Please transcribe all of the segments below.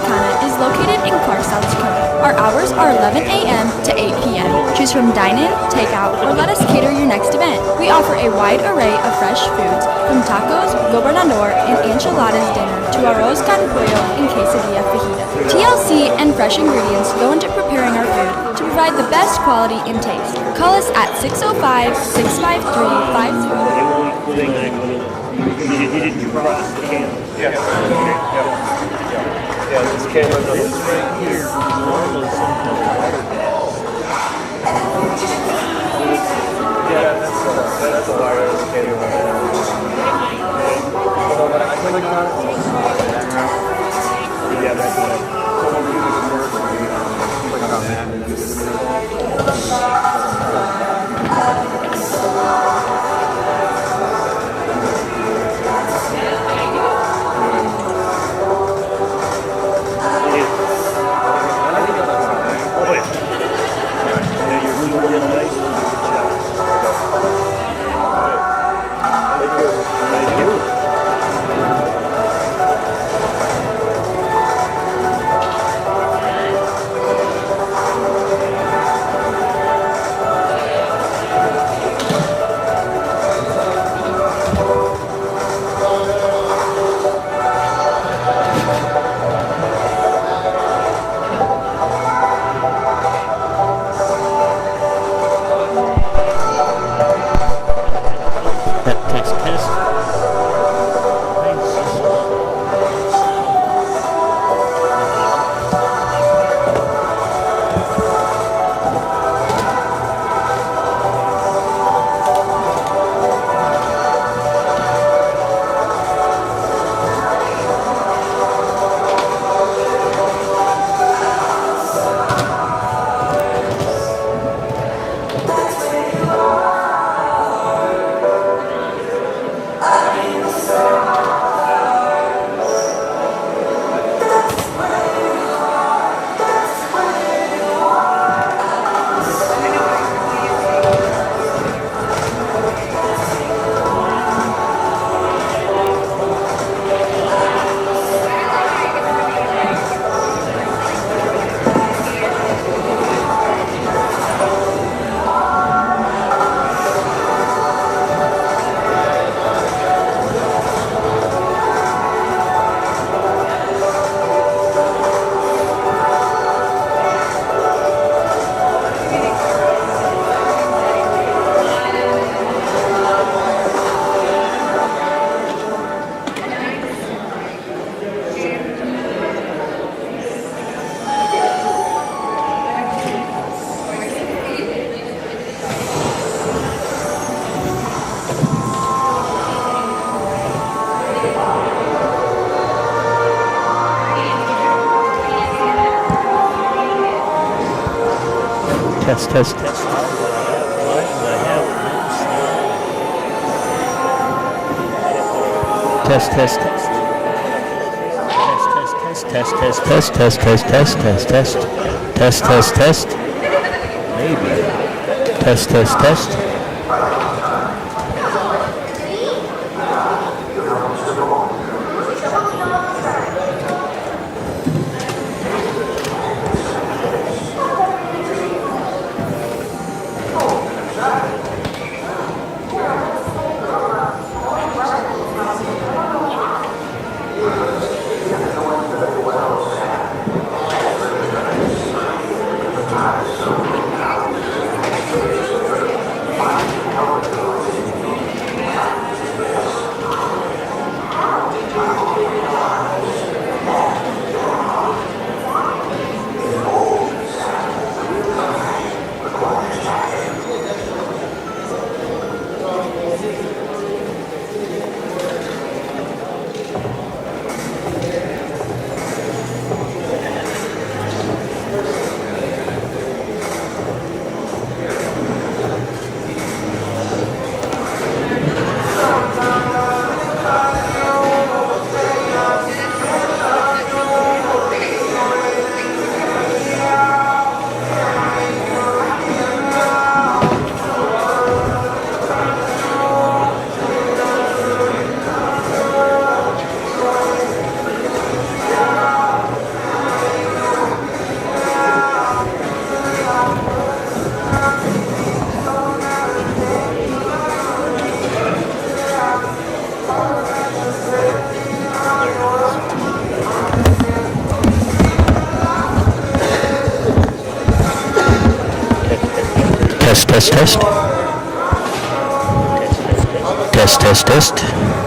Americana is located in Clark, South Dakota. Our hours are 11 a.m. to 8 p.m. Choose from dine-in, takeout, or let us cater your next event. We offer a wide array of fresh foods, from tacos, gobernador, and enchiladas dinner to arroz con pollo and quesadilla fajita. TLC and fresh ingredients go into preparing our food to provide the best quality and taste. Call us at 605-653-50. You didn't cross the camera. Yeah. Yeah, this camera's on this right here. Normally sometimes water gas. Yeah, that's a wireless camera. Although when I click on it, yeah, that's right. Click on Test. Test. Maybe. Test. Test, test, test. Test, test, test.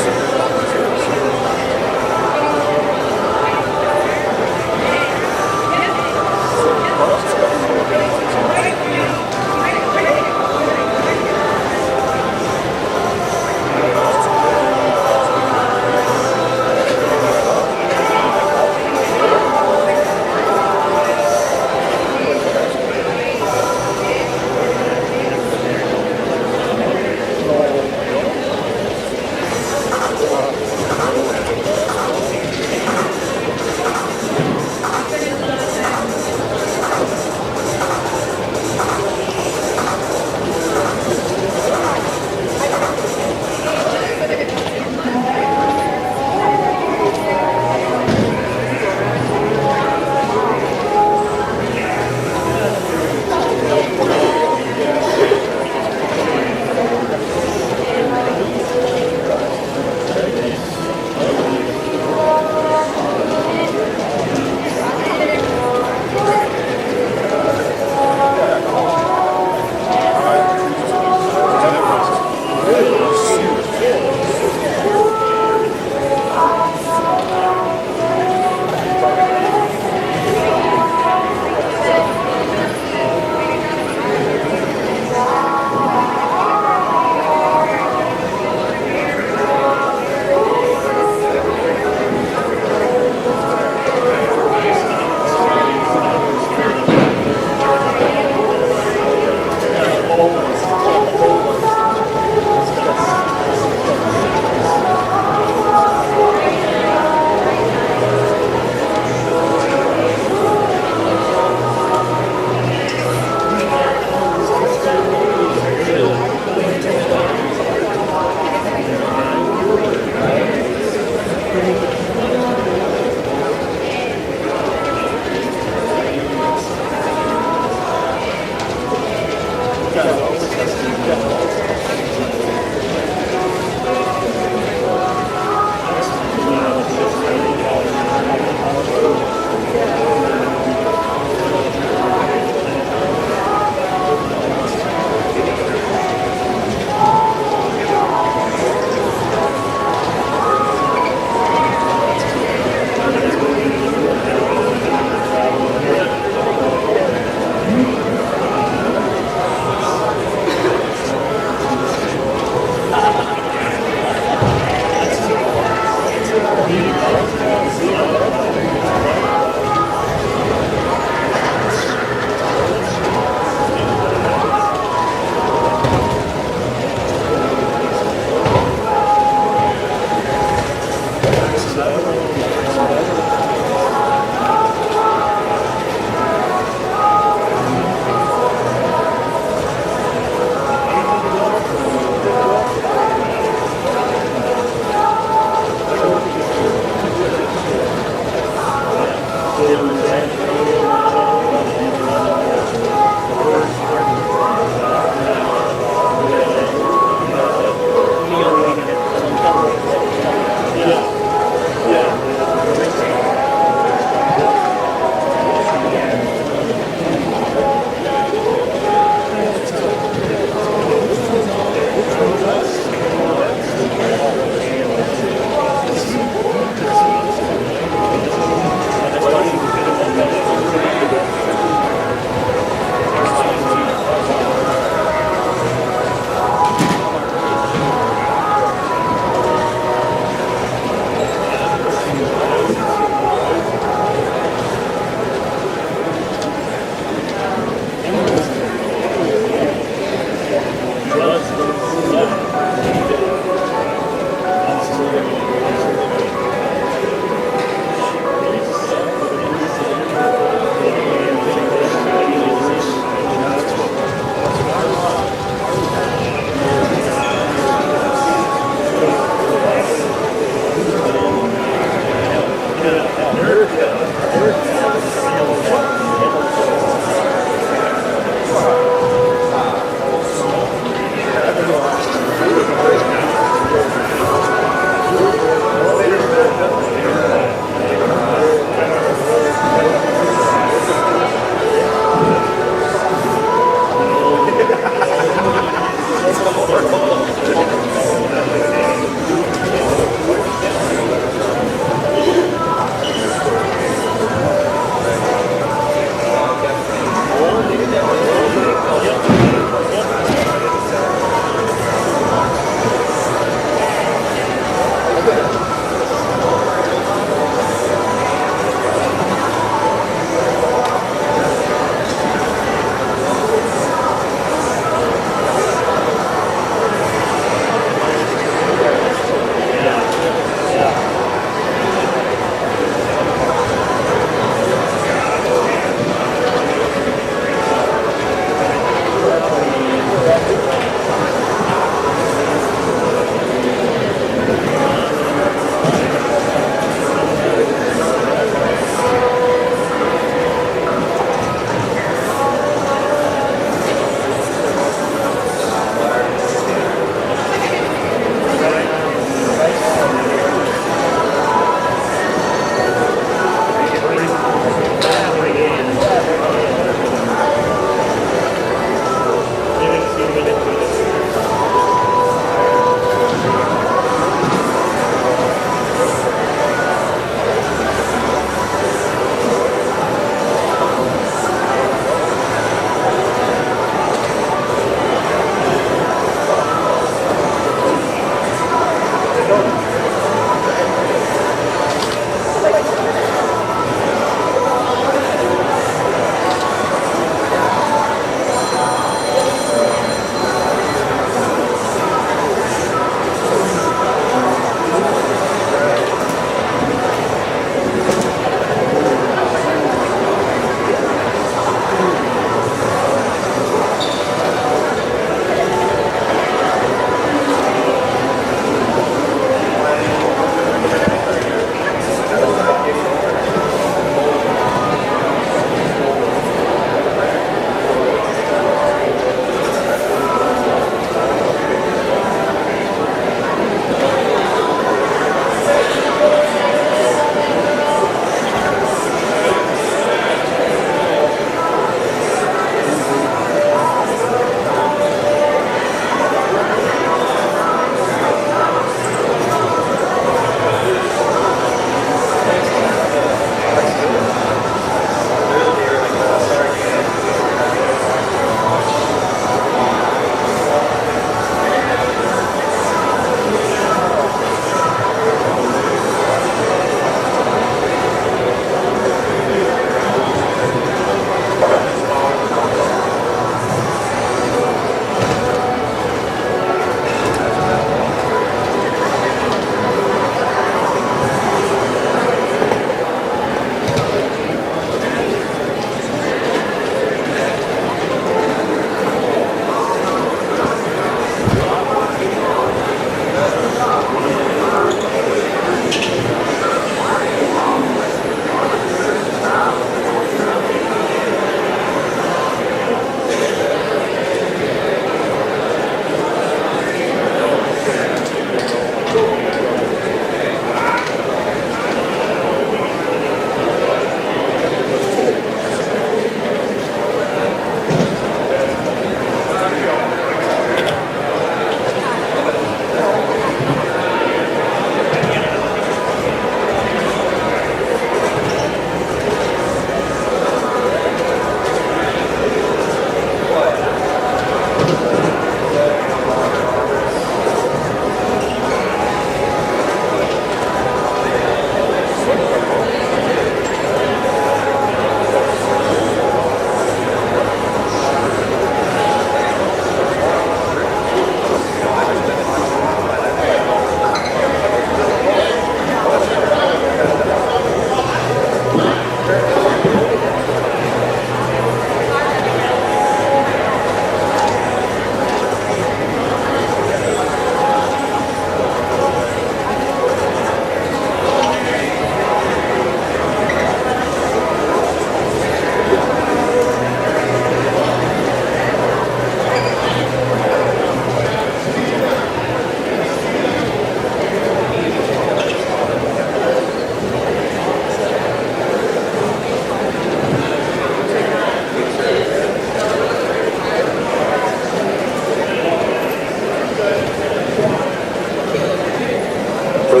have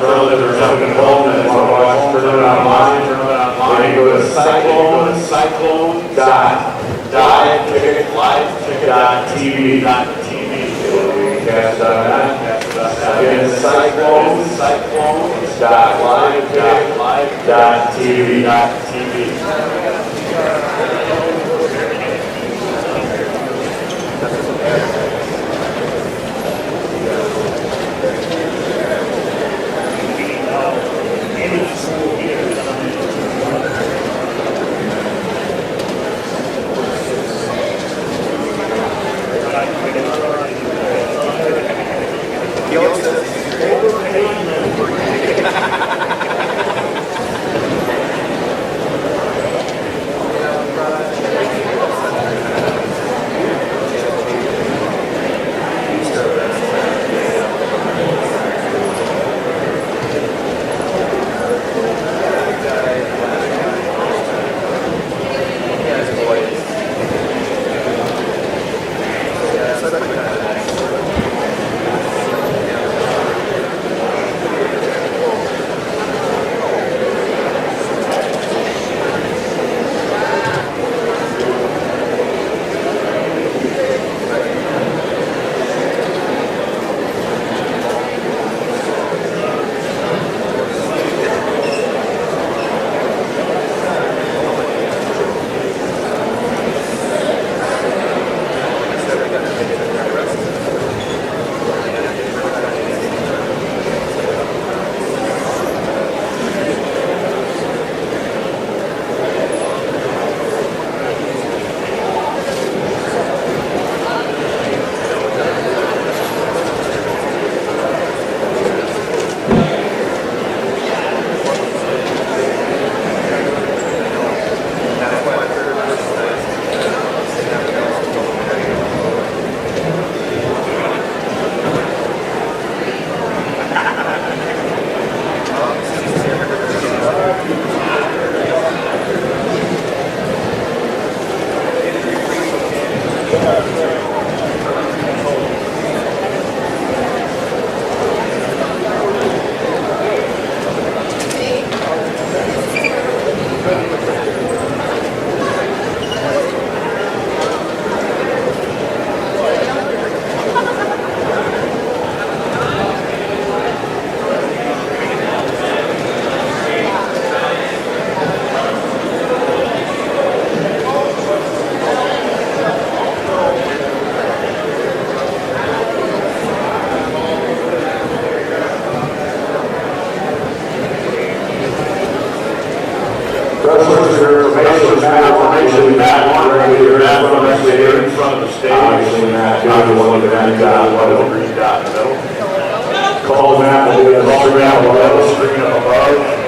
relatives or something involved and want to watch turn it online, you go to cyclone.live.tv. It'll be cast on that. Again, cyclone.live.tv. Call the map, we'll do the ball around, we'll have a screen up above.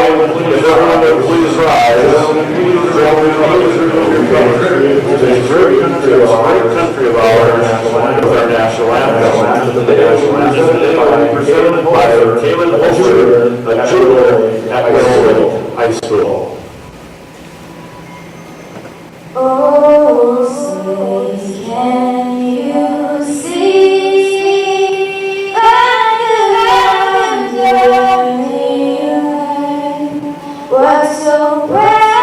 please rise. It's a great country of our national anthem. The day presented by Caleb Holzer, a junior at Willow High School. Oh, say, can you see under the what's so brightly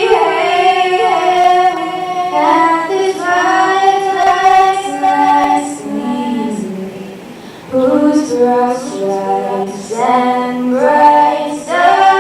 red, and this light gleams me, whose broad stripes and bright stars.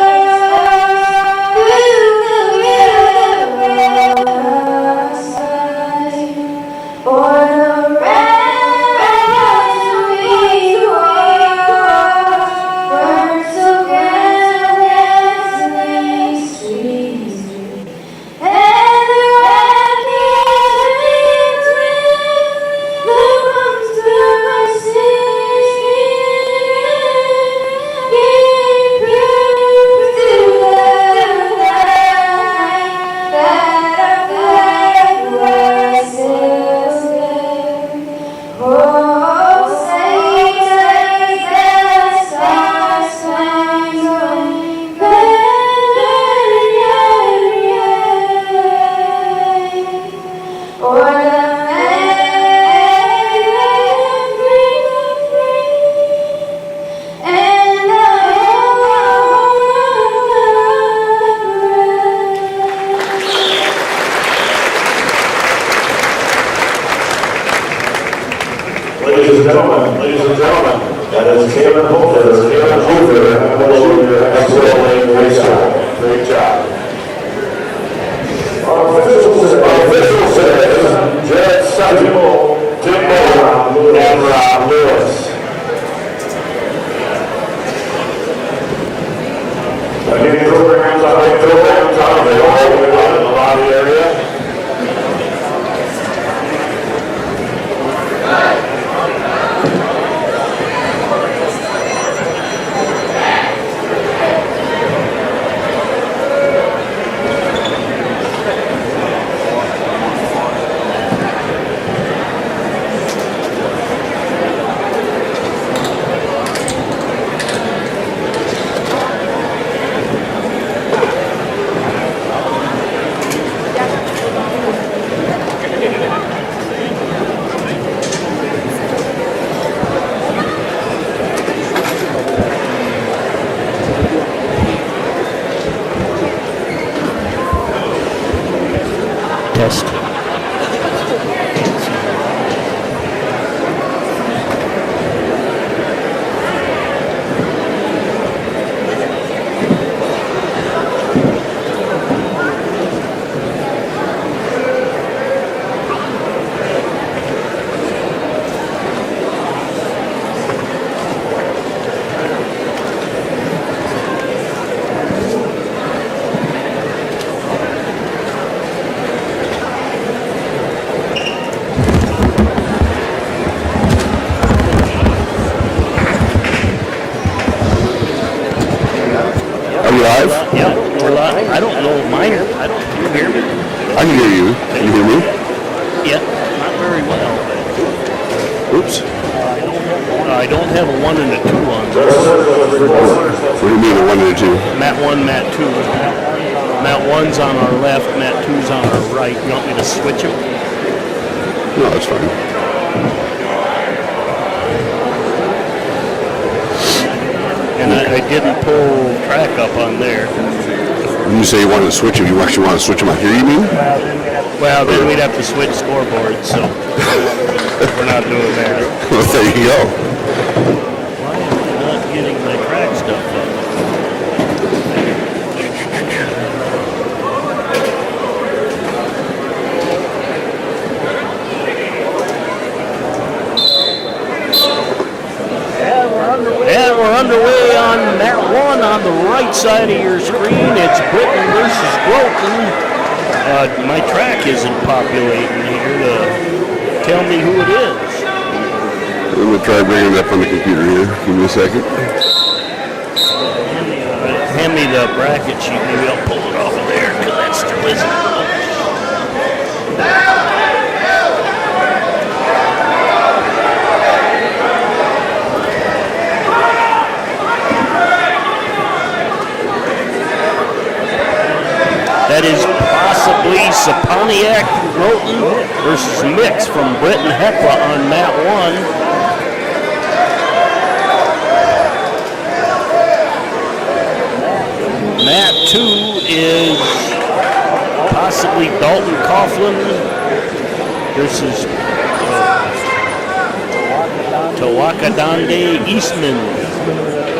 Ladies and gentlemen, that is Caleb Holzer at Willow High School. Great job. Our officials says Jared Sutton, Tim Moore, and Rob Lewis. Any programs are available in the lobby area. Test. Live? Yeah, we're live. I don't know mine. I don't. Can you hear me? I can hear you. Can you hear me? Yeah, not very well. Oops. I don't have a 1 and a 2 on. What do you mean a 1 and a 2? Mat 1, Mat 2. Mat 1's on our left, Mat 2's on our right. You want me to switch them? No, that's fine. And I didn't pull track up on there. When you say you wanted to switch them, you actually want to switch them out here, you mean? Well, then we'd have to switch scoreboards, so we're not doing that. Well, there you go. Why am I not getting my track stuff up? Yeah, we're underway on Mat 1 on the right side of your screen. It's Britain versus Groton. My track isn't populating here to tell me who it is. I'm going to try bringing it up on the computer here. Give me a second. me the bracket sheet. Maybe I'll pull it off of there because that still isn't. That is possibly Saponiak Groton versus Mix from Britton Hecla on mat 1. Mat 2 is possibly Dalton Coughlin versus Tawakadande Eastman.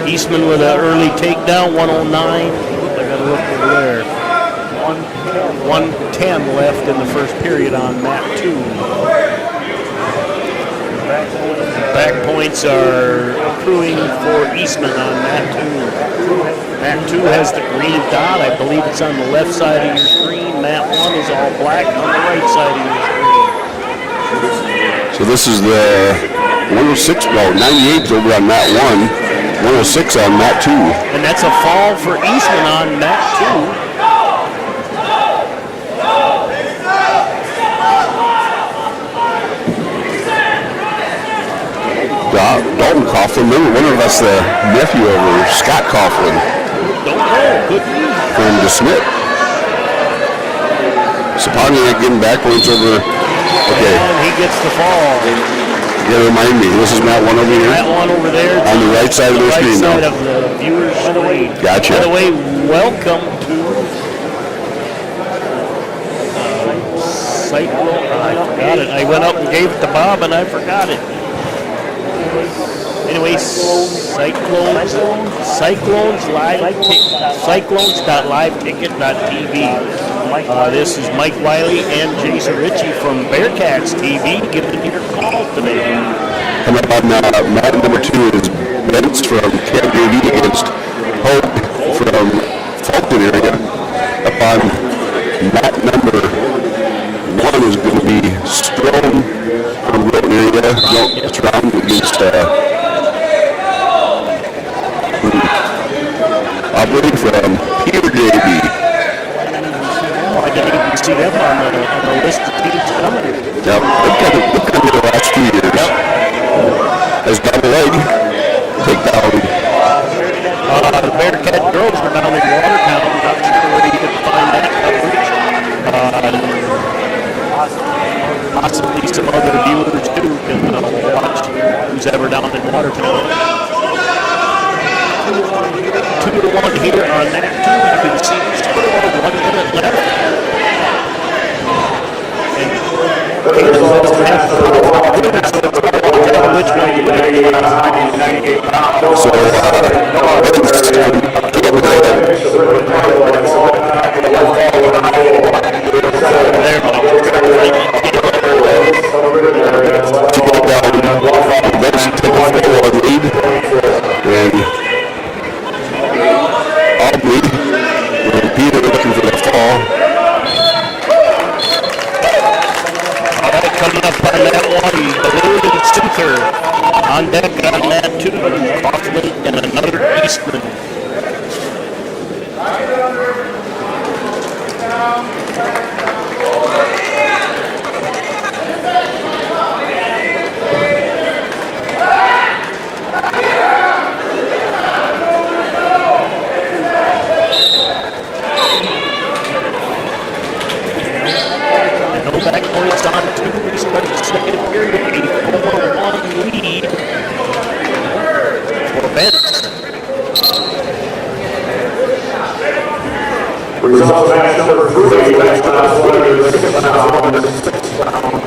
Eastman with an early takedown, 109. I gotta look over there. 110 left in the first period on mat 2. Back points are accruing for Eastman on mat 2. Mat 2 has the green dot. I believe it's on the left side of your screen. Mat 1 is all black on the right side of your screen. So this is the 106, well, 98 is over on mat 1, 106 on mat 2. And that's a fall for Eastman on mat 2. Dalton Coughlin, wonder if that's the nephew of Scott Coughlin. Don't know, could be. From DeSmit. Saponiak getting back points over. Okay. And he gets the fall. You gotta remind me, this is mat 1 over here? Mat 1 over there. On the right side of the screen, right side though. of the viewer's screen. Gotcha. By the way, welcome to Cyclone. I forgot it. I went up and gave it to Bob and I forgot it. Anyway, Cyclones.liveticket.tv. This is Mike Wiley and Jason Ritchie from Bearcats TV giving your call today. Coming up on mat number 2 is Bentz from KJV against Hope from Fulton area. Up on mat number 1 is going to be Strome from Willow area. It's round against Aubrey from Peter JB. I didn't even see them on the list of teams coming. Yep, they've come to the last 2 years. Yep. As double leg, take down. The Bearcat girls are down in Watertown. I'm not sure where you can find that coverage. Possibly some other viewers too can watch who's ever down in Watertown. 2-1 here on that 2. You can see still 1 minute left. And which way you So, on deck on that 2, Coughlin and another Eastman. And no back points on 2. We start the second period. A 4-1 lead for Bentz. Results match number 3, match class 1 of the 6th round, 6th round.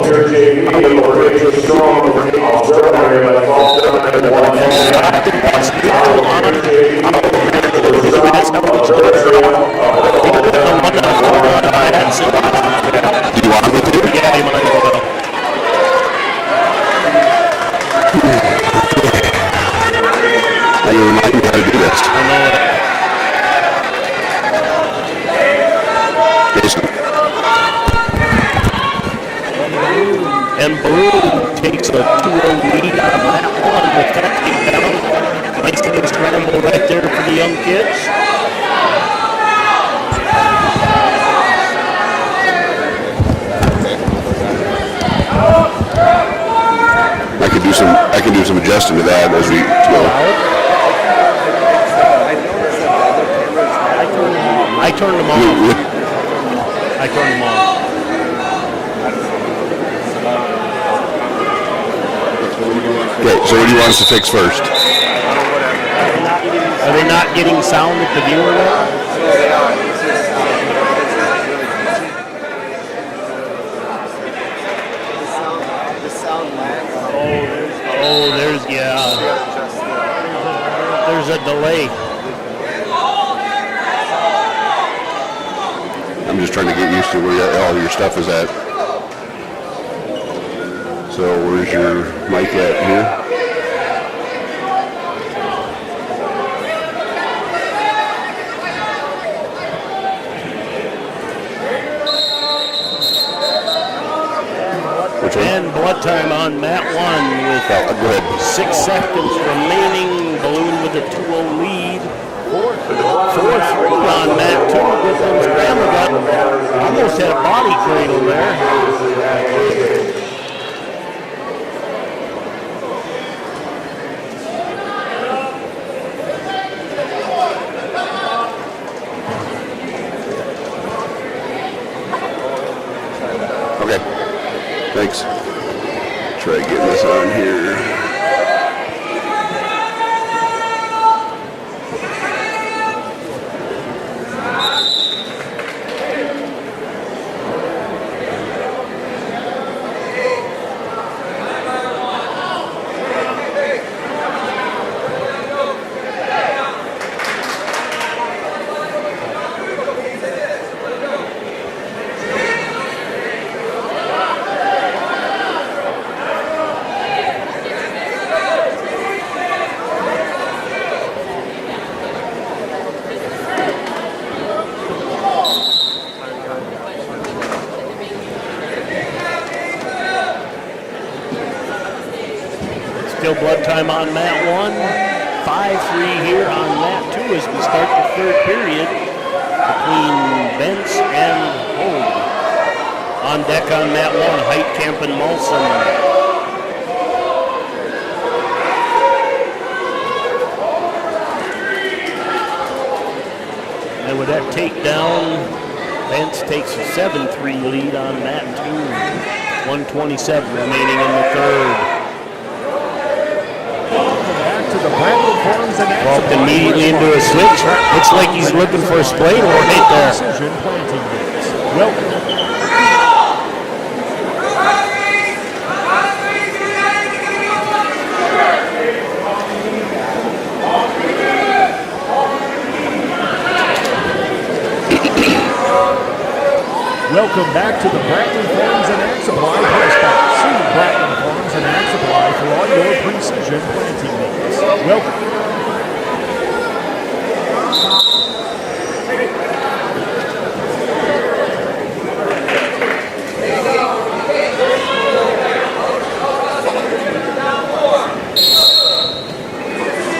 Here JV over Rachel Strong of Australia by 12-1. Yeah, you might go. Now you remind me how to do this. I know it. Jason. And Blue takes a 2-0 lead on that 1 with that takedown. Nice little scramble right there for young kids. I can do some adjusting to that as we go. I turned them off. I turned them off. Okay, so what do you want us to fix first? Are they not getting sound at the viewer level? Oh, there's a delay. I'm just trying to get used to where all your stuff is at. So where's your mic at here? And blood time on mat 1 with 6 seconds remaining. Balloon with a 2-0 lead. 4-3 on mat 2. Goodland's Grandma got almost had a body cradle there. Thanks. Try getting this on here. Still blood time on mat 1. 5-3 here on mat 2 as we start the third period between Bentz and Hogue. On deck on mat 1, Heitkamp and Molson. And with that takedown, Bentz takes a 7-3 lead on mat 2. 1:27 remaining in the third. Walked immediately into a switch. Looks like he's looking for a splayed or hit there. Welcome back to the Bratton Farms and Ag Supply Press Box. See Bratton Farms and Ag Supply for all your precision planting needs. Welcome.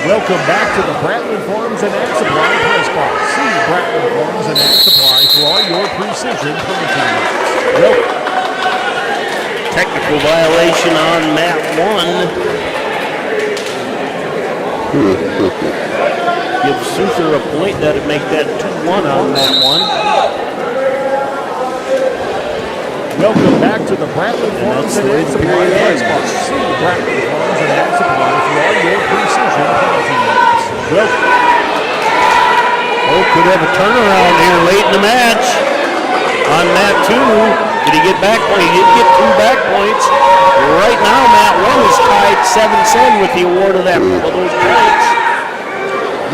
Welcome back to the Bratton Farms and Ag Supply Press Box. See Bratton Farms and Ag Supply for all your precision planting needs. Welcome. Technical violation on mat 1. Give Souther a point. That'd make that 2-1 on mat 1. Welcome back to the Bratton Farms and Ag Supply Press Box. See Bratton Farms and Ag Supply for all your precision planting needs. Welcome. Oh, could have a turnaround here late in the match. On mat 2. Did he get back point? He did get 2 back points. Right now, mat 1 is tied 7-7 with the award of those points.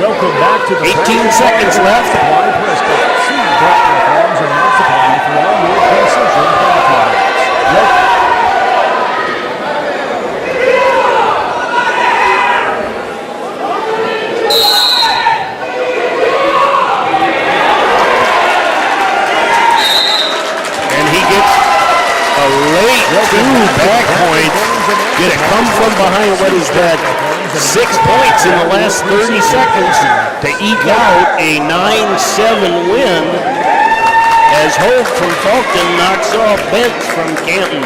Welcome back to the 18 seconds left. Supply Press Box. See Bratton Farms and Ag Supply for all your precision planting needs. Welcome. Late 2 back points. Did it come from behind? What is that? 6 points in the last 30 seconds to eke out a 9-7 win as Hope from Fulton knocks off Bentz from Canton.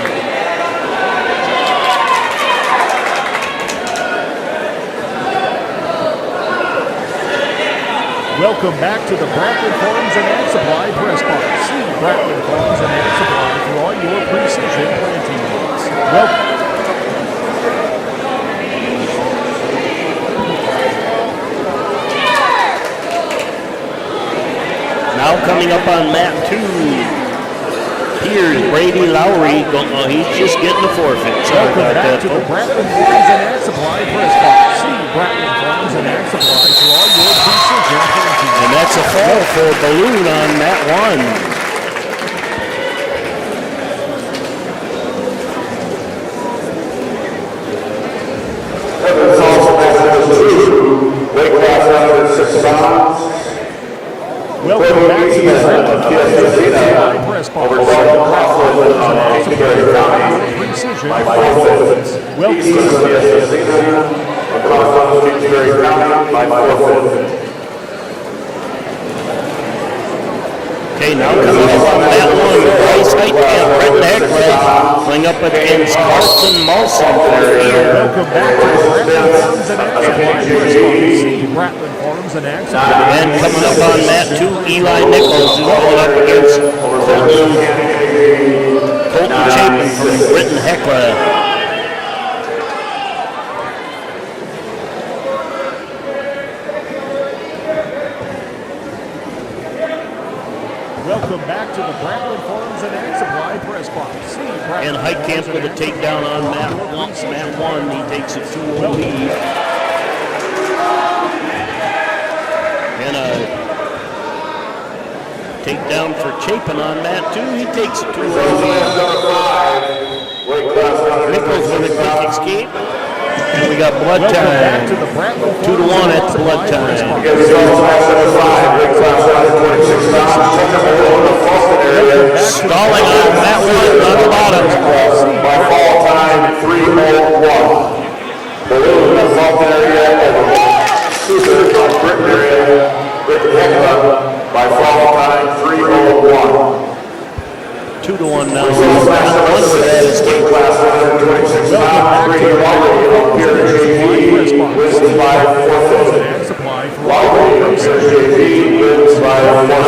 Welcome back to the Bradley Farms and Ag Supply Press Box. See Bradley Farms and Ag Supply for all your precision planting needs. Welcome. Now coming up on mat 2, here's Brady Lowry. He's just getting the forfeit. Sorry Welcome about back that, to the folks. Bradley Farms and Ag Supply Press Box. See Bradley Farms and Ag Supply for all your precision planting needs. And that's a fall for Balloon on mat 1. Heaven's also weight class under 6 pounds. Welcome back to the Bradley Farms and Ag Supply Press Box. See Bradley Farms and Ag Supply for all your precision planting needs. Okay, now coming up on mat 1, Bryce Heitkamp, Brenton Heckler, going up against Carson Molson. Welcome back to the Bradley Farms and Ag Supply Press Box. See Bradley Farms and Ag Supply. And coming up on mat 2, Eli Nichols is going up against Colton Chapin from Brenton Heckler. Welcome back to the Bradley Farms and Ag Supply Press Box. See Bradley And Heitkamp with a takedown on mat 1. He takes a 2-0 lead. And a takedown for Chapin on mat 2. He takes a 2-0 lead. Nichols with a quick escape. And we got blood Welcome back time. to the Bradley 2-1 Farms at and blood Ag Supply Press time. Box. Stalling on mat 1 on the bottom. By fall time, 3:01. Balloon in the Fulton area over Susan on Britton area. Britton Heckler by fall time, 3:01. 2-1 now. One for that escape. Class 126 pounds, Brady Lowry here at JV, wins by forfeit. Ag Supply for all Lowry your here at precision. JV, wins by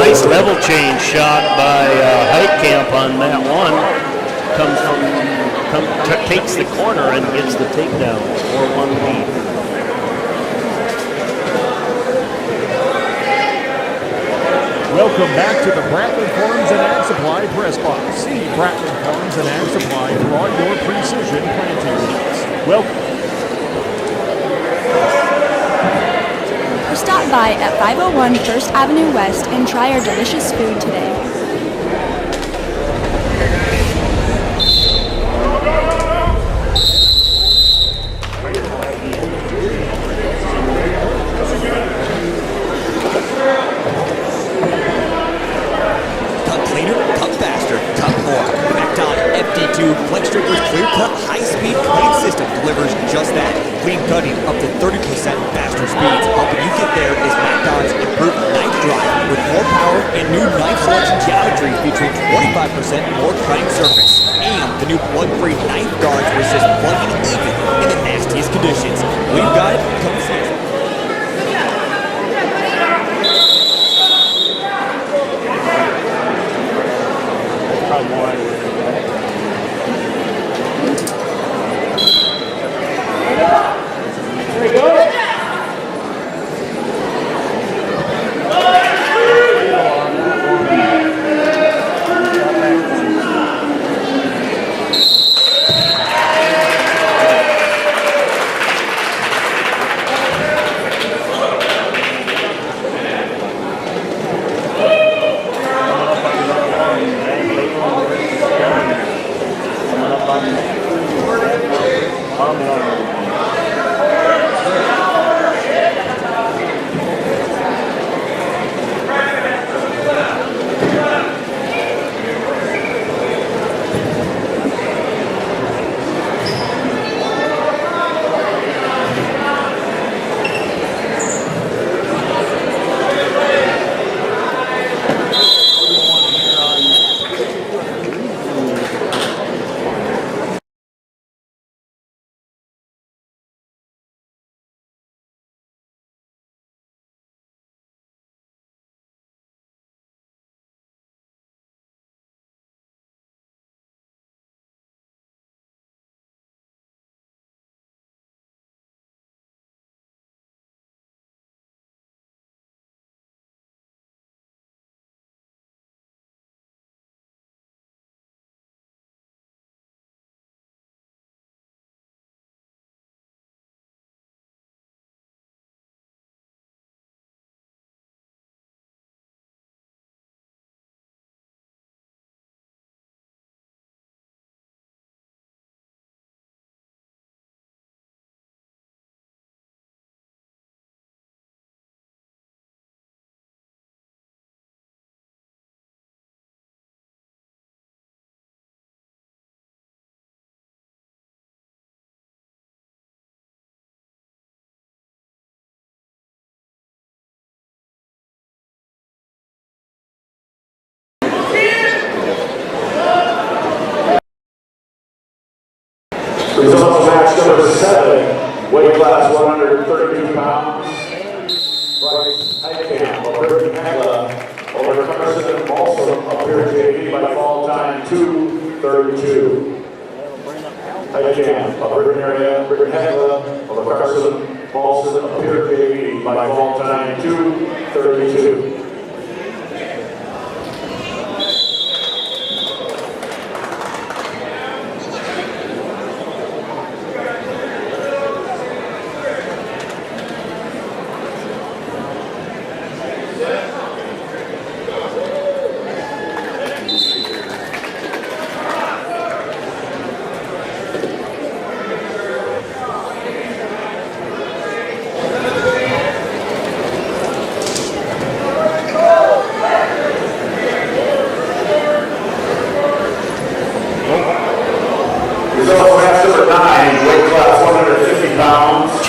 Nice forfeit. level change shot by Heitkamp on mat 1. Comes from, takes the corner and gets the takedown. 4-1 lead. Welcome back to the Bradley Farms and Ag Supply Press Box. See Bradley Farms and Ag Supply for all your precision planting needs. Welcome. Or stop by at 501 First Avenue West and try our delicious food today. Cut cleaner, cut faster, cut more. Macdon FD2 Flex Strippers Clear Cut High-Speed Clean System delivers just that. Clean cutting up to 30% faster speeds. Helping you get there is Macdon's improved knife drive with more power and new knife selection geometry featuring 25% more cutting surface. And the new plug-free knife guards resist plugging even in the nastiest conditions. We've got it. Come see it. class 132 pounds. Bryce Heitkamp of Britain Hegla over Carson Balsam of Pier JV by fall time 2:32. Heitkamp of Britain area, Britain Hegla over Carson Balsam of Pier JV by fall time 2:32.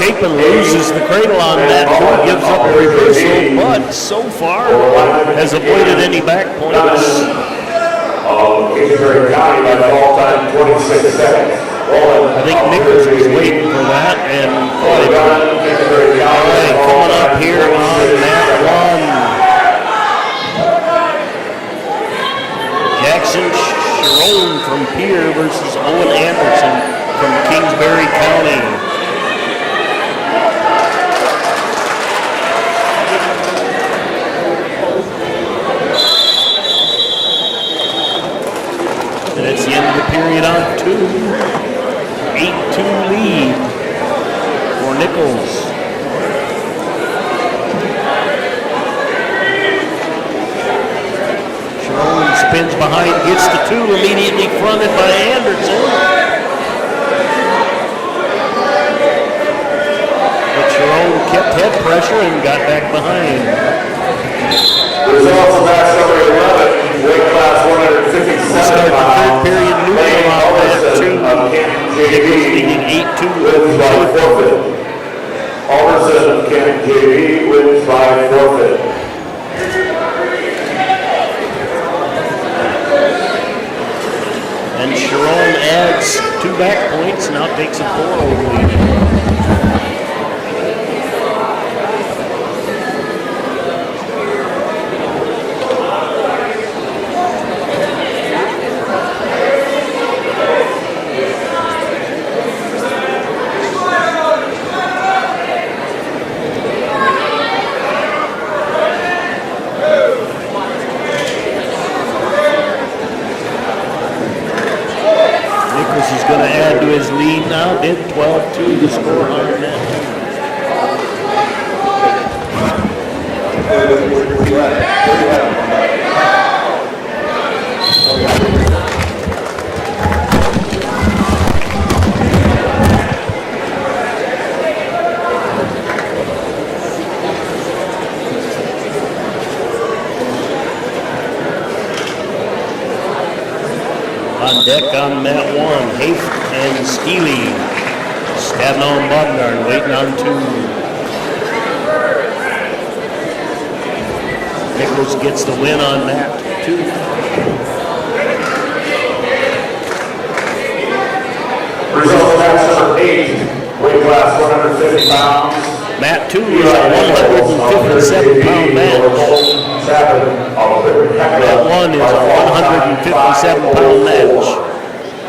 Chapin loses the cradle on that one, gives up a reversal, but so far has avoided any back points. Kingsbury County by fall time 26 seconds. I think Nichols was waiting for that and thought it would. All right, coming up here on mat one. Jackson Sharon from Pierre versus Owen Anderson from Kingsbury County. That's the end of the period on 2. 8-2 lead for Nichols. Sharon spins behind, gets the 2, immediately fronted by Anderson. But Sharon kept head pressure and got back behind. Results of match number 11, weight class 157 pounds. Period neutral on that 2. Nichols leading 8-2 Wins by forfeit. Alderson of Canton JV wins by forfeit. And Sharon adds 2 back points, now takes a 4-0 lead. Is going to add to his lead now. Did 12-2 the score on that. On deck on mat 1, Hafe and Steely. Stabbing on Bognar, waiting on 2. Nichols gets the win on mat 2. Result of match number 8, weight class 150 pounds. Mat 2 is a 157-pound match. Mat 1 is a 157-pound match.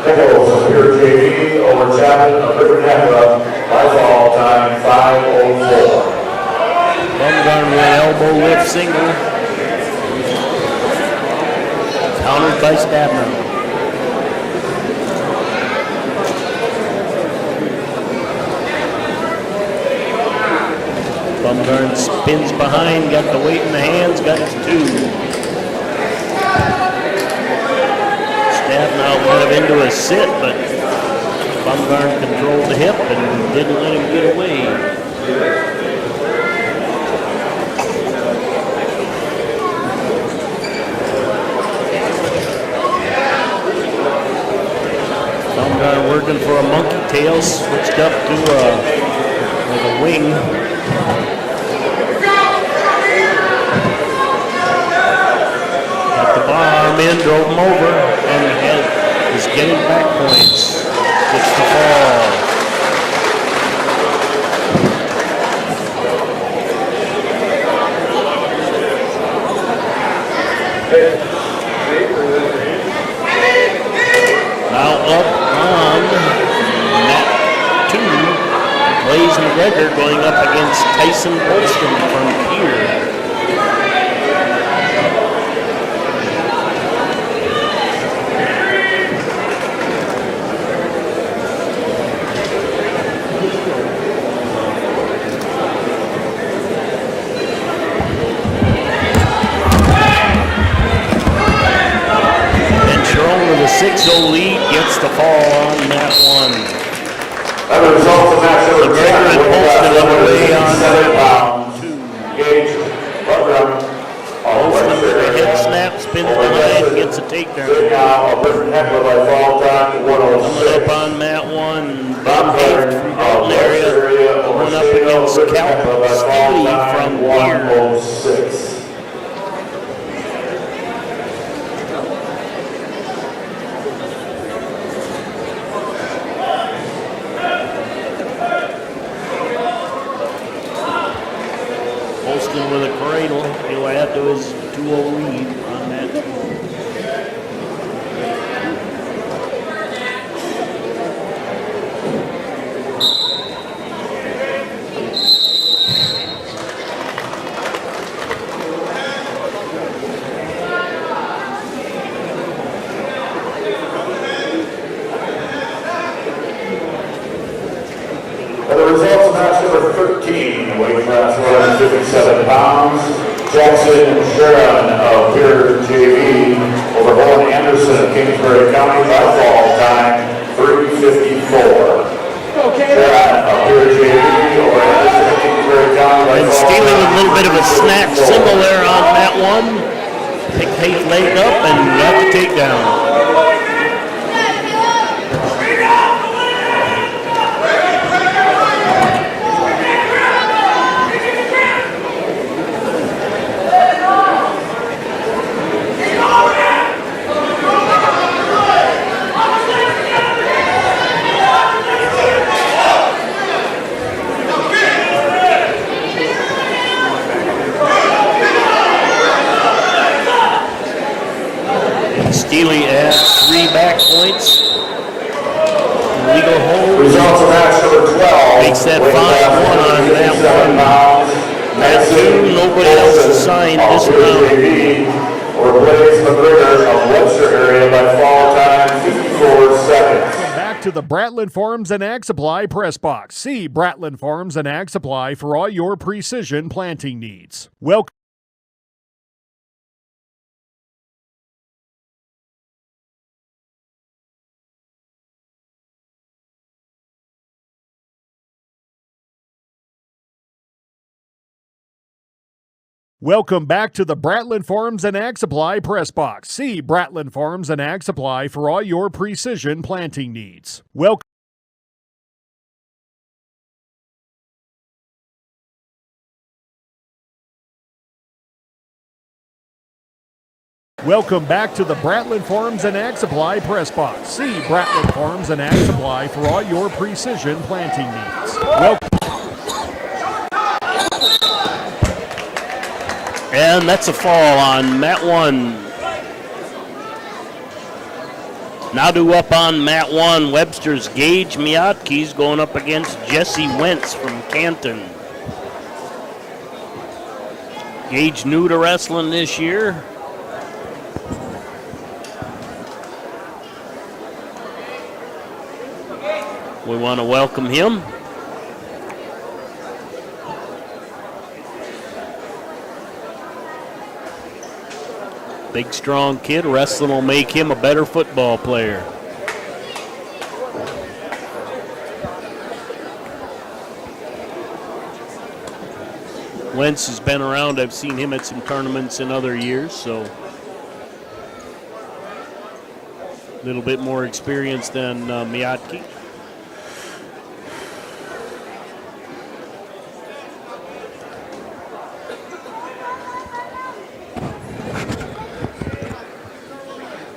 Nichols of Pier JV over Chapman of River Nebula by fall time 5:04. Bumgarn with an elbow lift single. Countered by Stabner. Bumgarn spins behind, got the weight in the hands, got his 2. Now kind of into a sit, but Bumgarn controlled the hip and didn't let him get away. Bumgarn working for a monkey tail, switched up to like a wing. Got the arm in, drove him over, and is getting back points. Gets the fall. Now up on mat 2, Blaze McGregor going up against Tyson Holston from here. With a 6-0 lead, gets the fall on that one. That results in match number 10. McGregor and Holston away on 7 pounds. Gage, Buckram. Holston with a head snap, spins behind, gets a takedown. Now, a perfect heckler by fall time, Coming 106. up on mat 1, Ben Haight from Dalton area, going up against Cal Steely from here. 106. Holston with a cradle. He'll add to his 2-0 lead on that. The results of match number 13, weight class 157 pounds. Jackson Sharon of Pier JV over Owen Anderson of Kingsbury County by fall time 3:54. Sharon of Pier JV over Anderson of Kingsbury County by And fall Steely with a time little bit of a snap 3:54. symbol there on mat 1. Picked Haight leg up and got the takedown. Steely adds 3 back points. Legal hold. Results of match number 12. Makes that weight 5-1 class on that 157 one. pounds. Mat 2, nobody else assigned this round. Over Blaze McGregor of Webster area by fall time 54 seconds. Back to the Bratland Farms and Ag Supply press box. See Bratland Farms and Ag Supply for all your precision planting needs. Welcome. Welcome back to the Bratland Farms and Ag Supply press box. See Bratland Farms and Ag Supply for all your precision planting needs. Welcome. Welcome back to the Bratland Farms and Ag Supply press box. See Bratland Farms and Ag Supply for all your precision planting needs. Welcome. And that's a fall on mat 1. Now to up on mat 1, Webster's Gage Miotke's going up against Jesse Wentz from Canton. Gage new to wrestling this year. We want to welcome him. Big, strong kid. Wrestling will make him a better football player. Wentz has been around. I've seen him at some tournaments in other years, so a little bit more experience than Miotke.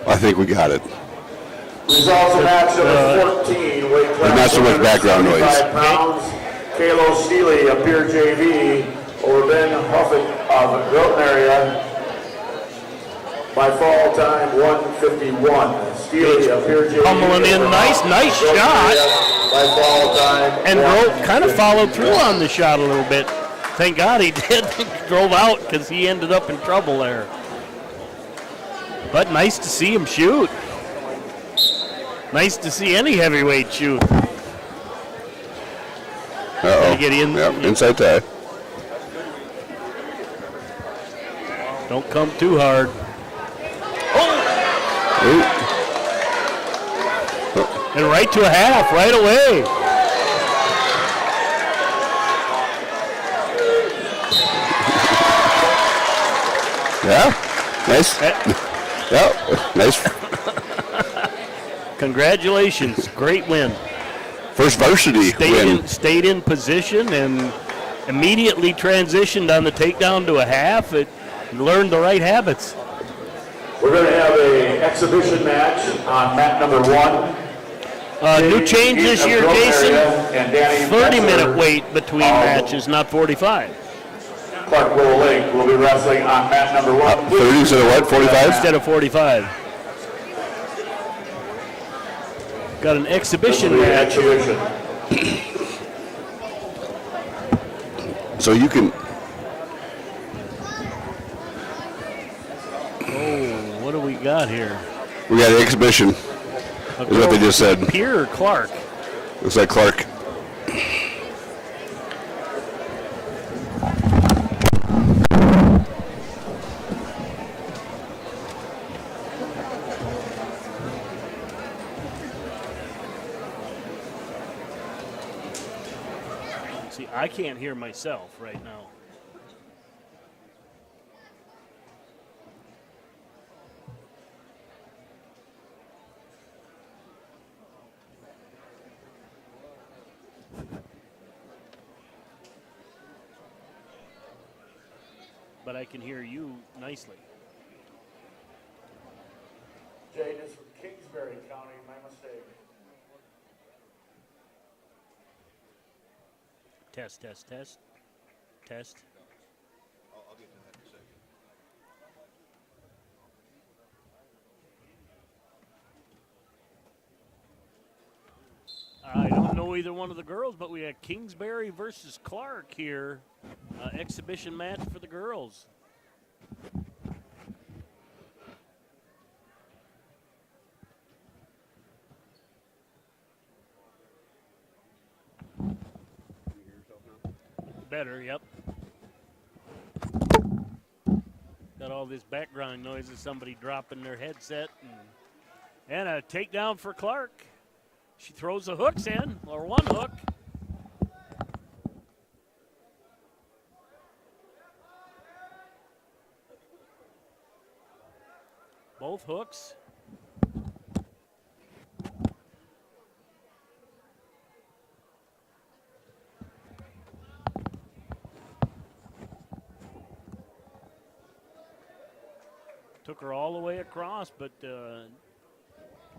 I think we got it. Results of match number 14, weight class not so much background noise. 75 pounds. Kalo Steely of Pier JV over Ben Huffett of Groton area by fall time 1:51. Steely of Pier J. Pummeling in, nice shot. By fall time. And kind of followed through on the shot a little bit. Thank God he did. Drove out because he ended up in trouble there. But nice to see him shoot. Nice to see any heavyweight shoot. Uh-oh. Get in. Yep, inside tie. Don't come too hard. Ooh. And right to a half, right away. Yeah, nice. Yeah, nice. Congratulations, great win. First varsity win. Stayed in position and immediately transitioned on the takedown to a half. It learned the right habits. We're going to have an exhibition match on mat number 1. New change this year, Jason. 30-minute wait between matches, not 45. Clark Willow Lake will be wrestling on mat number 1. 30 instead of what, 45? Instead of 45. Got an exhibition match. So you can. Oh, what do we got here? We got an exhibition. Is what they just said. Pierre or Clark? Looks like Clark. See, I can't hear myself right now. But I can hear you nicely. Jane is from Kingsbury County, my mistake. Test. I'll get to that in a second. I don't know either one of the girls, but we had Kingsbury versus Clark here. Exhibition match for the girls. Better, yep. Got all this background noise of somebody dropping their headset. And a takedown for Clark. She throws the hooks in, or one hook. Both hooks. Took her all the way across, but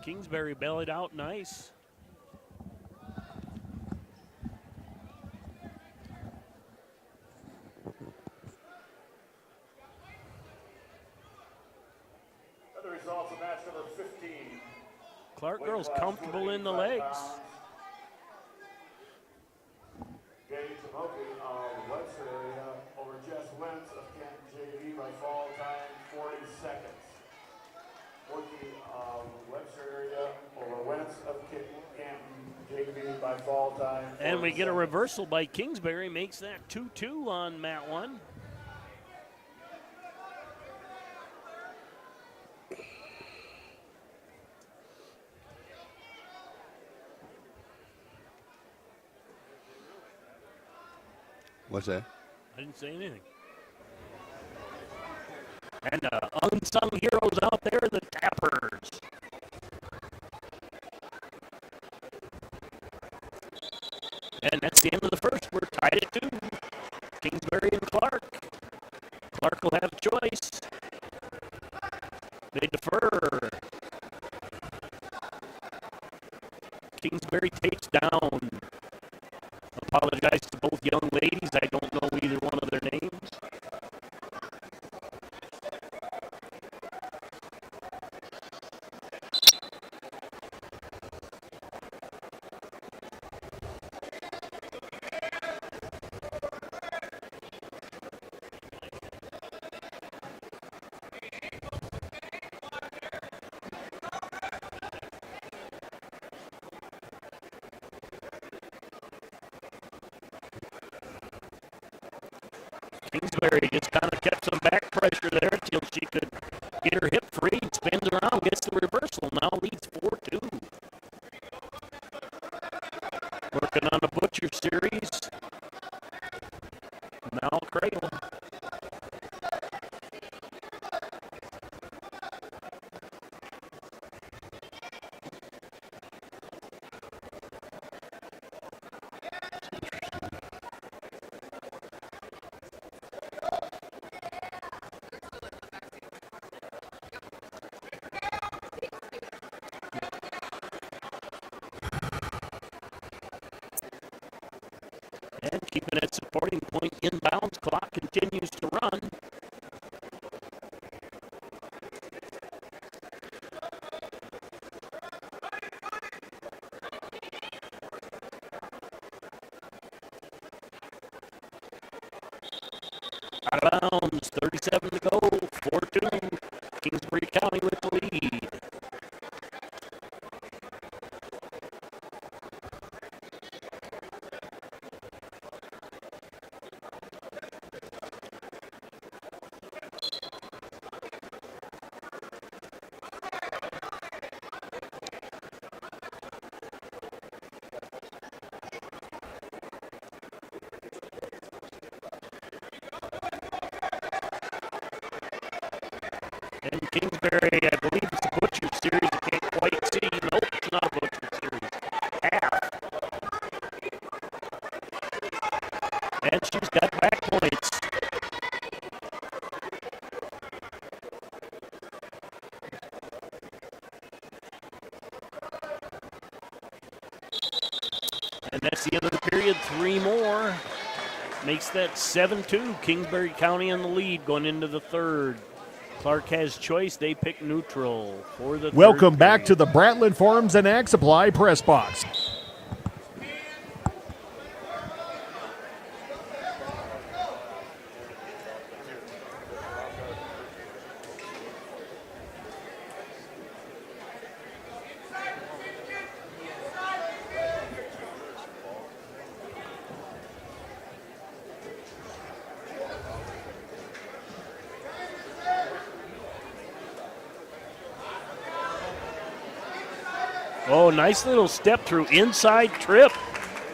Kingsbury bellied out nice. The results of match number 15. Clark girl's comfortable in the legs. Danny Tamoki of Webster area over Jess Wentz of Canton JV by fall time 40 seconds. Working Webster area over Wentz of Canton JV by fall time. And we get a reversal by Kingsbury, makes that 2-2 on mat 1. What's that? I didn't say anything. And unsung heroes out there, the Tappers. And that's the end of the first. We're tied at 2. Kingsbury and Clark. Clark will have a choice. They defer. Kingsbury takes down. Apologize to both young ladies. I don't know either one of their names. Kingsbury just kind of kept some back pressure there until she could get her hip free. Spins around, gets the reversal. Now leads 4-2. Working on the Butcher series. Now Cradle. And keeping that supporting point inbounds. Clock continues to run. Out of bounds, 37 to go, 4-2. Kingsbury County with the lead. And Kingsbury, I believe it's the Butcher series. I can't quite see. Nope, it's not a Butcher series. Half. And she's got back points. And that's the end of the period. 3 more. Makes that 7-2. Kingsbury County in the lead going into the third. Clark has choice. They pick neutral for the Welcome third back to period. the Brattlin Farms and Ag Supply press box. Oh, nice little step through inside trip.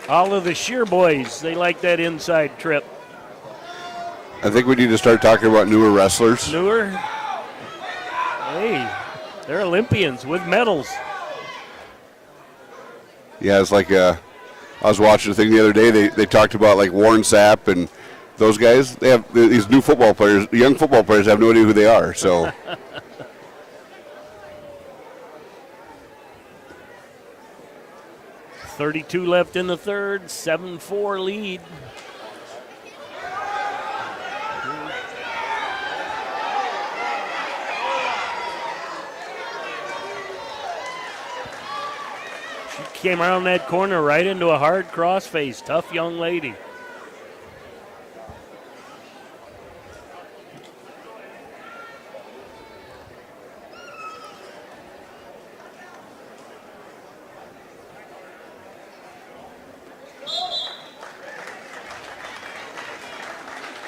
All of the Shear boys, they like that inside trip. I think we need to start talking about newer wrestlers. Newer. Hey, they're Olympians with medals. Yeah, it's like I was watching a thing the other day. They talked about like Warren Sapp and those guys. They have these new football players, young football players have no idea who they are. So 32 left in the third, 7-4 lead. She came around that corner right into a hard crossface. Tough young lady.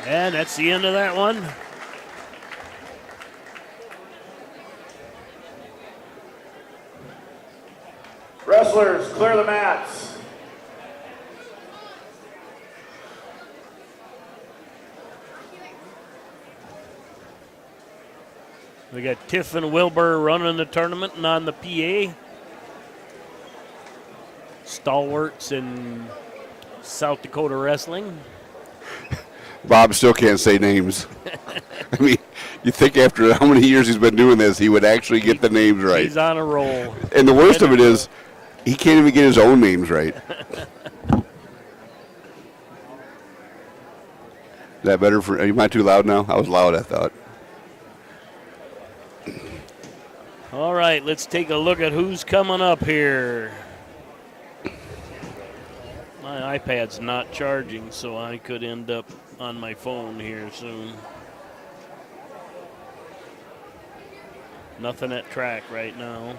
And that's the end of that one. Wrestlers, clear the mats. We got Tiff and Wilbur running the tournament and on the PA. Stalwarts in South Dakota wrestling. Bob still can't say names. I mean, you think after how many years he's been doing this, he would actually get the names right. He's on a roll. And the worst of it is, he can't even get his own names right. Is that better for? Am I too loud now? I was loud, I thought. All right, let's take a look at who's coming up here. My iPad's not charging, so I could end up on my phone here soon. Nothing at track right now.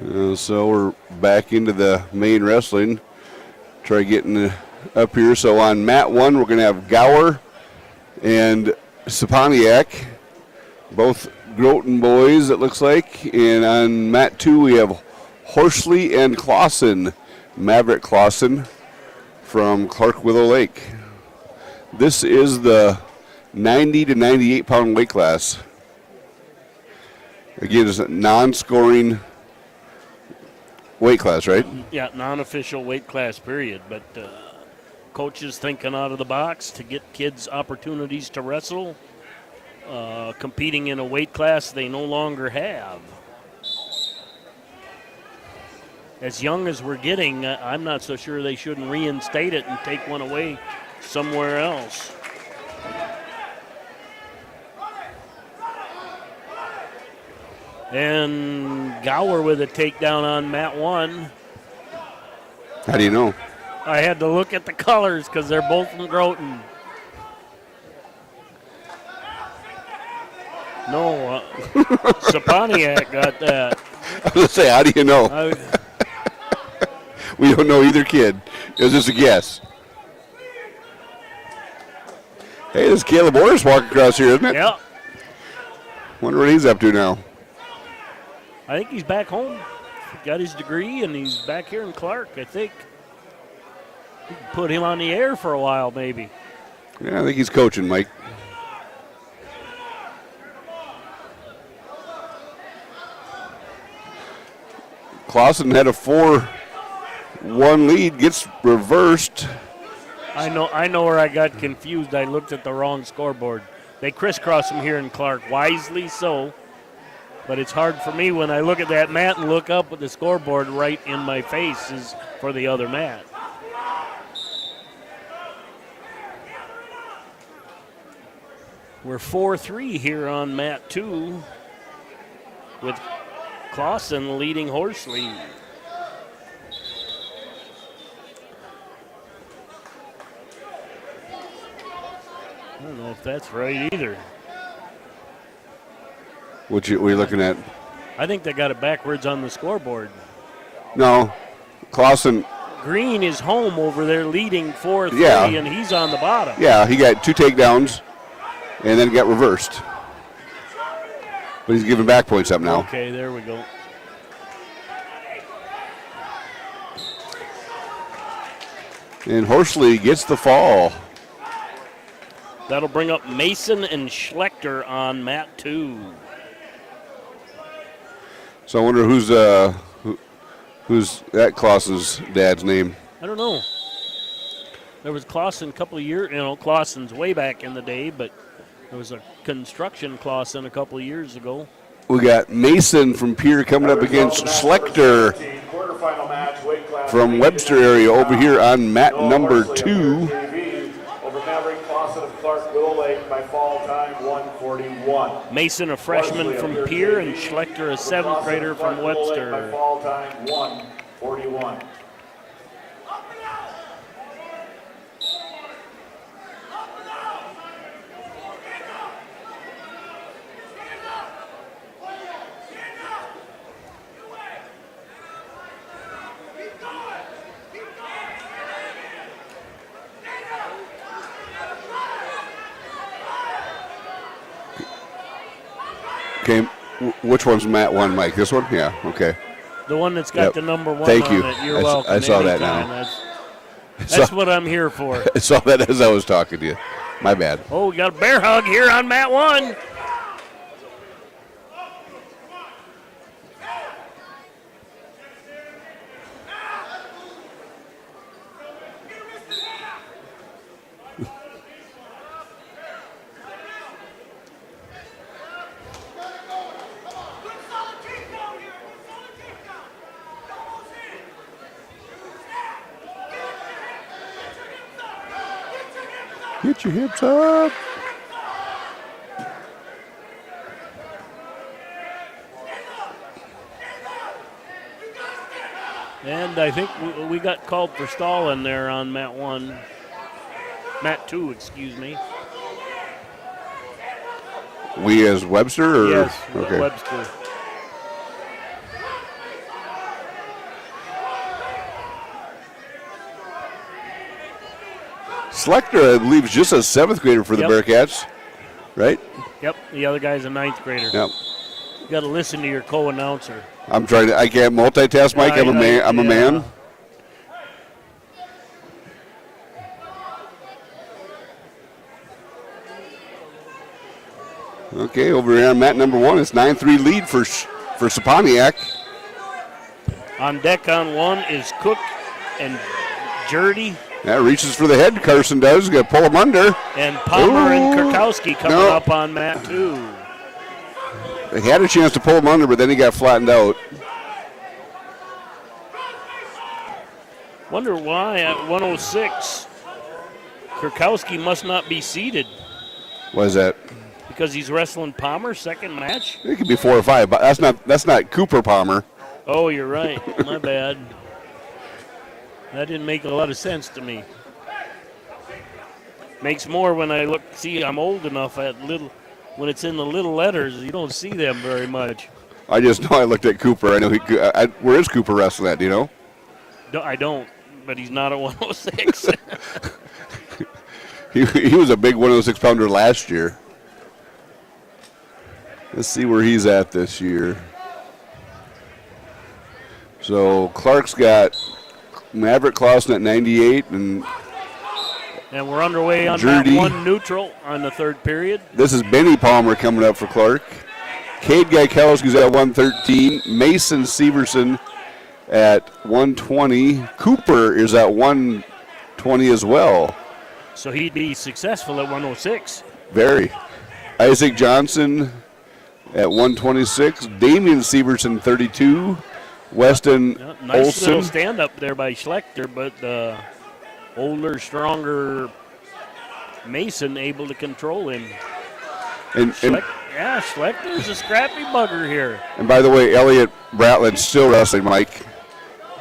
So we're back into the main wrestling. Try getting up here. So on mat 1, we're going to have Gower and Saponiak, both Groton boys, it looks like. And on mat 2, we have Horsley and Clausen, Maverick Clausen from Clark Willow Lake. This is the 90 to 98 pound weight class. Again, it's a non-scoring weight class, right? Yeah, non-official weight class period, but coaches thinking out of the box to get kids opportunities to wrestle, competing in a weight class they no longer have. As young as we're getting, I'm not so sure they shouldn't reinstate it and take one away somewhere else. And Gower with a takedown on mat 1. How do you know? I had to look at the colors because they're both from Groton. No, Saponiak got that. I was going to say, how do you know? We don't know either kid. It was just a guess. Hey, this is Caleb Orris walking across here, isn't it? Yeah. Wonder what he's up to now. I think he's back home. Got his degree, and he's back here in Clark, I think. We can put him on the air for a while, maybe. Yeah, I think he's coaching, Mike. Clausen had a 4-1 lead, gets reversed. I know where I got confused. I looked at the wrong scoreboard. They crisscross him here in Clark, wisely so. But it's hard for me when I look at that mat and look up with the scoreboard right in my face is for the other mat. We're 4-3 here on mat 2 with Clausen leading Horsley. I don't know if that's right either. What are you looking at? I think they got it backwards on the scoreboard. No, Clausen. Green is home over there leading 4-3, Yeah. and he's on the bottom. Yeah, he got 2 takedowns and then got reversed. But he's giving back points up now. Okay, there we go. And Horsley gets the fall. That'll bring up Mason and Schlechter on mat 2. So I wonder who's that Clausen's dad's name. I don't know. There was Clausen a couple of years, Clausen's way back in the day, but there was a construction Clausen a couple of years ago. We got Mason from Pierre coming up against Schlechter from Webster area over here on mat number 2. Mason, a freshman from Pierre, and Schlechter, a 7th grader from Webster. Okay, which one's mat 1, Mike? This one? Yeah, okay. The one that's got the number 1 Thank on you. it. You're welcome. I saw that anytime. now. That's what I'm here for. I saw that as I was talking to you. My bad. Oh, we got a bear hug here on mat 1. Get your hips up. And I think we got called for stalling there on mat 1. Mat 2, excuse me. We as Webster? Or? Yes, okay. Webster. Schlechter, I believe, is just a 7th grader for the Bearcats, right? Yep, the other guy's a 9th grader. Yep. You got to listen to your co-announcer. I'm trying to. I can't multitask, Mike. I'm a man. I'm a man. Okay, over here on mat number 1, it's 9-3 lead for Saponiak. On deck on 1 is Cook and Jurdy. That reaches for the head. Carson does. Got to pull him under. And Palmer and Kurkowski coming up on mat 2. They had a chance to pull him under, but then he got flattened out. Wonder why at 106 Kurkowski must not be seated. Why is that? Because he's wrestling Palmer, second match? It could be 4 or 5, but that's not Cooper Palmer. Oh, you're right. My bad. That didn't make a lot of sense to me. Makes more when I look. See, I'm old enough at little. When it's in the little letters, you don't see them very much. I just know I looked at Cooper. I know where is Cooper wrestling at? Do you know? No, I don't, but he's not at 106. He was a big 106-pounder last year. Let's see where he's at this year. So Clark's got Maverick Clausen at 98 and we're underway on Jurdy. mat 1 neutral on the 3rd period. This is Benny Palmer coming up for Clark. Cade Gaikowski's at 113. Mason Severson at 120. Cooper is at 120 as well. So he'd be successful at 106. Very. Isaac Johnson at 126. Damian Severson, 32. Weston Nice Olson. little stand up there by Schlechter, but the older, stronger Mason able to control him. And Schlecter's a scrappy bugger here. And by the way, Elliot Bratlin's still wrestling, Mike.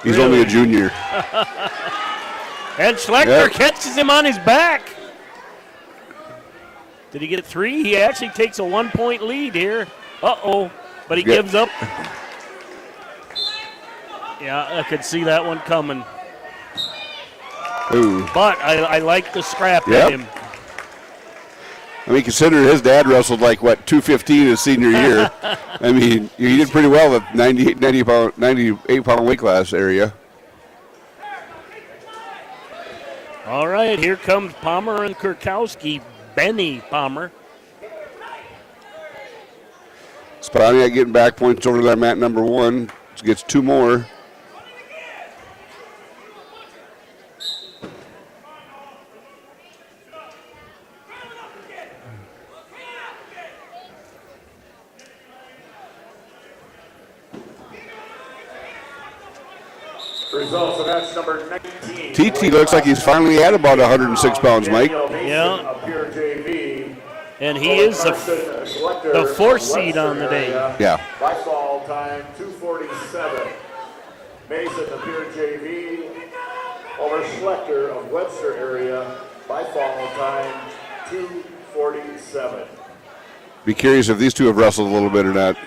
He's only a junior. And Schlechter catches him on his back. Did he get 3? He actually takes a 1-point lead here. Uh-oh. But he gives up. Yeah, I could see that one coming. Ooh. But I like the scrap at him. I mean, considering his dad wrestled like, 215 his senior year. I mean, he did pretty well at 98-pound weight class area. All right, here comes Palmer and Kurkowski. Benny Palmer. Spaniak getting back points over to that mat number 1. Gets 2 more. Results of match number 19. TT looks like he's finally at about 106 pounds, Mike. Yeah. And he is the 4th seed on the day. Yeah. By fall time, 2:47. Mason, the Pier JV, over Schlechter of Webster area. By fall time, 2:47. Be curious if these two have wrestled a little bit or not.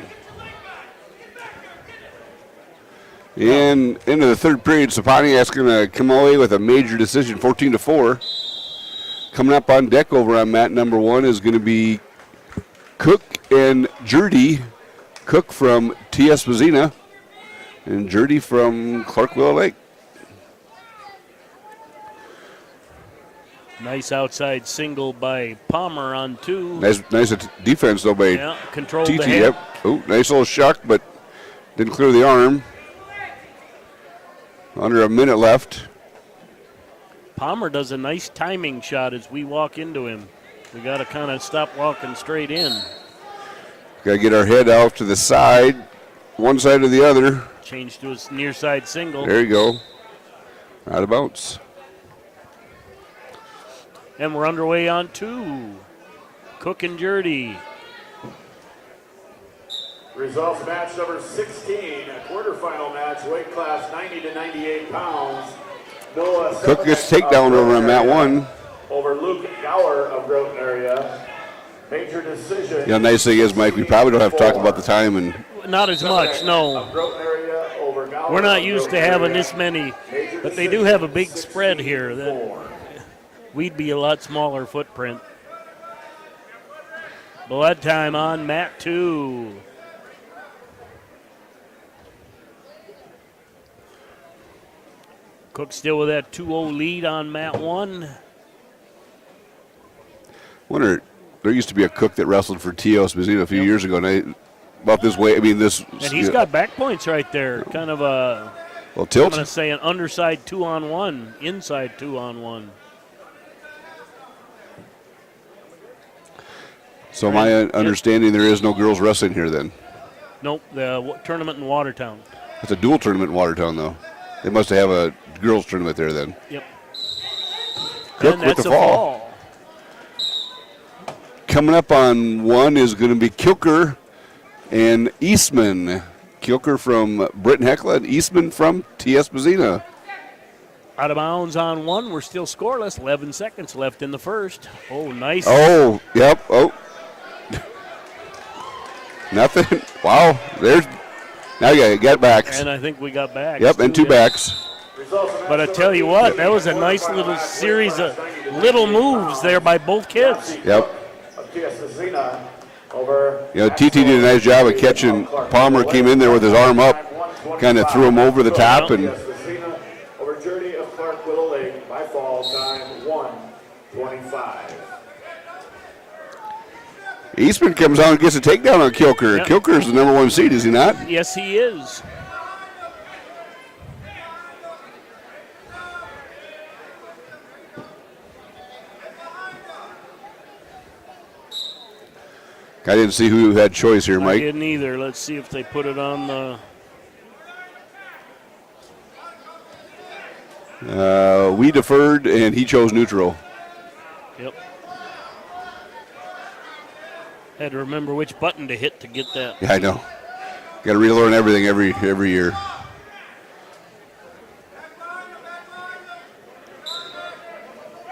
And into the 3rd period, Saponiak's going to come away with a major decision, 14-4. Coming up on deck over on mat number 1 is going to be Cook and Jurdy. Cook from T. Esposina and Jurdy from Clark Willow Lake. Nice outside single by Palmer on 2. Nice defense, though, by controlled TT. the head. Yep. Oh, nice little shuck, but didn't clear the arm. Under a minute left. Palmer does a nice timing shot as we walk into him. We got to kind of stop walking straight in. Got to get our head out to the side, one side or the other. Change to a near side single. There you go. Out of bounds. And we're underway on 2. Cook and Jurdy. Results of match number 16, a quarterfinal match, weight class 90 to 98 pounds. Noah Cook gets takedown over on mat 1. Over Luke Gower of Groton area. Major decision. Yeah, nice thing is, Mike, we probably don't have to talk about the time. And not as much, no. We're not used to having this many, but they do have a big spread here. We'd be a lot smaller footprint. Blood time on mat 2. Cook still with that 2-0 lead on mat 1. Wonder, there used to be a cook that wrestled for T.O. Smizzino a few years ago, and about this way. I mean, this. And he's got back points right there. Kind of a. Well, tilt. I'm going to say an underside 2-on-1, inside 2-on-1. So my understanding, there is no girls wrestling here then. Nope, the tournament in Watertown. It's a dual tournament in Watertown, though. They must have a girls tournament there then. Yep. Cook and with that's the fall. Coming up on 1 is going to be Kilker and Eastman. Kilker from Britton Hecla and Eastman from T.S. Mazzina. Out of bounds on 1. We're still scoreless. 11 seconds left in the first. Oh, nice. Oh, yep. Oh. Nothing. Wow. There's. Now you got backs. And I think we got backs. Yep, and 2 backs. But I tell you what, that was a nice little series of little moves there by both kids. Yep. TT did a nice job of catching. Palmer came in there with his arm up, kind of threw him over the top. And over Journey of Clark Willow Lake by fall time 1:25. Eastman comes out and gets a takedown on Kilker. Yep. Kilker is the number 1 seed, is he not? Yes, he is. I didn't see who had choice here, Mike. I didn't either. Let's see if they put it on the... We deferred, and he chose neutral. Yep. Had to remember which button to hit to get that. Yeah, I know. Got to relearn everything every year.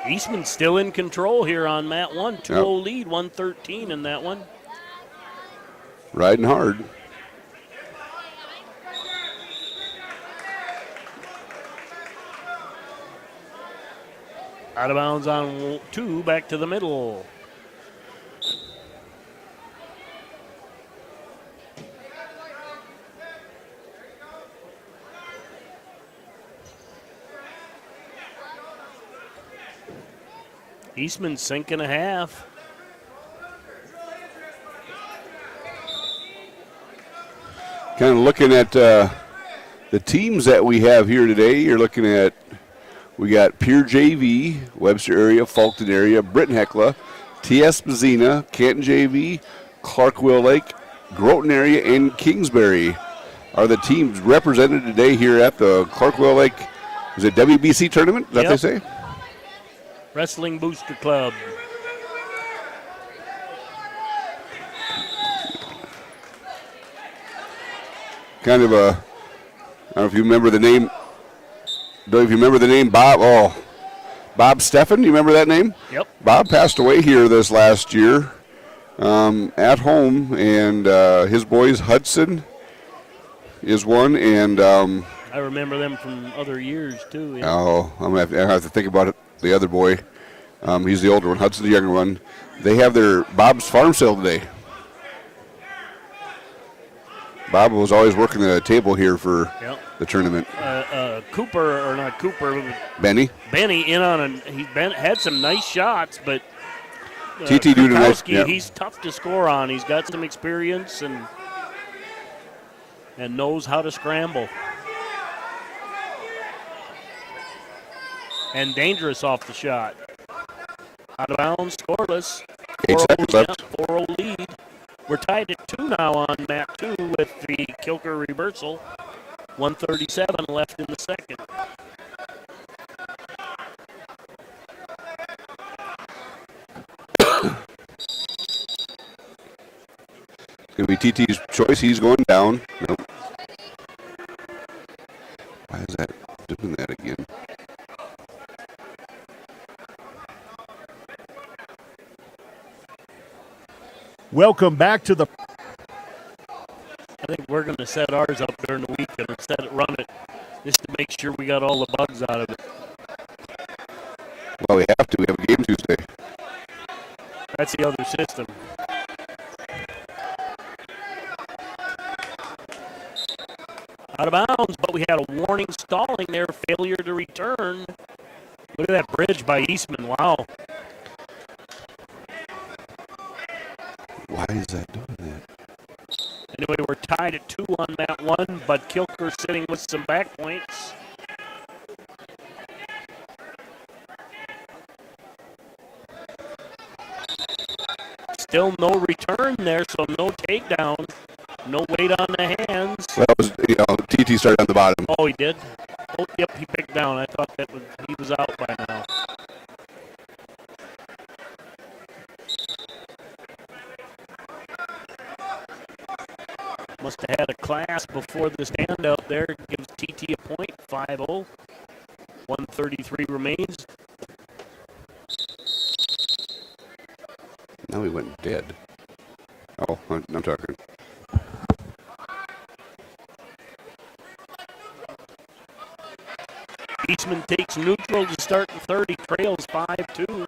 Eastman's still in control here on mat 1. 2-0 Yep. lead, 113 in that one. Riding hard. Out of bounds on 2, back to the middle. Eastman sinking a half. Kind of looking at the teams that we have here today. You're looking at, we got Pier JV, Webster area, Fulton area, Britton Hecla, T.S. Mazzina, Canton JV, Clark Willow Lake, Groton area, and Kingsbury are the teams represented today here at the Clark Willow Lake. Is it WBC tournament? Is that what they say? Wrestling Booster Club. Kind of a, I don't know if you remember the name. Don't know if you remember the name Bob. Oh, Bob Steffen. Do you remember that name? Yep. Bob passed away here this last year at home, and his boys Hudson is one, and I remember them from other years too. Yeah. oh, I have to think about it. The other boy, he's the older one. Hudson's the younger one. They have their Bob's farm sale today. Bob was always working the table here for the tournament. Cooper, or not Cooper, Benny in on he had some nice shots, but TT doing a nice. He's tough to score on. He's got some experience and knows how to scramble. And dangerous off the shot. Out of bounds, scoreless. 8 seconds left. 4-0 lead. We're tied at 2 now on mat 2 with the Kilker reversal. 1:37 left in the second. It's going to be TT's choice. He's going down. Nope. Why is that doing that again? Welcome back to the... I think we're going to set ours up during the week and run it just to make sure we got all the bugs out of it. Well, we have to. We have a game Tuesday. That's the other system. Out of bounds, but we had a warning stalling there, failure to return. Look at that bridge by Eastman, wow. Why is that doing that? Anyway, we're tied at 2 on that one, but Kilker sitting with some back points. Still no return there, so no takedown. No weight on the hands. Well, it was, TT started on the bottom. Oh, he did? Oh, yep, he picked down. I thought he was out by now. Must have had a class before the standout there. Gives TT a point, 5-0. 133 remains. Now he went dead. Oh, I'm talking. Eastman takes neutral to start the third. He trails 5-2.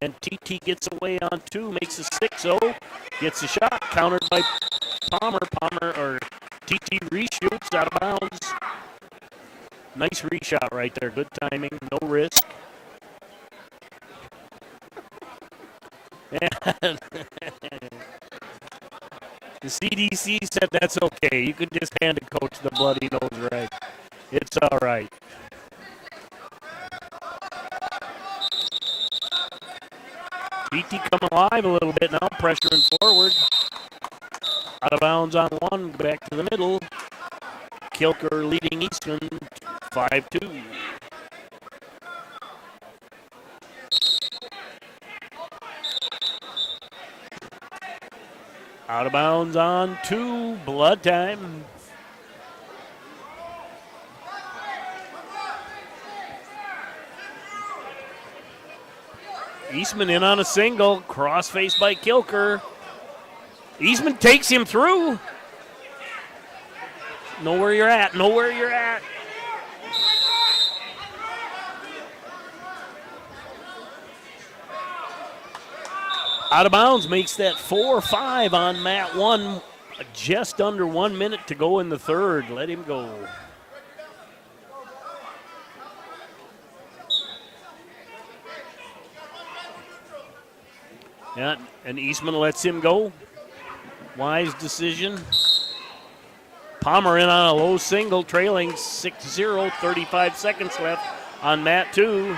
And TT gets away on 2, makes a 6-0. Gets a shot, countered by Palmer. TT reshoots out of bounds. Nice reshot right there. Good timing, no risk. And the CDC said that's okay. You could just hand a coach the bloody nose right. It's all right. TT coming alive a little bit now, pressuring forward. Out of bounds on 1, back to the middle. Kilker leading Eastman 5-2. Out of bounds on 2, blood time. Eastman in on a single, cross-faced by Kilker. Eastman takes him through. Know where you're at, know where you're at. Out of bounds makes that 4-5 on mat 1. Just under 1 minute to go in the third. Let him go. Yeah, and Eastman lets him go. Wise decision. Palmer in on a low single, trailing 6-0, 35 seconds left on mat 2.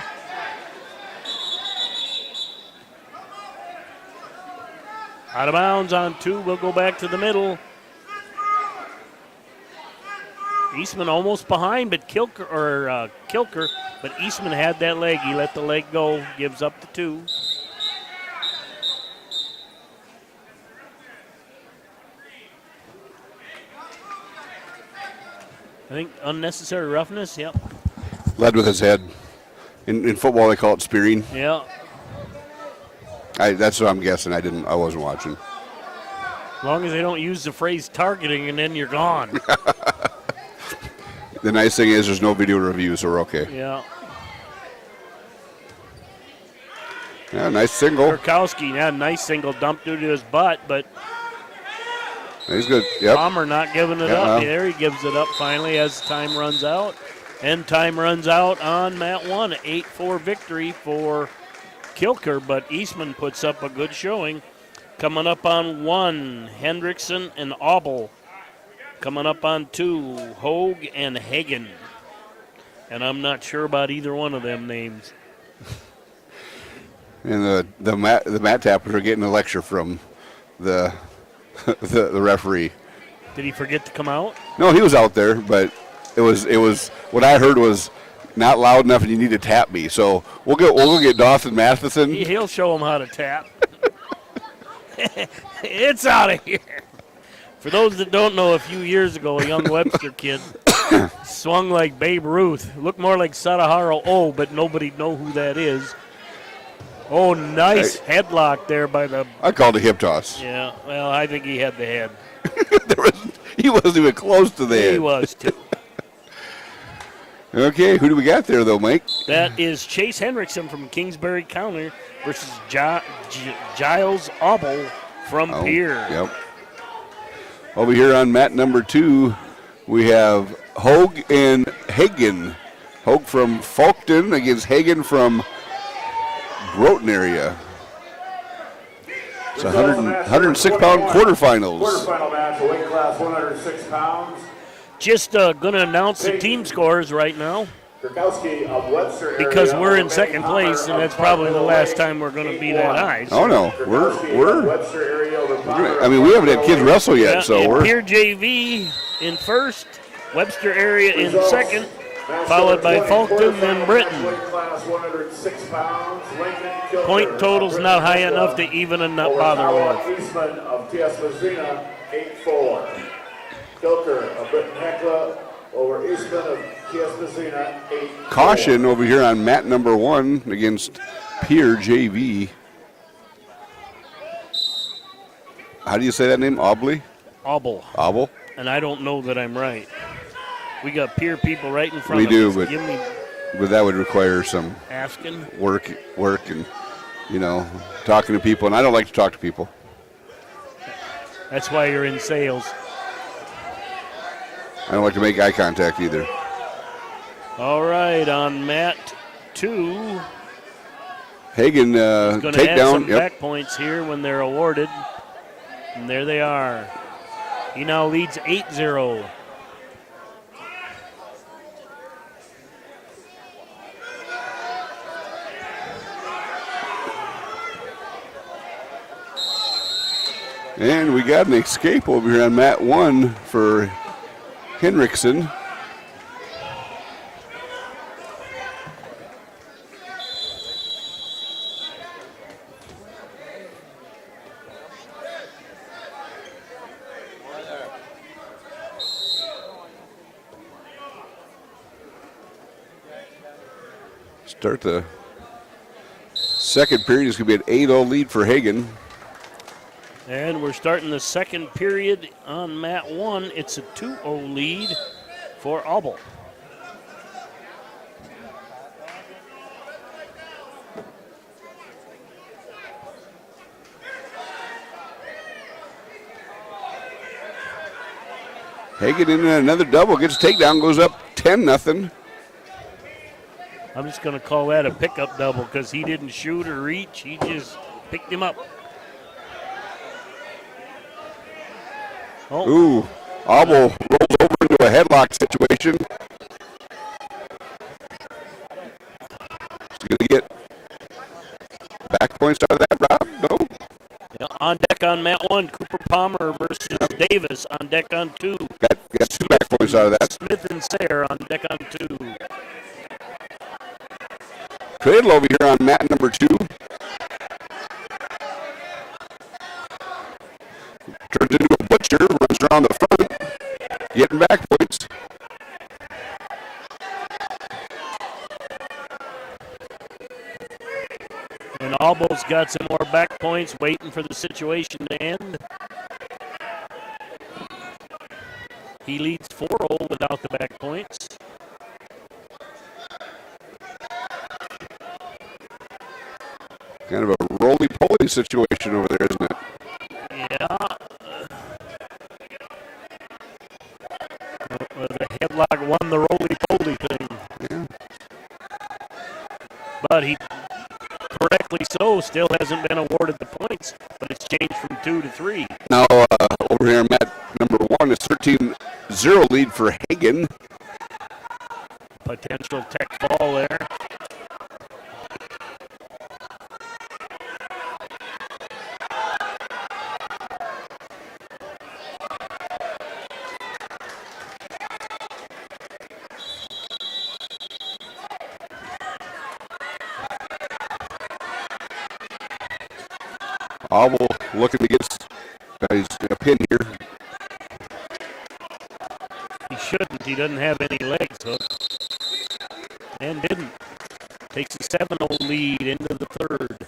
Out of bounds on 2, we'll go back to the middle. Eastman almost behind, but Kilker, but Eastman had that leg. He let the leg go, gives up the 2. I think unnecessary roughness, yep. Led with his head. In football, they call it spearing. Yeah. That's what I'm guessing. I wasn't watching. As long as they don't use the phrase targeting, and then you're gone. The nice thing is there's no video review, so we're okay. Yeah. Yeah, nice single. Kurkowski, yeah, nice single dump due to his butt, but he's good. Yep. Palmer not giving it up. There he gives it up finally as time runs out. And time runs out on mat 1. 8-4 victory for Kilker, but Eastman puts up a good showing. Coming up on 1, Hendrickson and Aubel. Coming up on 2, Hogue and Hagen. And I'm not sure about either one of them names. And the mat tappers are getting a lecture from the referee. Did he forget to come out? No, he was out there, but it was what I heard was not loud enough, and you need to tap me. So we'll go get Dawson Matheson. He'll show him how to tap. It's out of here. For those that don't know, a few years ago, a young Webster kid swung like Babe Ruth. Looked more like Sadaharu O, but nobody know who that is. Oh, nice headlock there by the... I called a hip toss. Yeah, well, I think he had the head. He wasn't even close to the head. He was, too. Okay, who do we got there, though, Mike? That is Chase Henriksen from Kingsbury County versus Giles Obel from Pier. Yep. Over here on mat number 2, we have Hogue and Hagen. Hogue from Falkton against Hagen from Groton area. It's 106-pound quarterfinals. Quarterfinal match, weight class 106 pounds. Just going to announce the team scores right now Kurkowski of Webster area, because we're in second place, and that's probably the last time we're going to be that high. Oh no, we're. Webster area over I mean, we haven't had kids wrestle yet, so we're. Pier JV in first, Webster area in second, followed by Falkton, then Britain. Weight class 106 pounds. Lincoln, Point total's not high enough to even and not bother with. Eastman of TS Mazina 8-4. Kilker of Britton Hecla over Eastman of TS Mazina 8-4. Caution over here on mat number 1 against Pier JV. How do you say that name? Obel? Obel. And I don't know that I'm right. We got Pier people right in front we of do, us. but that would require some asking work and, talking to people. And I don't like to talk to people. That's why you're in sales. I don't like to make eye contact either. All right, on mat 2. Hagen going to take add down. some back points here when they're awarded. And there they are. He now leads 8-0. And we got an escape over here on mat 1 for Henriksen. Start the second period. It's going to be an 8-0 lead for Hagen. And we're starting the second period on mat 1. It's a 2-0 lead for Obel. Hagen in another double, gets a takedown, goes up 10-0. I'm just going to call that a pickup double because he didn't shoot or reach. He just picked him up. Oh. Ooh, Obel rolls over into a headlock situation. He's going to get back points out of that, Rob? No? Yeah, on deck on mat 1, Cooper Palmer versus Davis. On deck on 2. Got 2 back points out of that. Smith and Sayre on deck on 2. Cradle over here on mat number 2. Turns into a butcher, runs around the front, getting back points. And Obel's got some more back points, waiting for the situation to end. He leads 4-0 without the back points. Kind of a roly-poly situation over there, isn't it? Yeah. The headlock won the roly-poly thing. Yeah. But he, correctly so, still hasn't been awarded the points, but it's changed from 2 to 3. Now, over here, mat number 1 is 13-0 lead for Hagen. Potential tech fall there. Obel looking to get his pin here. He shouldn't. He doesn't have any legs hooked. And didn't. Takes a 7-0 lead into the third.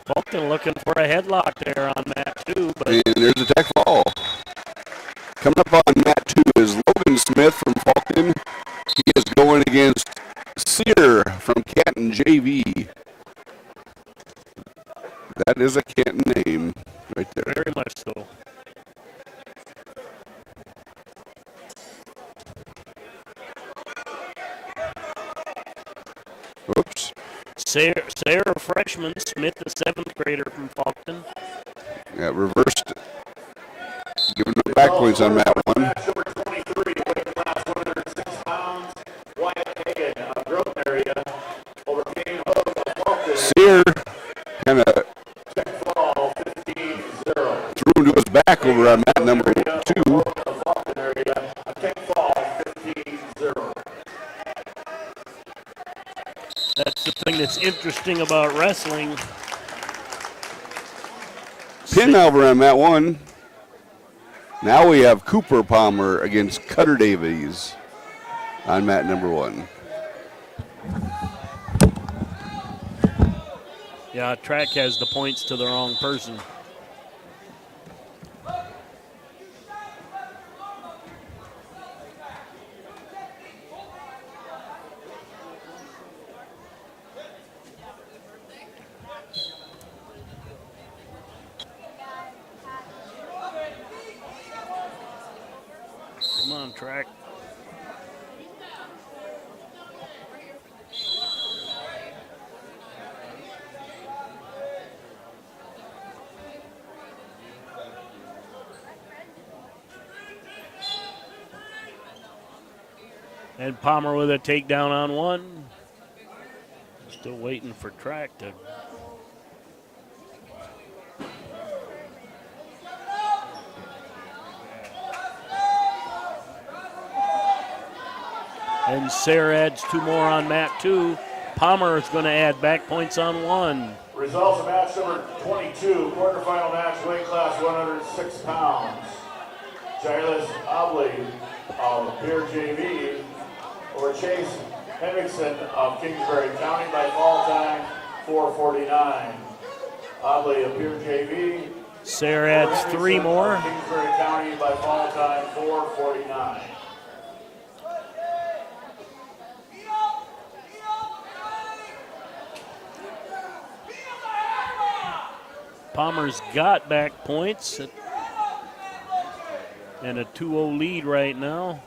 Falkton looking for a headlock there on mat 2. But and there's a tech fall. Coming up on mat 2 is going against Sear from Canton JV. That is a Canton name right there. Very much so. Oops. Sarah freshman, Smith, the 7th grader from Faulkton. Yeah, reversed. Giving the back points on that one. Match number 23, weight class 106 pounds. Wyatt Hagan of Groton area overcame Hope of Faulkton. Sear kind of Fall 15-0. threw into his back over on mat number 2. Of Faulkton area, a kick fall 15-0. That's the thing that's interesting about wrestling. Pin over on mat 1. Now we have Cooper Palmer against Cutter Davies on mat number 1. Yeah, track has the points to the wrong person. Come on, track. And Palmer with a takedown on one. Still waiting for track to. And Sarah adds 2 more on mat 2. Palmer is going to add back points on 1. Results of match number 22, quarterfinal match, weight class 106 pounds. Silas Obley of Pier JV over Chase Henriksen of Kingsbury County by fall time 4:49. Obley of Pier JV. Sarah adds 3 more. Kingsbury County by fall time 4:49. Palmer's got back points and a 2-0 lead right now.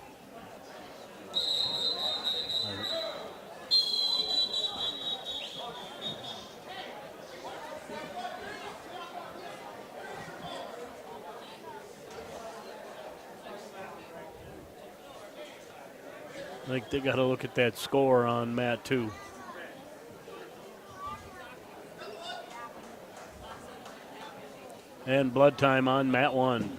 I think they got to look at that score on mat 2. And blood time on mat 1.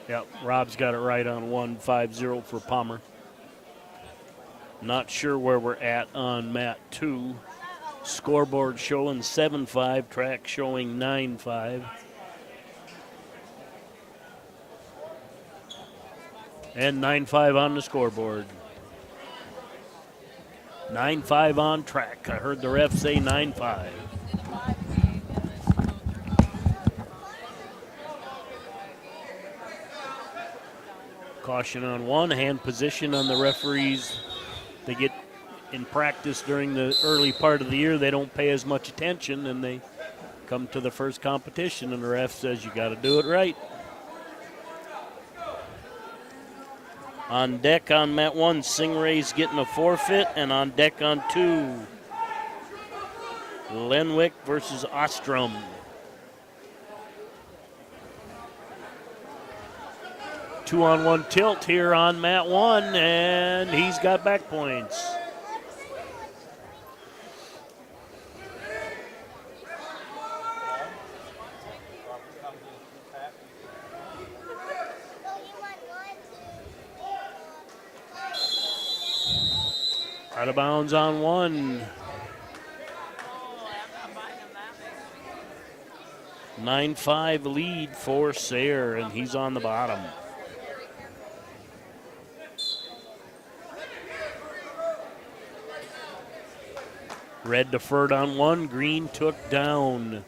Yep, Rob's got it right on 1-5-0 for Palmer. Not sure where we're at on mat 2. Scoreboard showing 7-5, track showing 9-5. And 9-5 on the scoreboard. 9-5 on track. I heard the ref say 9-5. Caution on 1, hand position on the referees. They get in practice during the early part of the year. They don't pay as much attention, and they come to the first competition, and the ref says you got to do it right. On deck on mat 1, Singray's getting a forfeit, and on deck on 2, Lenwick versus Ostrom. Two-on-one tilt here on mat 1, and he's got back points. Out of bounds on 1. 9-5 lead for Sayre, and he's on the bottom. Red deferred on one, green took down.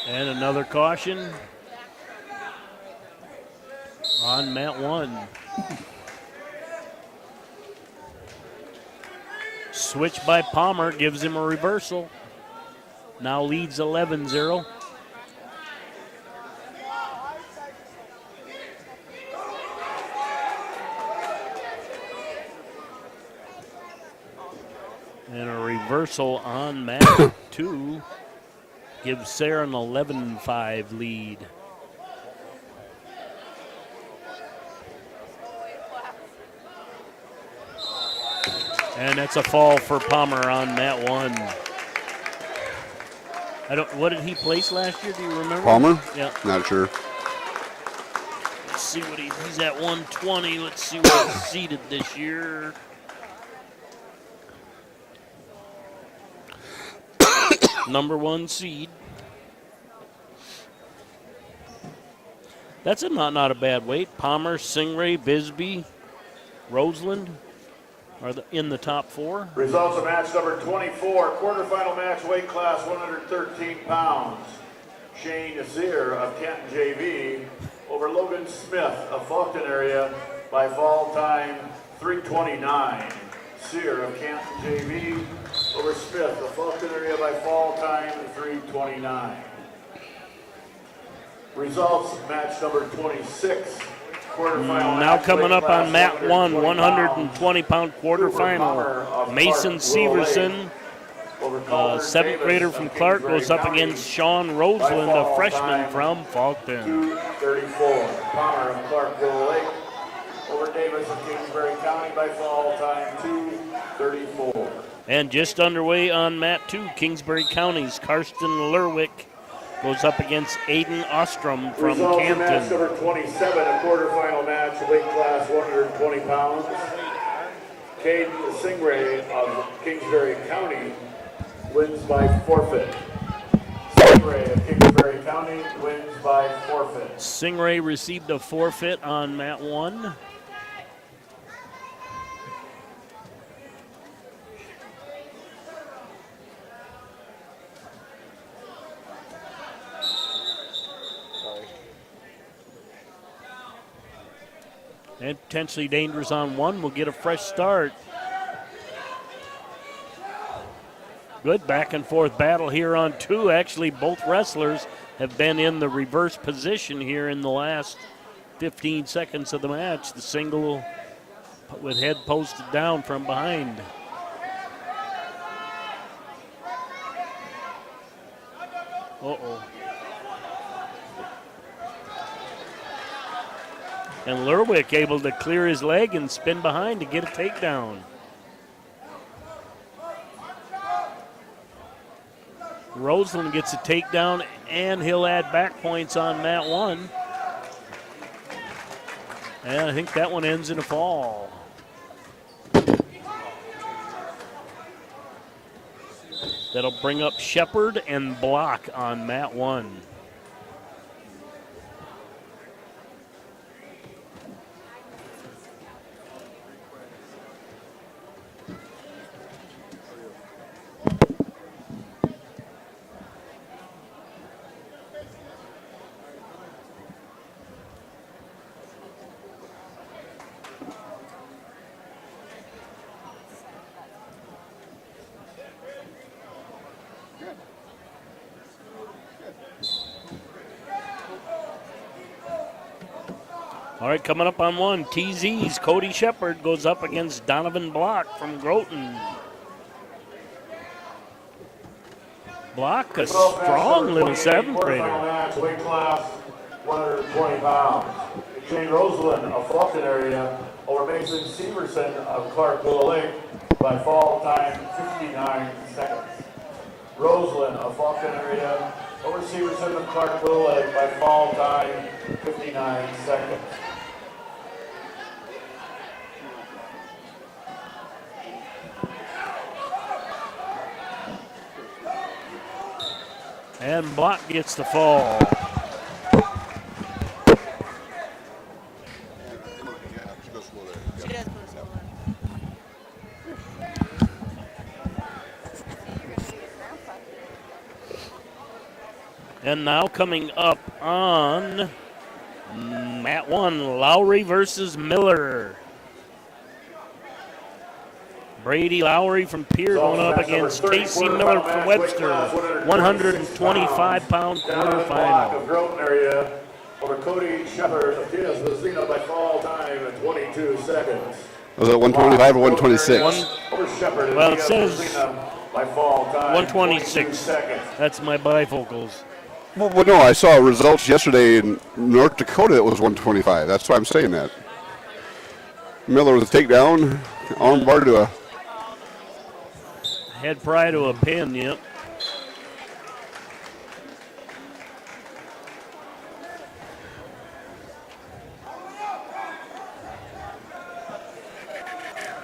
And another caution on mat one. Switch by Palmer gives him a reversal. Now leads 11-0. And a reversal on mat two gives Sarah an 11-5 lead. And that's a fall for Palmer on mat one. What did he place last year? Do you remember? Palmer? Yeah. Not sure. Let's see what he's at 120. Let's see what he's seeded this year. Number one seed. That's not a bad weight. Palmer, Stingray, Bisbee, Roseland are in the top four. Results of match number 24, quarterfinal match, weight class 113 pounds. Shane Azir of Canton JV over Logan Smith of Faulkton area by fall time 3:29. Sear of Canton JV over Smith of Faulkton area by fall time 3:29. Results of match number 26. Now coming up on mat one, 120-pound quarterfinal. Mason Severson, seventh grader from Clark, goes up against Sean Roseland, a freshman from Faulkton. 2:34. Palmer of Clark Willow Lake over Davis of Kingsbury County by fall time 2:34. And just underway on mat two, Kingsbury County's Karsten Lerwick goes up against Aiden Ostrom from Results of match Campton. number 27, a quarterfinal match, weight class 120 pounds. Caden Stingray of Kingsbury County wins by forfeit. Stingray of Kingsbury County wins by forfeit. Stingray received a forfeit on mat one. And potentially dangerous on one. Will get a fresh start. Good back and forth battle here on two. Actually, both wrestlers have been in the reverse position here in the last 15 seconds of the match. The single with head posted down from behind. Uh-oh. And Lerwick able to clear his leg and spin behind to get a takedown. Roseland gets a takedown, and he'll add back points on mat one. And I think that one ends in a fall. That'll bring up Shepard and Block on mat one. All right, coming up on one, TZ's Cody Shepard goes up against Donovan Block from Groton. Block, a strong little seventh grader. Match, weight class 120 pounds. Shane Roseland of Faulkton area over Mason Severson of Clark Willow Lake by fall time 59 seconds. Roseland of Faulkton area over Severson of Clark Willow Lake by fall time 59 seconds. And Block gets the fall. And now coming up on mat 1, Lowry versus Miller. Brady Lowry from Pier going up against Casey Miller from Webster. 125-pound quarterfinal. Groton area over Cody Shepard of Vezina by fall time at 22 seconds. Was it 125 or 126? Well, it says 126. That's my bifocals. Well, no, I saw results yesterday in North Dakota that was 125. That's why I'm saying that. Miller with a takedown, arm bar to a... Head pry to a pin, yep.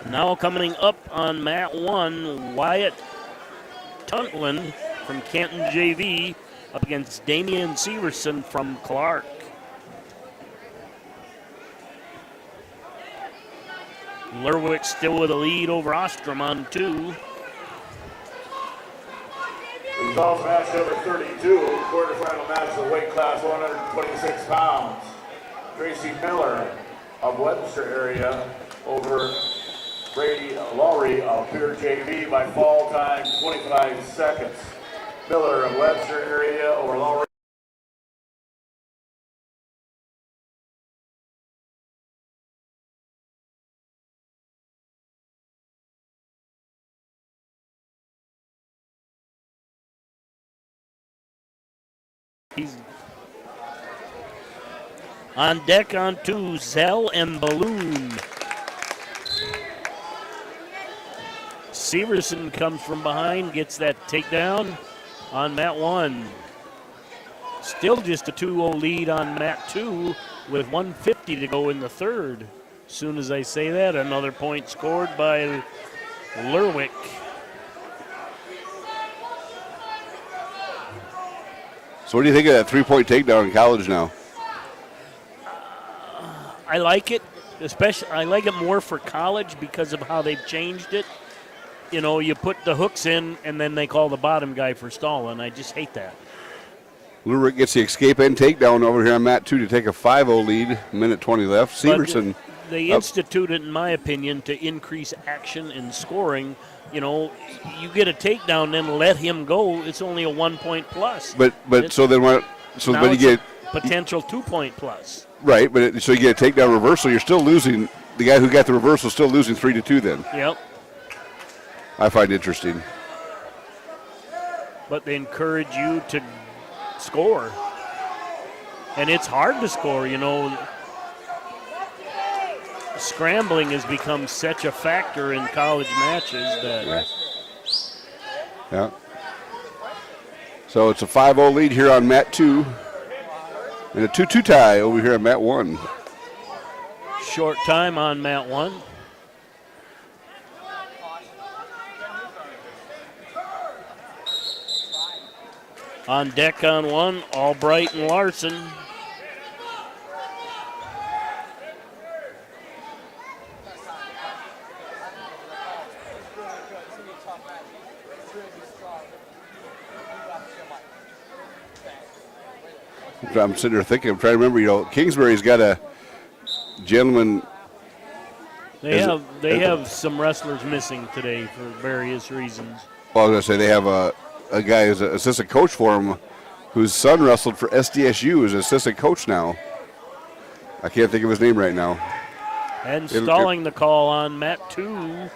Now coming up on mat 1, Wyatt Tuntlin from Canton JV up against Damian Severson from Clark. Lerwick still with a lead over Ostrom on 2. Results match number 32, quarterfinal match of the weight class 126 pounds. Tracy Miller of Webster area over Brady Lowry of Pier JV by fall time 25 seconds. Miller of Webster area over Lowry. He's on deck on 2, Zell and Balloon. Severson comes from behind, gets that takedown on mat 1. Still just a 2-0 lead on mat 2 with 150 to go in the third. As soon as I say that, another point scored by Lerwick. So what do you think of that 3-point takedown in college now? I like it, especially I like it more for college because of how they've changed it. You know, you put the hooks in and then they call the bottom guy for stalling. I just hate that. Lerwick gets the escape and takedown over here on mat 2 to take a 5-0 lead, minute 20 left. Severson. They instituted, in my opinion, to increase action and scoring. You know, you get a takedown, then let him go. It's only a 1-point plus. But so then what? So now but you get potential 2-point plus. Right, but so you get a takedown reversal. You're still losing. The guy who got the reversal is still losing 3-2. Then. Yep. I find interesting. But they encourage you to score, and it's hard to score. You know, scrambling has become such a factor in college matches that. Yeah. So it's a 5-0 lead here on mat 2. And a 2-2 tie over here on mat 1. Short time on mat 1. On deck on 1, Albright and Larson. I'm sitting there thinking, I'm trying to remember, you know, Kingsbury's got a gentleman. They have some wrestlers missing today for various reasons. Well, I was going to say they have a guy who's an assistant coach for him whose son wrestled for SDSU as assistant coach now. I can't think of his name right now. And stalling the call on mat 2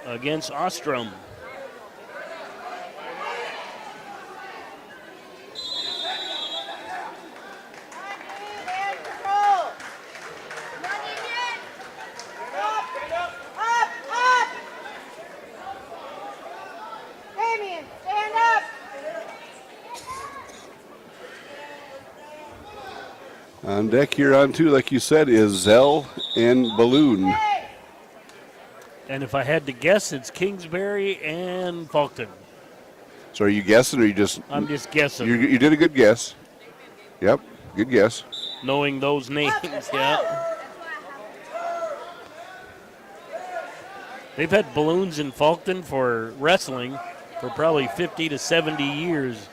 against Ostrom. On deck here on 2, like you said, is Zell and Balloon. And if I had to guess, it's Kingsbury and Fulton. So are you guessing or you just? I'm just guessing. You did a good guess. Yep, good guess. Knowing those names, yeah. They've had balloons in Falkton for wrestling for probably 50 to 70 years.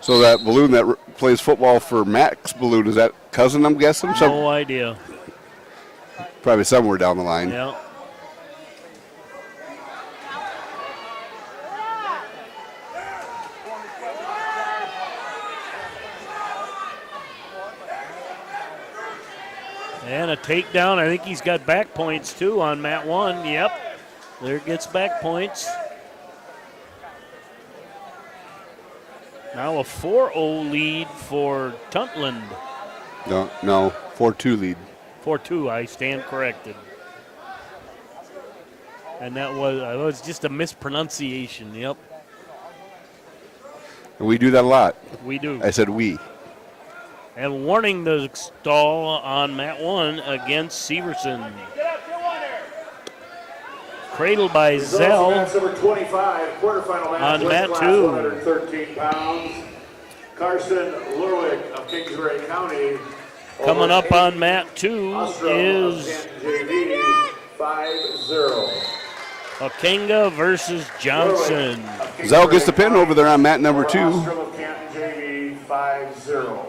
So that balloon that plays football for Max Balloon, is that cousin, I'm guessing? No idea. Probably somewhere down the line. Yeah. And a takedown. I think he's got back points, too, on mat 1. Yep. There gets back points. Now a 4-0 lead for Tuntland. No, 4-2 lead. 4-2, I stand corrected. And that was just a mispronunciation, yep. And we do that a lot. We do. I said we. And warning the stall on mat 1 against Severson. Cradled by Zell Number 25, quarterfinal match on mat class 2. 113 pounds. Carson Lurwick of Kingsbury County. Coming up on mat 2 Ostrom is of Canton JV 5-0. Okenga versus Johnson. Zell gets the pin over there on mat number 2. Ostrom of Canton JV 5-0.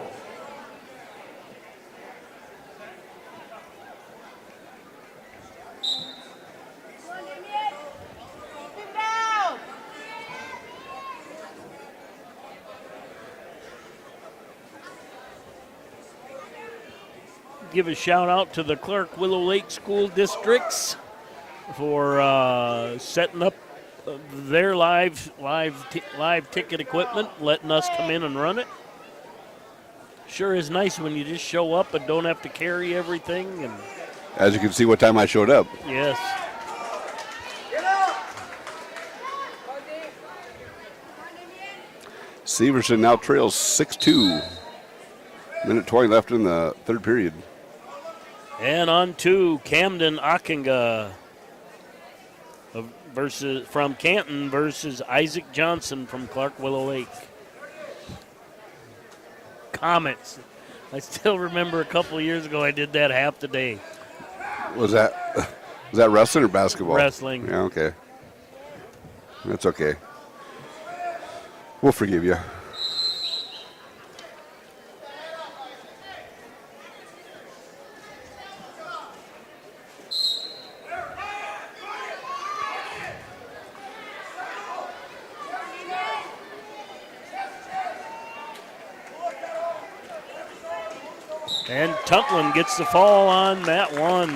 Give a shout out to the Clark Willow Lake School Districts for setting up their live ticket equipment, letting us come in and run it. Sure is nice when you just show up and don't have to carry everything. And As you can see what time I showed up. yes. Severson now trails 6-2. Minute 20 left in the third period. And on to Camden Okenga from Canton versus Isaac Johnson from Clark Willow Lake. Comets. I still remember a couple of years ago I did that half the day. Was that wrestling or basketball? Wrestling. Yeah, okay. That's okay. We'll forgive you. And Tuntland gets the fall on mat 1.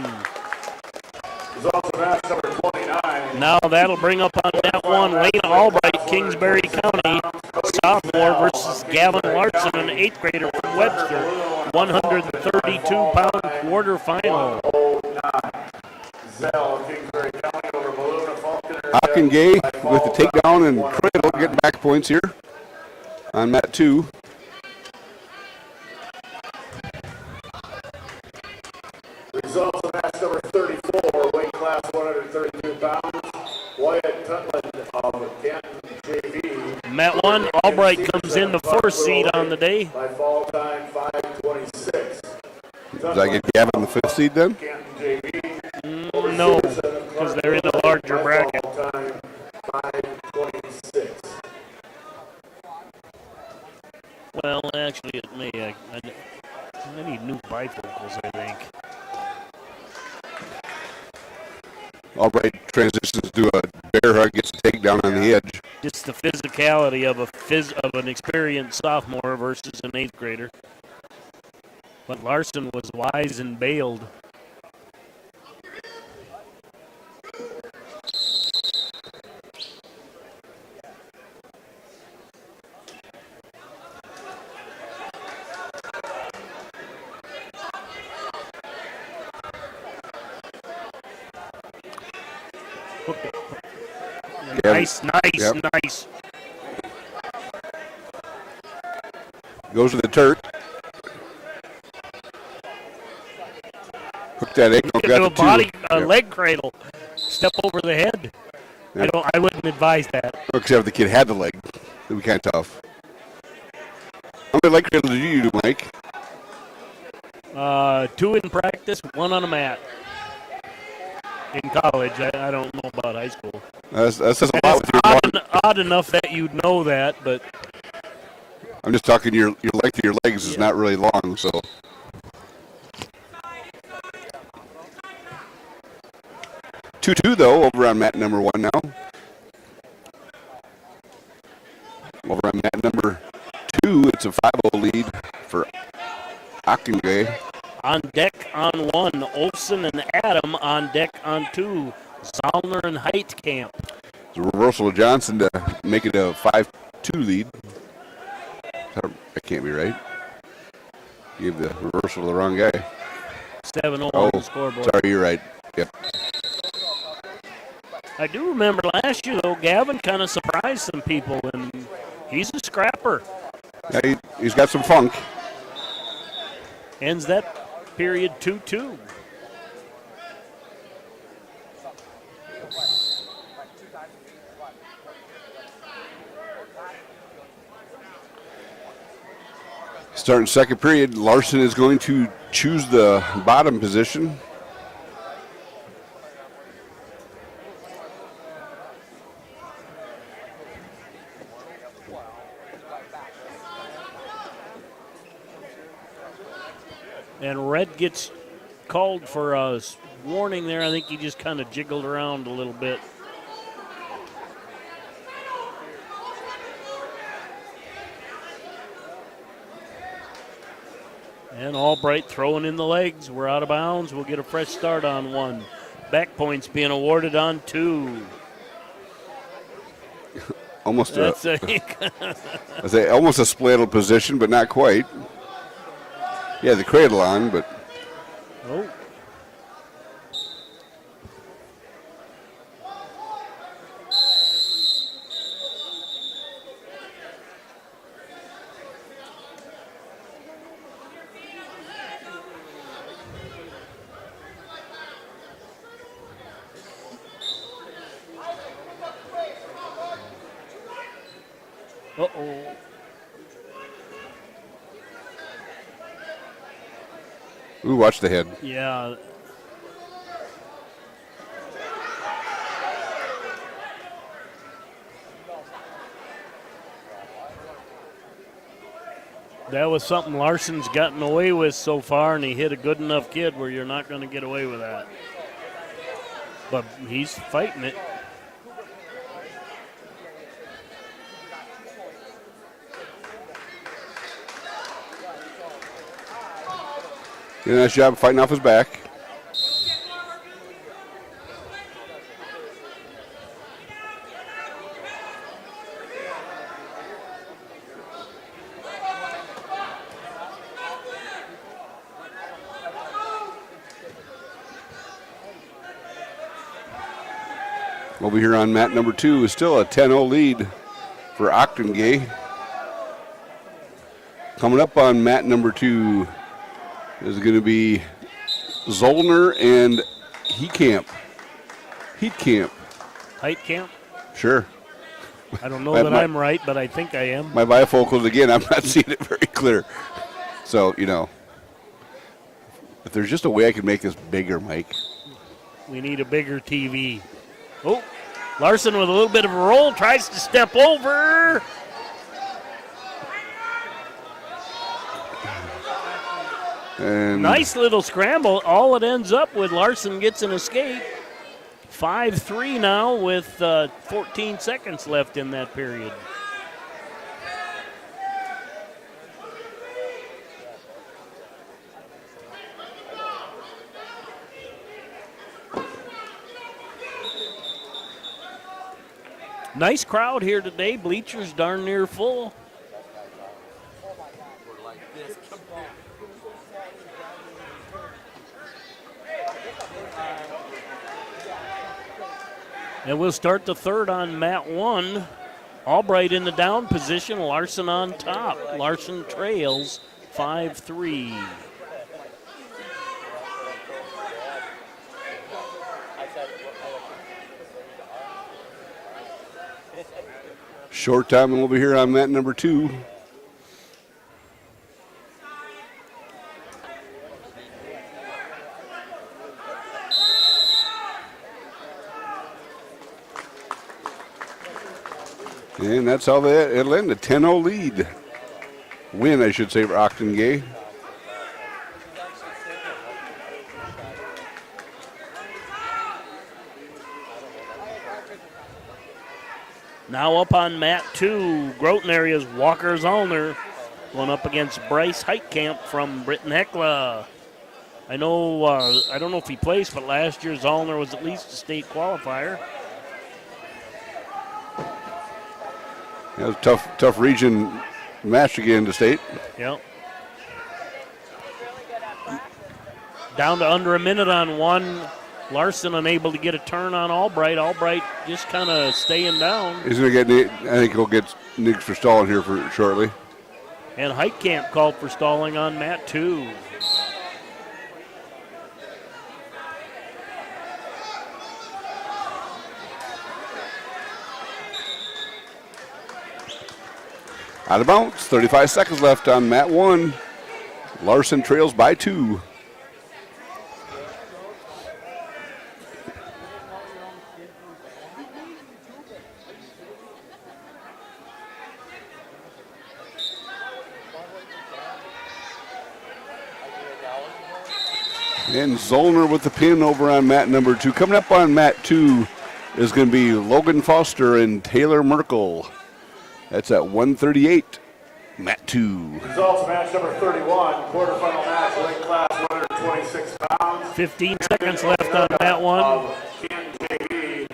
Results of match number 29. Now that'll bring up on mat 1 Lane Albright, Kingsbury County, sophomore versus Gavin Larson, an 8th grader from Webster, 132-pound quarterfinal. Zell, Kingsbury County over Balloon of Falcon. Ockengay with the takedown and cradle getting back points here on mat 2. Results of match number 34, weight class 132 pounds. Wyatt Tutland of Canton JV. Mat 1, Albright comes in the 4th seed on the day. By fall time 5:26. Does I get Gavin the 5th seed then? Canton JV. No, because they're in a larger bracket. Fall time 5:26. Well, actually, it may. I need new bifocals, I think. Albright transitions to a bear hug, gets a takedown on the edge. Just the physicality of an experienced sophomore versus an 8th grader. But Larson was wise and bailed. Nice. Yep. Nice. Goes to the Turk. Hook that ankle, Into got a the body, two. a Yep. leg cradle. Step over the head. I wouldn't advise that. Except if the kid had the leg. It'd be kind of tough. How many leg cradles did you do, Mike? 2 in practice, 1 on a mat. In college, I don't know about high school. That says a lot with It's your odd enough that you'd know that, but I'm just talking your length of your legs is not really long, so. Two though over on mat number 1 now. Over on mat number 2, it's a 5-0 lead for Ockengay. on deck on 1, Olson and Adam on deck on 2, Zollner and Heitkamp. It's a reversal of Johnson to make it a 5-2 lead. That can't be right. Gave the reversal to the wrong guy. 7-0 on the scoreboard. Sorry, you're right. Yep. I do remember last year, though, Gavin kind of surprised some people, and he's a scrapper. Yeah, he's got some funk. Ends that period 2-2. Starting second period, Larson is going to choose the bottom position. And Red gets called for a warning there. I think he just kind of jiggled around a little bit. And Albright throwing in the legs. We're out of bounds. We'll get a fresh start on 1. Back points being awarded on 2. Almost That's almost a splattle position, but not quite. Yeah, the cradle on, but. Oh. Uh-oh. Ooh, watch the head. Yeah. That was something Larson's gotten away with so far, and he hit a good enough kid where you're not going to get away with that. But he's fighting it. Did a nice job fighting off his back. Over here on mat number 2 is still a 10-0 lead for Ockengay. Coming up on mat number 2 is going to be Zollner and Heitkamp. Heitkamp? Sure. I don't know that I'm right, but I think I am. My bifocals, again, I'm not seeing it very clear. So, you know, if there's just a way I can make this bigger, Mike. We need a bigger TV. Oh, Larson with a little bit of a roll, tries to step over. And nice little scramble. All it ends up with, Larson gets an escape. 5-3 now with 14 seconds left in that period. Nice crowd here today. Bleachers darn near full. And we'll start the third on mat 1. Albright in the down position, Larson on top. Larson trails 5-3. Short time and we'll be here on mat number 2. And that's how it'll end, a 10-0 lead. Win, I should say, for Octon Gay. Now up on mat 2, Groton area's Walker Zollner going up against Bryce Heitkamp from Britton Hecla. I know, I don't know if he placed, but last year Zollner was at least a state qualifier. That was a tough region match again to state. Yep. Down to under a minute on one. Larson unable to get a turn on Albright. Albright just kind of staying down. He's going to get, I think he'll get nigged for stalling here for shortly. And Heitkamp called for stalling on mat 2. Out of bounds, 35 seconds left on mat 1. Larson trails by 2. And Zollner with the pin over on mat number 2. Coming up on mat 2 is going to be Logan Foster and Taylor Merkel. That's at 138, mat 2. Results of match number 31, quarterfinal match, weight class 126 pounds. 15 seconds left on mat 1. If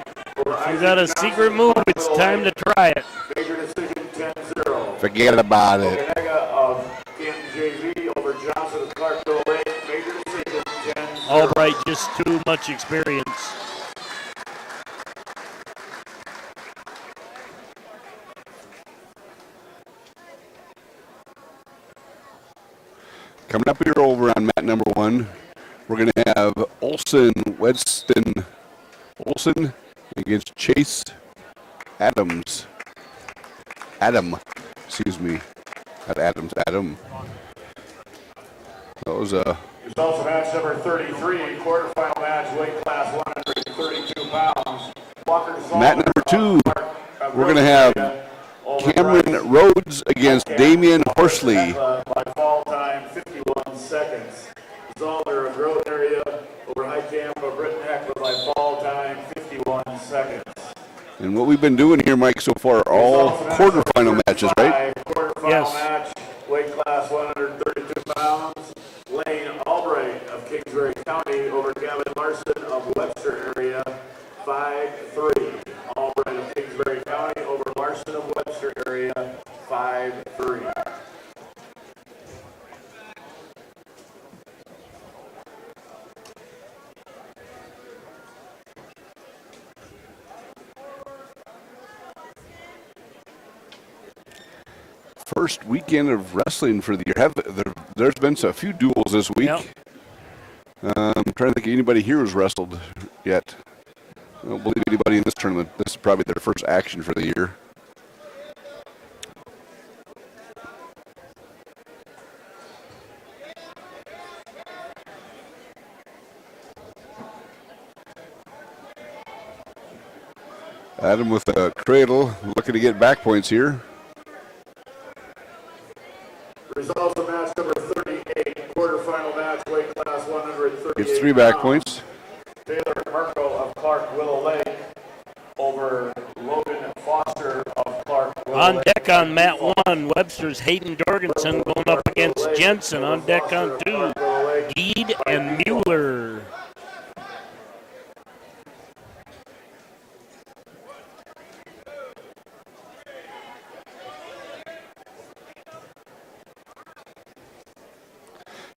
you got a secret move, it's time to try it. Major decision 10-0. Forget about it. Omega of Canton JV over Johnson of Clarkville Lake. Major decision 10-0. Albright just too much experience. Coming up here over on mat number 1, we're going to have Olson against Chase Adams. Adam. That was a... Results of match number 33, quarterfinal match, weight class 132 pounds. Mat number 2, we're going to have Cameron Rhodes against Damian Horsley. By fall time, 51 seconds. Zollner of Groton area over Heitkamp of Britton Hecla by fall time, 51 seconds. And what we've been doing here, Mike, so far are all quarterfinal matches, right? Quarterfinal match, weight class 132 pounds. Lane Albright of Kingsbury County over Gavin Larson of Webster area, 5-3. Albright of Kingsbury County over Larson of Webster area, 5-3. First weekend of wrestling for the year. There's been a few duels this week. Yep. I'm trying to think of anybody here who's wrestled yet. I don't believe anybody in this tournament. This is probably their first action for the year. Adam with a cradle, looking to get back points here. Results of match number 38, quarterfinal match, weight class 138 Gets 3 back points. Taylor Merkel of Clark Willow Lake over Logan Foster of Clark Willow On Lake. deck on mat 1, Webster's Hayden Jorgensen going up against Jensen. On deck on 2, Deed and Mueller.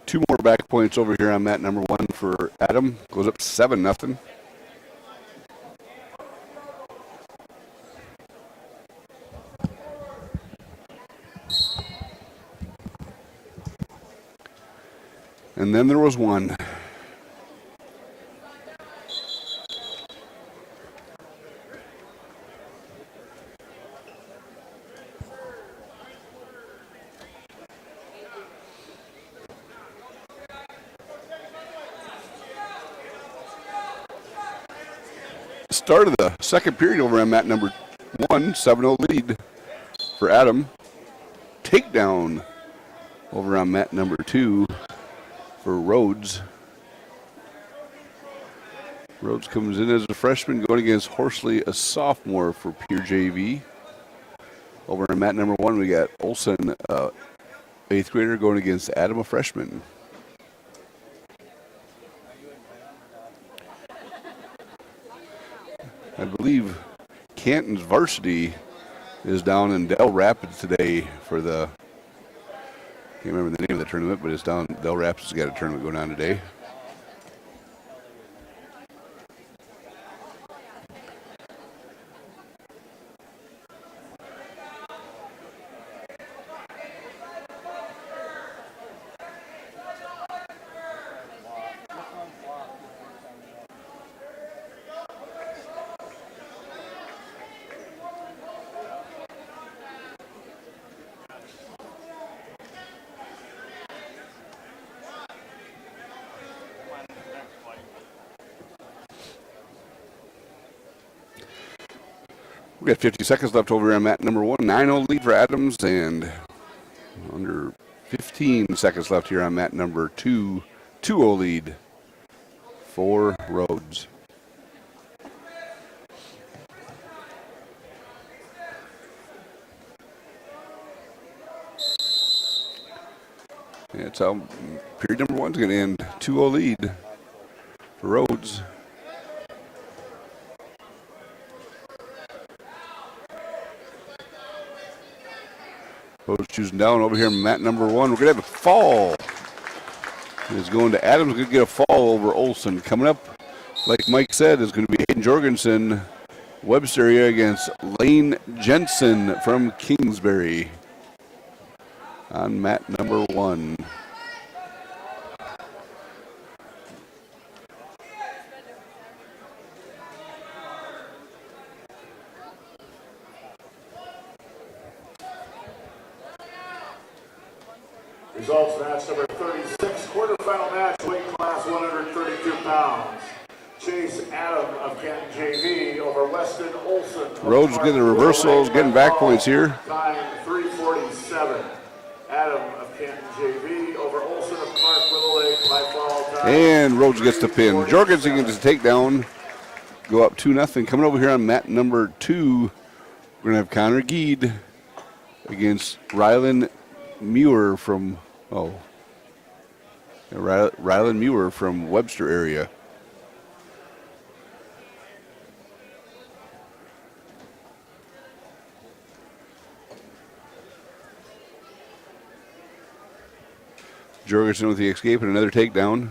Two more back points over here on mat number 1 for Adam. Goes up 7-0. And then there was one. start of the second period over on mat number 1, 7-0 lead for Adam. Takedown over on mat number 2 for Rhodes. Rhodes comes in as a freshman going against Horsley, a sophomore for Pure JV. Over on mat number 1, we got Olson, 8th grader, going against Adam, a freshman. I believe Canton's varsity is down in Del Rapids today for the, can't remember the name of the tournament, but it's down, Del Rapids has got a tournament going on today. We got 50 seconds left over on mat number 1. 9-0 lead for Adams, and under 15 seconds left here on mat number 2. 2-0 lead for Rhodes. That's how period number 1 is going to end. 2-0 lead for Rhodes. Rhodes choosing down over here on mat number 1. We're going to have a fall. It's going to Adams. We're going to get a fall over Olson. Coming up, like Mike said, is going to be Hayden Jorgensen, Webster area against Lane Jensen from Kingsbury on mat number 1. Results match number 36, quarterfinal match, weight class 132 pounds. Chase Adam of Canton JV over Weston Olson. Rhodes getting the reversals, getting back points here. Time 3:47. Adam of Canton JV over Olson of Clark Willow by fall time. And Rhodes gets the pin. Jorgensen gets the takedown. Go up 2-0. Coming over here on mat number 2, we're going to have Connor Geed against Rylan Muir from, Rylan Muir from Webster area. Jorgensen with the escape and another takedown.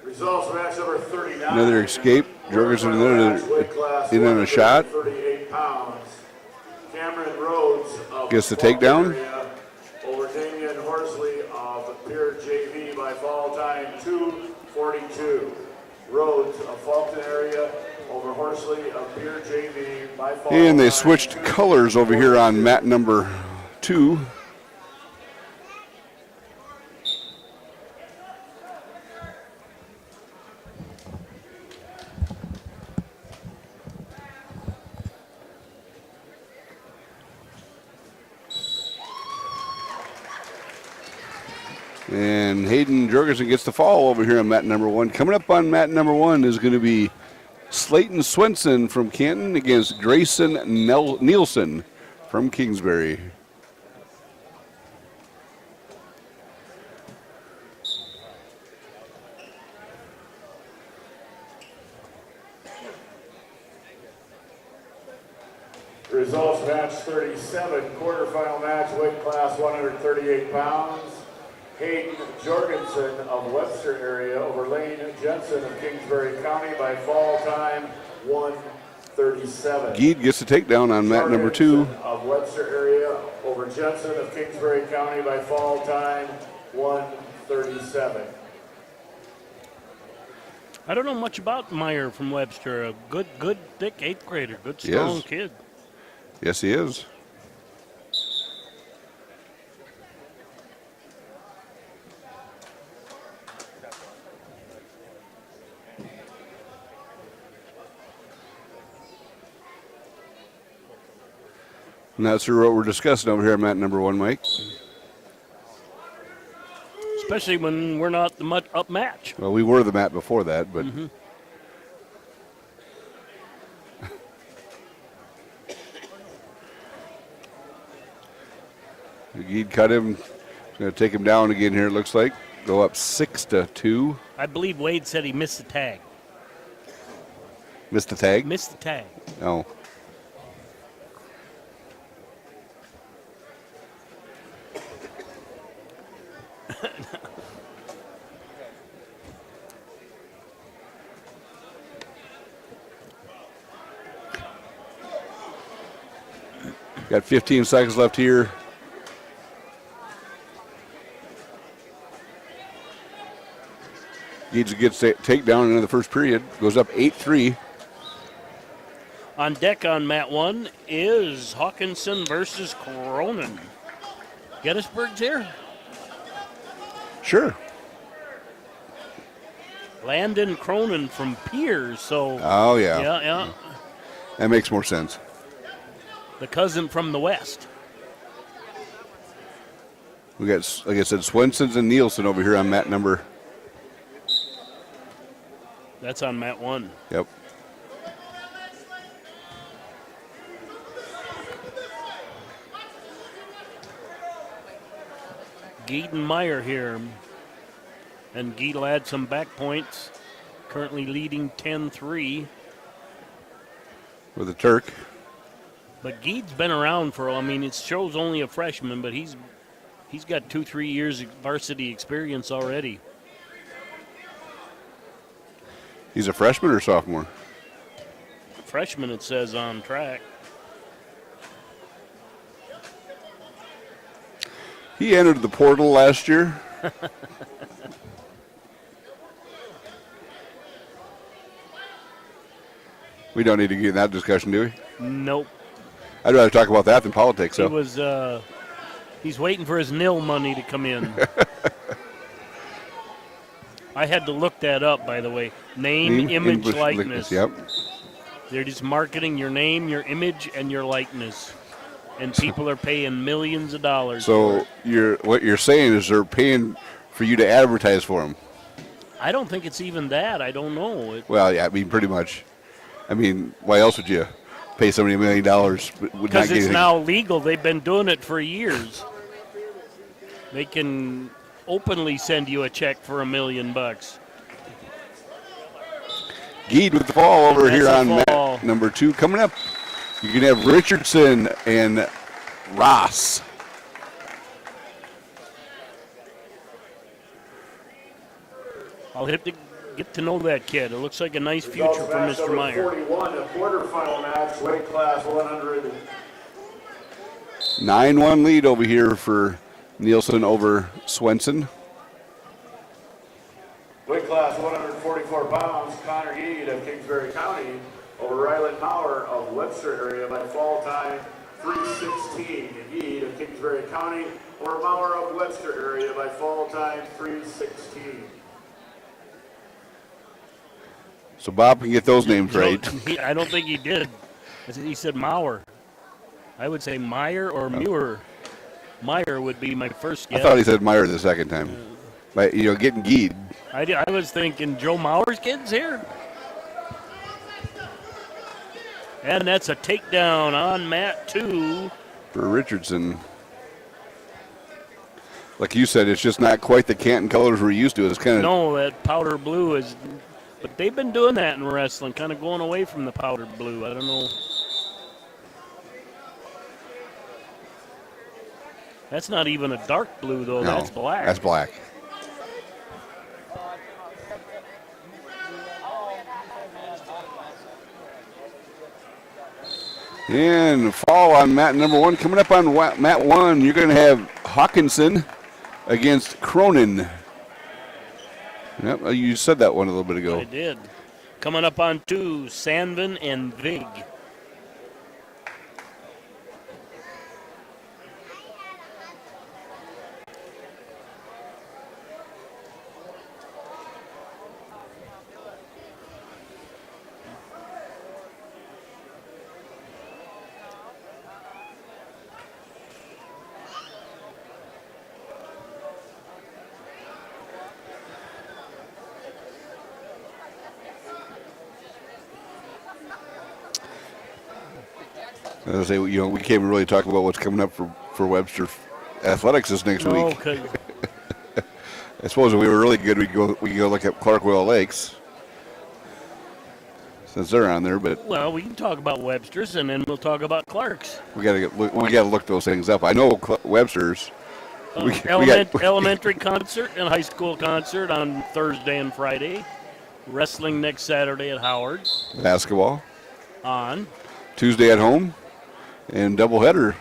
Results match number 39. Another escape. Jorgensen in on a shot. 38 pounds. Cameron Rhodes of Gets the takedown. Over Damian Horsley of Pier JV by fall time 2:42. Rhodes of Fulton area over Horsley of Pier JV by fall And they time switched colors over here on mat number 2. And Hayden Jorgensen gets the fall over here on mat number 1. Coming up on mat number 1 is going to be Slayton Swenson from Canton against Grayson Nielsen from Kingsbury. Results match 37, quarterfinal match, weight class 138 pounds. Hayden Jorgensen of Webster area over Lane Jensen of Kingsbury County by fall time 1:37. Geed gets the takedown on mat number 2. Jorgensen of Webster area over Jensen of Kingsbury County by fall time 1:37. I don't know much about Meyer from Webster. A good, thick 8th grader. Good, strong kid. Yes, he is. Not sure what we're discussing over here, Matt, number 1, Mike. Especially when we're not the much up match. Well, we were the mat before that, but He'd cut him. He's going to take him down again here, it looks like. Go up 6-2. I believe Wade said he missed the tag. Missed the tag? Missed the tag. No. Got 15 seconds left here. Gage gets a takedown in the first period. Goes up 8-3. On deck on mat 1 is Hawkinson versus Cronin. Gettysburg's here? Sure. Landon Cronin from Piers, so. Oh, yeah. Yeah. That makes more sense. The cousin from the West. We got, like I said, Swenson's and Nielsen over here on mat number. That's on mat 1. Yep. Geed and Meyer here. And Geed will add some back points. Currently leading 10-3. With the Turk. But Geed's been around for, it shows only a freshman, but he's got 2-3 years of varsity experience already. He's a freshman or sophomore? Freshman, it says on track. He entered the portal last year. We don't need to get in that discussion, do we? Nope. I'd rather talk about that than politics. He was, he's waiting for his nil money to come in. I had to look that up, by the way. Name, image, likeness. Yep. They're just marketing your name, your image, and your likeness. And people are paying millions of dollars. So what you're saying is they're paying for you to advertise for them. I don't think it's even that. I don't know. Well, yeah, pretty much. Why else would you pay somebody $1 million? Because it's now legal. They've been doing it for years. They can openly send you a check for $1 million. Geed with the fall over That's here a on fall. mat number 2. Coming up, you can have Richardson and Ross. I'll have to get to know that kid. It looks like a nice future for Mr. Meyer. 41, a quarterfinal match, weight class 100. 9-1 lead over here for Nielsen over Swenson. Weight class 144 pounds, Connor Geed of Kingsbury County over Ryland Maurer of Webster area by fall time 3:16. Geed of Kingsbury County over Maurer of Webster area by fall time 3:16. So Bob can get those names right. I don't think he did. He said Maurer. I would say Meyer or Muir. Meyer would be my first guess. I thought he said Meyer the second time. But, getting Geed. I was thinking Joe Maurer's kid's here. And that's a takedown on mat 2. For Richardson. Like you said, it's just not quite the Canton colors we're used to. It's kind of. No, that powder blue is. But they've been doing that in wrestling, kind of going away from the powder blue. I don't know. That's not even a dark blue, though. No, That's black. That's black. And fall on mat number 1. Coming up on mat 1, you're going to have Hawkinson against Cronin. Yep, you said that one a little bit ago. I did. Coming up on 2, Sandvin and Vig. As I say, we can't even really talk about what's coming up for Webster athletics this next week. Okay. I suppose if we were really good, we could go look at Clark Willow Lakes, since they're on there. But Well, we can talk about Webster's, and then we'll talk about Clark's. we got to look those things up. I know Webster's. Elementary concert and high school concert on Thursday and Friday. Wrestling next Saturday at Howard. Basketball On. Tuesday at home, and doubleheader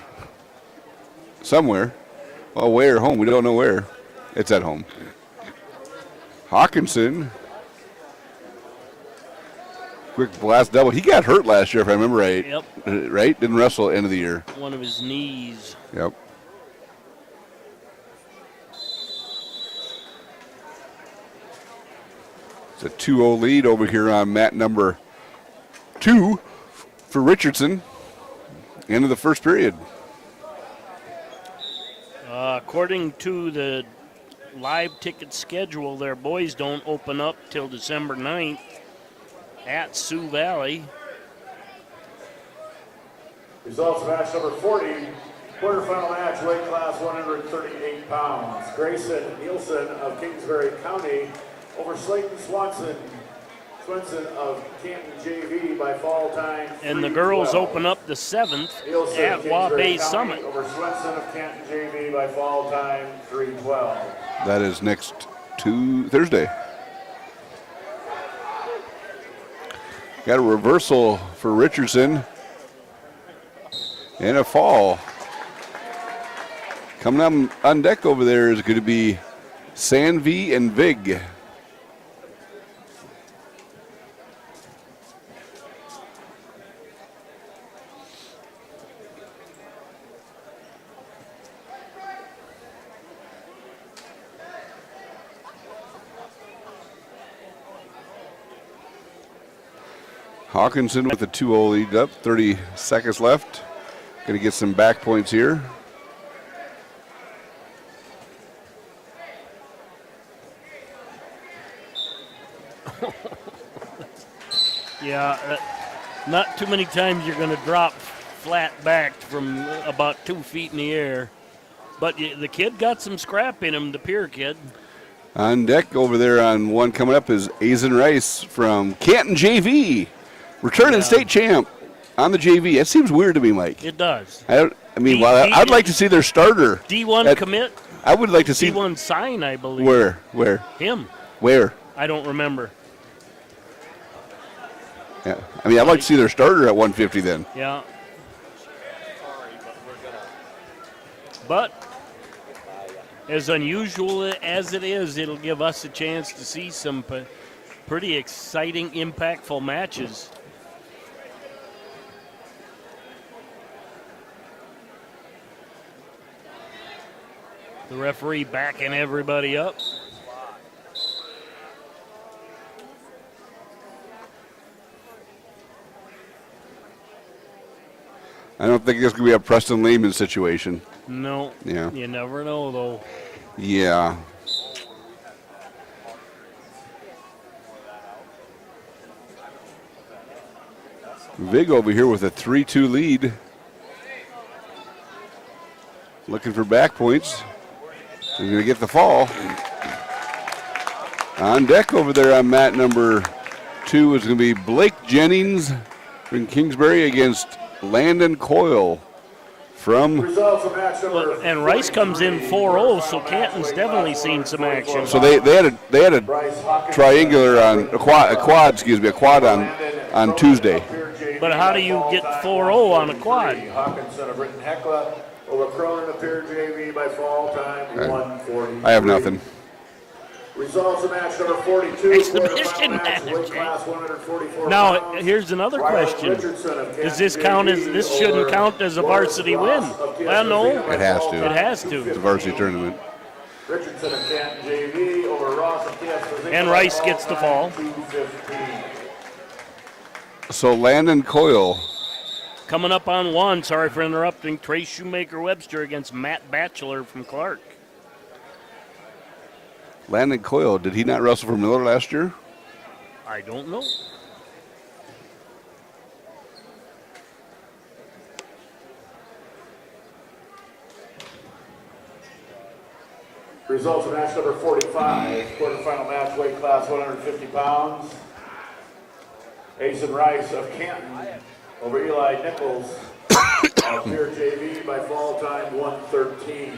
somewhere. Well, where home? We don't know where. It's at home. Hawkinson. Quick blast double. He got hurt last year, if I remember right. Yep. Right? Didn't wrestle at the end of the year. One of his knees. Yep. It's a 2-0 lead over here on mat number 2 for Richardson. End of the first period. According to the live ticket schedule, their boys don't open up till December 9th at Sioux Valley. Results of match number 40, quarterfinal match, weight class 138 pounds. Grayson Nielsen of Kingsbury County over Slayton Swenson of Canton JV by fall time. And the girls open up the 7th Nielsen at of Waubay Kingsbury County Summit. over Swenson of Canton JV by fall time 3:12. That is next Thursday. Got a reversal for Richardson. And a fall. Coming up on deck over there is going to be Sanvi and Vig. Hawkinson with a 2-0 lead up, 30 seconds left. Going to get some back points here. Yeah, not too many times you're going to drop flat backed from about 2 feet in the air. But the kid got some scrap in him, the Pier kid. On deck over there on one coming up is Azen Rice from Canton JV. Returning state champ on the JV. That seems weird to me, Mike. It does. I'd like to see their starter. D1 commit. I would like to see D1 sign, I believe. Where? Him. Where? I don't remember. Yeah. I'd like to see their starter at 150 then. Yeah. But as unusual as it is, it'll give us a chance to see some pretty exciting, impactful matches. The referee backing everybody up. I don't think it's going to be a Preston Lehman situation. No. Yeah. You never know, though. Yeah. Vig over here with a 3-2 lead. Looking for back points. He's going to get the fall. On deck over there on mat number 2 is going to be Blake Jennings from Kingsbury against Landon Coyle from. Results of match number And Rice comes in 4-0, so Canton's definitely seen some action. So they had a triangular on a quad on Tuesday. But how do you get 4-0 on a quad? Hawkinson of Britton Hecla over Cronin of Pier JV by fall time 1:40. I have nothing. Results of match number 42. Exhibition quarterfinal match, weight eh? class 144 Now, pounds. here's another Riley question. Richardson of Does this Canton count as, JV this shouldn't over count as a varsity win? Ross of Well, no. TSV It has to. It has to. It's a varsity tournament. Richardson of Canton JV over Ross of TSV. And Rice gets the fall. 2:15. So Landon Coyle. Coming up on one, sorry for interrupting, Trace Shoemaker-Webster against Matt Batchelor from Clark. Landon Coyle, did he not wrestle for Miller last year? I don't know. Results of match number 45. Quarterfinal match weight class 150 pounds. Asen Rice of Canton over Eli Nichols of Pier JV by fall time 1:13.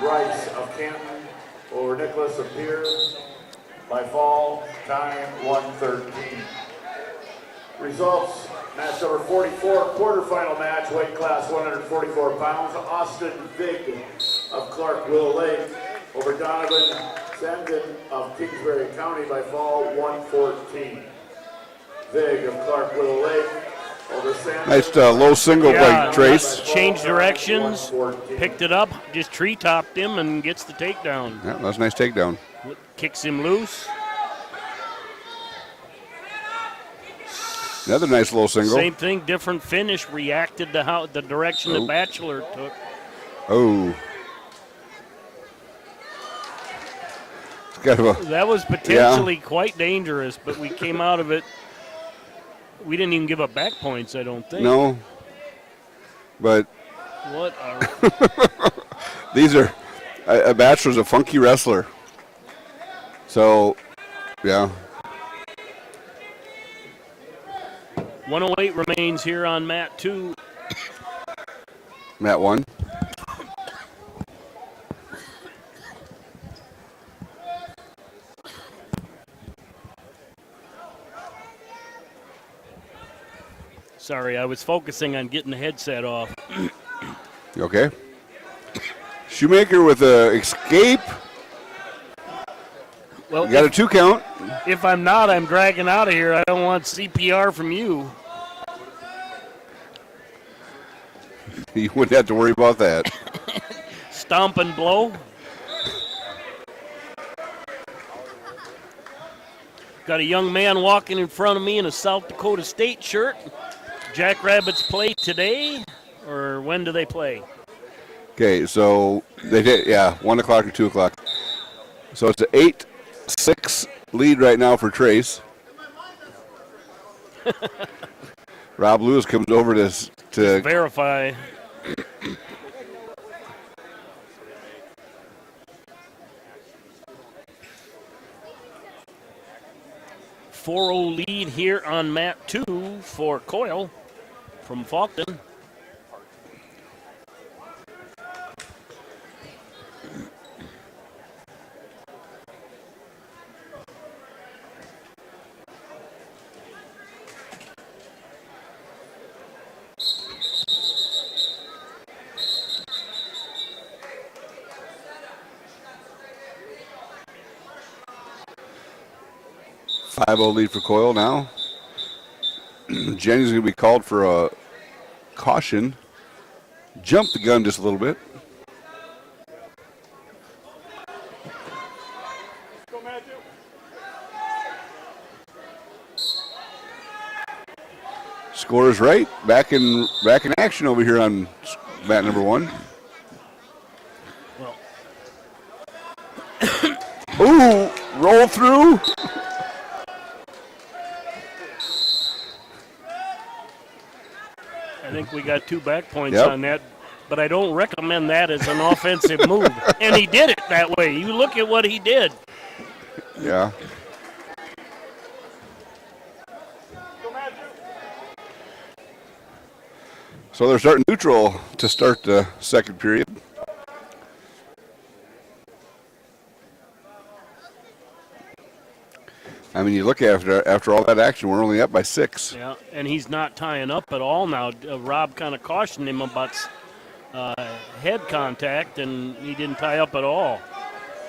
Rice of Canton over Nicholas of Pier by fall time 1:13. Results, match number 44, quarterfinal match, weight class 144 pounds. Austin Vig of Clark Willow Lake over Donovan Sandin of Kingsbury County by fall 1:14. Vig of Clark Willow Lake over Sandin. Nice low single by Trace. Changed directions, picked it up, just tree-topped him and gets the takedown. Yeah, that's a nice takedown. Kicks him loose. Another nice low single. Same thing, different finish, reacted to how the direction the Batchelor took. Oh. It's kind of a, That was potentially quite dangerous, but we came out of it. We didn't even give up back points, I don't think. no. But What are these are, a Bachelor's a funky wrestler. So, yeah. 108 remains here on mat 2. Mat 1. Sorry, I was focusing on getting the headset off. You okay? Shoemaker with a escape. Well, You got a 2 count. if I'm not, I'm dragging out of here. I don't want CPR from you. You wouldn't have to worry about that. Stomp and blow. Got a young man walking in front of me in a South Dakota State shirt. Jackrabbits play today, or when do they play? Okay, so they did, 1 o'clock or 2 o'clock. So it's an 8-6 lead right now for Trace. Rob Lewis comes over to Verify. .40 lead here on mat 2 for Coyle from Faulkton. .50 lead for Coyle now. Jenny's going to be called for a caution. Jumped the gun just a little bit. Score is right. Back in action over here on mat number 1. Well, Ooh, roll through. I think we got 2 back points Yep. on that, but I don't recommend that as an offensive move. And he did it that way. You look at what he did. Yeah. So they're starting neutral to start the second period. I mean, you look after all that action, we're only up by 6. Yeah, and he's not tying up at all now. Rob kind of cautioned him about head contact, and he didn't tie up at all.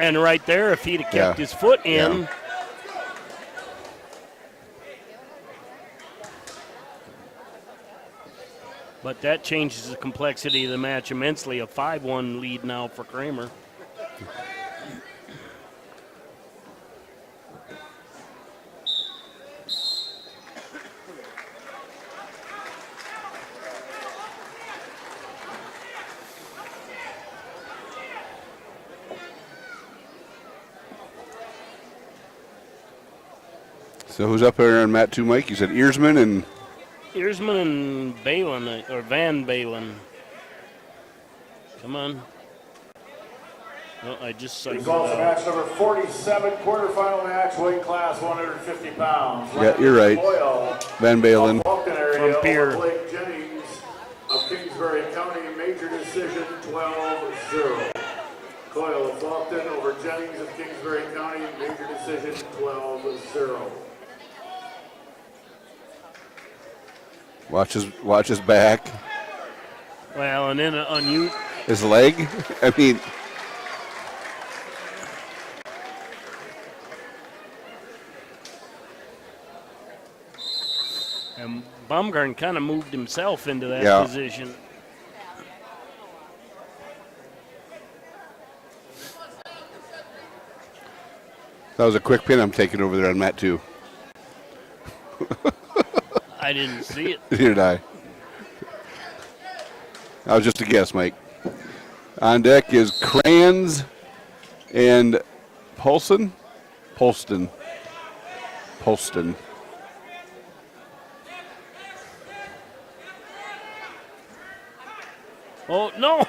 And right there, if he'd have kept his foot in. Yeah. But that changes the complexity of the match immensely. A 5-1 lead now for Kramer. So who's up there on mat 2, Mike? You said Earsman and Balin, or Van Balen. Come on. Oh, I just saw Results of match number 47, quarterfinal match, weight class 150 pounds. Yeah, you're right. Van Balen. From Pier. Blake Jennings of Kingsbury County, major decision 12-0. Coyle of Faulkton over Jennings of Kingsbury County, major decision 12-0. Watch his back. Well, and then on you. His leg. I mean. And Baumgarten kind of moved himself into that position. That was a quick pin I'm taking over there on mat 2. I didn't see it. Neither did I. That was just a guess, Mike. On deck is Kranz and Polston. Oh, no.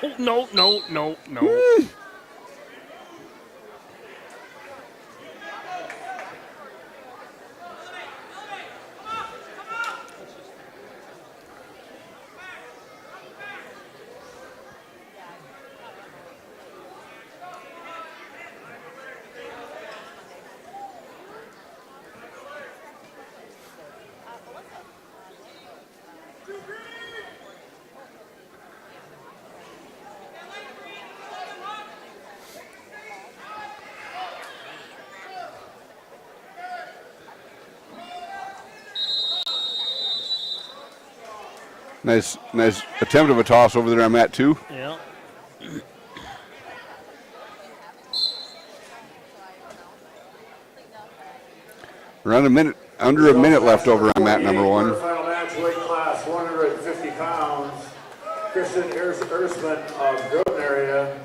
Nice attempt of a toss over there on mat 2. Yeah. We're under a minute left over on mat number 1. Quarterfinal match, weight class 150 pounds. Christian Ersman of Groton area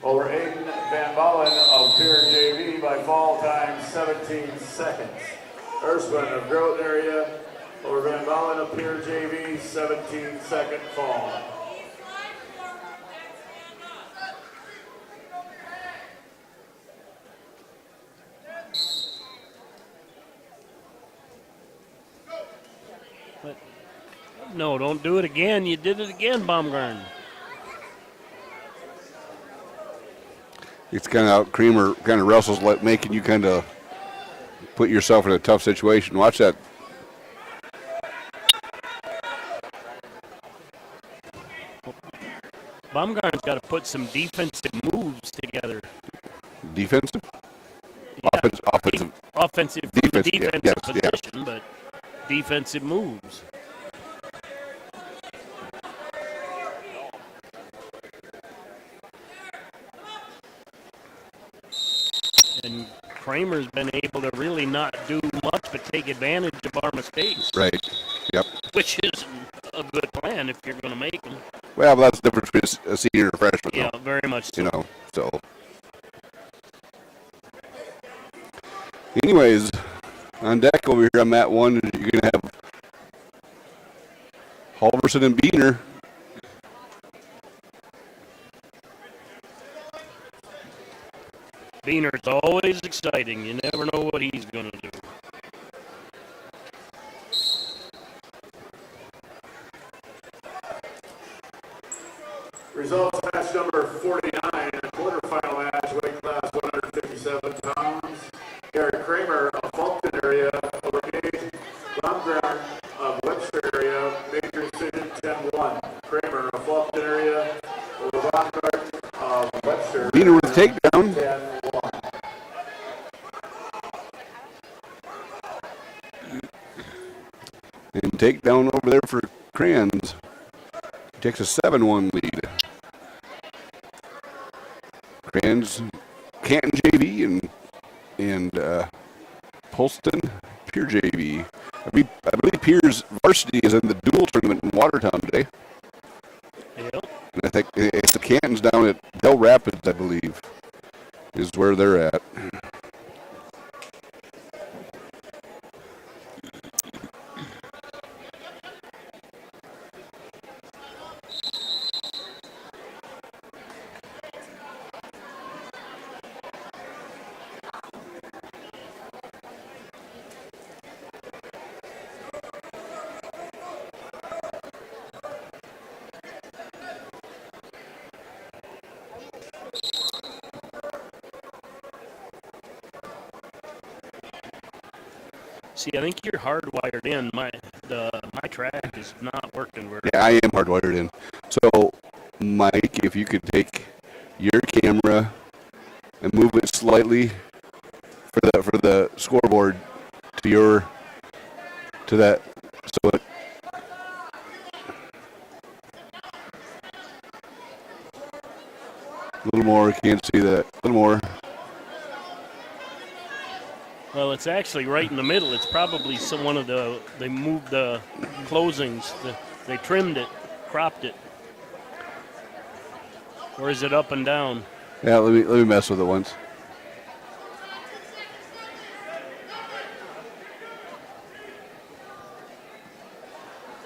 over Aiden Van Ballen of Pier JV by fall time 17 seconds. Ersman of Groton area over Van Ballen of Pier JV, 17-second fall. No, don't do it again. You did it again, Baumgarten. It's kind of Kramer kind of wrestles, like making you kind of put yourself in a tough situation. Watch that. Baumgarten's got to put some defensive moves together. Defensive? Yeah. Offensive. Offensive Defense, defensive yes, position, but defensive moves. And Kramer's been able to really not do much but take advantage of our mistakes. Right. Yep. Which is a good plan if you're going to make them. Well, but that's the difference between a senior and a freshman. Yeah, though. very much so. You know, so. Anyways, on deck over here on mat 1, you're going to have Halverson and Beener. Beener's always exciting. You never know what he's going to do. Results match number 49, quarterfinal match, weight class 157 pounds. Garrett Kramer of Fulton area over Gage Baumgarten of Webster area, major decision 10-1. Kramer of Fulton area over Baumgarten of Webster Webster. Beener with the takedown. 10-1. And takedown over there for Kranz. Takes a 7-1 lead. Kranz, Canton JV, and Polston, Pier JV. I believe Pier's varsity is in the dual tournament in Watertown today. Yep. And I think it's the Cantons down at Del Rapids, I believe, is where they're at. See, I think you're hardwired in. My track is not working very. Yeah, I am hardwired in. So, Mike, if you could take your camera and move it slightly for the scoreboard to that, so it. A little more, can't see that. A little more. Well, it's actually right in the middle. It's probably they moved the closings. They trimmed it, cropped it. Or is it up and down? Yeah, let me mess with it once.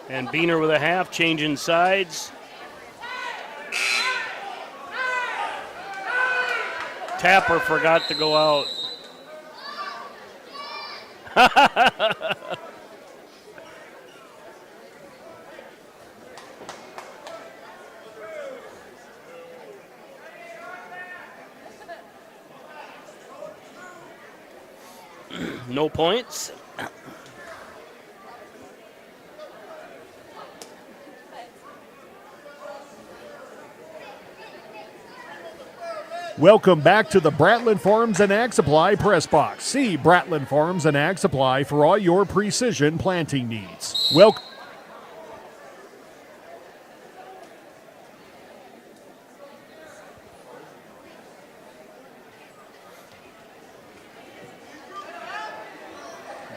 And Beener with a half, changing sides. Tapper forgot to go out. No points. Welcome back to the Bratland Farms and Ag Supply Press Box. See Bratland Farms and Ag Supply for all your precision planting needs. Welcome.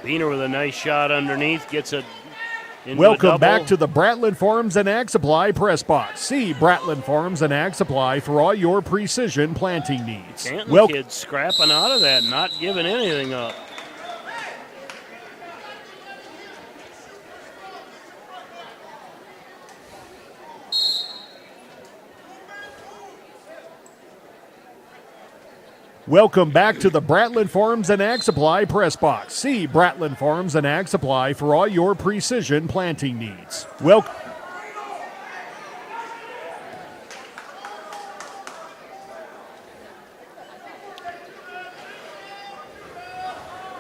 Beener with a nice shot underneath, gets it into Welcome a back double. to the Bratland Farms and Ag Supply Press Box. See Bratland Farms and Ag Supply for all your precision planting needs. Canton kids scrapping out of that, not giving anything up. Welcome back to the Bratland Farms and Ag Supply Press Box. See Bratland Farms and Ag Supply for all your precision planting needs. Welcome.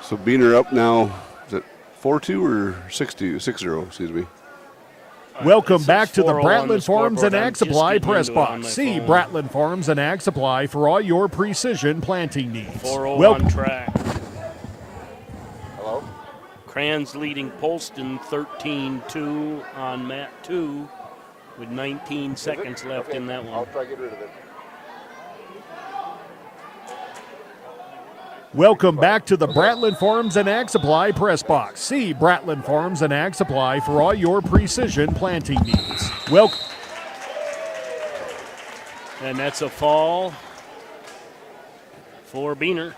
So Beener up now, is it 4-2 or 6-2? 6-0, excuse me. Welcome It back says to the 4-0 on Bratland the Farms and scoreboard. I'm Ag just Supply getting Press into it on Box. my See phone. Bratland Farms and Ag Supply for all your precision planting needs. 4-0 on track. Hello? Kranz leading Polston 13-2 on mat 2 with 19 seconds left in that one. try to get rid of it. Welcome back to the Bratland Farms and Ag Supply Press Box. See Bratland Farms and Ag Supply for all your precision planting needs. Welcome. And that's a fall for Beener.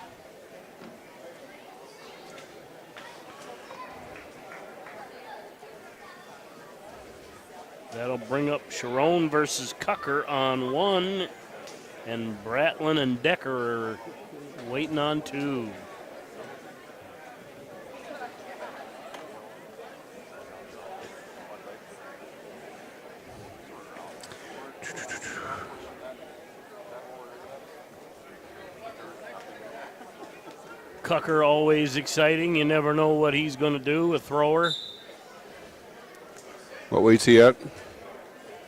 That'll bring up Sharon versus Cucker on 1, and Bratlin and Decker are waiting on 2. Cucker always exciting. You never know what he's going to do, a thrower. What weight's he at?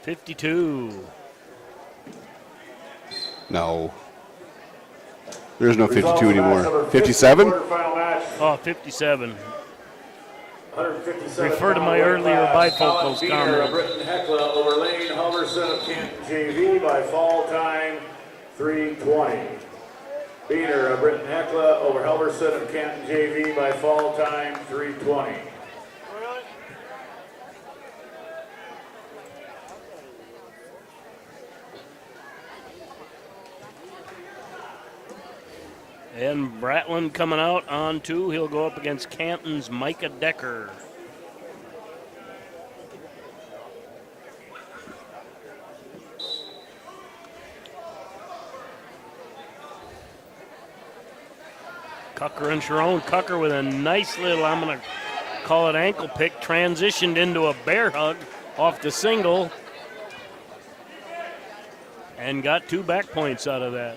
52. No. There's no 52 Results of match anymore. number 57? Quarterfinal match. Oh, 57. 157 Refer to my pound earlier weight class. bifocals Colin comment. Biener of Britton Hecla over Lane Halverson of Canton JV by fall time 3:20. Biener of Britton Hecla over Halverson of Canton JV by fall time 3:20. And Bratland coming out on 2. He'll go up against Canton's Micah Decker. Cucker and Sharon. Cucker with a nice little, I'm going to call it ankle pick, transitioned into a bear hug off the single and got 2 back points out of that.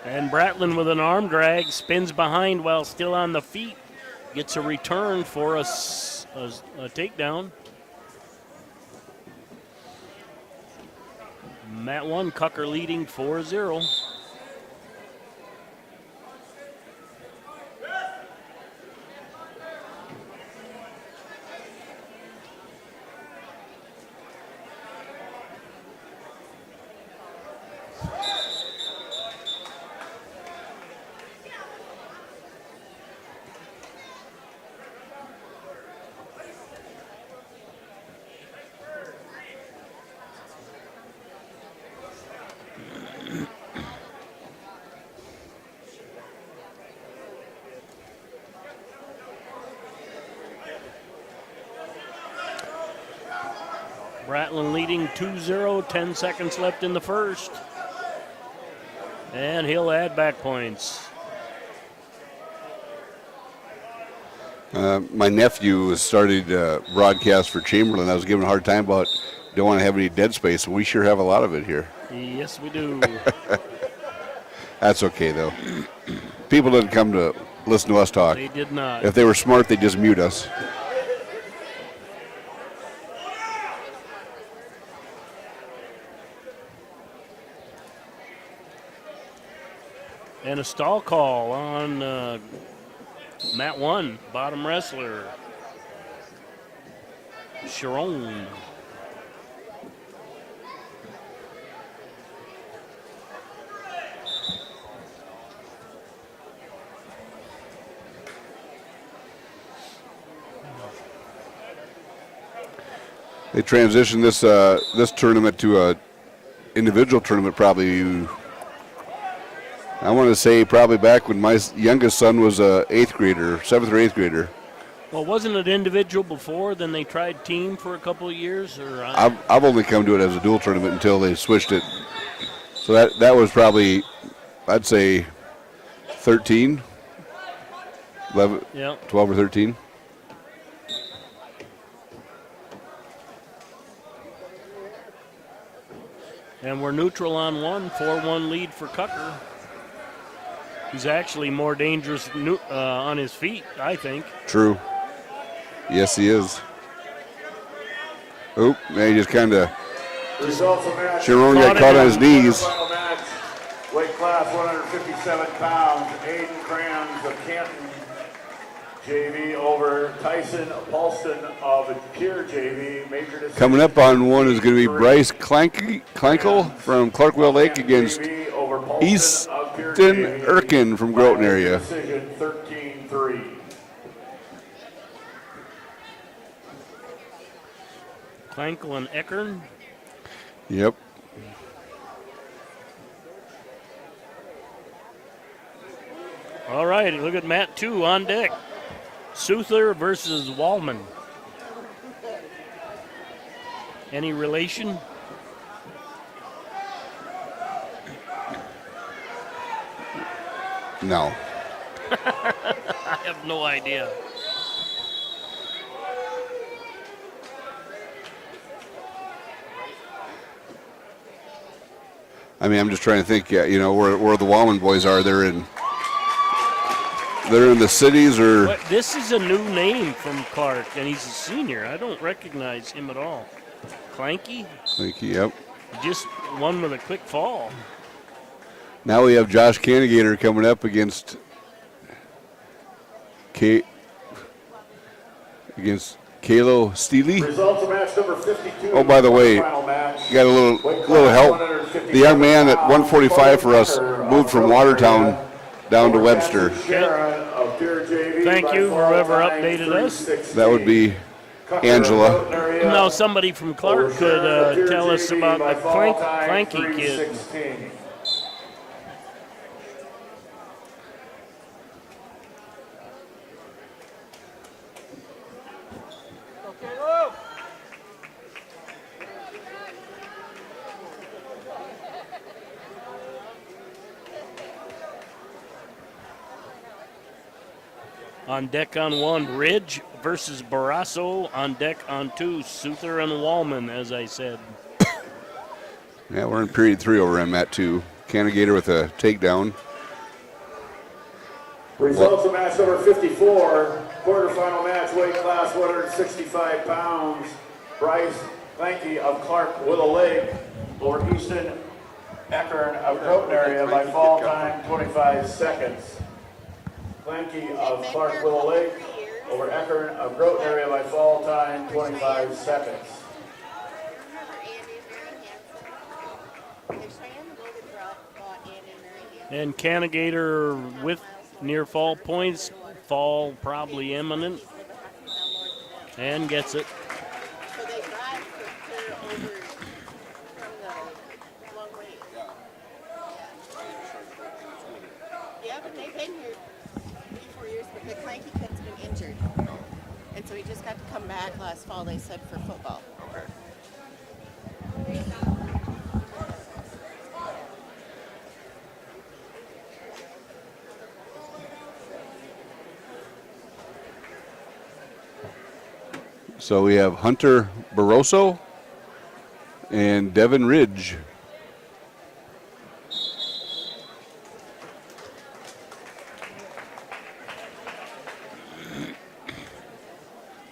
And Bratland with an arm drag, spins behind while still on the feet. Gets a return for a takedown. Mat 1, Cucker leading 4-0. Bratland leading 2-0, 10 seconds left in the first. And he'll add back points. My nephew started broadcast for Chamberlain. I was giving a hard time about don't want to have any dead space, and we sure have a lot of it here. Yes, we do. That's okay, though. People didn't come to listen to us talk. They did not. If they were smart, they'd just mute us. And a stall call on Mat 1, bottom wrestler, Sharon. They transitioned this tournament to a individual tournament probably. I want to say probably back when my youngest son was a 8th grader, 7th or 8th grader. Well, wasn't it individual before? Then they tried team for a couple of years, or I've only come to it as a dual tournament until they switched it. So that was probably, I'd say, 13, 11, yeah. 12 or 13. And we're neutral on 1, 4-1 lead for Cucker. He's actually more dangerous on his feet, I think. True. Yes, he is. Oop, man, he just kind of. Sharon got caught on his knees. Final match, weight class 157 pounds. Aiden Crams of Canton JV over Tyson Paulston of Pier JV. Major decision. Coming up on 1 is going to be Bryce Klankel from Clarkwell Lake against Easton Erkin from Groton area. Decision 13-3. Klankel and Eckern. Yep. All right, look at Mat 2 on deck. Suther versus Wallman. Any relation? No. I have no idea. I mean, I'm just trying to think. Yeah, you know, where the Wallman boys are. They're in the cities, or But this is a new name from Clark, and he's a senior. I don't recognize him at all. Clanky? yep. Just one with a quick fall. Now we have Josh Canigator coming up against Kalo Steely. Results of match number 52. Oh, by the way, Final match. you got a little help. The young man at 145 for us moved from Watertown down to Webster. Thank you, whoever updated us. That would be Angela. Now somebody from Clark could tell us about the Clanky kid. On deck on 1, Ridge versus Barrasso. On deck on 2, Souther and Wallman, as I said. Yeah, we're in period 3 over on mat 2. Canigator with a takedown. Results of match number 54, quarterfinal match, weight class 165 pounds. Bryce Clanky of Clark Willow Lake over Easton Eckern of Groton area by fall time 25 seconds. Clanky of Clark Willow Lake over Eckern of Groton area by fall time 25 seconds. And Canigator with near fall points. Fall probably imminent. And gets it. So they drive clear over from the long way. Yeah, but they've been here 3-4 years, but the Clanky kid's been injured. And so he just got to come back last fall, they said, for football. Okay. So we have Hunter Barroso and Devin Ridge.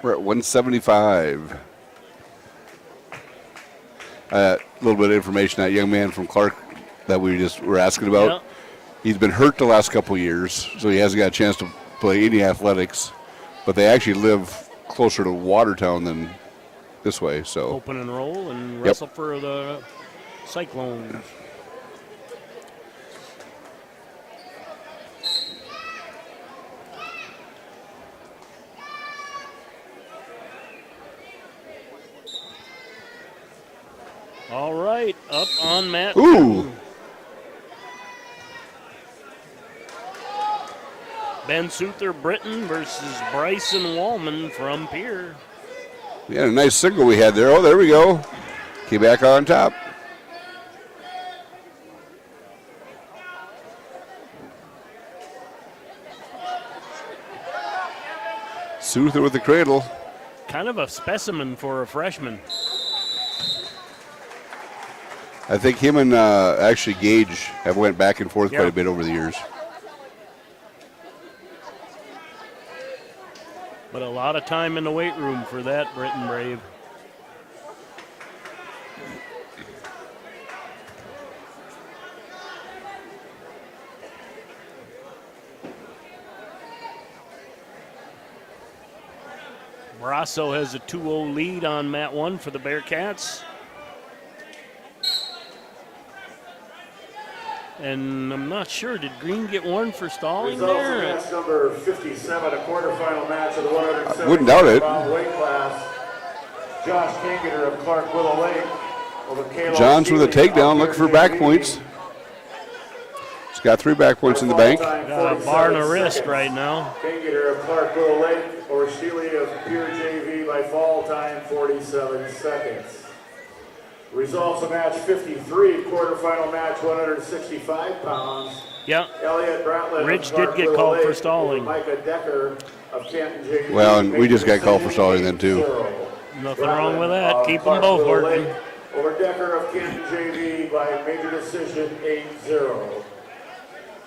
We're at 175. A little bit of information, that young man from Clark that we just were asking about. Yep. He's been hurt the last couple years, so he hasn't got a chance to play any athletics. But they actually live closer to Watertown than this way. So Open and roll and wrestle for the Cyclones. All right, up on mat. Ooh. Ben Souther Britton versus Bryson Wallman from Pier. We had a nice single we had there. Oh, there we go. Came back on top. Souther with the cradle. Kind of a specimen for a freshman. I think him and actually Gage have went back and forth quite a bit over the years. But a lot of time in the weight room for that Britton Brave. Barrasso has a 2-0 lead on mat 1 for the Bearcats. And I'm not sure, did Green get one for stalling Results there? of match number 57, a quarterfinal match of the 175 Wouldn't doubt it. pound weight class. Josh Kangater of Clark Willow Lake over Kalo Johns with a Steely takedown, of looking for Pierre back JV. points. He's got 3 back points in the bank. Got a bar and a wrist right now. Kangater of Clark Willow Lake over Steely of Pierre JV by fall time 47 seconds. Results of match 53, quarterfinal match 165 pounds. Yeah. Elliot Bratlett. Rich did get called for stalling. Micah Decker of Canton JV. Well, and we just got called for stalling then too. Nothing wrong with that. Keep them both working. Over Decker of Canton JV by major decision 8-0.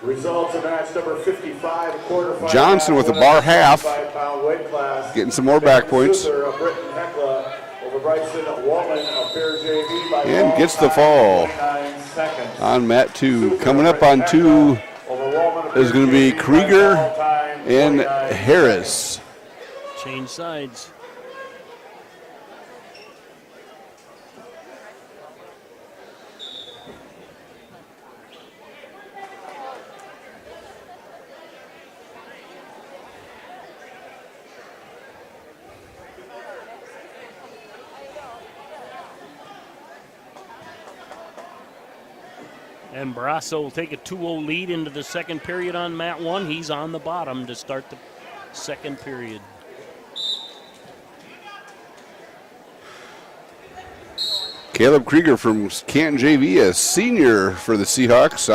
Results of match number 55, quarterfinal. Johnson with the bar half. 5-pound weight class. Getting some more back points. Of Britton Heckla over Bryson Woolman of Bear JV by And gets the fall 29 seconds. on mat 2. Coming up on 2 is going to be Krieger and Harris. Change sides. And Barrasso will take a 2-0 lead into the second period on mat 1. He's on the bottom to start the second period. Caleb Krieger from Canton JV, a senior for the Seahawks.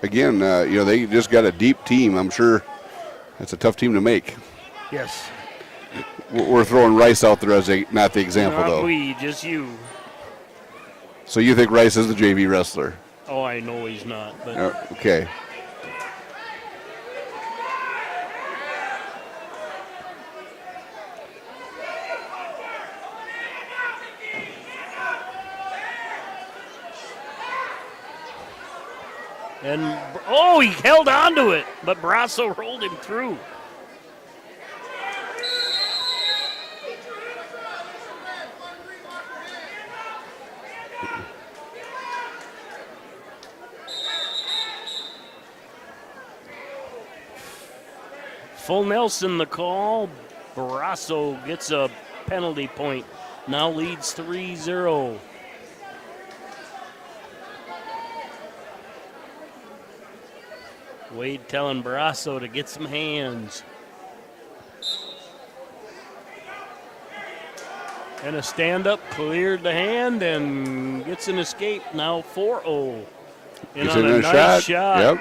Again, they just got a deep team. I'm sure that's a tough team to make. Yes. We're throwing Rice out there as not the example, Not though. we, just you. So you think Rice is the JV wrestler? Oh, I know he's not, but Okay. and he held on to it, but Barrasso rolled him through. Full Nelson the call. Barrasso gets a penalty point. Now leads 3-0. Wade telling Barrasso to get some hands. And a stand-up cleared the hand and gets an escape. Now 4-0. And He's on in a a nice shot. Yep.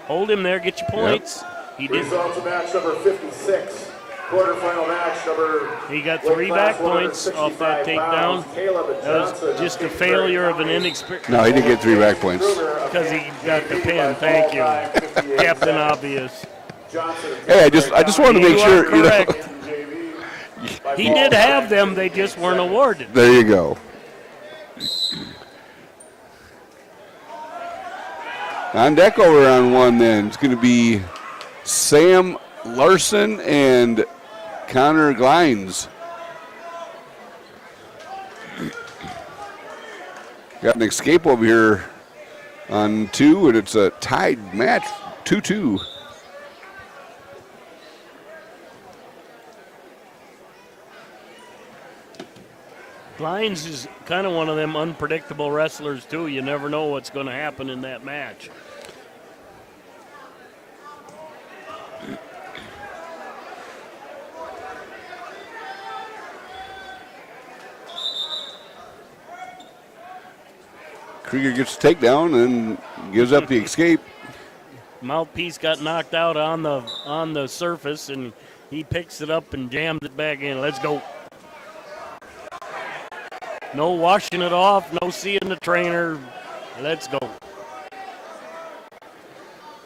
Hold him there, get your points. He did. Results of match number 56, quarterfinal match number. He got 3 back points off that takedown. That was just a failure of an inexperienced. No, he didn't get 3 back points. Because he got the pin. Thank you, Captain Obvious. Hey, I just wanted to make You sure. are correct. He did have them, they just weren't awarded. There you go. On deck over on 1 then. It's going to be Sam Larson and Connor Glines. Got an escape over here on 2, and it's a tied match, 2-2. Glines is kind of one of them unpredictable wrestlers, too. You never know what's going to happen in that match. Krieger gets the takedown and gives up the escape. Mouthpiece got knocked out on the surface, and he picks it up and jams it back in. Let's go. No washing it off, no seeing the trainer. Let's go.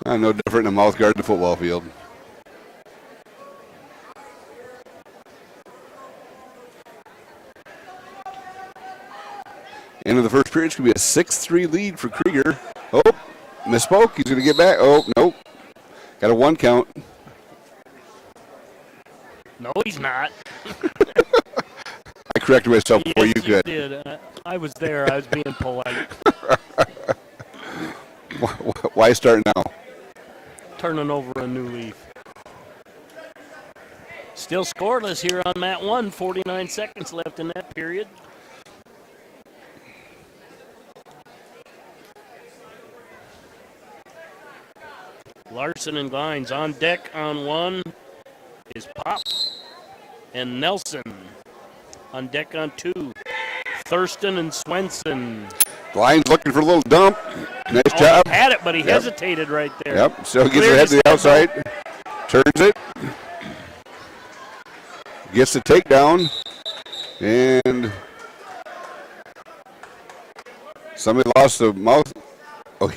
No different than a mouth guard in the football field. End of the first period, it's going to be a 6-3 lead for Krieger. Oh, misspoke. He's going to get back. Oh, nope. Got a 1 count. No, he's not. I corrected myself before you could. Did. I was there. I was being polite. Why start now? Turning over a new leaf. Still scoreless here on mat 1. 49 seconds left in that period. Larson and Glines on deck on 1 is Pop and Nelson on deck on 2. Thurston and Swenson. Lions looking for a little dump. Nice job. He had it, but he hesitated right there. Yep, so gets it head to the outside. Turns it. Gets the takedown. And somebody lost the mouth. Oh,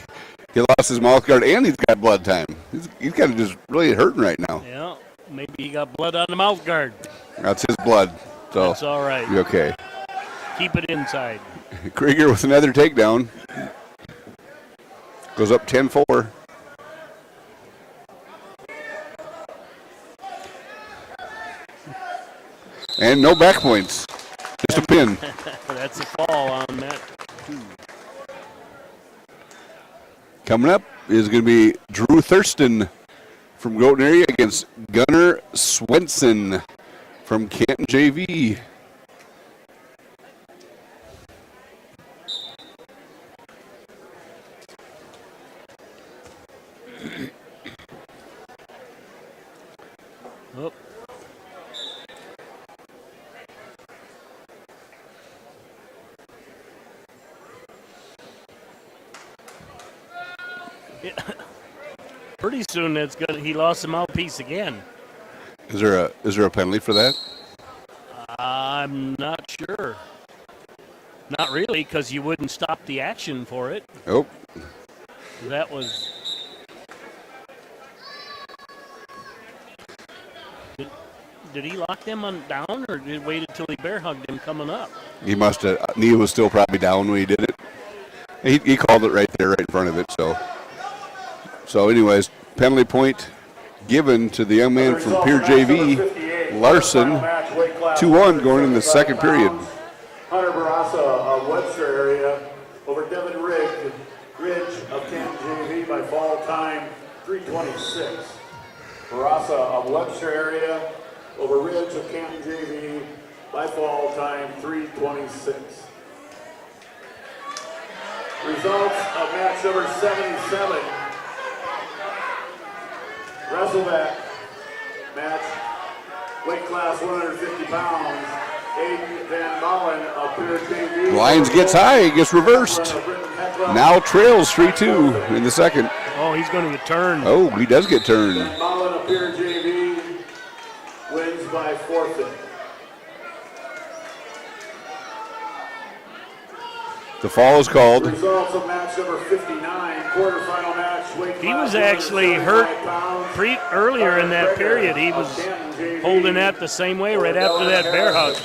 he lost his mouth guard, and he's got blood time. He's kind of just really hurting right now. Yeah, maybe he got blood on the mouth guard. That's his blood. So that's all right. You're okay. Keep it inside. Krieger with another takedown. Goes up 10-4. And no back points. Just a pin. That's a fall on that, too. Coming up is going to be Drew Thurston from Groton area against Gunnar Swenson from Canton JV. Oh. Yeah. Pretty soon he lost the mouthpiece again. Is there a penalty for that? I'm not sure. Not really, because you wouldn't stop the action for it. Oh. That was. Did he lock them down, or did he wait until he bear hugged him coming up? He must have. Knee was still probably down when he did it. He called it right there, right in front of it. So anyways, penalty point given to the young man from Pier JV, Larson, 2-1 going in the second period. Hunter Barassa of Webster area over Devin Ridge of Canton JV by fall time 3:26. Barassa of Webster area over Ridge of Canton JV by fall time 3:26. Results of match number 77. WrestleMat match, weight class 150 pounds. Aiden Van Mullen of Pier JV. Lions gets high, gets reversed. Now trails 3-2 in the second. Oh, he's going to get turned. Oh, he does get turned. Van Mullen of Pier JV wins by forfeit. The fall is called. Results of match number 59, quarterfinal match. He was actually hurt earlier in that period. He was holding that the same way right after that bear hug.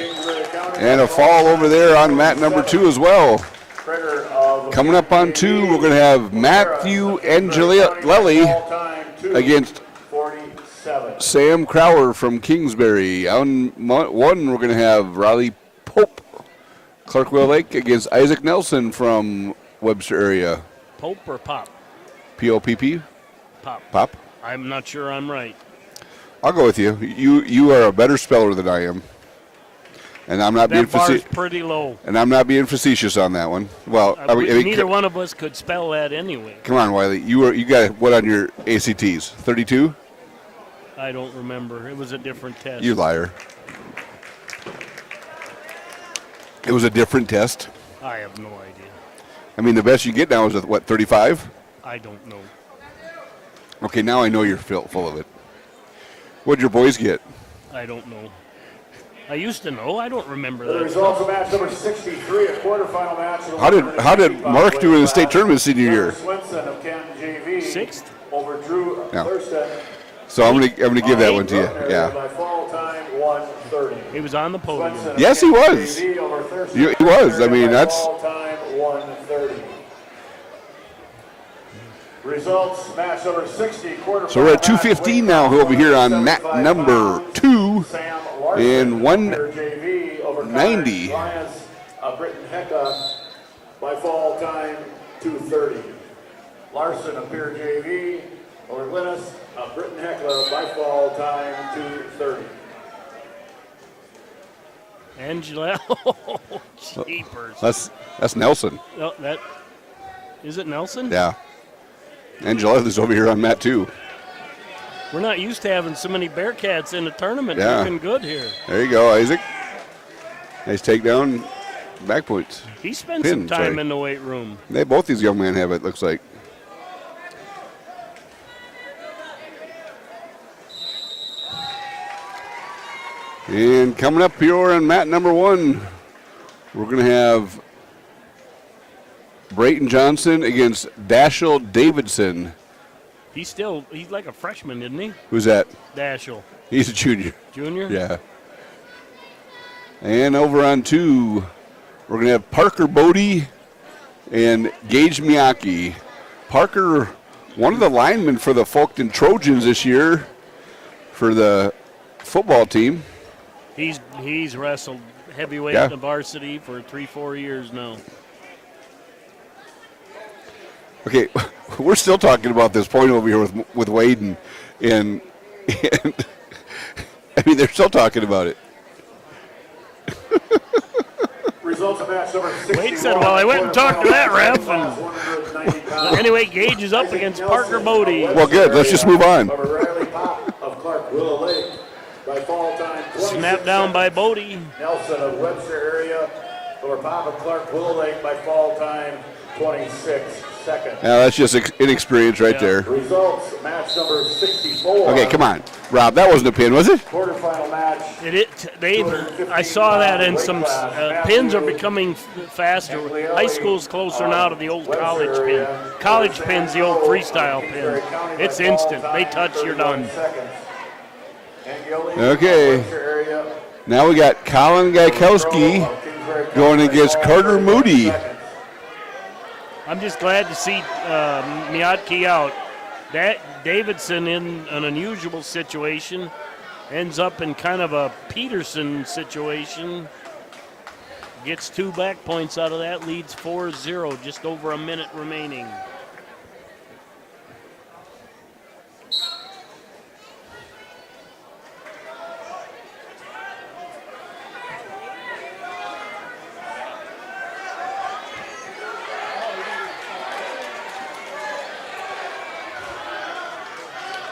And a fall over there on mat number 2 as well. Coming up on 2, we're going to have Matthew Angelelli against Sam Crowder from Kingsbury. On 1, we're going to have Riley Pope, Clarkwell Lake against Isaac Nelson from Webster area. Pope or Pop? P-O-P-P? Pop? I'm not sure I'm right. I'll go with you. You are a better speller than I am. And I'm not being facetious. That bar's pretty low. And I'm not being facetious on that one. Well, neither one of us could spell that anyway. Come on, Wiley. You got what on your ACTs? 32? I don't remember. It was a different test. You liar. It was a different test. I have no idea. I mean, the best you get now is what, 35? I don't know. Okay, now I know you're full of it. What'd your boys get? I don't know. I used to know. I don't remember The that. results of match number 63, a quarterfinal match. How did Mark do in the state tournament senior year? Swenson of Canton JV. 6th. Over Drew Thurston. So I'm gonna give that one to you. Yeah. By fall time 1:30. He was on the podium. Yes, he was. He was. I mean, that's. Fall time 1:30. Results match number 60 quarterfinal. So we're at 215 now. He'll be here on mat number 2 in 190. Lions of Britton Hecka by fall time 2:30. Larson of Pier JV over Glennis of Britton Hecla by fall time 2:30. Angela, jeepers. That's Nelson. Oh, is it Nelson? Yeah. Angela is over here on mat 2. We're not used to having so many Bearcats in the tournament. Yeah. Looking good here. There you go, Isaac. Nice takedown. Back points. He spent Pin, some time sorry. in the weight room. Both these young men have it, looks like. And coming up here on mat number 1, we're going to have Brayton Johnson against Dashel Davidson. He's like a freshman, isn't he? Who's that? Dashel. He's a junior. Junior? Yeah. And over on 2, we're going to have Parker Bodie and Gage Miyake. Parker, one of the linemen for the Folkton Trojans this year for the football team. He's wrestled heavyweight in the varsity for 3-4 years now. Okay, we're still talking about this point over here with Wade and I mean, they're still talking about it. Results of match number 61. Wade said, well, I went and talked to that ref. And anyway, Gage is up against Parker Bodie. Well, good. Let's just move on. Riley Pop of Clark Willow Lake by fall time. Snapped down by Bodie. Nelson of Webster area over Pop of Clark Willow Lake by fall time 26 seconds. Now that's just inexperience right there. Results, match number 64. Okay, come on. Rob, that wasn't a pin, was it? Quarterfinal match. I saw that, and some pins are becoming faster. High school's closer now to the old college pin. College pin's the old freestyle pin. It's instant. They touch, you're done. Okay. Now we got Colin Gaikowski going against Carter Moody. I'm just glad to see Miyake out. Davidson in an unusual situation ends up in kind of a Peterson situation. Gets 2 back points out of that, leads 4-0, just over a minute remaining.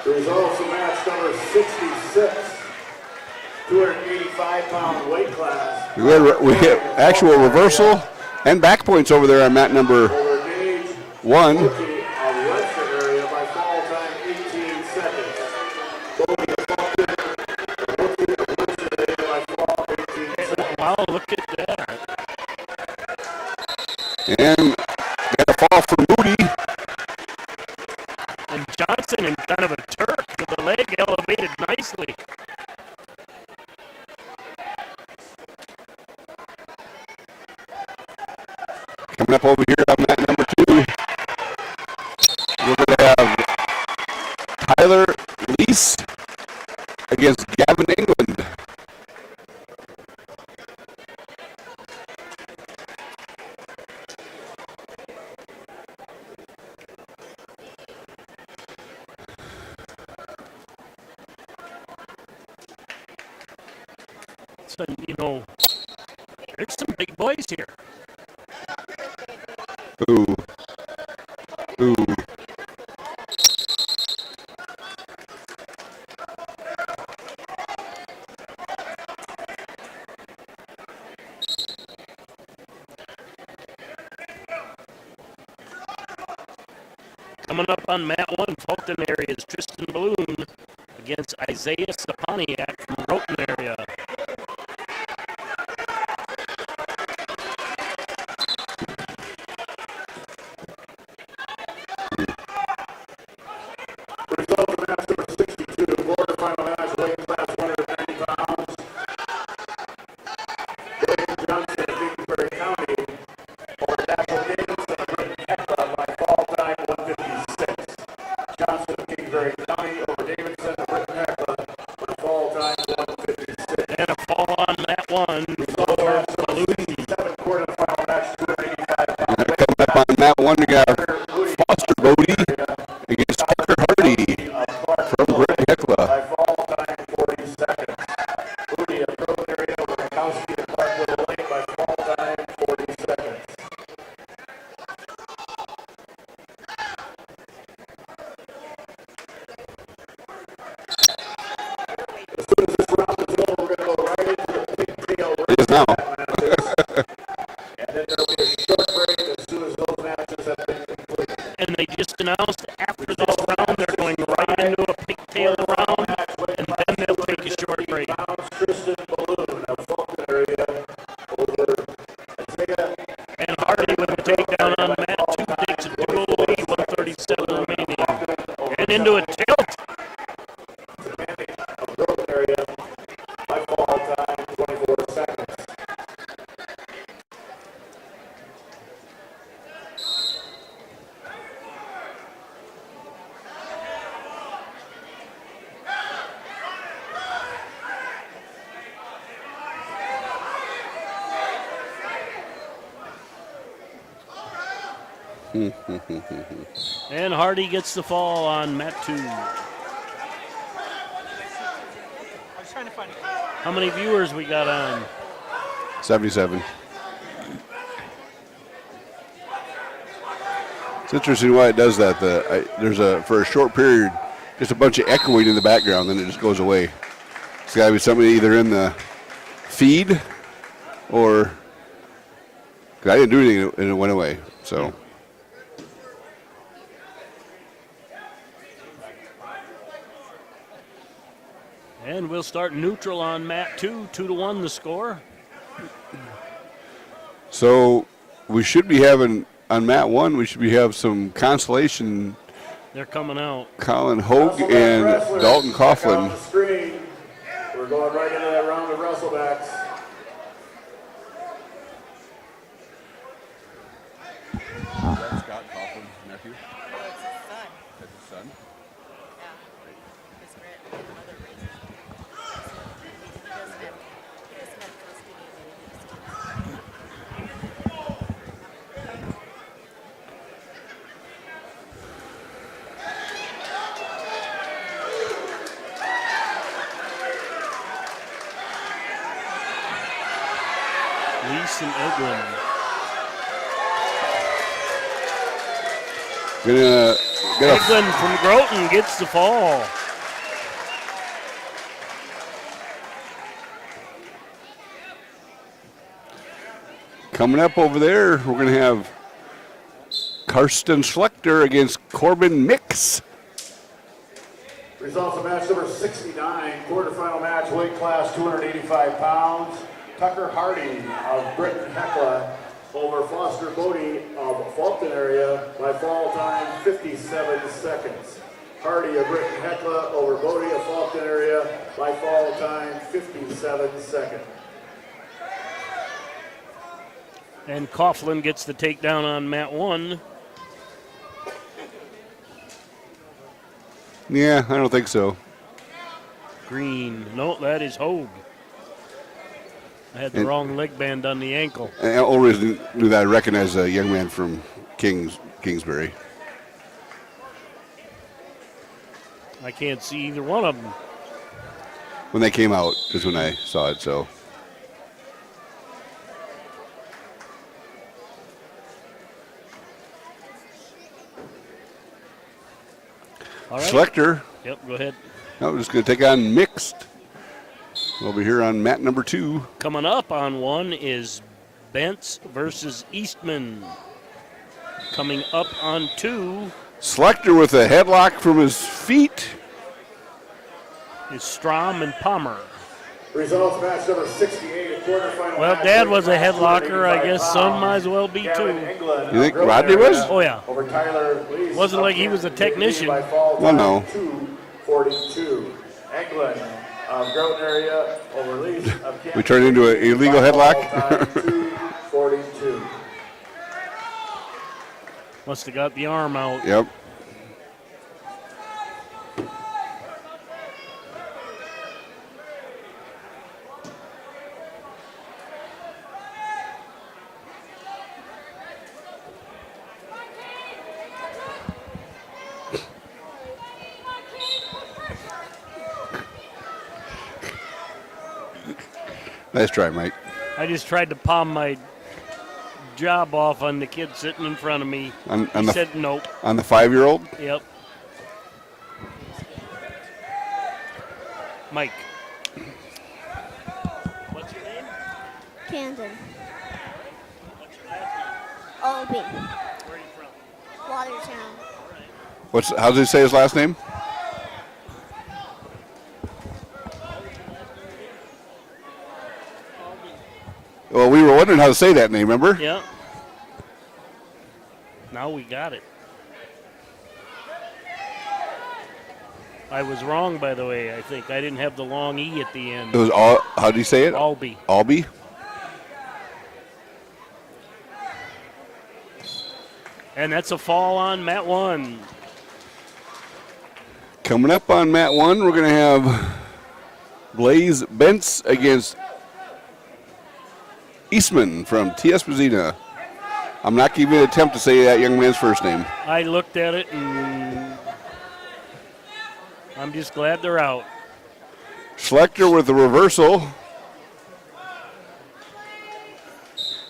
Results of match number 66, 285-pound weight class. We had actual reversal and back points over there on mat number 1. Of Webster area by fall time 18 seconds. Wow, look at that. And got a fall for Moody. And Johnson in kind of a Turk with the leg elevated nicely. Coming up over here on mat number 2, we're going to have Tyler Lease against Gavin England. So, there's some big boys here. Ooh. Coming up on mat 1, Fulton area is Tristan Balloon against Isaiah Stepaniak from Roten area. Result of match number 62, quarterfinal match, weight class 190 pounds. Brayton Johnson of Kingsbury County over Dashel Davidson of Hecla by fall time 156. Johnson of Kingsbury County over Davidson of Hecla by fall time into a tilt. Of growth area by fall time 24 seconds. And Hardy gets the fall on mat 2. How many viewers we got on? 77. It's interesting why it does that. There's for a short period, just a bunch of echoing in the background, then it just goes away. It's got to be somebody either in the feed or, 'cause I didn't do anything and it went away. So. And we'll start neutral on mat 2, 2-1 the score. So we should be having, on mat 1, we should have some consolation. They're coming out. Colin Hogue and Dalton Coughlin. On the screen. We're going right into that round of wrestlebacks. That's Scott Coughlin, nephew. Oh, it's his son. That's his son. Yeah. His grandmother raised him. He doesn't have custody of any of these kids. Leeson Eglin. Eglin from Groton gets the fall. Coming up over there, we're going to have Karsten Schlechter against Corbin Mix. Results of match number 69, quarterfinal match, weight class 285 pounds. Tucker Hardy of Britton Hecla over Foster Bodie of Fulton area by fall time 57 seconds. Hardy of Britton Hecla over Bodie of Fulton area by fall time 57 seconds. And Coughlin gets the takedown on mat 1. Yeah, I don't think so. Green. No, that is Hogue. I had the wrong leg band on the ankle. I always knew that I recognized a young man from Kingsbury. I can't see either one of them. When they came out is when I saw it, so. All right. Schlechter. Yep, go ahead. No, we're just going to take on Mixed. Over here on mat number 2. Coming up on 1 is Bentz versus Eastman. Coming up on 2 Schlechter with a headlock from his feet. is Strom and Palmer. Results match number 68, quarterfinal. Well, Dad was a headlocker. I guess son might as well be too. You think Rodney was? Oh, yeah. Over Tyler Lees. Wasn't like he was a technician. Well, no. 2:42. Englund of Groton area over Lees of Kansas. We turned into an illegal headlock. 2:42. Must have got the arm out. Yep. Nice try, Mike. I just tried to palm my job off on the kid sitting in front of me. He said nope. On the 5-year-old? Yep. Mike. What's your name? Camden. What's your last name? Albee. Where are you from? Watertown. How does he say his last name? Well, we were wondering how to say that name, remember? Yeah. Now we got it. I was wrong, by the way. I think I didn't have the long E at the end. It was all. How do you say it? Albee. Albee. And that's a fall on mat 1. Coming up on mat 1, we're going to have Blaze Bentz against Eastman from T. Esposito. I'm not even going to attempt to say that young man's first name. I looked at it, and I'm just glad they're out. Schlechter with the reversal.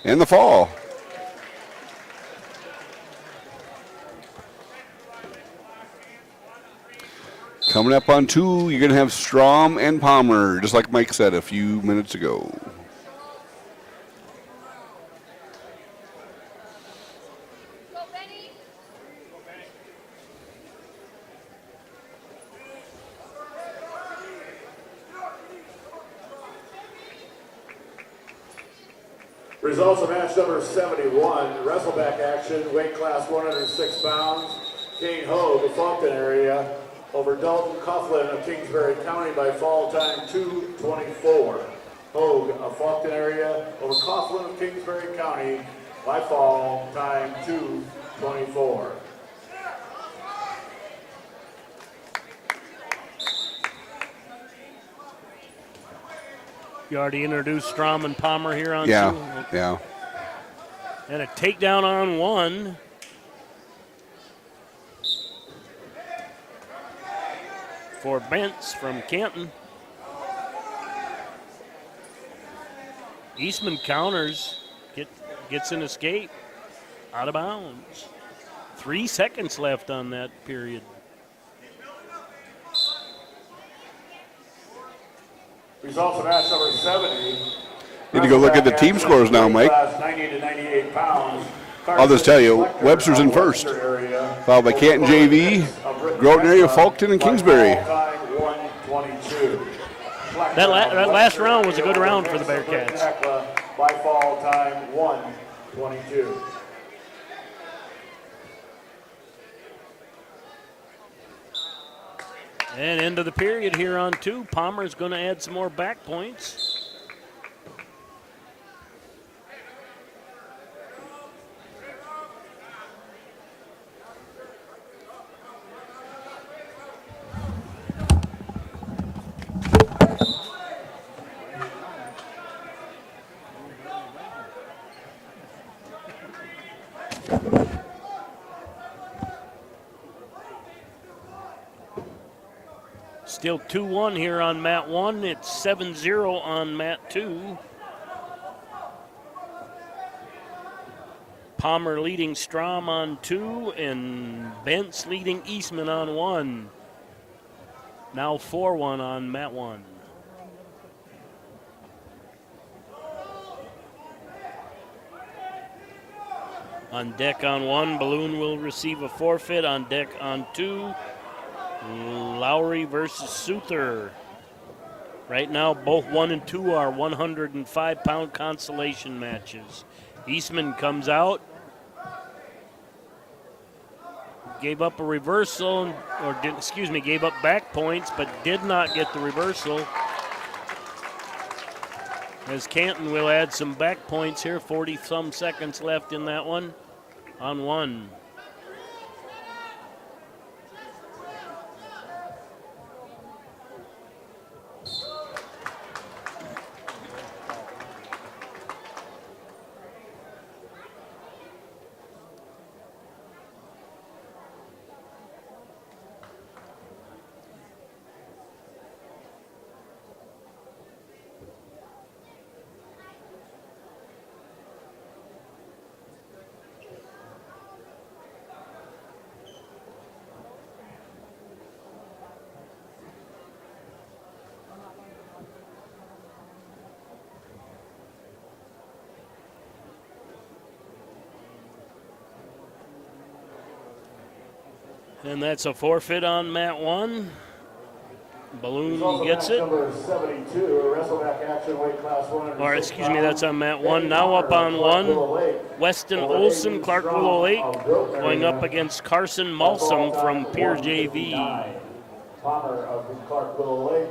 And the fall. Coming up on 2, you're going to have Strom and Palmer, just like Mike said a few minutes ago. Results of match number 71, wrestleback action, weight class 106 pounds. Kane Hogue of Fulton area over Dalton Coughlin of Kingsbury County by fall time 2:24. Hogue of Fulton area over Coughlin of Kingsbury County by fall time 2:24. You already introduced Strom and Palmer here on 2. Yeah. And a takedown on 1. For Bentz from Canton. Eastman counters, gets an escape, out of bounds. 3 seconds left on that period. Results of match number 70. Need to go look at the team scores now, Mike. 90 to 98 pounds. I'll just tell you, Webster's in first, followed by Canton JV, Groton area, Fulton, and Kingsbury. That last round was a good round for the Bearcats. By fall time 1:22. And end of the period here on 2. Palmer's going to add some more back points. Still 2-1 here on mat 1. It's 7-0 on mat 2. Palmer leading Strom on 2 and Bentz leading Eastman on 1. Now 4-1 on mat 1. On deck on 1, Balloon will receive a forfeit. On deck on 2, Lowry versus Souther. Right now, both 1 and 2 are 105-pound consolation matches. Eastman comes out, gave up a reversal, gave up back points, but did not get the reversal. As Canton will add some back points here, 40-some seconds left in that one, on 1. And that's a forfeit on mat 1. Balloon gets it. Number 72, wrestleback action, weight class 106 Or that's on mat 1. Now up on 1, Weston Olson, Clark Willow Lake, going up against Carson Malsum from Pier JV. Palmer of Clark Willow Lake.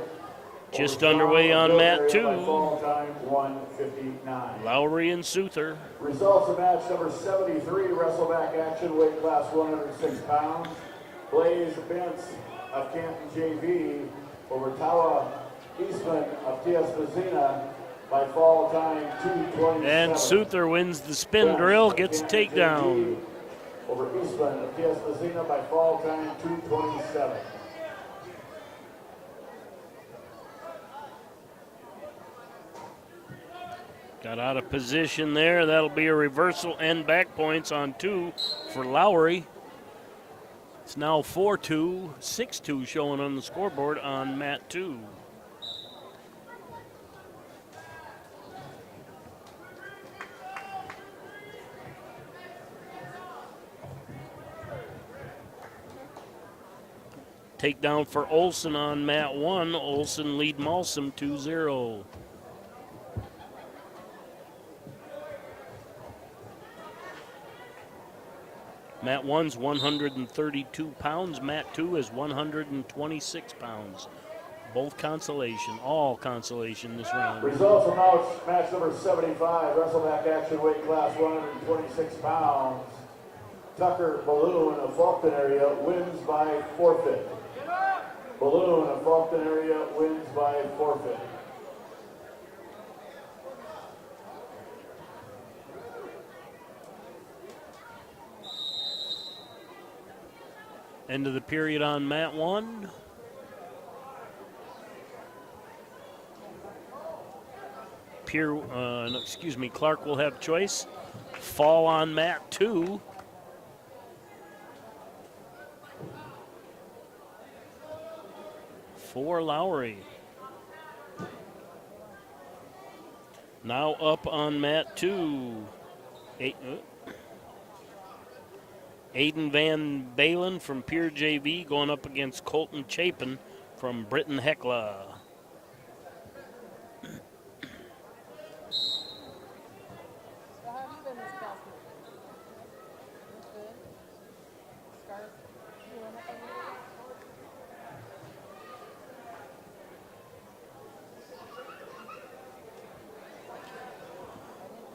Just Over underway Tom on of mat Gilbert by 2. fall time 1:59. Lowry and Souther. Results of match number 73, wrestleback action, weight class 106 pounds. Blaze Bentz of Canton JV over Tawa Eastman of TS Vizina by fall time 2:27. And Souther wins the spin drill, gets a takedown. Over Eastman of TS Vizina by fall time 2:27. Got out of position there. That'll be a reversal and back points on 2 for Lowry. It's now 4-2, 6-2 showing on the scoreboard on mat 2. Takedown for Olson on mat 1. Olson lead Malsum 2-0. Mat 1's 132 pounds. Mat 2 is 126 pounds. Both consolation, all consolation this round. Results from match number 75, wrestleback action, weight class 126 pounds. Tucker Balloon of Faulkton area wins by forfeit. Balloon of Faulkton area wins by forfeit. End of the period on mat 1. Clark will have choice. Fall on mat 2. For Lowry. Now up on mat 2. Aiden Van Balen from Pier JV going up against Colton Chapin from Britton Hecla.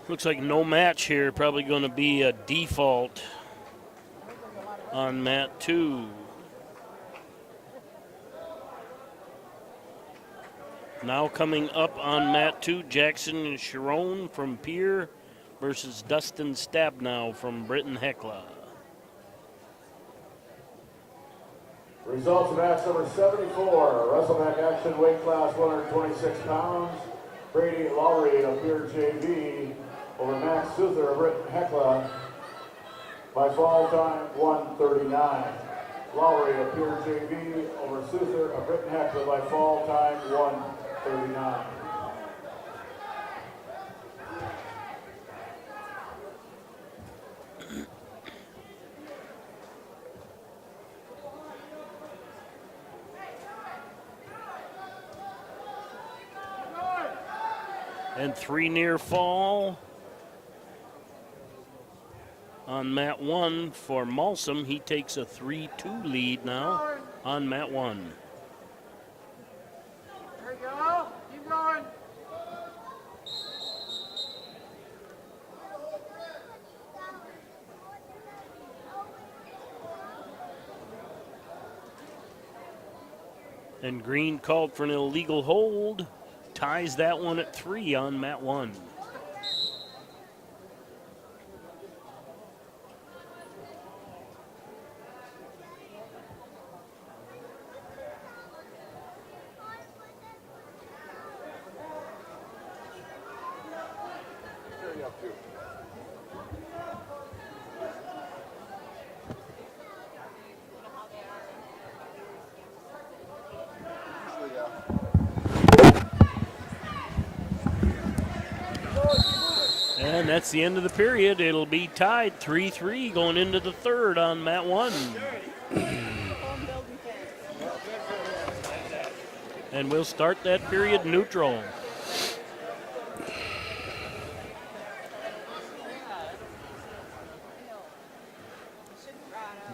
Looks like no match here, probably going to be a default on mat 2. Now coming up on mat 2, Jackson and Sharon from Pier versus Dustin Stabnow from Britton Hecla. Results of match number 74, wrestleback action, weight class 126 pounds. Brady Lowry of Pier JV over Max Souther of Britton Hecla by fall time 1:39. Lowry of Pier JV over Souther of Britton Hecla by fall time 1:39. And 3 near fall on mat 1 for Malsum. He takes a 3-2 lead now on mat 1. There you go. Keep going. And Green called for an illegal hold. Ties that one at 3 on mat 1. And that's the end of the period. It'll be tied 3-3 going into the third on mat 1. And we'll start that period neutral.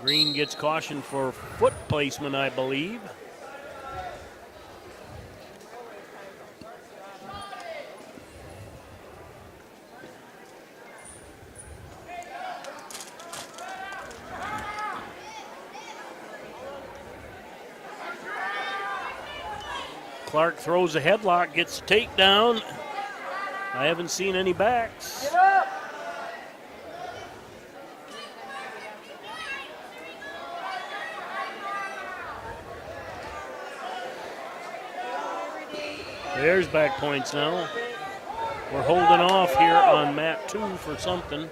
Green gets caution for foot placement, I believe. Clark throws a headlock, gets a takedown. I haven't seen any backs. There's back points now. We're holding off here on mat 2 for something.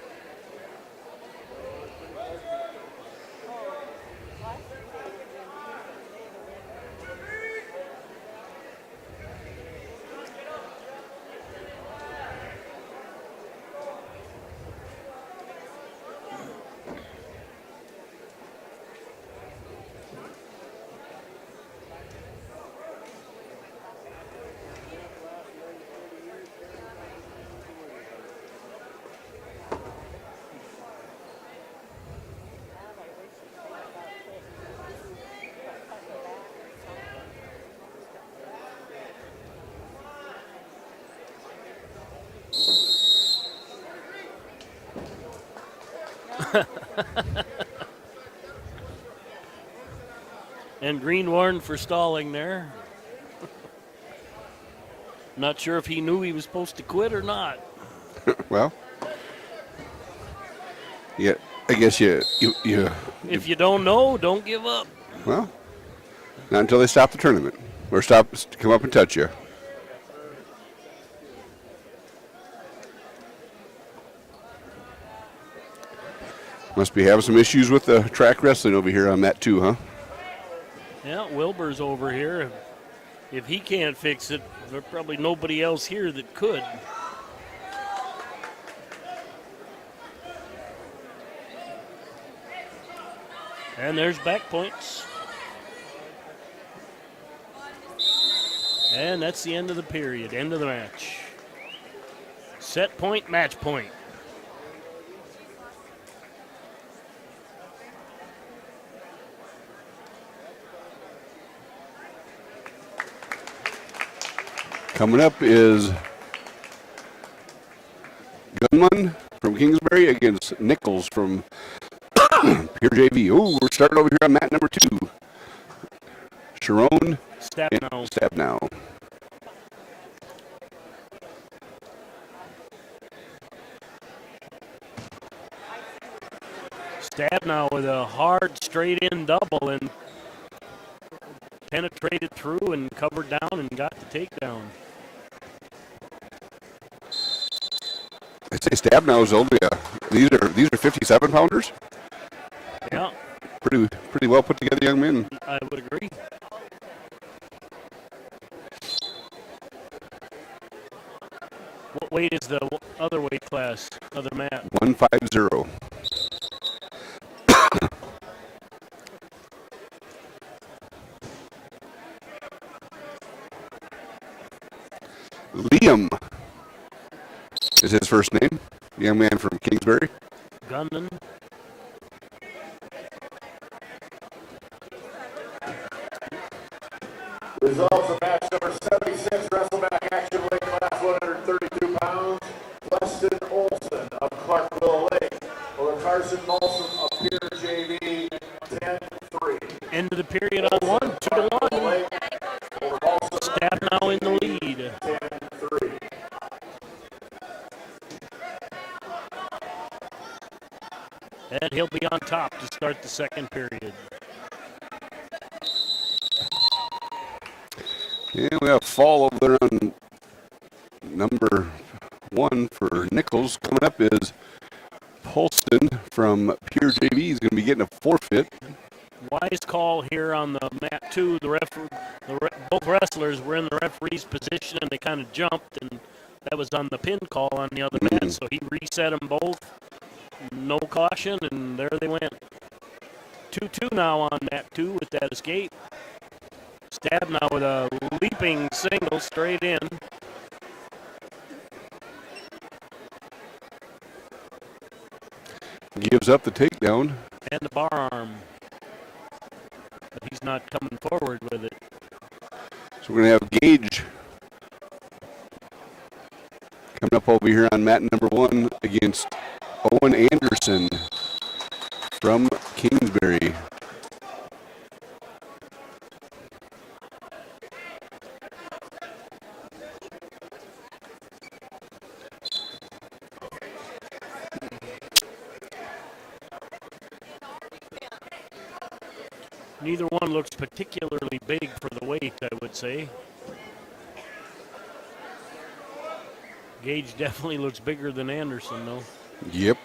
And green warned for stalling there. Not sure if he knew he was supposed to quit or not. Well, yeah, I guess you. If you don't know, don't give up. Well, not until they stop the tournament or come up and touch you. Must be having some issues with the track wrestling over here on mat 2, huh? Yeah, Wilbur's over here. If he can't fix it, there's probably nobody else here that could. And there's back points. And that's the end of the period, end of the match. Set point, match point. Coming up is Gunman from Kingsbury against Nichols from Pure JV. Oh, we're starting over here on mat number 2. Sharon Stabnow. Stabnow with a hard straight-in double and penetrated through and covered down and got the takedown. I'd say Stabnow is only these are 57 pounders. Yeah. Pretty well put together young men. I would agree. What weight is the other weight class, other mat? 150. Liam is his first name. Young man from Kingsbury. Gunman. Results of match number 76, wrestleback action weight class 132 pounds. Weston Olson of Clark Willow Lake over Carson Molson of Pier JV 10-3. End of the period on 1, 2-1. Stabnow in the lead. 10-3. And he'll be on top to start the second period. Yeah, we have fall over there on number 1 for Nichols. Coming up is Polston from Pure JV. He's going to be getting a forfeit. Wise call here on the mat 2. Both wrestlers were in the referee's position and they kind of jumped, and that was on the pin call on the other mat. So he reset them both. No caution, and there they went. 2-2 now on mat 2 with that escape. Stabnow with a leaping single straight in. Gives up the takedown. And the bar arm. But he's not coming forward with it. So we're going to have Gage coming up over here on mat number 1 against Owen Anderson from Kingsbury. Neither one looks particularly big for the weight, I would say. Gage definitely looks bigger than Anderson, though. Yep.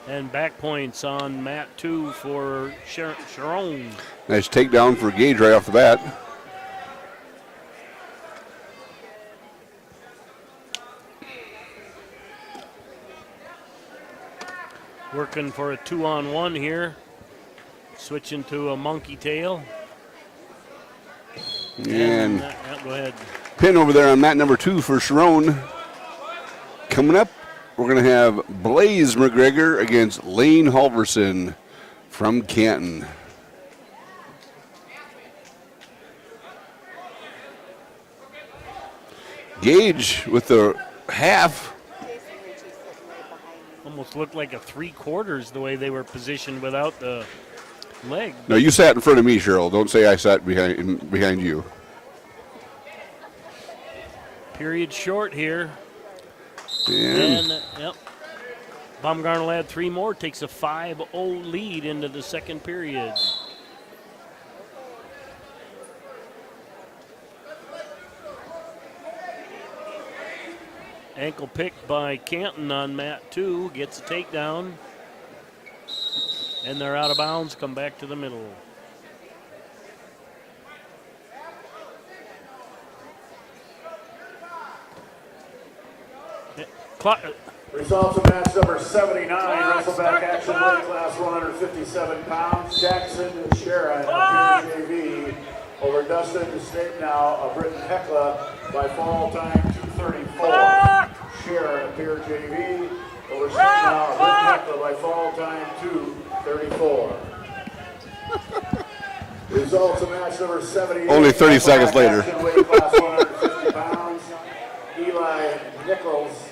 And back points on mat 2 for Sharon. Nice takedown for Gage right off the bat. Working for a 2-on-1 here. Switching to a monkey tail. And yeah, go ahead. pin over there on mat number 2 for Sharon. Coming up, we're going to have Blaze McGregor against Lane Halverson from Canton. Gage with the half. Almost looked like a 3/4 the way they were positioned without the leg. No, you sat in front of me, Cheryl. Don't say I sat behind you. Period short here. And Yep. Baumgartner will add 3 more, takes a 5-0 lead into the second period. Ankle pick by Canton on mat 2, gets a takedown. And they're out of bounds, come back to the middle. Results of match number 79, wrestleback action weight class 157 pounds. Jackson Sharon of JV over Dustin Stapnow of Britton Hecla by fall time 2:34. Sharon of JV over Stapnow of Britton Hecla by fall time 2:34. Results of match number 78. Only 30 seconds later. Action weight class 150 pounds. Eli Nichols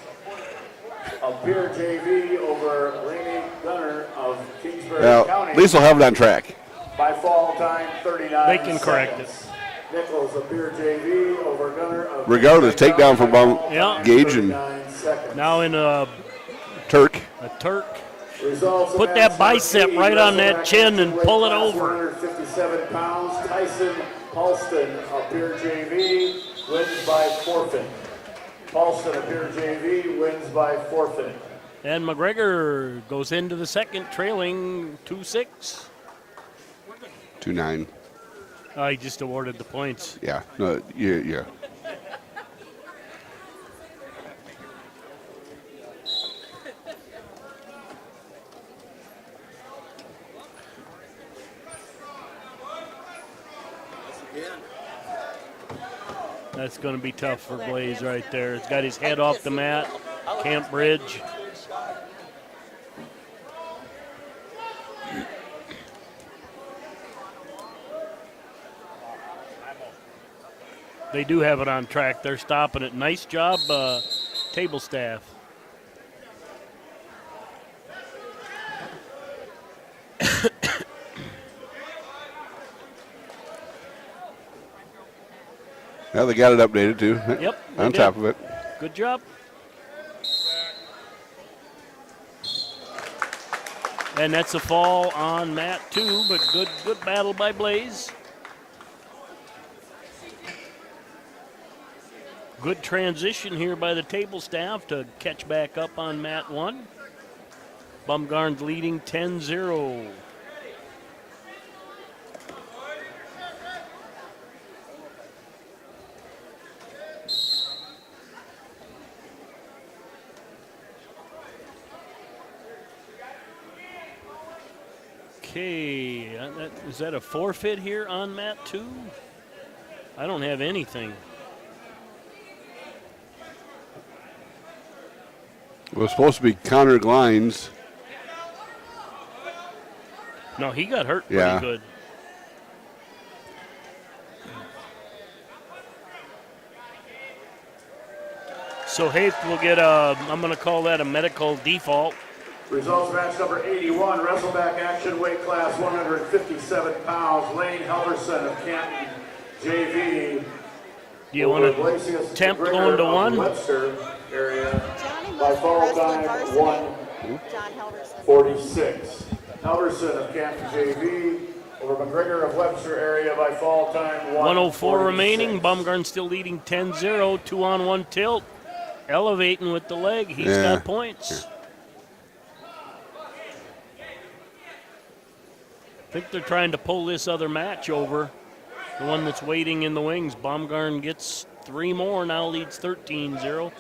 of Beer JV over Rainey Gunner of Kingsbury County. At least we'll have it on track. By fall time 39 They can correct it. Nichols of Beer JV over Gunner of Regardless, takedown for Gage and Now in a Turk. Turk. Results of Put match that number bicep 80, right on that wrestleback chin and weight pull it class over. 157 pounds. Tyson Paulston of Beer JV wins by forfeit. Paulston of Beer JV wins by forfeit. And McGregor goes into the second, trailing 2-6. 2-9. He just awarded the points. Yeah. No. Yeah. That's going to be tough for Blaze right there. He's got his head off the mat. Camp Bridge. They do have it on track. They're stopping it. Nice job, table staff. Well, they got it updated too. Yep. On top of it. Good job. And that's a fall on mat 2, but good battle by Blaze. Good transition here by the table staff to catch back up on mat 1. Baumgartner's leading 10-0. Okay, is that a forfeit here on mat 2? I don't have anything. It was supposed to be Connor Glines. No, he got hurt pretty Yeah. good. So Haith will get I'm going to call that a medical default. Results match number 81, wrestleback action weight class 157 pounds. Lane Helverson of Canton JV Do you want to tempt going to one? Webster area Johnny by must be fall wrestling time varsity. John Helverson. 1:46. Helverson of Canton JV over McGregor of Webster area by fall time 104 remaining. Baumgarn still leading 10-0. 2-on-1 tilt. Elevating with the leg. He's got points. I think they're trying to pull this other match over. The one that's waiting in the wings. Baumgarn gets 3 more, now leads 13-0.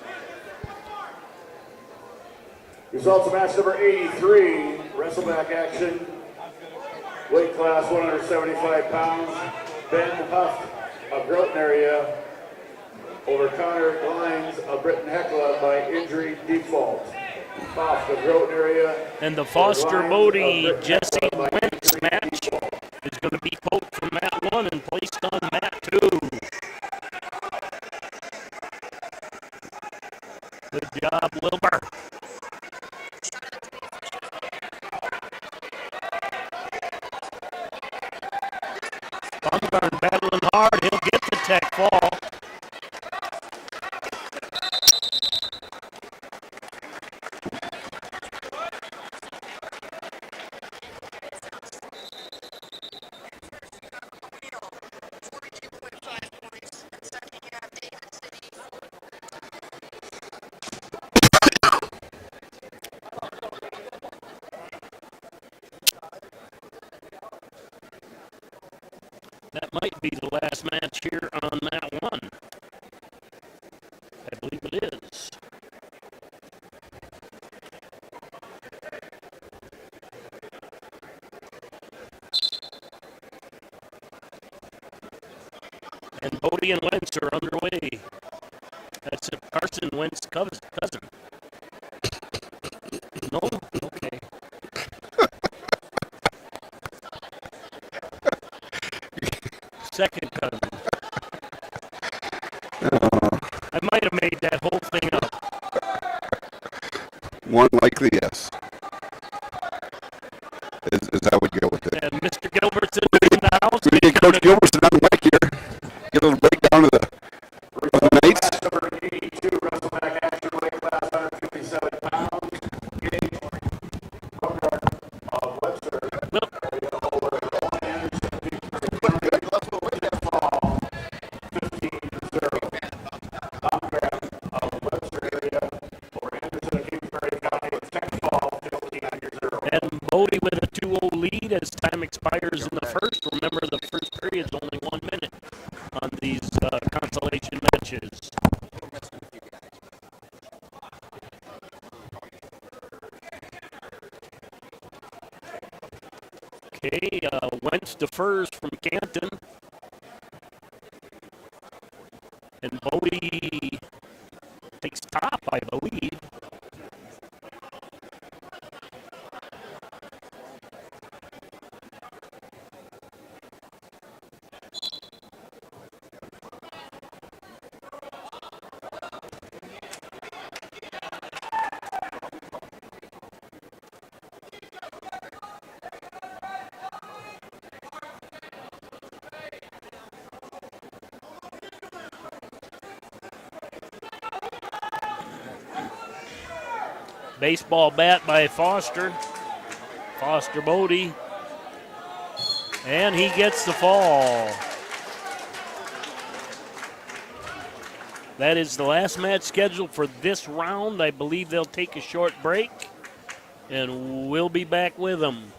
Results of match number 83, wrestleback action, weight class 175 pounds. Ben Huff of Groton area over Connor Glines of Britton Hecla by injury default. Huff of Groton area. And the Foster Bodie Jesse Wentz match is going to be poked from mat 1 and placed on mat 2. Good job, Wilbur. Baumgarn battling hard. He'll get the tech fall. That might be the last match here on mat 1. I believe it is. And Bodie and Wentz are underway. That's Carson Wentz's cousin. No? Okay. Second cousin. I might have made that whole thing up. One likely yes. Is that what you go with it? And Mr. Gilbertson in the house. We get Coach Gilbertson on the mic here. Get a little breakdown of the nights. Match number 82, wrestleback action, weight class 157 pounds. Gage Baumgarn of Webster area over Owen Anderson of Kingsbury County. Fall 15-0. Baumgarn of Webster area over Anderson of Kingsbury County. Tech fall 15-0. And Bodie with a 2-0 lead as time expires in the first. Remember, the first period is only 1 minute on these consolation matches. Okay, Wentz defers from Canton. And Bodie takes top, I believe. Baseball bat by Foster. Foster Bodie. And he gets the fall. That is the last match scheduled for this round. I believe they'll take a short break, and we'll be back with them.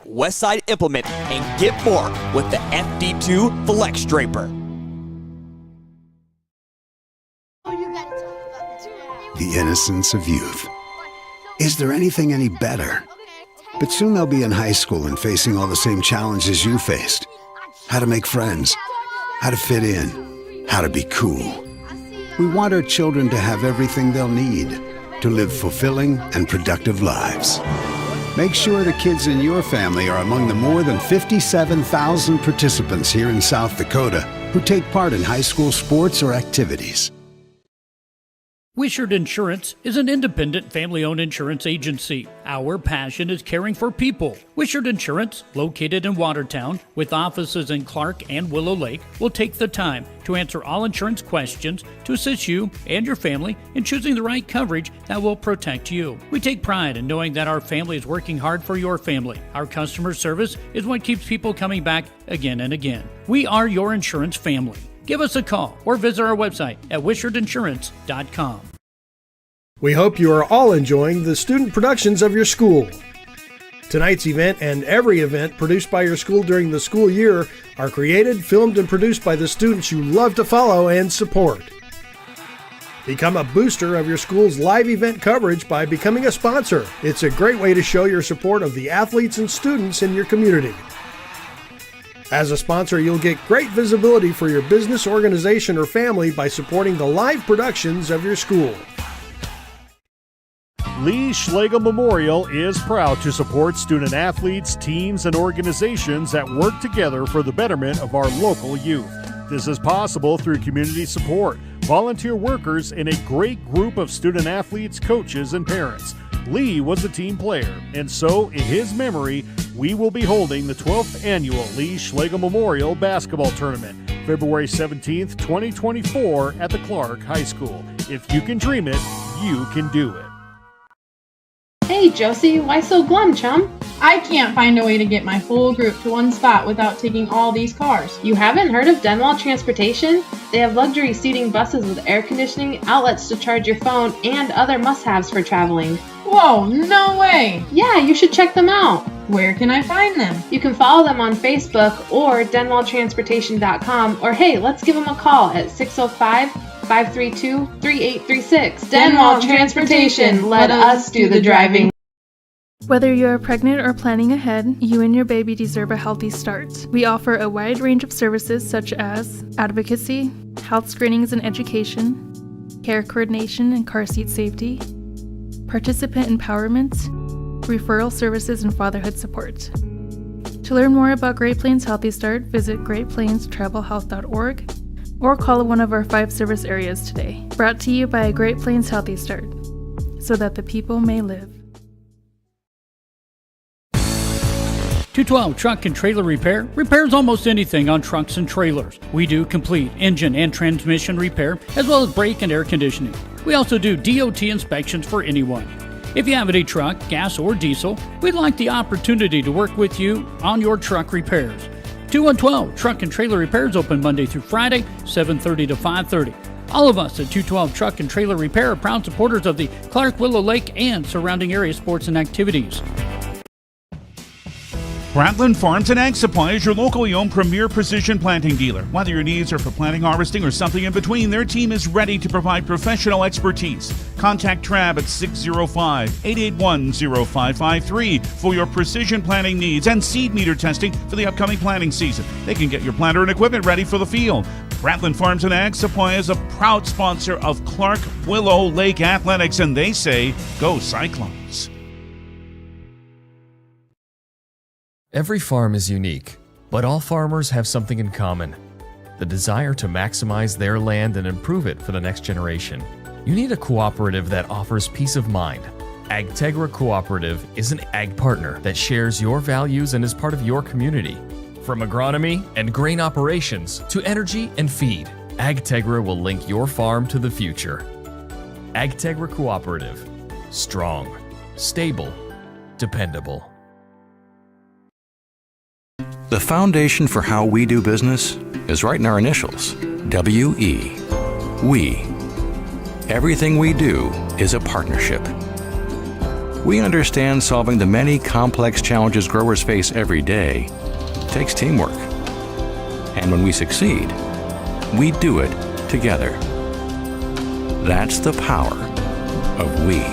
Westside Implement and get more with the FD2 Flex Draper. The innocence of youth. Is there anything any better? But soon they'll be in high school and facing all the same challenges you faced. How to make friends, how to fit in, how to be cool. We want our children to have everything they'll need to live fulfilling and productive lives. Make sure the kids in your family are among the more than 57,000 participants here in South Dakota who take part in high school sports or activities. Wishart Insurance is an independent family-owned insurance agency. Our passion is caring for people. Wishart Insurance, located in Watertown, with offices in Clark and Willow Lake, will take the time to answer all insurance questions to assist you and your family in choosing the right coverage that will protect you. We take pride in knowing that our family is working hard for your family. Our customer service is what keeps people coming back again and again. We are your insurance family. Give us a call or visit our website at wishartinsurance.com. We hope you are all enjoying the student productions of your school. Tonight's event and every event produced by your school during the school year are created, filmed, and produced by the students you love to follow and support. Become a booster of your school's live event coverage by becoming a sponsor. It's a great way to show your support of the athletes and students in your community. As a sponsor, you'll get great visibility for your business, organization, or family by supporting the live productions of your school. Lee Schlegel Memorial is proud to support student athletes, teams, and organizations that work together for the betterment of our local youth. This is possible through community support, volunteer workers, and a great group of student athletes, coaches, and parents. Lee was a team player, and so in his memory, we will be holding the 12th annual Lee Schlegel Memorial Basketball Tournament, February 17th, 2024 at the Clark High School. If you can dream it, you can do it. Hey Josie, why so glum, chum? I can't find a way to get my whole group to one spot without taking all these cars. You haven't heard of Denwall Transportation? They have luxury seating buses with air conditioning, outlets to charge your phone, and other must-haves for traveling. Whoa, no way! Yeah, you should check them out. Where can I find them? You can follow them on Facebook or denwalltransportation.com, or hey, let's give them a call at 605-532-3836. Denwall Transportation, let us do the driving. Whether you are pregnant or planning ahead, you and your baby deserve a healthy start. We offer a wide range of services such as advocacy, health screenings and education, care coordination and car seat safety, participant empowerment, referral services, and fatherhood support. To learn more about Great Plains Healthy Start, visit greatplainstravelhealth.org or call one of our 5 service areas today. Brought to you by Great Plains Healthy Start, so that the people may live. 212 Truck and Trailer Repair repairs almost anything on trucks and trailers. We do complete engine and transmission repair, as well as brake and air conditioning. We also do DOT inspections for anyone. If you have any truck, gas, or diesel, we'd like the opportunity to work with you on your truck repairs. 212 Truck and Trailer Repairs open Monday through Friday, 7:30 to 5:30. All of us at 212 Truck and Trailer Repair are proud supporters of the Clark, Willow Lake, and surrounding area sports and activities. Bratland Farms and Ag Supply is your locally owned premier precision planting dealer. Whether your needs are for planting, harvesting, or something in between, their team is ready to provide professional expertise. Contact Trav at 605-881-0553 for your precision planting needs and seed meter testing for the upcoming planting season. They can get your planter and equipment ready for the field. Bratland Farms and Ag Supply is a proud sponsor of Clark Willow Lake Athletics, and they say, go Cyclones. Every farm is unique, but all farmers have something in common: the desire to maximize their land and improve it for the next generation. You need a cooperative that offers peace of mind. AgTegra Cooperative is an ag partner that shares your values and is part of your community. From agronomy and grain operations to energy and feed, AgTegra will link your farm to the future. AgTegra Cooperative. Strong, stable, dependable. The foundation for how we do business is right in our initials, W-E. We. Everything we do is a partnership. We understand solving the many complex challenges growers face every day takes teamwork. And when we succeed, we do it together. That's the power of we.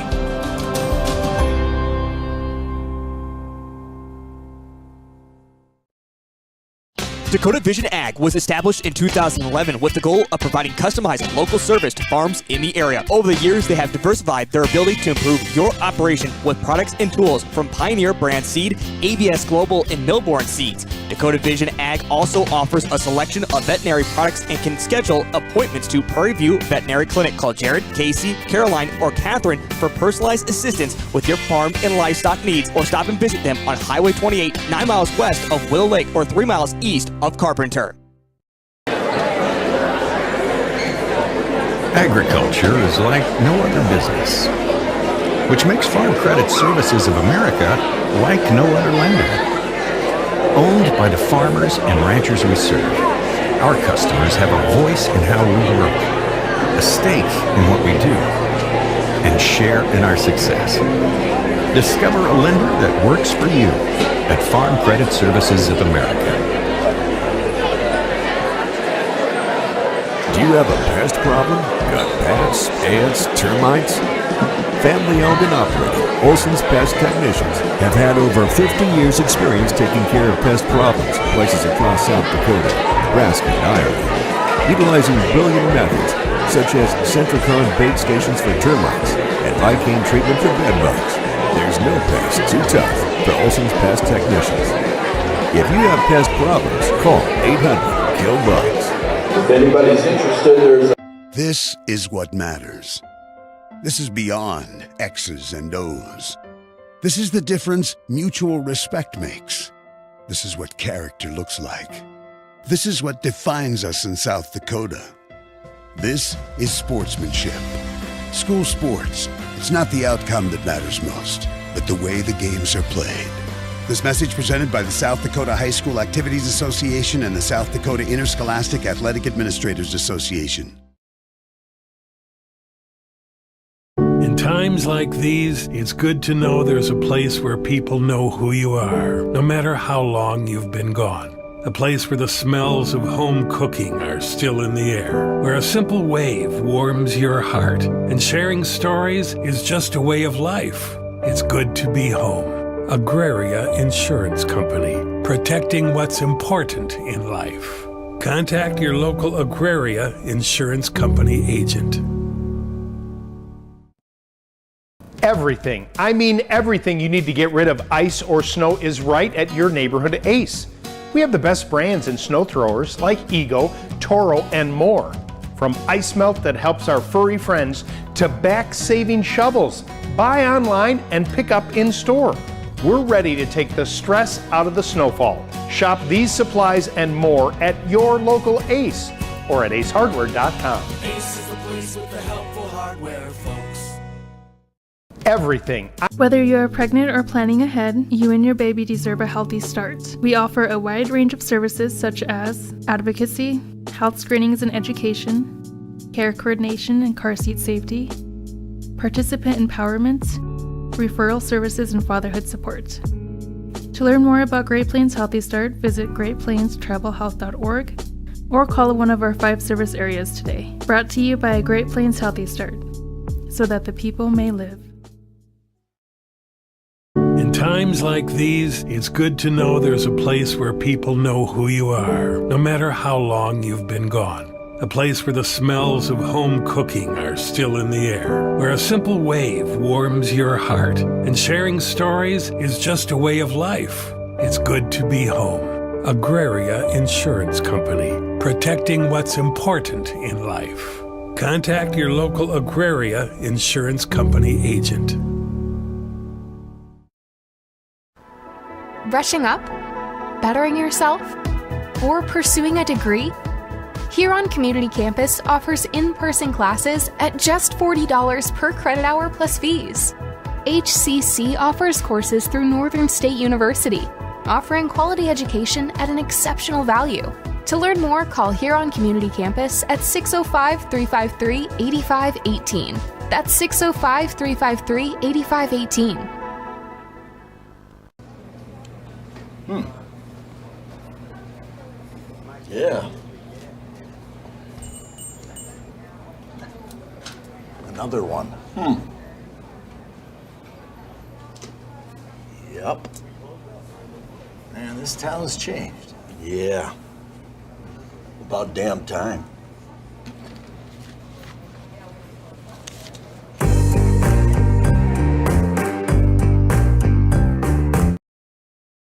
Dakota Vision Ag was established in 2011 with the goal of providing customized local service to farms in the area. Over the years, they have diversified their ability to improve your operation with products and tools from Pioneer brand seed, ABS Global, and Millborn seeds. Dakota Vision Ag also offers a selection of veterinary products and can schedule appointments to Prairie View Veterinary Clinic. Call Jared, Casey, Caroline, or Catherine for personalized assistance with your farm and livestock needs, or stop and visit them on Highway 28, 9 miles west of Willow Lake or 3 miles east of Carpenter. Agriculture is like no other business, which makes Farm Credit Services of America like no other lender. Owned by the farmers and ranchers we serve, our customers have a voice in how we work, a stake in what we do, and share in our success. Discover a lender that works for you at Farm Credit Services of America. Do you have a pest problem? Got bats, ants, termites? Family owned and operated, Olson's Pest Technicians have had over 50 years experience taking care of pest problems in places across South Dakota, Nebraska, and Ireland. Utilizing brilliant methods such as Centricon bait stations for termites and Vicane treatment for bedbugs. There's no pest too tough for Olson's Pest Technicians. If you have pest problems, call 800-KILL-BUGS. If anybody's interested, there's a... This is what matters. This is beyond X's and O's. This is the difference mutual respect makes. This is what character looks like. This is what defines us in South Dakota. This is sportsmanship. School sports, it's not the outcome that matters most, but the way the games are played. This message presented by the South Dakota High School Activities Association and the South Dakota Interscholastic Athletic Administrators Association. In times like these, it's good to know there's a place where people know who you are, no matter how long you've been gone. A place where the smells of home cooking are still in the air, where a simple wave warms your heart, and sharing stories is just a way of life. It's good to be home. Agraria Insurance Company, protecting what's important in life. Contact your local Agraria Insurance Company agent. Everything, I mean everything you need to get rid of ice or snow is right at your neighborhood Ace. We have the best brands in snow throwers like Ego, Toro, and more. From ice melt that helps our furry friends to back-saving shovels. Buy online and pick up in store. We're ready to take the stress out of the snowfall. Shop these supplies and more at your local Ace or at acehardware.com. Ace is the place with the helpful hardware, folks. Everything. Whether you're pregnant or planning ahead, you and your baby deserve a healthy start. We offer a wide range of services such as advocacy, health screenings and education, care coordination and car seat safety, participant empowerment, referral services, and fatherhood support. To learn more about Great Plains Healthy Start, visit greatplainstravelhealth.org or call one of our 5 service areas today. Brought to you by Great Plains Healthy Start, so that the people may live. In times like these, it's good to know there's a place where people know who you are, no matter how long you've been gone. A place where the smells of home cooking are still in the air, where a simple wave warms your heart, and sharing stories is just a way of life. It's good to be home. Agraria Insurance Company, protecting what's important in life. Contact your local Agraria Insurance Company agent. Brushing up? Bettering yourself? Or pursuing a degree? Huron Community Campus offers in-person classes at just $40 per credit hour plus fees. HCC offers courses through Northern State University, offering quality education at an exceptional value. To learn more, call Huron Community Campus at 605-353-8518. That's 605-353-8518. Yeah. Another one. Yep. Man, this town's changed. Yeah. About damn time.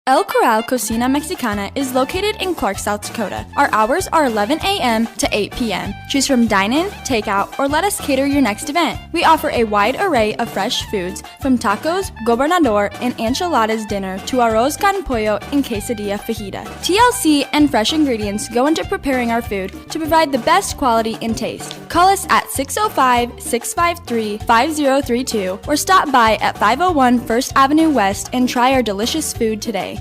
El Corral Cocina Mexicana is located in Clark, South Dakota. Our hours are 11 a.m. to 8 p.m. Choose from dine-in, takeout, or let us cater your next event. We offer a wide array of fresh foods, from tacos, gobernador, and enchiladas dinner to arroz con pollo and quesadilla fajita. TLC and fresh ingredients go into preparing our food to provide the best quality and taste. Call us at 605-653-5032 or stop by at 501 First Avenue West and try our delicious food today.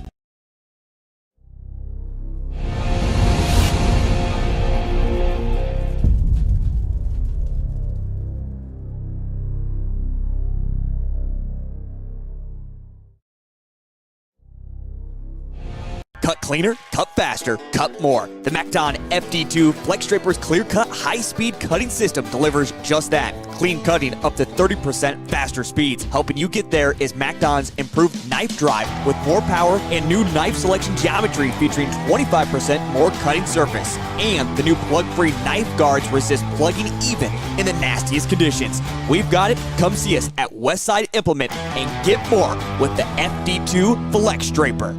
Cut cleaner, cut faster, cut more. The MacDon FD2 Flex Draper's clear-cut, high-speed cutting system delivers just that. Clean cutting up to 30% faster speeds. Helping you get there is MacDon's improved knife drive with more power and new knife selection geometry featuring 25% more cutting surface. And the new plug-free knife guards resist plugging even in the nastiest conditions. We've got it. Come see us at Westside Implement and get more with the FD2 Flex Draper.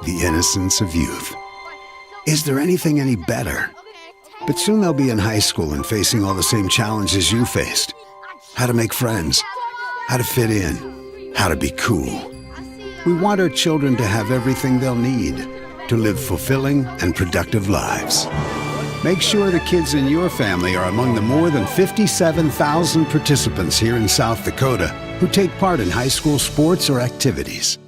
The innocence of youth. Is there anything any better? But soon they'll be in high school and facing all the same challenges you faced. How to make friends, how to fit in, how to be cool. We want our children to have everything they'll need to live fulfilling and productive lives. Make sure the kids in your family are among the more than 57,000 participants here in South Dakota who take part in high school sports or activities.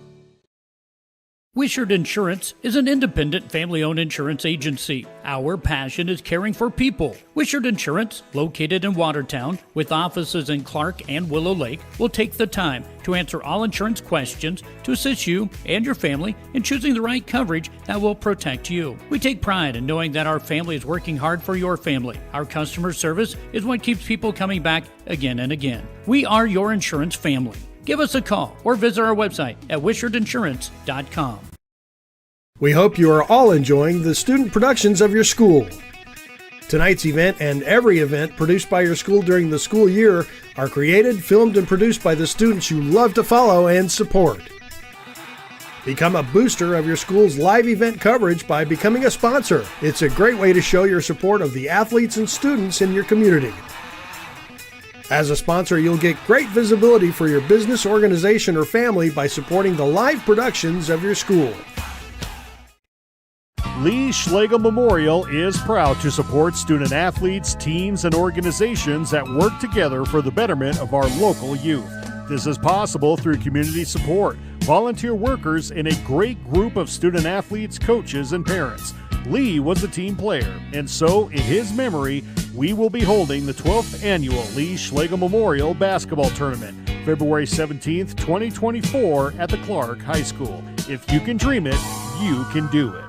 Wishart Insurance is an independent family-owned insurance agency. Our passion is caring for people. Wishart Insurance, located in Watertown, with offices in Clark and Willow Lake, will take the time to answer all insurance questions to assist you and your family in choosing the right coverage that will protect you. We take pride in knowing that our family is working hard for your family. Our customer service is what keeps people coming back again and again. We are your insurance family. Give us a call or visit our website at wishartinsurance.com. We hope you are all enjoying the student productions of your school. Tonight's event and every event produced by your school during the school year are created, filmed, and produced by the students you love to follow and support. Become a booster of your school's live event coverage by becoming a sponsor. It's a great way to show your support of the athletes and students in your community. As a sponsor, you'll get great visibility for your business, organization, or family by supporting the live productions of your school. Lee Schlegel Memorial is proud to support student athletes, teams, and organizations that work together for the betterment of our local youth. This is possible through community support, volunteer workers, and a great group of student athletes, coaches, and parents. Lee was a team player, and so in his memory, we will be holding the 12th annual Lee Schlegel Memorial Basketball Tournament, February 17th, 2024 at the Clark High School. If you can dream it, you can do it.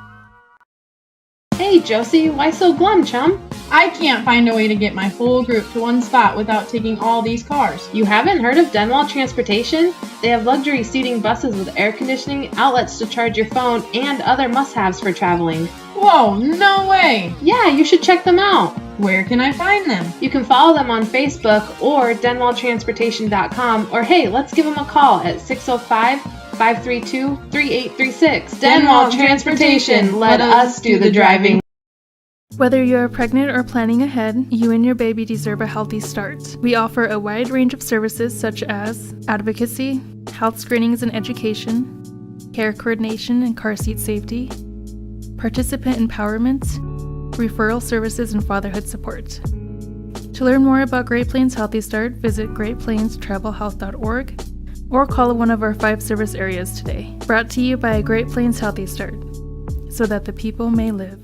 Hey Josie, why so glum, chum? I can't find a way to get my whole group to one spot without taking all these cars. You haven't heard of Denwall Transportation? They have luxury seating buses with air conditioning, outlets to charge your phone, and other must-haves for traveling. Whoa, no way! Yeah, you should check them out. Where can I find them? You can follow them on Facebook or denwalltransportation.com, or hey, let's give them a call at 605-532-3836. Denwall Transportation, let us do the driving. Whether you're pregnant or planning ahead, you and your baby deserve a healthy start. We offer a wide range of services such as advocacy, health screenings and education, care coordination and car seat safety, participant empowerment, referral services, and fatherhood support. To learn more about Great Plains Healthy Start, visit greatplainstravelhealth.org or call one of our 5 service areas today. Brought to you by Great Plains Healthy Start, so that the people may live.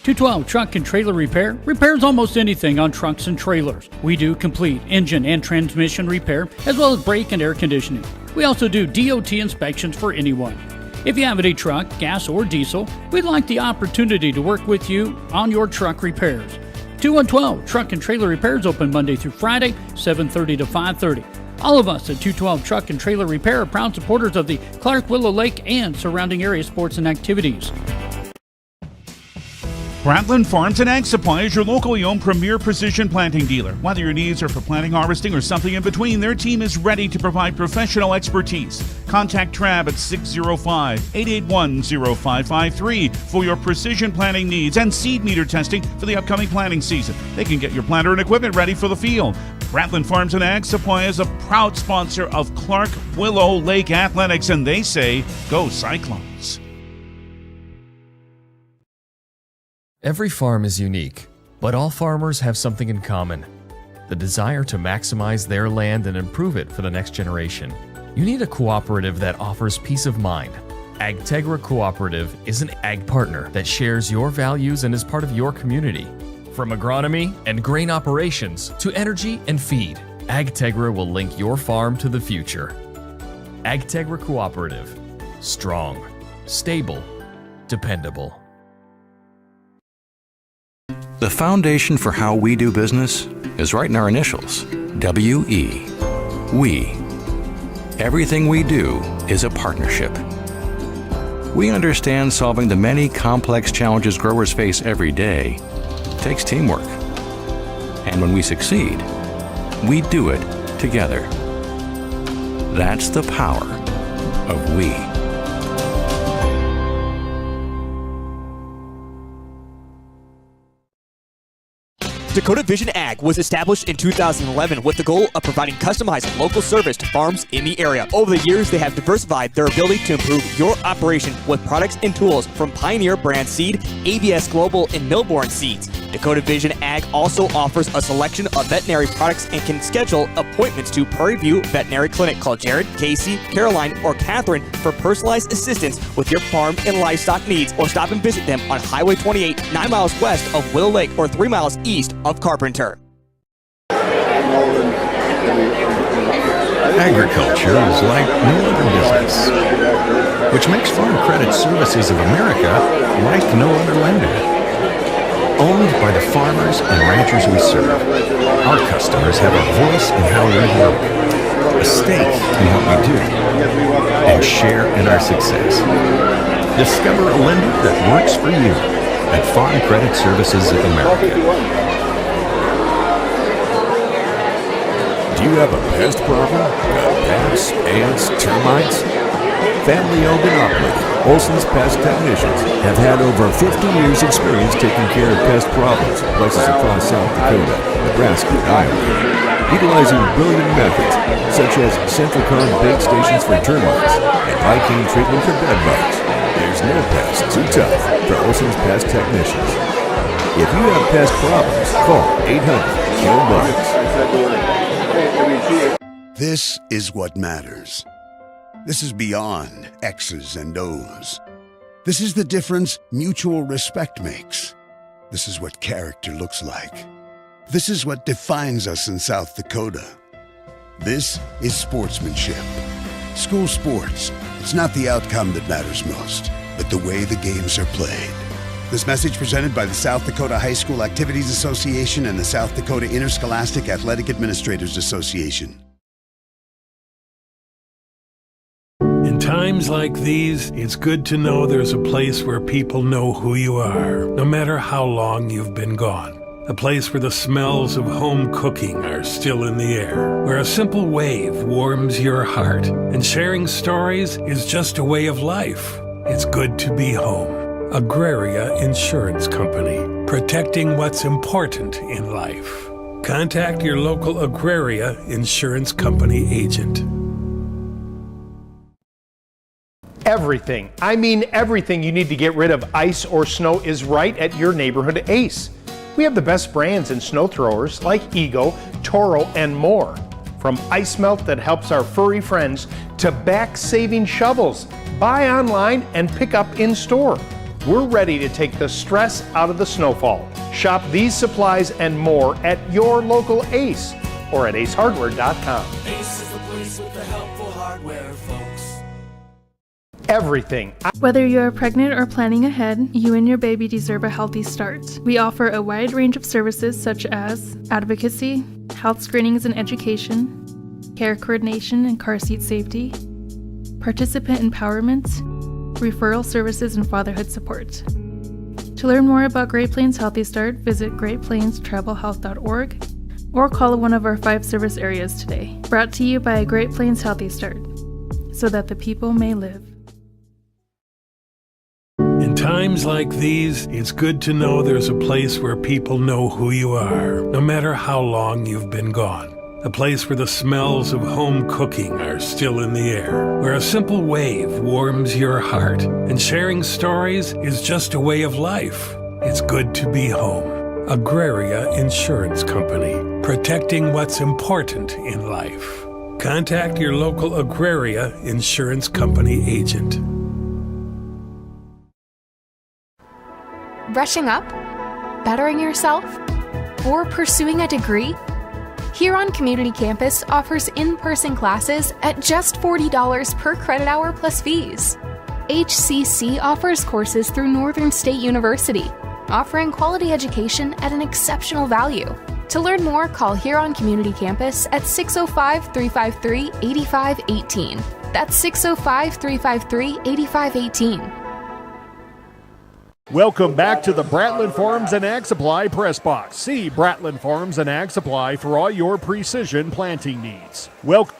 212 Truck and Trailer Repair repairs almost anything on trucks and trailers. We do complete engine and transmission repair, as well as brake and air conditioning. We also do DOT inspections for anyone. If you have any truck, gas, or diesel, we'd like the opportunity to work with you on your truck repairs. 2112 Truck and Trailer Repairs open Monday through Friday, 7:30 to 5:30. All of us at 212 Truck and Trailer Repair are proud supporters of the Clark, Willow Lake, and surrounding area sports and activities. Bradland Farms and Ag Supply is your locally owned premier precision planting dealer. Whether your needs are for planting, harvesting, or something in between, their team is ready to provide professional expertise. Contact Trav at 605-881-0553 for your precision planting needs and seed meter testing for the upcoming planting season. They can get your planter and equipment ready for the field. Bradland Farms and Ag Supply is a proud sponsor of Clark Willow Lake Athletics, and they say, go Cyclones. Every farm is unique, but all farmers have something in common: the desire to maximize their land and improve it for the next generation. You need a cooperative that offers peace of mind. AgTegra Cooperative is an ag partner that shares your values and is part of your community. From agronomy and grain operations to energy and feed, AgTegra will link your farm to the future. AgTegra Cooperative. Strong, stable, dependable. The foundation for how we do business is right in our initials, W-E. We. Everything we do is a partnership. We understand solving the many complex challenges growers face every day takes teamwork. And when we succeed, we do it together. That's the power of we. Dakota Vision Ag was established in 2011 with the goal of providing customized local service to farms in the area. Over the years, they have diversified their ability to improve your operation with products and tools from Pioneer Brand Seed, ABS Global, and Millborn Seeds. Dakota Vision Ag also offers a selection of veterinary products and can schedule appointments to Prairie View Veterinary Clinic. Call Jared, Casey, Caroline, or Catherine for personalized assistance with your farm and livestock needs, or stop and visit them on Highway 28, 9 miles west of Willow Lake or 3 miles east of Carpenter. Agriculture is like no other business, which makes Farm Credit Services of America like no other lender. Owned by the farmers and ranchers we serve, our customers have a voice in how we work, a stake in what we do, and share in our success. Discover a lender that works for you at Farm Credit Services of America. Do you have a pest problem? Got bats, ants, termites? Family owned and operated, Olson's Pest Technicians have had over 50 years experience taking care of pest problems in places across South Dakota, Nebraska, and Iowa, utilizing brilliant methods such as central cone bait stations for termites and Viking treatment for bed bugs. There's no pest too tough for Olson's Pest Technicians. If you have pest problems, call 800-KILL-BUGS. This is what matters. This is beyond X's and O's. This is the difference mutual respect makes. This is what character looks like. This is what defines us in South Dakota. This is sportsmanship. School sports, it's not the outcome that matters most, but the way the games are played. This message presented by the South Dakota High School Activities Association and the South Dakota Interscholastic Athletic Administrators Association. In times like these, it's good to know there's a place where people know who you are, no matter how long you've been gone. A place where the smells of home cooking are still in the air, where a simple wave warms your heart, and sharing stories is just a way of life. It's good to be home. Agraria Insurance Company, protecting what's important in life. Contact your local Agraria Insurance Company agent. Everything, I mean everything you need to get rid of ice or snow is right at your neighborhood Ace. We have the best brands in snow throwers like Ego, Toro, and more. From ice melt that helps our furry friends to back-saving shovels. Buy online and pick up in store. We're ready to take the stress out of the snowfall. Shop these supplies and more at your local Ace or at acehardware.com. Ace is the place with the helpful hardware, folks. Everything. Whether you're pregnant or planning ahead, you and your baby deserve a healthy start. We offer a wide range of services such as advocacy, health screenings and education, care coordination and car seat safety, participant empowerment, referral services and fatherhood support. To learn more about Great Plains Healthy Start, visit greatplainstravelhealth.org or call one of our 5 service areas today. Brought to you by Great Plains Healthy Start, so that the people may live. In times like these, it's good to know there's a place where people know who you are, no matter how long you've been gone. A place where the smells of home cooking are still in the air, where a simple wave warms your heart, and sharing stories is just a way of life. It's good to be home. Agraria Insurance Company, protecting what's important in life. Contact your local Agraria Insurance Company agent. Brushing up? Bettering yourself? Or pursuing a degree? Huron Community Campus offers in-person classes at just $40 per credit hour plus fees. HCC offers courses through Northern State University, offering quality education at an exceptional value. To learn more, call Huron Community Campus at 605-353-8518. That's 605-353-8518. Welcome back to the Brattlin Farms and Ag Supply Press Box. See Brattlin Farms and Ag Supply for all your precision planting needs. Welcome.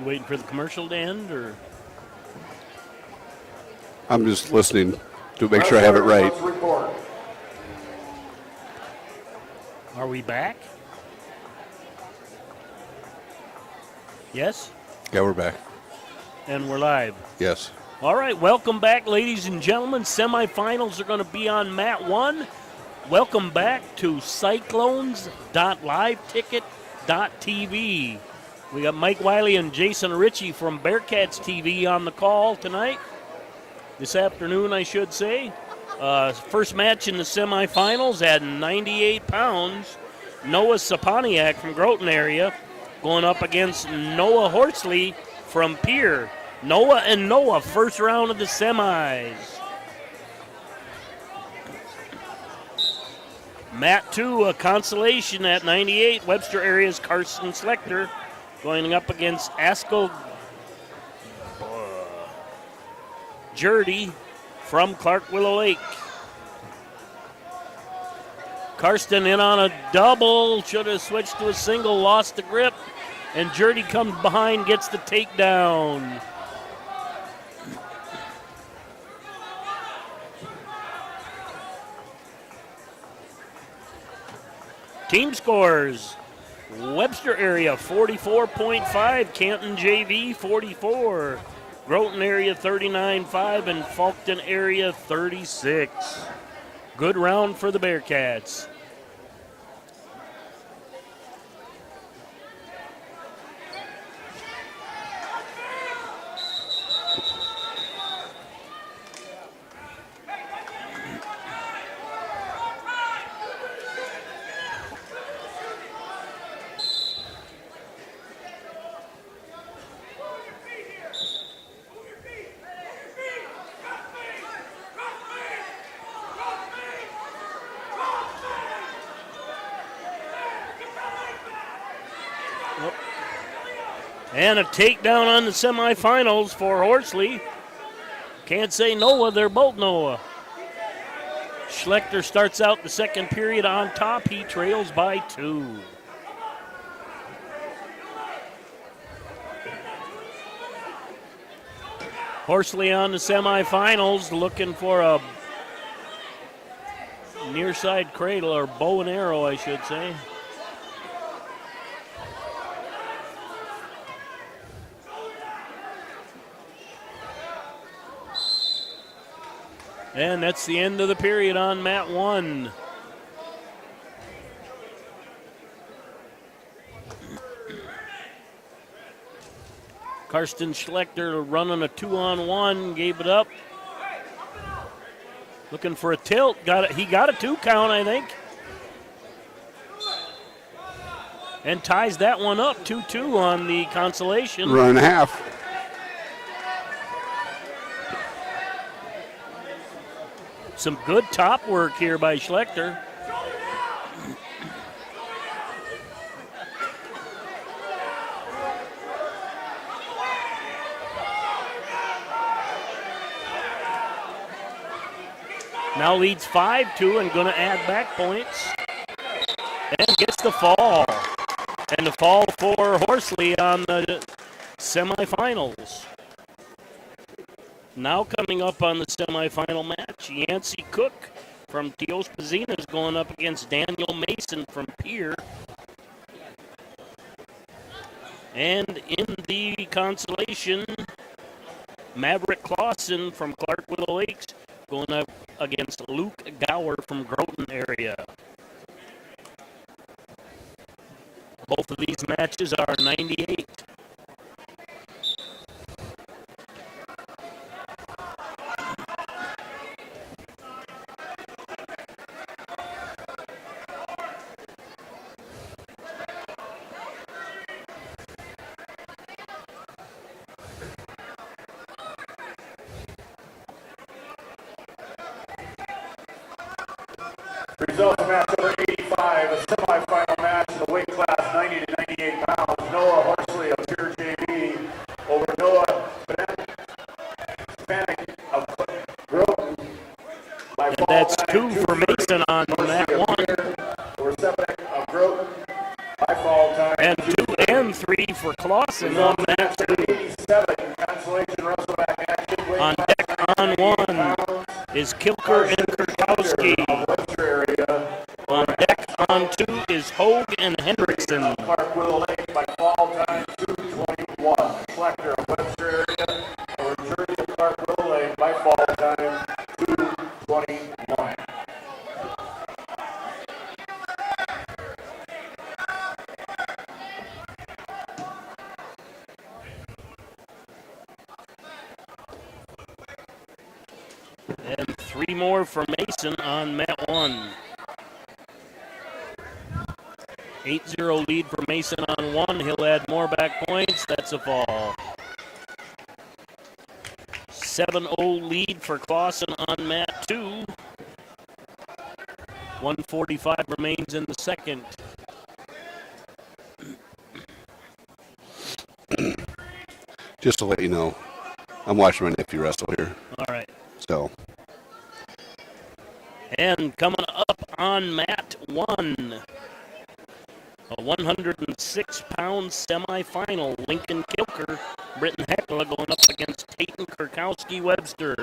You waiting for the commercial to end, or? I'm just listening to make sure I have it right. Are we back? Yes? Yeah, we're back. And we're live. Yes. All right, welcome back, ladies and gentlemen. Semifinals are going to be on Mat 1. Welcome back to cyclones.liveticket.tv. We got Mike Wiley and Jason Ritchie from Bearcats TV on the call tonight. This afternoon, I should say. First match in the semifinals at 98 pounds. Noah Saponiak from Groton area going up against Noah Horsley from Pierre. Noah and Noah, first round of the semis. Mat 2, a consolation at 98. Webster area's Carson Schlechter going up against Asko Jurdy from Clark Willow Lake. Karsten in on a double, should have switched to a single, lost the grip, and Jurdy comes behind, gets the takedown. Team scores. Webster area 44.5, Canton JV 44, Groton area 39.5, and Faulkton area 36. Good round for the Bearcats. And a takedown on the semifinals for Horsley. Can't say Noah, they're both Noah. Schlechter starts out the second period on top. He trails by 2. Horsley on the semifinals looking for a near side cradle, or bow and arrow, I should say. And that's the end of the period on Mat 1. Karsten Schlechter running a 2-on-1, gave it up. Looking for a tilt. He got a 2 count, I think. And ties that one up, 2-2 on the consolation. Run and a half. Some good top work here by Schlechter. Now leads 5-2 and going to add back points. And gets the fall. And the fall for Horsley on the semifinals. Now coming up on the semifinal match, Yancey Cook from Tios Pazina is going up against Daniel Mason from Pier. And in the consolation, Maverick Clausen from Clark Willow Lakes going up against Luke Gower from Groton area. Both of these matches are 98. Results of match number 85, a semifinal match in the weight class 90 to 98 pounds. Noah Horsley of Pure JV over Noah Panic of Groton. And that's 2 for Mason on that one. Over Sepek of Groton by fall time. And 2 and 3 for Clausen on that 2. 87, consolation wrestleback action. On deck on 1 is Kilker and Kurkowski. On deck on 2 is Hogue and Hendrickson. Clark Willow Lake by fall time 2:21. Collector of Webster area over Jersey of Clark Willow Lake by fall time 2:21. And 3 more for Mason on mat 1. 8-0 lead for Mason on 1. He'll add more back points. That's a fall. 7-0 lead for Clausen on mat 2. 1:45 remains in the second. Just to let you know, I'm watching my nephew wrestle here. All right. So. And coming up on mat 1. A 106-pound semifinal. Lincoln Kilker, Britton Heckler going up against Tayton Kurkowski Webster.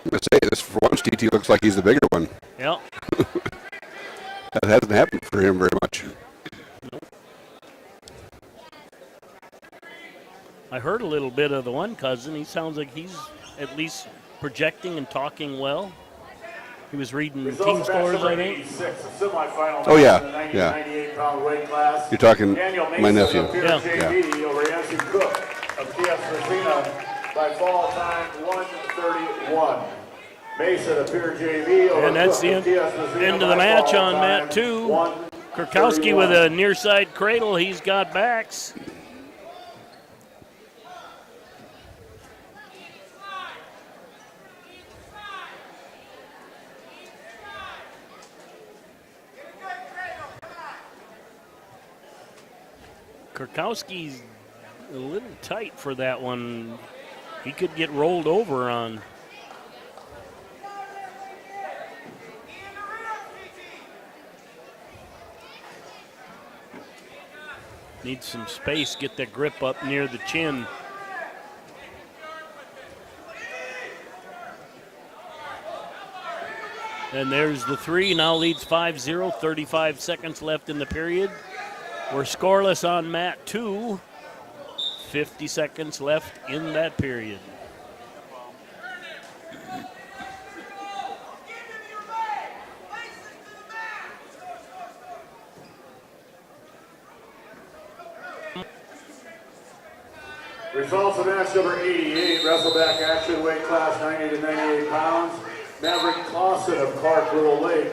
I'm going to say this for once, TT looks like he's the bigger one. Yep. That hasn't happened for him very much. Nope. I heard a little bit of the one cousin. He sounds like he's at least projecting and talking well. He was reading team scores, I think. Oh, yeah, yeah. 98-pound weight class. You're talking Daniel my Mason nephew. of Pure JV over Yancey Cook of TS Racina by fall time 1:31. Mason of Pure JV over And that's the end of the match on mat 2. Kurkowski with a near side cradle. He's got backs. Kurkowski's a little tight for that one. He could get rolled over on. Needs some space, get that grip up near the chin. And there's the 3, now leads 5-0, 35 seconds left in the period. We're scoreless on mat 2. 50 seconds left in that period. Results of match number 88, wrestleback action, weight class 90 to 98 pounds. Maverick Clausen of Clark Willow Lake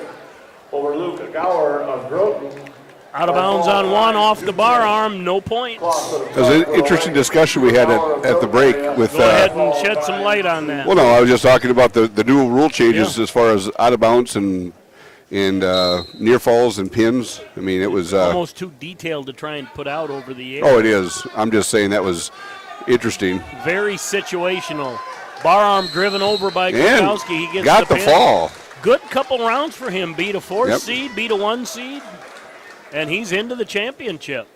over Luke Gower of Groton. Out of bounds on 1, off the bar arm, no points. It was an interesting discussion we had at the break with. Go ahead and shed some light on that. Well, no, I was just talking about the new rule changes as far as out of bounds and near falls and pins. I mean, it was almost too detailed to try and put out over the air. Oh, it is. I'm just saying that was interesting. Very situational. Bar arm driven over by Gurkowski. He gets got the pin. fall. Good couple rounds for him. Beat a 4th Yep. seed, beat a 1 seed, and he's into the championship.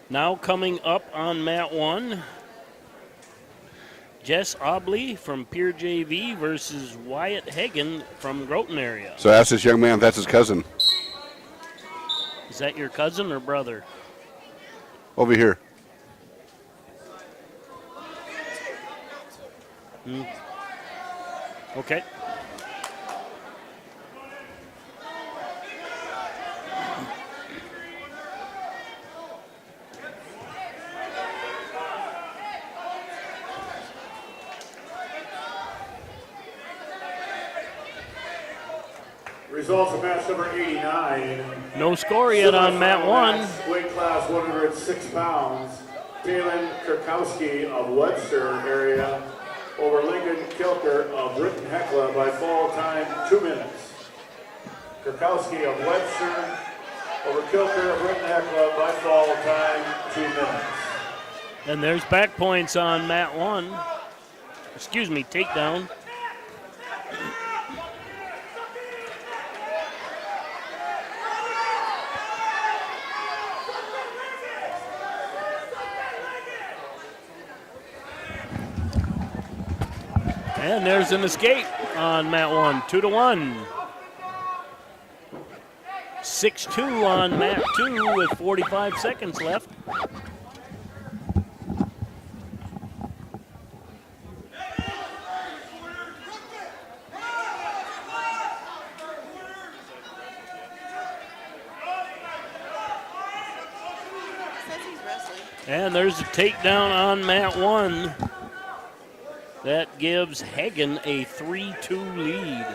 Now coming up on mat 1, Jess Obley from Pier JV versus Wyatt Hagen from Groton area. So ask this young man if that's his cousin. Is that your cousin or brother? Over here. Okay. Results of match number 89. No score yet on mat 1. Weight class 106 pounds. Taylon Kurkowski of Webster area over Lincoln Kilker of Britton Hecla by fall time 2 minutes. Kurkowski of Webster over Kilker of Britton Hecla by fall time 2 minutes. And there's back points on mat 1. Excuse me, takedown. And there's an escape on mat 1, 2-1. 6-2 on mat 2 with 45 seconds left. And there's a takedown on mat 1. That gives Hagen a 3-2 lead.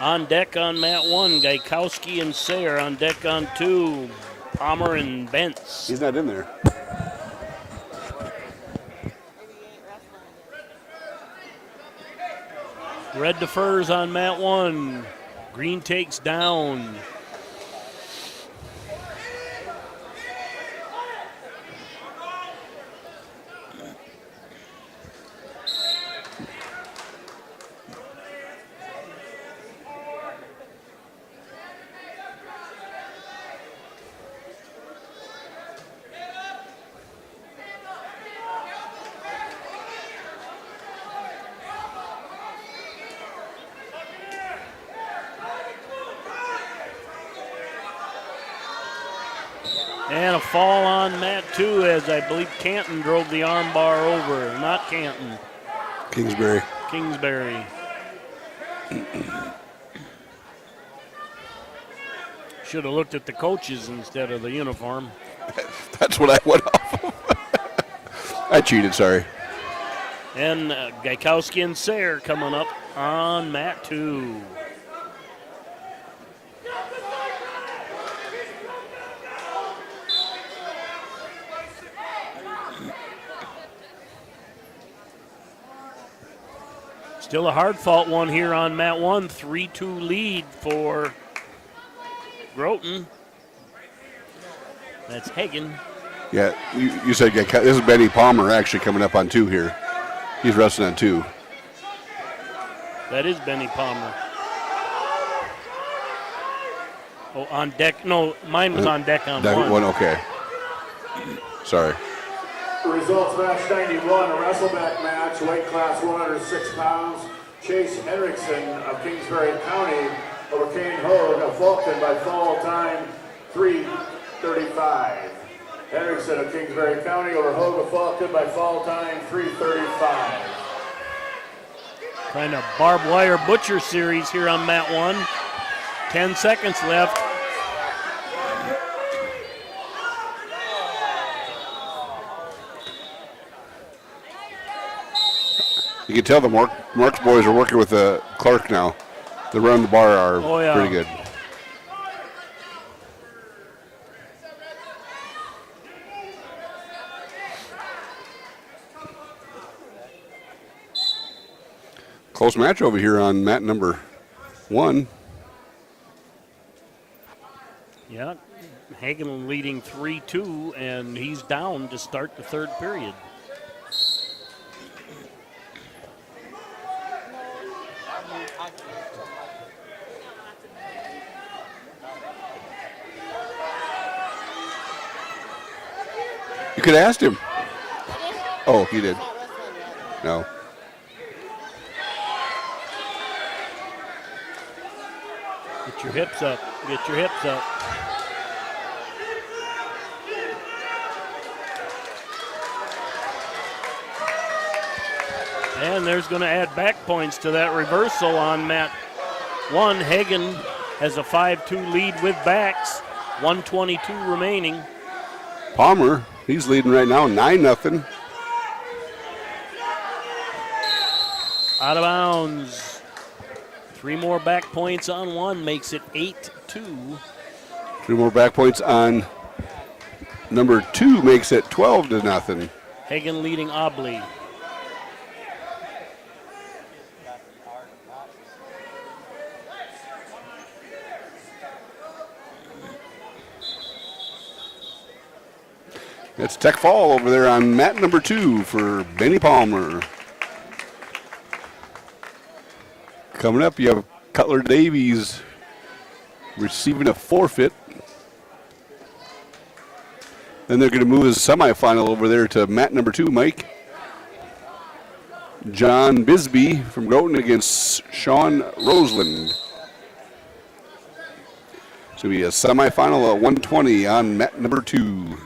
On deck on mat 1, Gaikowski and Sayer. On deck on 2, Palmer and Bentz. He's not in there. Red defers on mat 1. Green takes down. And a fall on mat 2 as I believe Canton drove the arm bar over. Not Canton. Kingsbury. Kingsbury. Should have looked at the coaches instead of the uniform. That's what I went off of. I cheated, sorry. And Gaikowski and Sayer coming up on mat 2. Still a hard-fought one here on mat 1. 3-2 lead for Groton. That's Hagen. Yeah, you said this is Benny Palmer actually coming up on 2 here. He's wrestling on 2. That is Benny Palmer. Oh, on deck. No, mine was on deck on 1. Okay. Sorry. Results match 91, a wrestleback match, weight class 106 pounds. Chase Henriksen of Kingsbury County over Kane Hogue of Fulton by fall time 3:35. Henriksen of Kingsbury County over Hogue of Fulton by fall time 3:35. Kind of barbed wire butcher series here on mat 1. 10 seconds left. You can tell the Marks boys are working with Clark now. The run the bar are pretty good. Close match over here on mat number 1. Yeah, Hagen leading 3-2, and he's down to start the third period. You could have asked him. Oh, he did. No. Get your hips up. Get your hips up. And there's going to add back points to that reversal on mat 1. Hagen has a 5-2 lead with backs. 1:22 remaining. Palmer, he's leading right now, 9-0. Out of bounds. 3 more back points on 1 makes it 8-2. 3 more back points on number 2 makes it 12-0. Hagen leading Obley. It's Tech Fall over there on mat number 2 for Benny Palmer. Coming up, you have Cutler Davies receiving a forfeit. Then they're going to move his semifinal over there to mat number 2, Mike. John Bisbee from Groton against Sean Roseland. It's going to be a semifinal at 120 on mat number 2.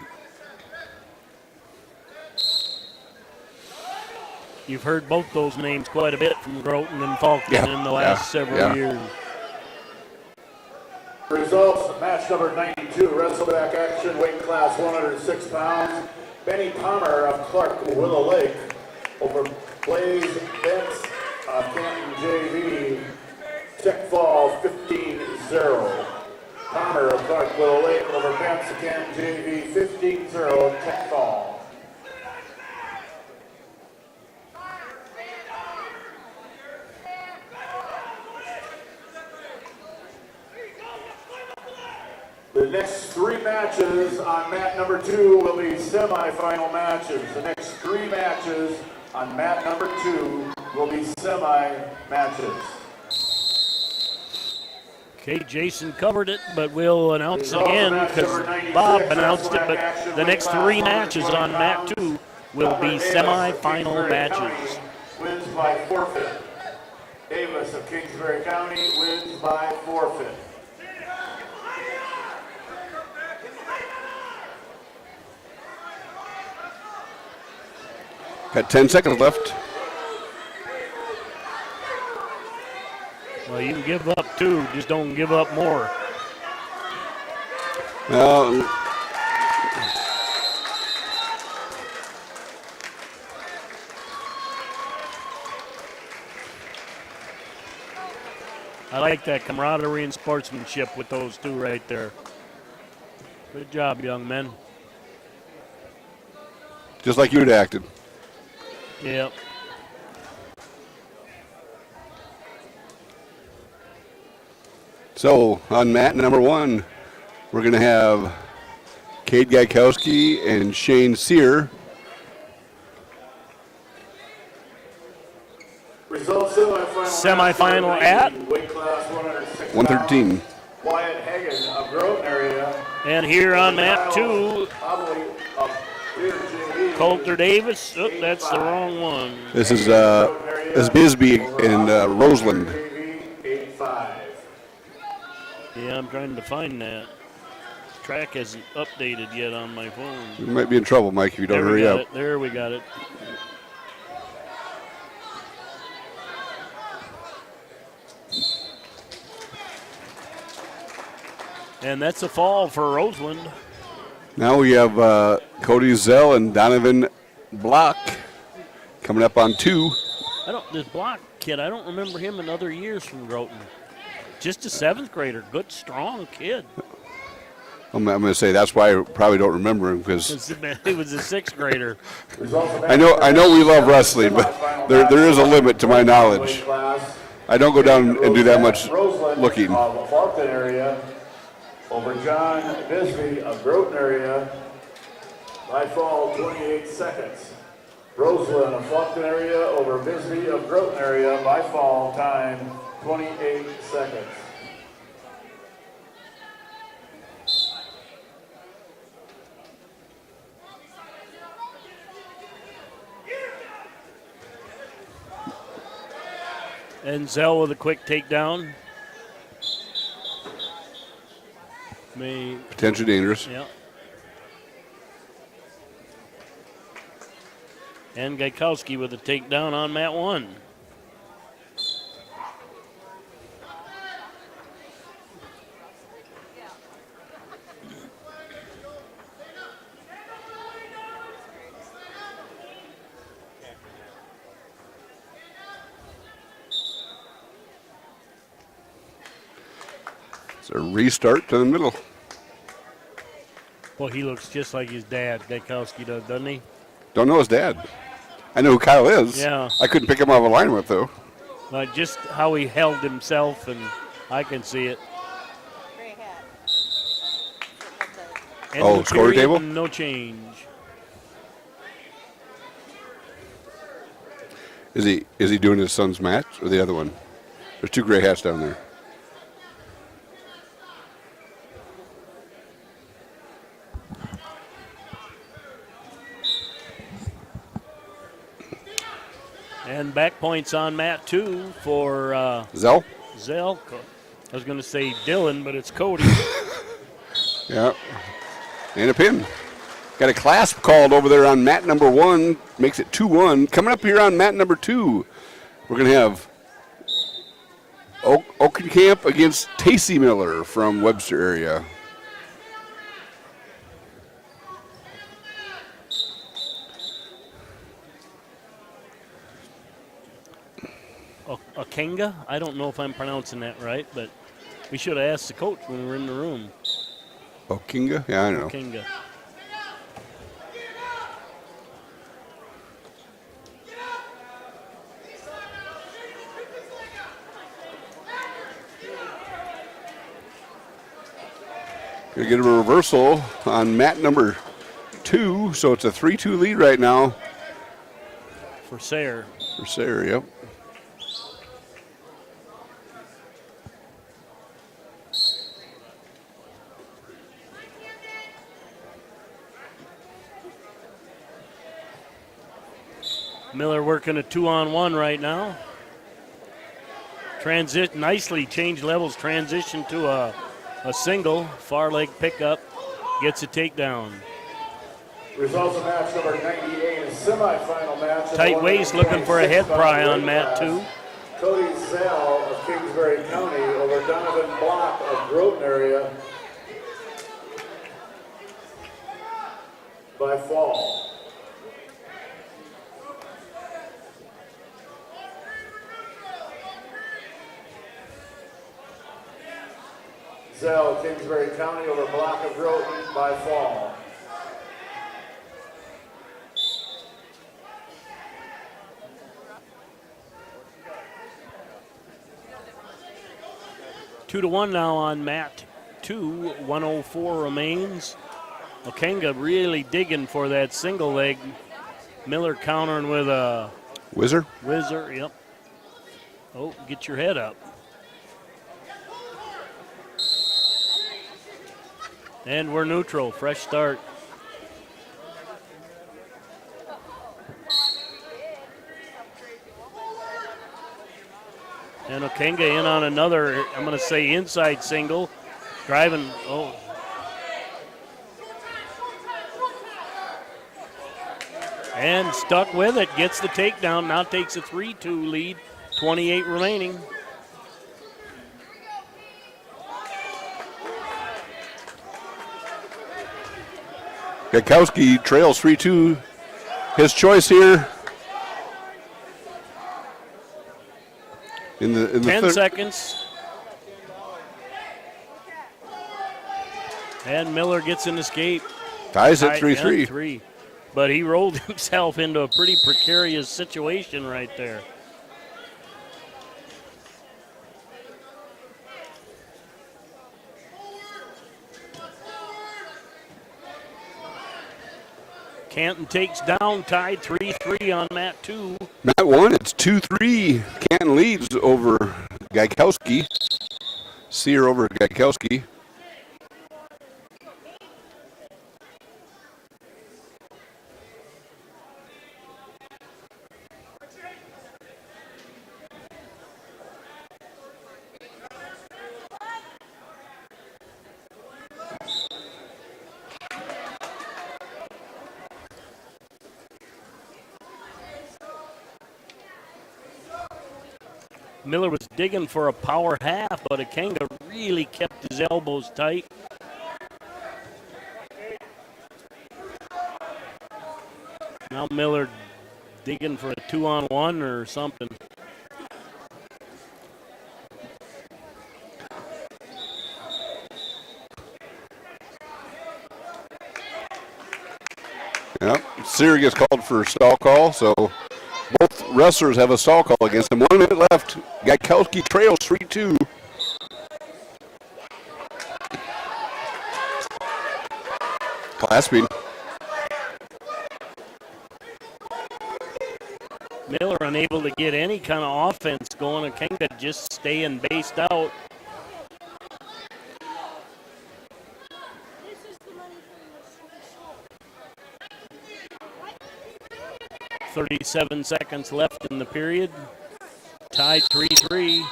You've heard both those names quite a bit from Groton and Falkland in the last several years. Results, match number 92, wrestleback action, weight class 106 pounds. Benny Palmer of Clark Willow Lake over Blaze Betts of Canton JV. Tech Fall 15-0. Palmer of Clark Willow Lake over Betts of Canton JV 15-0. Tech Fall. The next 3 matches on mat number 2 will be semifinal matches. The next 3 matches on mat number 2 will be semi-matches. Okay, Jason covered it, but we'll announce it again because Bob announced it. But the next 3 matches on mat 2 will be semi-final matches. Wins by forfeit. Davis of Kingsbury County wins by forfeit. Got 10 seconds left. Well, you can give up 2, just don't give up more. Well, I like that camaraderie and sportsmanship with those 2 right there. Good job, young men. just like you'd acted. Yep. So on mat number 1, we're going to have Cade Gaikowski and Shane Sear. Results semifinal at weight class 113. Wyatt Hagen of Groton area. And here on mat 2, Coulter Davis. Oh, that's the wrong one. This is Bisbee and Roseland. Yeah, I'm trying to find that. Track hasn't updated yet on my phone. You might be in trouble, Mike, if you don't hurry up. There we got it. And that's a fall for Roseland. Now we have Cody Zell and Donovan Block coming up on 2. This Block kid, I don't remember him in other years from Groton. Just a 7th grader, good, strong kid. I'm going to say that's why I probably don't remember him because He was a 6th grader. I know we love wrestling, but there is a limit to my knowledge. I don't go down and do that much looking. Of Faulkton area over John Bisbee of Groton area by fall 28 seconds. Roseland of Faulkton area over Bisbee of Groton area by fall time 28 seconds. And Zell with a quick takedown. Potentially dangerous. Yeah. And Gaikowski with a takedown on mat 1. It's a restart to the middle. Well, he looks just like his dad, Gaikowski does, doesn't he? Don't know his dad. I know who Kyle is. Yeah. I couldn't pick him off a lineup, though. But just how he held himself, and I can see it. End of the score period, table? No change. Is he doing his son's match or the other one? There's 2 gray hats down there. And back points on mat 2 for Zell? Zell. I was going to say Dylan, but it's Cody. Yeah. And a pin. Got a clasp called over there on mat number 1. Makes it 2-1. Coming up here on mat number 2, we're going to have Oakenkamp against Tacey Miller from Webster area. Okenga? I don't know if I'm pronouncing that right, but we should have asked the coach when we were in the room. Okenga? Yeah, I know. Okenga. Gonna get a reversal on mat number 2, so it's a 3-2 lead right now. For Sayre. For Sayre, yep. Miller working a 2-on-1 right now. Nicely changed levels, transition to a single, far leg pickup, gets a takedown. Results of match number 98, a semifinal match. Tight waist looking for a head pry on mat 2. Cody Zell of Kingsbury County over Donovan Block of Groton area by fall. Zell, Kingsbury County over Block of Groton by fall. Two to 1 now on mat 2. 104 remains. Okenga really digging for that single leg. Miller countering with a Whizzer? Whizzer, yep. Oh, get your head up. And we're neutral, fresh start. And Okenga in on another, I'm going to say inside single. Driving, And stuck with it, gets the takedown, now takes a 3-2 lead, 28 remaining. Gaikowski trails 3-2. His choice here. In the 10 seconds. And Miller gets an escape. Ties at 3-3. 3. But he rolled himself into a pretty precarious situation right there. Canton takes down, tied 3-3 on mat 2. Mat 1, it's 2-3. Canton leads over Gaikowski. Sear over Gaikowski. Miller was digging for a power half, but Akenga really kept his elbows tight. Now Miller digging for a 2-on-1 or something. Yep, Sear gets called for a stall call, so both wrestlers have a stall call against them. 1 minute left. Gaikowski trails 3-2. Clasping. Miller unable to get any kind of offense going. Akenga just staying based out. .37 seconds left in the period. Tied 3-3.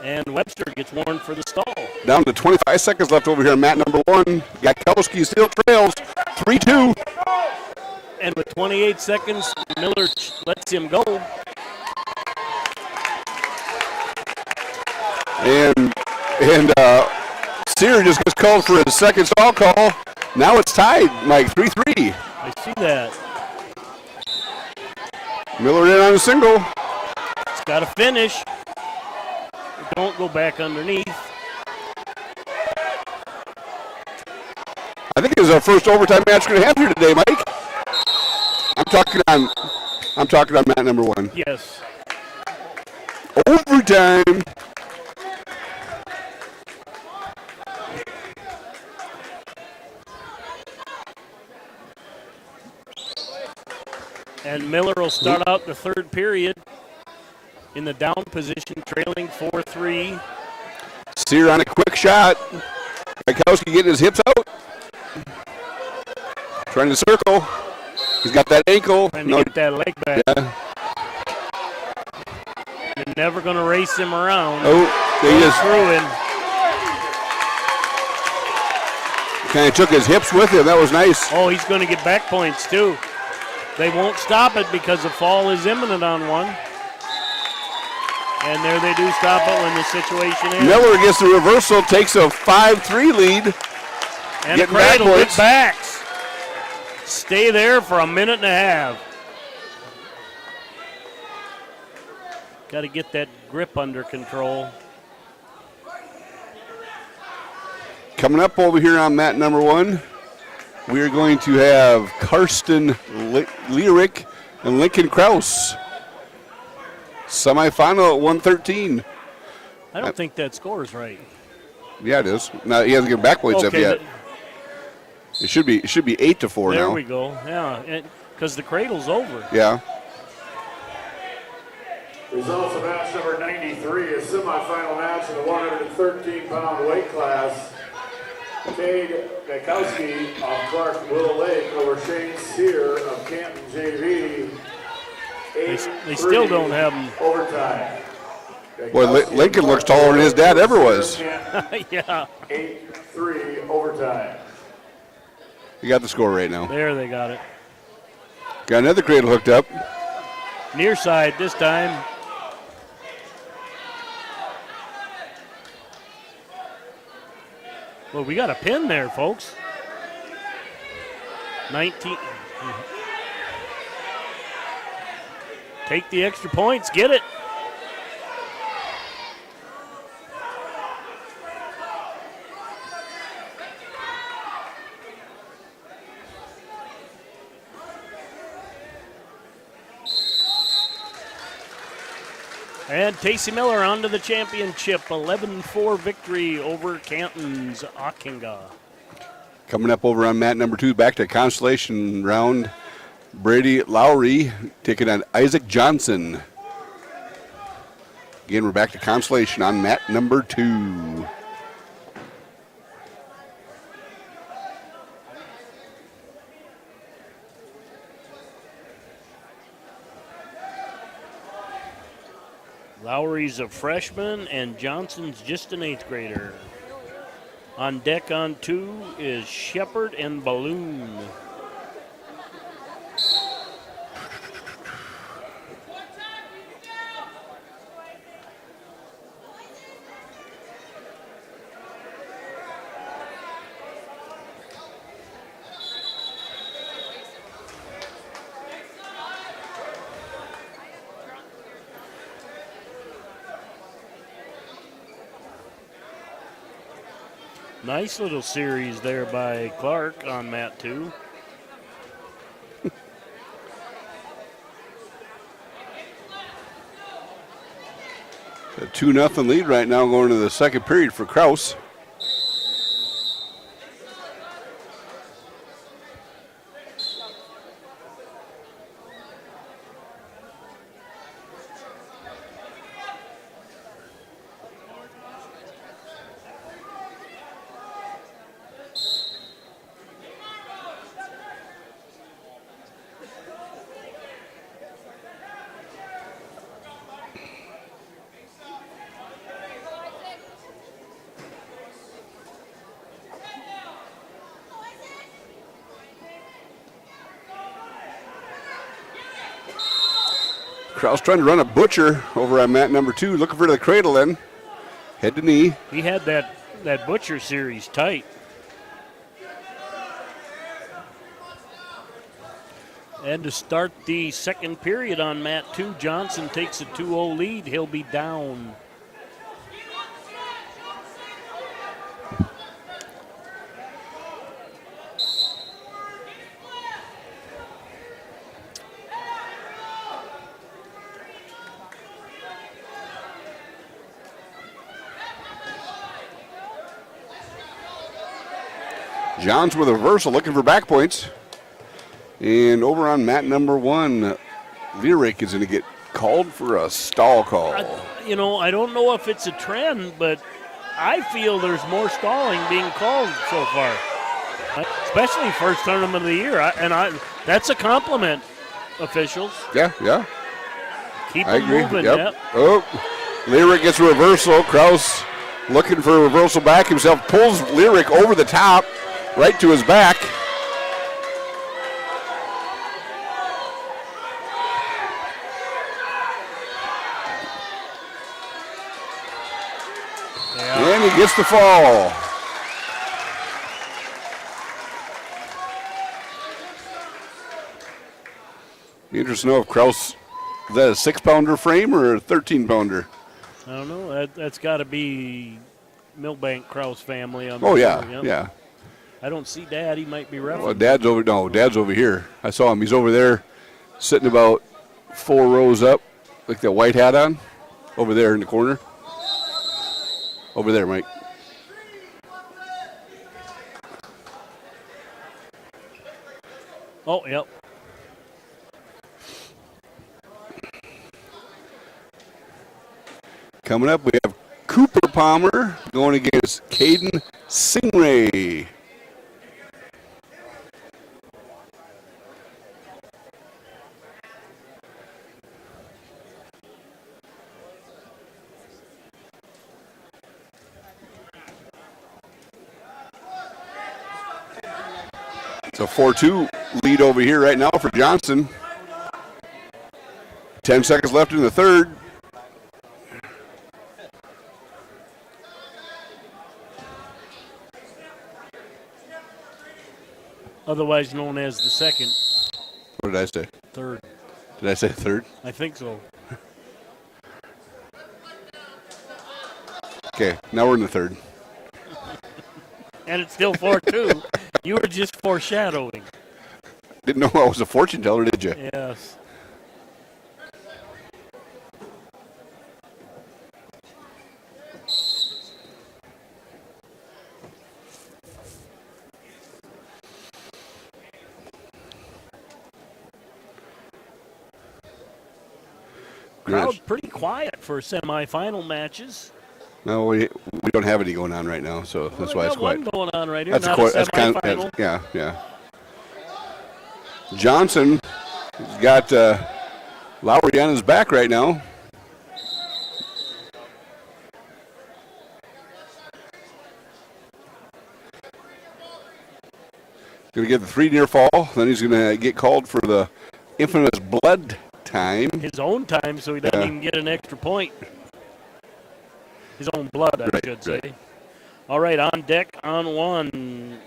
And Webster gets warned for the stall. Down to 25 seconds left over here on mat number 1. Gaikowski still trails 3-2. And with 28 seconds, Miller lets him go. And Sear just gets called for his second stall call. Now it's tied, Mike, 3-3. I see that. Miller in on a single. It's got to finish. Don't go back underneath. I think this is our first overtime match we're going to have here today, Mike. I'm talking on mat number 1. Yes. Overtime. And Miller will start out the third period in the down position, trailing 4-3. Sear on a quick shot. Gaikowski getting his hips out. Trying to circle. He's got that ankle. Trying to get that leg back. Yeah. You're never going to race him around. Oh, they just threw him. Kind of took his hips with him. That was nice. Oh, he's going to get back points too. They won't stop it because the fall is imminent on one. And there they do stop it when the situation ends. Miller gets the reversal, takes a 5-3 lead. And cradle with backs. Stay there for a minute and a half. Got to get that grip under control. Coming up over here on mat number 1, we are going to have Karsten Lyric and Lincoln Kraus. Semifinal at 113. I don't think that score is right. Yeah, it is. Now he hasn't given back points up yet. It should be 8-4 now. There we go. Yeah, because the cradle's over. Yeah. Results of match number 93, a semifinal match in the 113-pound weight class. Cade Gaikowski of Clark Willow Lake over Shane Sear of Canton JV. They still don't have him. Overtime. Boy, Lincoln looks taller than his dad ever was. Yeah. 8-3 overtime. You got the score right now. There they got it. Got another cradle hooked up. Near side this time. Well, we got a pin there, folks. 19. Take the extra points. Get it. And Tacey Miller on to the championship. 11-4 victory over Canton's Akinga. Coming up over on mat number 2, back to consolation round. Brady Lowry taking on Isaac Johnson. Again, we're back to consolation on mat number 2. Lowry's a freshman and Johnson's just an 8th grader. On deck on 2 is Shepard and Balloon. Nice little series there by Clark on mat 2. A 2-0 lead right now going to the second period for Kraus. Kraus trying to run a butcher over on mat number 2, looking for the cradle then. Head to knee. He had that butcher series tight. And to start the second period on mat 2, Johnson takes a 2-0 lead. He'll be down. Johns with a reversal, looking for back points. And over on mat number 1, Lyric is going to get called for a stall call. I don't know if it's a trend, but I feel there's more stalling being called so far, especially first tournament of the year. That's a compliment, officials. Yeah. Keep I them agree. moving. Yep. Oh, Lyric gets a reversal. Kraus looking for a reversal back himself, pulls Lyric over the top, right to his back. And he gets the fall. Be interesting to know if Kraus, is that a 6-pounder frame or a 13-pounder? I don't know. That's got to be Milbank Kraus family. Oh, yeah, Yep. yeah. I don't see Dad. He might be reffing. Well, Dad's over here. I saw him. He's over there sitting about 4 rows up, like the white hat on, over there in the corner. Over there, Mike. Oh, yep. Coming up, we have Cooper Palmer going against Caden Singray. It's a 4-2 lead over here right now for Johnson. 10 seconds left in the third. Otherwise known as the second. What did I say? Third. Did I say third? I think so. Okay, now we're in the third. And it's still 4-2. You were just foreshadowing. Didn't know I was a fortune teller, did you? Yes. Crowd pretty quiet for semifinal matches. No, we don't have any going on right now, so that's why it's quiet. One going on right here. That's not a a semifinal. yeah. Johnson has got Lowry on his back right now. Going to get the 3 near fall. Then he's going to get called for the infamous blood time. His own time, so he doesn't even get an extra point. His own blood, I should say. Right. All right, on deck on one.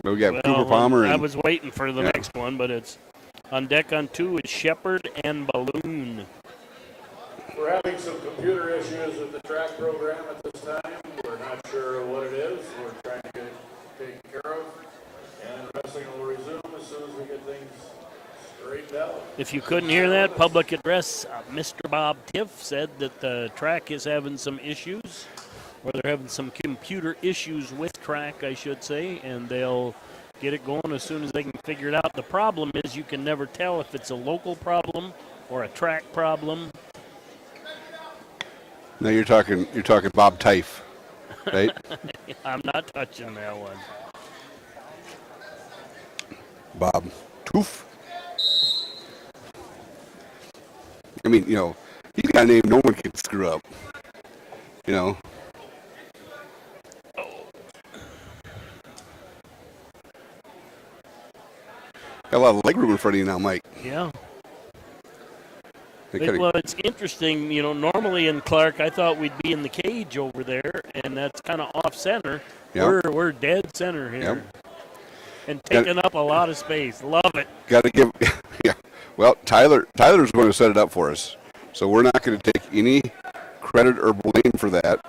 We got Cooper Palmer. I was waiting for the next one, but it's on deck on 2 is Shepherd and Balloon. We're having some computer issues with the track program at this time. We're not sure what it is. We're trying to get it taken care of. And wrestling will resume as soon as we get things straightened out. If you couldn't hear that public address, Mr. Bob Tiff said that the track is having some issues, or they're having some computer issues with track, I should say, and they'll get it going as soon as they can figure it out. The problem is you can never tell if it's a local problem or a track problem. No, you're talking Bob Tiff, right? I'm not touching that one. Bob Toof. I mean, he's got a name no one can screw up. Got a lot of leg room in front of you now, Mike. Yeah. Well, it's interesting. Normally in Clark, I thought we'd be in the cage over there, and that's kind of off center. Yep. We're dead center here. Yep. And taking up a lot of space. Love it. Got to give, yeah. Well, Tyler's going to set it up for us, so we're not going to take any credit or blame for that.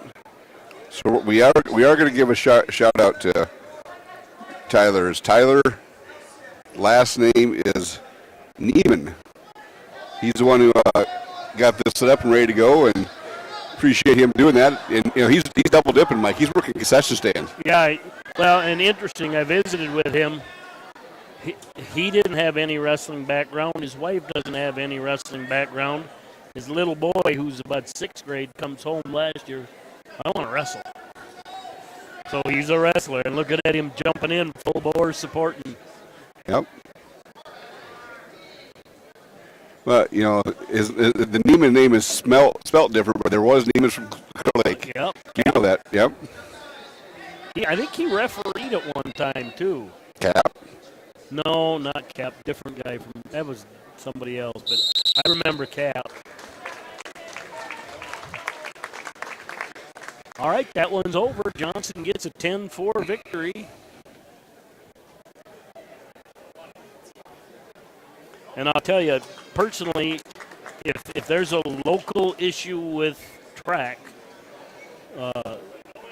So we are going to give a shout out to Tyler. Tyler, last name is Neiman. He's the one who got this set up and ready to go, and appreciate him doing that. And he's double dipping, Mike. He's working concession stand. Yeah. Well, and interesting, I visited with him. He didn't have any wrestling background. His wife doesn't have any wrestling background. His little boy, who's about 6th grade, comes home last year. I want to wrestle. So he's a wrestler, and looking at him jumping in, full bore supporting. Yep. Well, the Neiman name is spelt different, but there was Neiman from Clear Lake. Yep. You know that, yep. I think he refereed at one time, too. Cap? No, not Cap. Different guy. That was somebody else, but I remember Cap. All right, that one's over. Johnson gets a 10-4 victory. And I'll tell you, personally, if there's a local issue with track,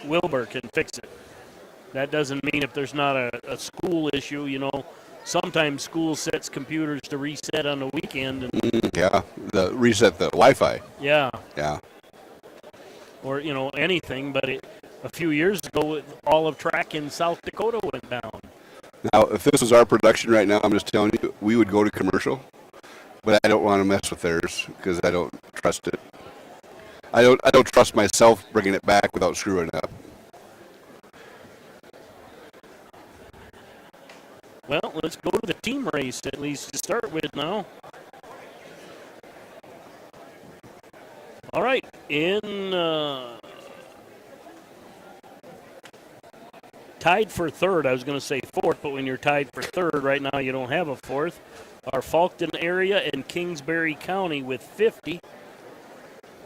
Wilbur can fix it. That doesn't mean if there's not a school issue, sometimes school sets computers to reset on the weekend. And reset the Wi-Fi. Yeah. Yeah. Or, anything, but a few years ago, all of track in South Dakota went down. Now, if this was our production right now, I'm just telling you, we would go to commercial, but I don't want to mess with theirs because I don't trust it. I don't trust myself bringing it back without screwing up. Well, let's go to the team race at least to start with now. All right, tied for third. I was going to say fourth, but when you're tied for third right now, you don't have a fourth. Our Falkton area and Kingsbury County with 50.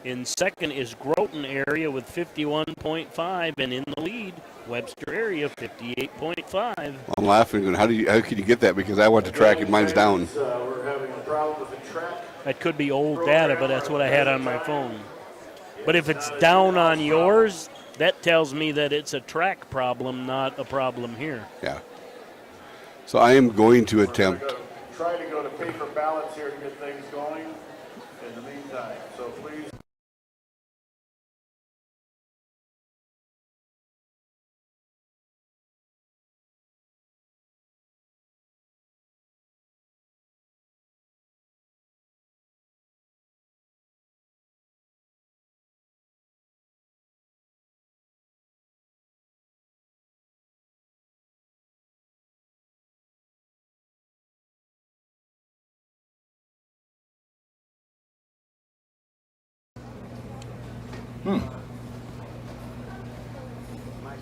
In second is Groton area with 51.5, and in the lead, Webster area 58.5. I'm laughing. How can you get that? Because I went to track and mine's down. We're having a problem with the track That could be old data, but that's what I had on my phone. But if it's down on yours, that tells me that it's a track problem, not a problem here. Yeah. So I am going to attempt. Try to go to paper ballots here to get things going in the meantime. So please.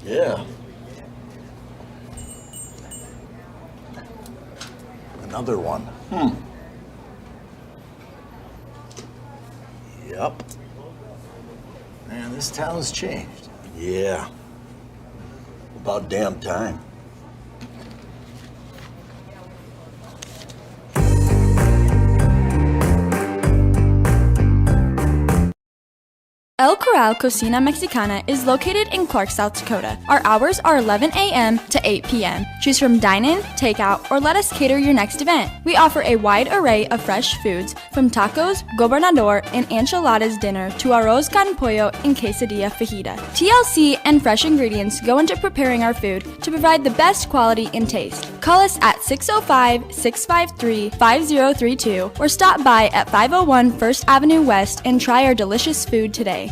Yeah. Another one. Yep. Man, this town's changed. Yeah. About damn time. El Corral Cocina Mexicana is located in Clark, South Dakota. Our hours are 11 a.m. to 8 p.m. Choose from dine-in, takeout, or let us cater your next event. We offer a wide array of fresh foods, from tacos, gobernador, and enchiladas dinner to arroz con pollo and quesadilla fajita. TLC and fresh ingredients go into preparing our food to provide the best quality and taste. Call us at 605-653-5032 or stop by at 501 First Avenue West and try our delicious food today.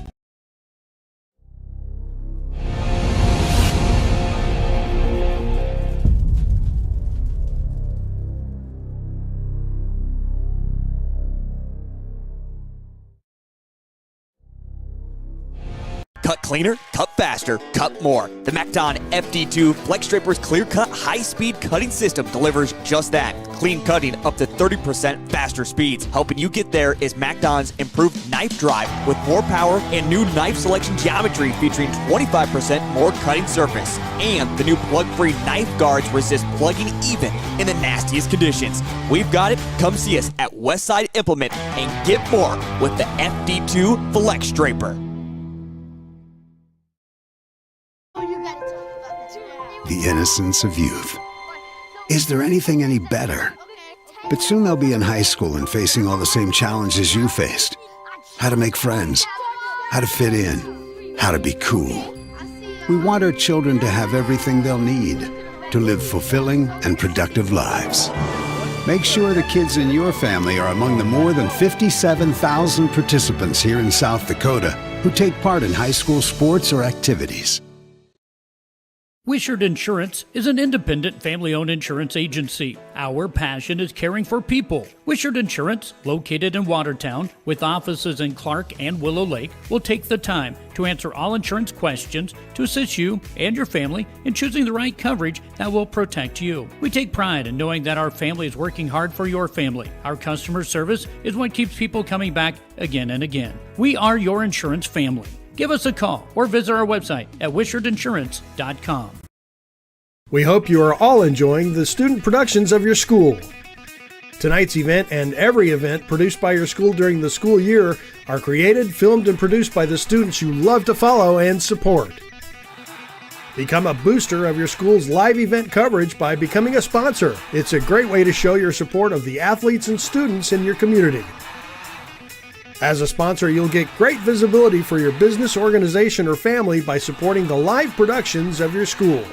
Cut cleaner, cut faster, cut more. The MacDon FD2 Flex Striper's clear-cut, high-speed cutting system delivers just that. Clean cutting up to 30% faster speeds. Helping you get there is MacDon's improved knife drive with more power and new knife selection geometry featuring 25% more cutting surface. And the new plug-free knife guards resist plugging even in the nastiest conditions. We've got it. Come see us at Westside Implement and get more with the FD2 Flex Striper. The innocence of youth. Is there anything any better? But soon they'll be in high school and facing all the same challenges you faced. How to make friends, how to fit in, how to be cool. We want our children to have everything they'll need to live fulfilling and productive lives. Make sure the kids in your family are among the more than 57,000 participants here in South Dakota who take part in high school sports or activities. Wishart Insurance is an independent family-owned insurance agency. Our passion is caring for people. Wishart Insurance, located in Watertown with offices in Clark and Willow Lake, will take the time to answer all insurance questions to assist you and your family in choosing the right coverage that will protect you. We take pride in knowing that our family is working hard for your family. Our customer service is what keeps people coming back again and again. We are your insurance family. Give us a call or visit our website at wishartinsurance.com. We hope you are all enjoying the student productions of your school. Tonight's event and every event produced by your school during the school year are created, filmed, and produced by the students you love to follow and support. Become a booster of your school's live event coverage by becoming a sponsor. It's a great way to show your support of the athletes and students in your community. As a sponsor, you'll get great visibility for your business, organization, or family by supporting the live productions of your school.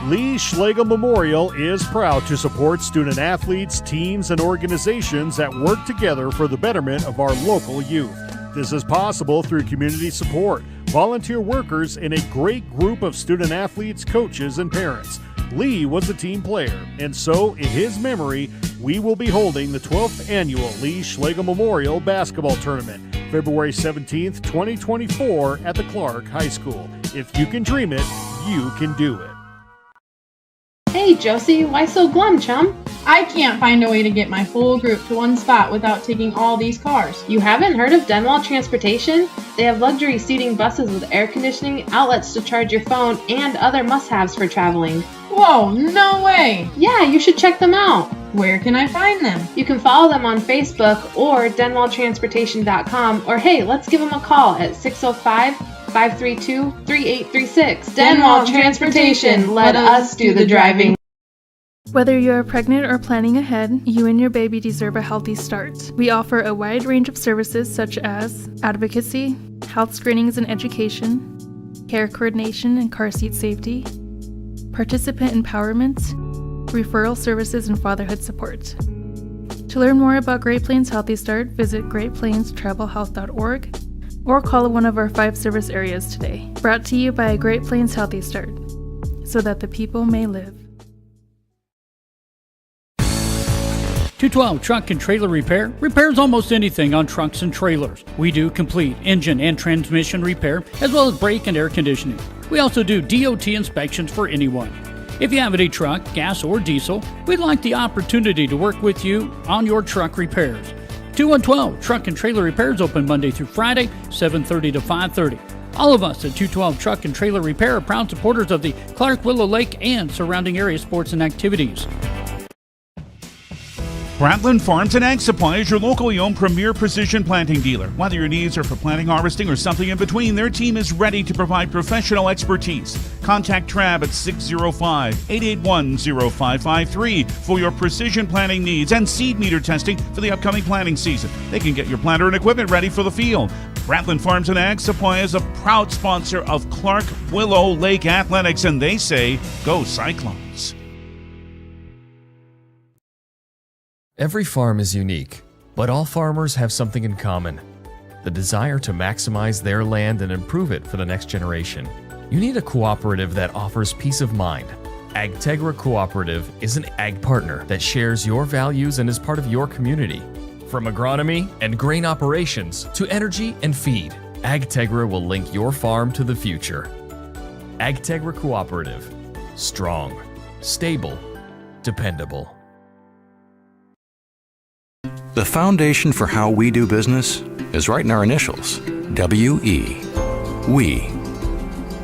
Lee Schlegel Memorial is proud to support student athletes, teams, and organizations that work together for the betterment of our local youth. This is possible through community support, volunteer workers, and a great group of student athletes, coaches, and parents. Lee was a team player, and so in his memory, we will be holding the 12th annual Lee Schlegel Memorial Basketball Tournament, February 17th, 2024 at the Clark High School. If you can dream it, you can do it. Hey Josie, why so glum, chum? I can't find a way to get my whole group to one spot without taking all these cars. You haven't heard of Denwall Transportation? They have luxury seating buses with air conditioning, outlets to charge your phone, and other must-haves for traveling. Whoa, no way! Yeah, you should check them out. Where can I find them? You can follow them on Facebook or denwalltransportation.com, or hey, let's give them a call at 605-532-3836. Denwall Transportation, let us do the driving. Whether you're pregnant or planning ahead, you and your baby deserve a healthy start. We offer a wide range of services such as advocacy, health screenings and education, care coordination and car seat safety, participant empowerment, referral services, and fatherhood support. To learn more about Great Plains Healthy Start, visit greatplainstravelhealth.org or call one of our 5 service areas today. Brought to you by Great Plains Healthy Start, so that the people may live. 212 Truck and Trailer Repair repairs almost anything on trucks and trailers. We do complete engine and transmission repair, as well as brake and air conditioning. We also do DOT inspections for anyone. If you have any truck, gas or diesel, we'd like the opportunity to work with you on your truck repairs. 212 Truck and Trailer Repairs open Monday through Friday, 7:30 to 5:30. All of us at 212 Truck and Trailer Repair are proud supporters of the Clark, Willow Lake, and surrounding area sports and activities. Bratland Farms and Ag Supply is your locally owned premier precision planting dealer. Whether your needs are for planting, harvesting, or something in between, their team is ready to provide professional expertise. Contact Trav at 605-881-0553 for your precision planting needs and seed meter testing for the upcoming planting season. They can get your planter and equipment ready for the field. Bratland Farms and Ag Supply is a proud sponsor of Clark, Willow Lake Athletics, and they say, go Cyclones. Every farm is unique, but all farmers have something in common: the desire to maximize their land and improve it for the next generation. You need a cooperative that offers peace of mind. AgTegra Cooperative is an ag partner that shares your values and is part of your community. From agronomy and grain operations to energy and feed, AgTegra will link your farm to the future. AgTegra Cooperative. Strong, stable, dependable. The foundation for how we do business is right in our initials, W-E. We.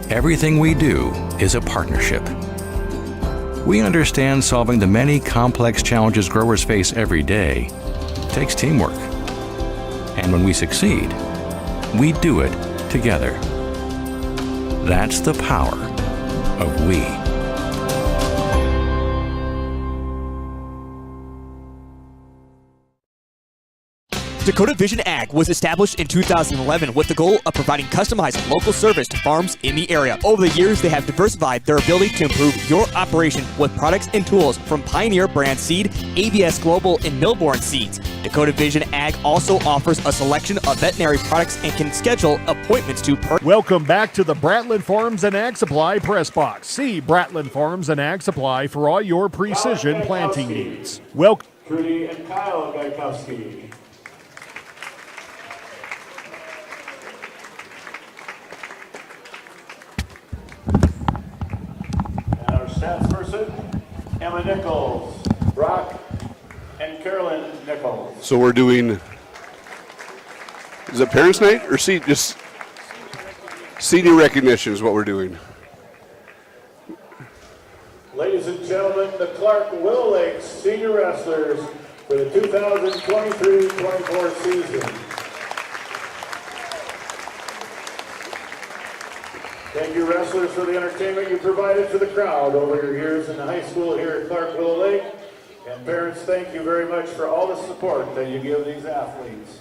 Everything we do is a partnership. We understand solving the many complex challenges growers face every day takes teamwork. And when we succeed, we do it together. That's the power of we. Dakota Vision Ag was established in 2011 with the goal of providing customized local service to farms in the area. Over the years, they have diversified their ability to improve your operation with products and tools from Pioneer Brand Seed, ABS Global, and Millborn Seeds. Dakota Vision Ag also offers a selection of veterinary products and can schedule appointments to Welcome back to the Bratland Farms and Ag Supply Press Box. See Bratland Farms and Ag Supply for all your precision planting needs. Welcome. Trudy and Kyle Gaikowski. Stats person, Emma Nichols, Brock, and Carolyn Nichols. So we're doing, is it Parents Night or just senior recognition is what we're doing? Ladies and gentlemen, the Clark Willow Lake senior wrestlers for the 2023-24 season. Thank you, wrestlers, for the entertainment you provided to the crowd over your years in the high school here at Clark Willow Lake. And parents, thank you very much for all the support that you give these athletes.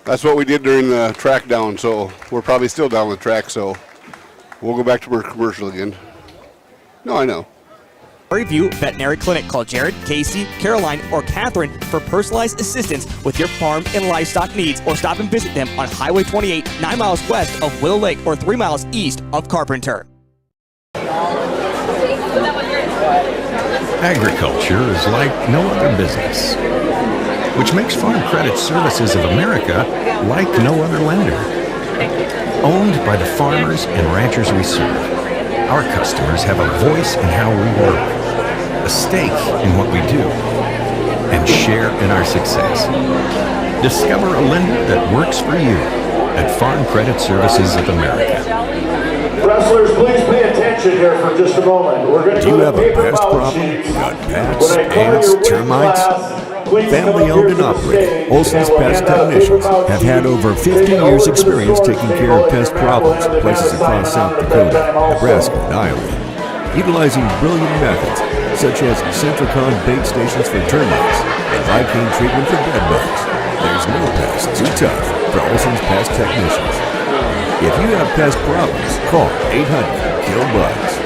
That's what we did during the track down, so we're probably still down with track, so we'll go back to our commercial again. No, I know. Prairie View Veterinary Clinic. Call Jared, Casey, Caroline, or Catherine for personalized assistance with your farm and livestock needs, or stop and visit them on Highway 28, 9 miles west of Willow Lake or 3 miles east of Carpenter. Agriculture is like no other business, which makes Farm Credit Services of America like no other lender. Owned by the farmers and ranchers we serve, our customers have a voice in how we work, a stake in what we do, and share in our success. Discover a lender that works for you at Farm Credit Services of America. Wrestlers, please pay attention. attention here for just a moment. We're going to Do you go have to a paper pest bout problem? sheets. Got When bats, I call ants, your winning termites? class, please come Family up owned here and to the operated, stage, Olson's and we'll Pest hand out paper Technicians bout have had sheets. over Take 50 it years over to the experience source taking table, care of and pest your map will problems have in the places next across South assignment on at that Dakota, time also. Nebraska, and Iowa. Utilizing brilliant methods such as Centricon bait stations for termites and Vicane treatment for bed bugs, there's no pest too tough for Olson's Pest Technicians. If you have pest problems, call 800-KILL-BUGS.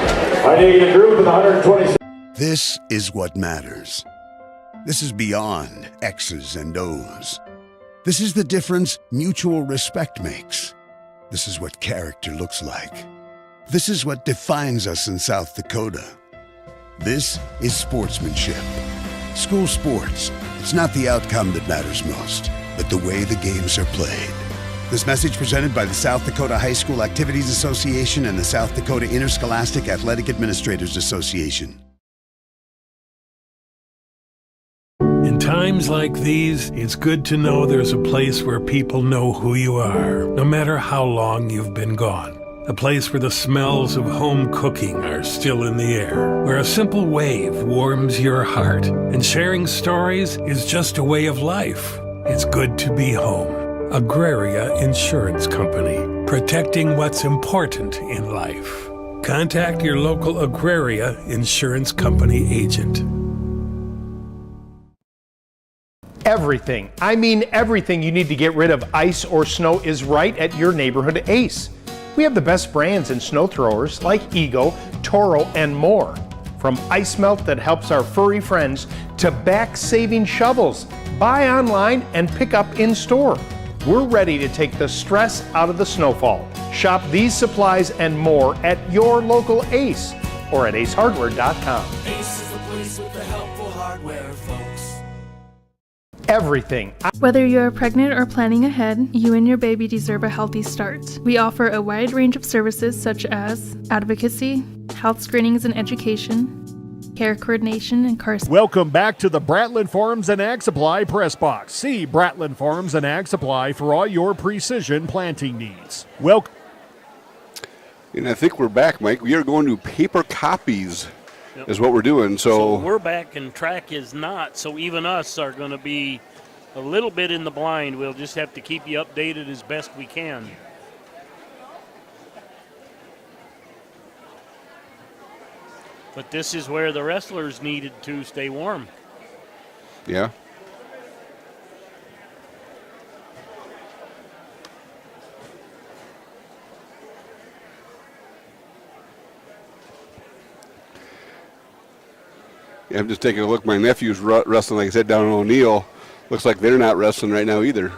I need a group of 126. This is what matters. This is beyond X's and O's. This is the difference mutual respect makes. This is what character looks like. This is what defines us in South Dakota. This is sportsmanship. School sports, it's not the outcome that matters most, but the way the games are played. This message presented by the South Dakota High School Activities Association and the South Dakota Interscholastic Athletic Administrators Association. In times like these, it's good to know there's a place where people know who you are, no matter how long you've been gone. A place where the smells of home cooking are still in the air, where a simple wave warms your heart, and sharing stories is just a way of life. It's good to be home. Agraria Insurance Company, protecting what's important in life. Contact your local Agraria Insurance Company agent. Everything, I mean everything you need to get rid of ice or snow is right at your neighborhood Ace. We have the best brands in snow throwers like Ego, Toro, and more. From ice melt that helps our furry friends to back-saving shovels. Buy online and pick up in store. We're ready to take the stress out of the snowfall. Shop these supplies and more at your local Ace or at acehardware.com. Ace is the place with the helpful hardware, folks. Everything. Whether you're pregnant or planning ahead, you and your baby deserve a healthy start. We offer a wide range of services such as advocacy, health screenings and education, care coordination, and car. Welcome back to the Bratland Farms and Ag Supply Press Box. See Bratland Farms and Ag Supply for all your precision planting needs. Welcome. And I think we're back, Mike. We are going to paper copies. Yep. Is what we're doing. So we're back and track is not. So even us are going to be a little bit in the blind. We'll just have to keep you updated as best we can. But this is where the wrestlers needed to stay warm. Yeah. I'm just taking a look. My nephew's wrestling, like I said, down in O'Neill. Looks like they're not wrestling right now either.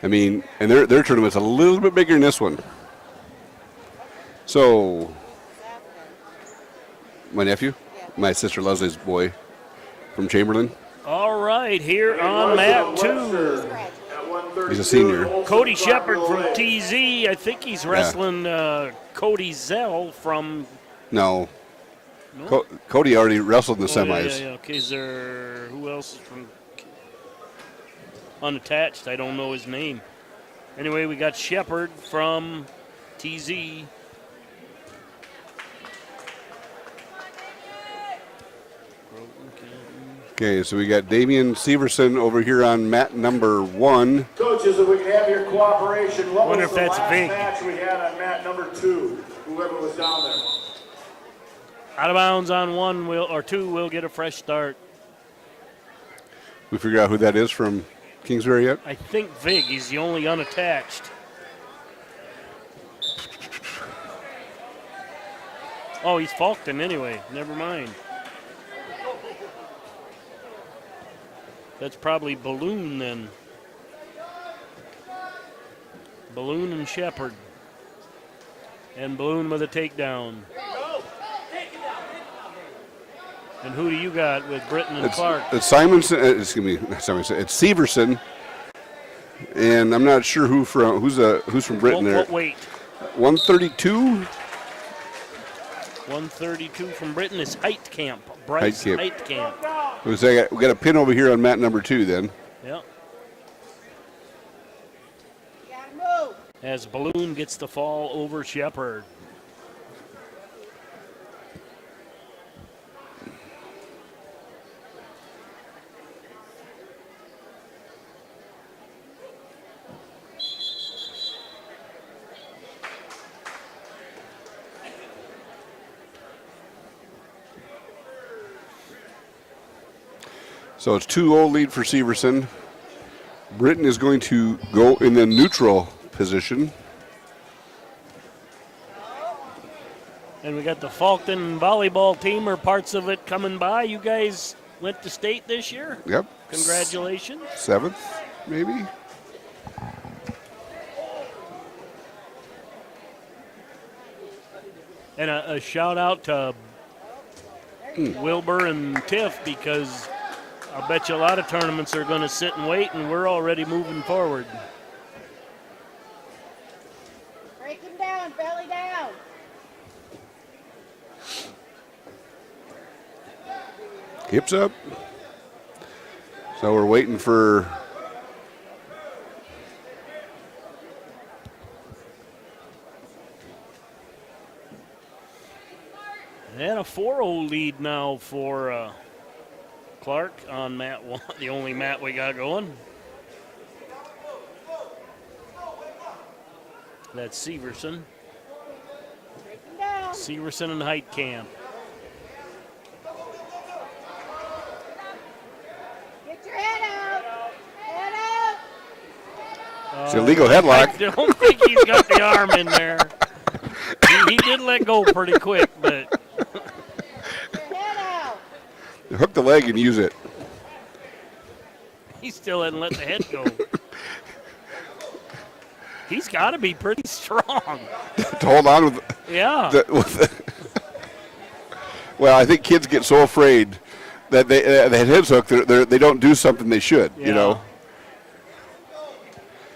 I mean, and their tournament's a little bit bigger than this one. So, my nephew, my sister Leslie's boy from Chamberlain. All right, here on mat 2. He's a senior. Cody Shepard from TZ. I think he's wrestling Cody Zell from... No. Cody already wrestled in the semis. Yeah. Okay, is there... Who else is from... Unattached? I don't know his name. Anyway, we got Shepard from TZ. Okay, so we got Damian Severson over here on mat number 1. Coaches, if we can have your cooperation, what Wonder was if the that's last big. match we had on mat number 2? Whoever was down there. Out of bounds on 1 or 2 will get a fresh start. We figure out who that is from Kingsbury yet? I think Vig. He's the only unattached. Oh, he's Faulkton anyway. Never mind. That's probably Balloon then. Balloon and Shepard. And Balloon with a takedown. And who do you got with Britton and Clark? It's Simonson. Excuse me, not Simonson. It's Severson, and I'm not sure who's from Britton there. What weight? 132. 132 from Britton is Heitkamp. Bryce Heitkamp. We got a pin over here on mat number 2 then. Yep. As Balloon gets the fall over Shepard. So it's 2-0 lead for Severson. Britton is going to go in the neutral position. And we got the Falcon volleyball team or parts of it coming by. You guys went to state this year? Yep. Congratulations. 7th, maybe. And a shout out to Wilbur and Tiff, because I bet you a lot of tournaments are going to sit and wait, and we're already moving forward. Break him down, belly down. Hips up. So we're waiting for And a 4-0 lead now for Clark on mat 1, the only mat we got going. That's Severson. Severson and Heitkamp. Get your head out. Head out. it's an illegal headlock. I don't think he's got the arm in there. He did let go pretty quick, but Hook the leg and use it. he still hasn't let the head go. He's got to be pretty strong. To hold on with. Yeah. Well, I think kids get so afraid that that head's hooked. They don't do something they should. Yeah. You know.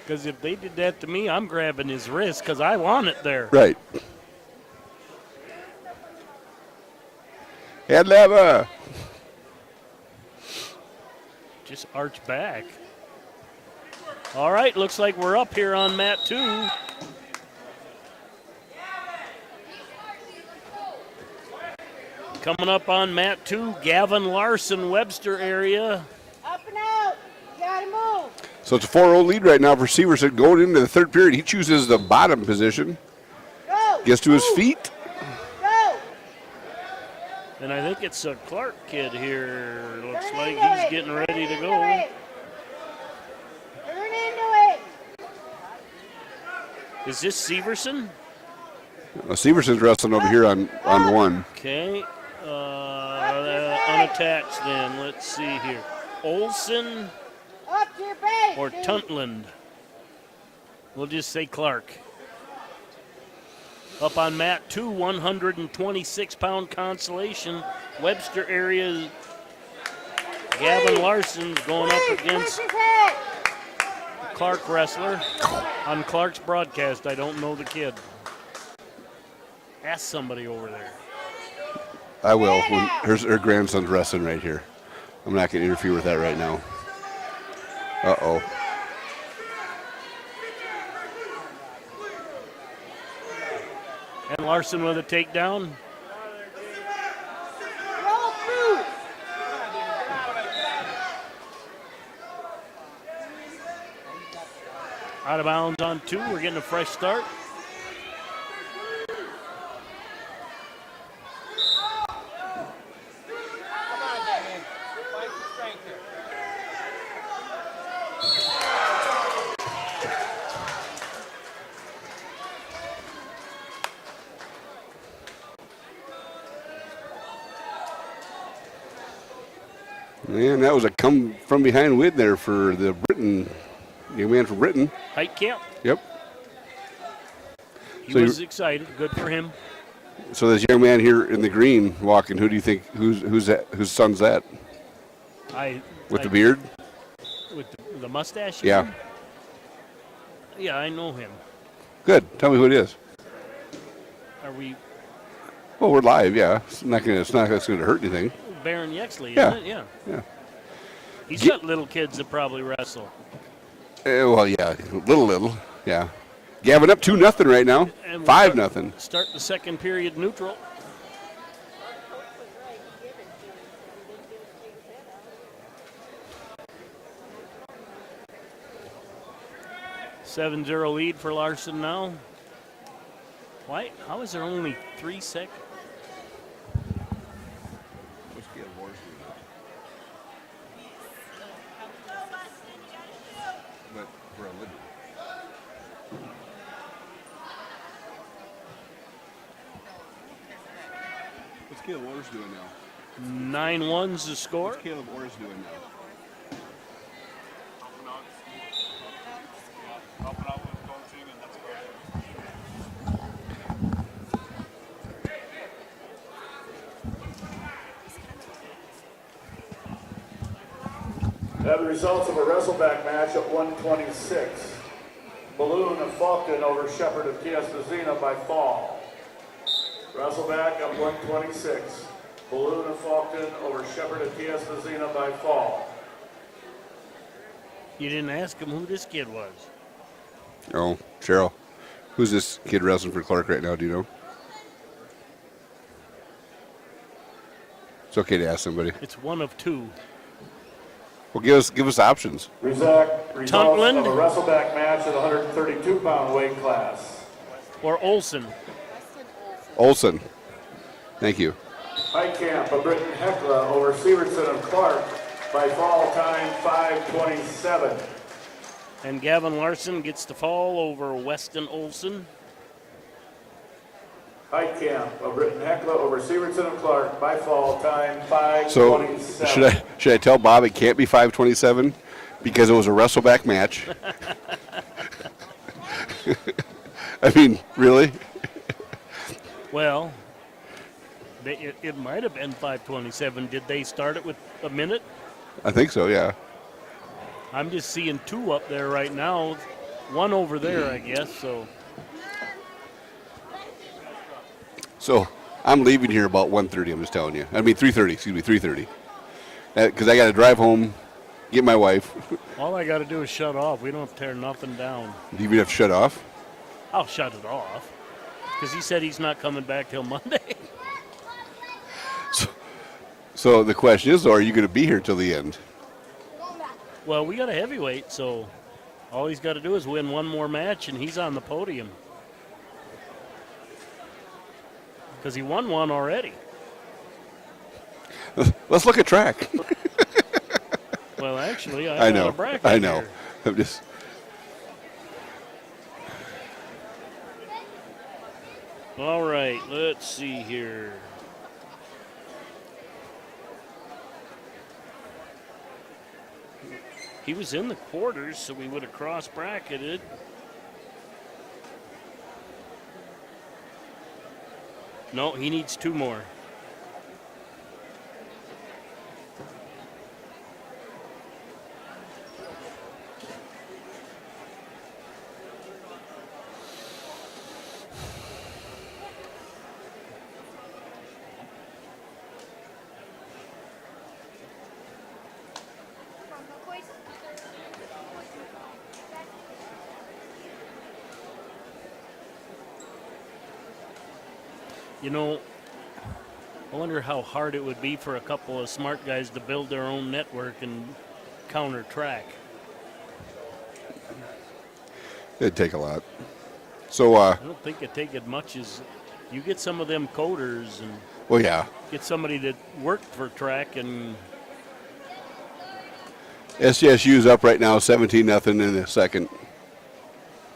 Because if they did that to me, I'm grabbing his wrist because I want it there. Right. Head lever. Just arch back. All right, looks like we're up here on mat 2. Coming up on mat 2, Gavin Larson, Webster area. Up and out. You gotta move. So it's a 4-0 lead right now for Severson. Going into the third period, he chooses the bottom position. Go. Gets to his feet. Go. And I think it's a Clark kid here. Looks Turn like into he's it. getting ready to Turn go. into it. Turn into it. Is this Severson? Severson's wrestling over here on 1. Okay. Unattached then. Let's see here. Olson Up to your base. or dude. Tuntland. We'll just say Clark. Up on mat 2, 126-pound consolation. Webster area. Gavin Larson's going up against Push his head. Clark wrestler. On Clark's broadcast, I don't know the kid. Ask somebody over there. I will. Her grandson's wrestling right here. I'm not going to interfere with that right now. Uh-oh. And Larson with a takedown. Roll through. Out of bounds on 2. We're getting a fresh start. Man, that was a come from behind win there for the Britain, young man from Britain. Heitkamp. Yep. He So was excited. Good for him. So this young man here in the green walking, who do you think, who's that? Whose son's that? With the beard? With the mustache? Yeah. Yeah, I know him. Good. Tell me who it is. Are we Well, we're live. Yeah. It's not gonna hurt anything. Baron Yexley, Yeah. isn't it? Yeah. Yeah. He's got little kids that probably wrestle. Well, yeah, little. Yeah. Gavin up 2-0 right now. And we'll 5-0. Start the second period neutral. (7-0) lead for Larson now. Why? How is there only 3 seconds? What's Caleb Orr's doing now? 9-1's the score. What's Caleb Orr's doing now? Have the results of a wrestleback match at 126. Balloon of Faulkton over Shepherd of Tiespesina by fall. Wrestleback at 126. Balloon of Faulkton over Shepherd of Tiespesina by fall. You didn't ask him who this kid was. Oh, Cheryl. Who's this kid wrestling for Clark right now? Do you know? It's okay to ask somebody. It's one of two. Well, give us options. Results Tuntland of a wrestleback match at 132-pound weight class. Or Olson. Olson. Thank you. Heitkamp of Britton Hecla over Severson of Clark by fall time 5:27. And Gavin Larson gets the fall over Weston Olson. Heitkamp of Britton Hecla over Severson of Clark by fall time 5:27. So should I tell Bob it can't be 5:27 because it was a wrestleback match? I mean, really? Well, it might have been 5:27. Did they start it with a minute? I think so, yeah. I'm just seeing two up there right now. One over there, I guess, so. So I'm leaving here about 1:30, I'm just telling you. I mean 3:30, excuse me, 3:30. Because I got to drive home, get my wife. All I got to do is shut off. We don't have to tear nothing down. Do you even have to shut off? I'll shut it off. Because he said he's not coming back till Monday. So the question is, though, are you going to be here till the end? Well, we got a heavyweight, so all he's got to do is win one more match, and he's on the podium. Because he won one already. Let's look at track. Well, actually, I know. got a bracket I know. here. I'm just. All right, let's see here. He was in the quarters, so we would have cross-bracketed. No, he needs two more. You know, I wonder how hard it would be for a couple of smart guys to build their own network and counter track. It'd take a lot. So, I don't think it'd take as much as you get some of them coders and well, yeah. get somebody that worked for track and SCSU's up right now, 17-0 in the second.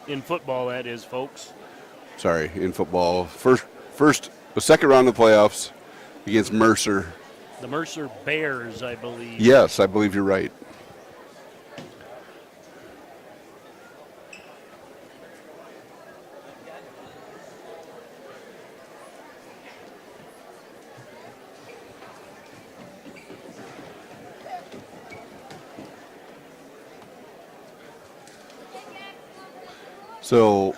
in football, that is, folks. Sorry, in football. The second round of the playoffs against Mercer. The Mercer Bears, I believe. Yes, I believe you're right. So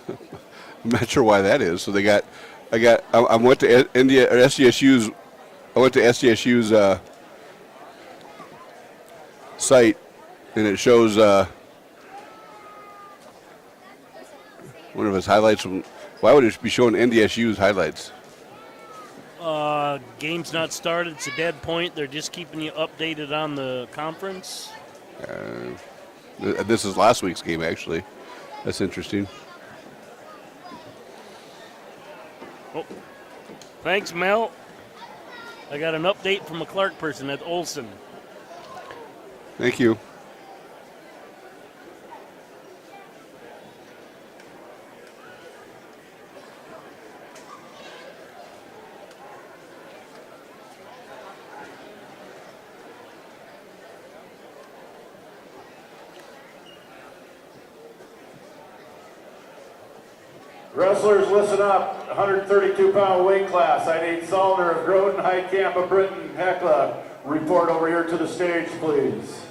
I'm not sure why that is. So I went to SDSU's site, and it shows one of his highlights from. Why would it be showing NDSU's highlights? Game's not started. It's a dead point. They're just keeping you updated on the conference. This is last week's game, actually. That's interesting. Oh, thanks, Mel. I got an update from a Clark person at Olson. Thank you. Wrestlers, listen up. 132-pound weight class. I need Zollner of Groton, Heitkamp of Britain, Hecla. Report over here to the stage, please.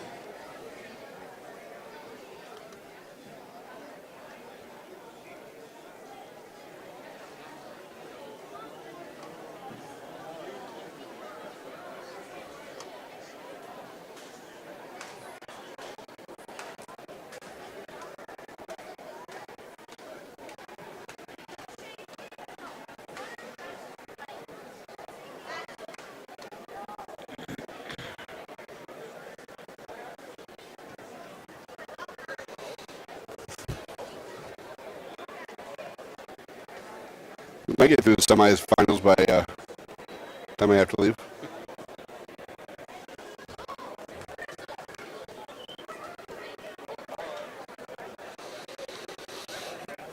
We might get through the semifinals by time I have to leave.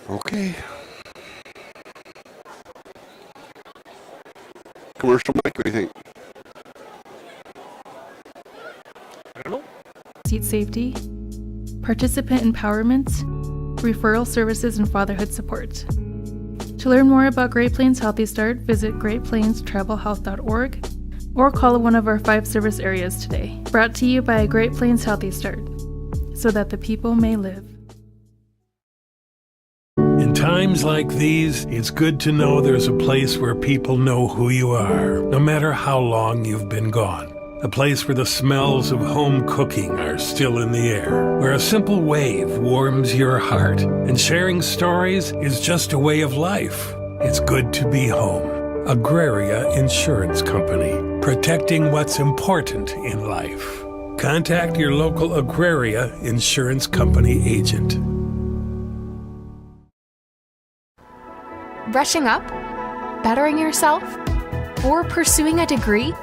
Okay. Commercial mic, what do you think? I don't know. Seat safety, participant empowerment, referral services, and fatherhood support. To learn more about Great Plains Healthy Start, visit greatplainstravelhealth.org or call one of our 5 service areas today. Brought to you by Great Plains Healthy Start, so that the people may live. In times like these, it's good to know there's a place where people know who you are, no matter how long you've been gone. A place where the smells of home cooking are still in the air, where a simple wave warms your heart, and sharing stories is just a way of life. It's good to be home. Agraria Insurance Company, protecting what's important in life. Contact your local Agraria Insurance Company agent. Brushing up? Bettering yourself? Or pursuing a degree?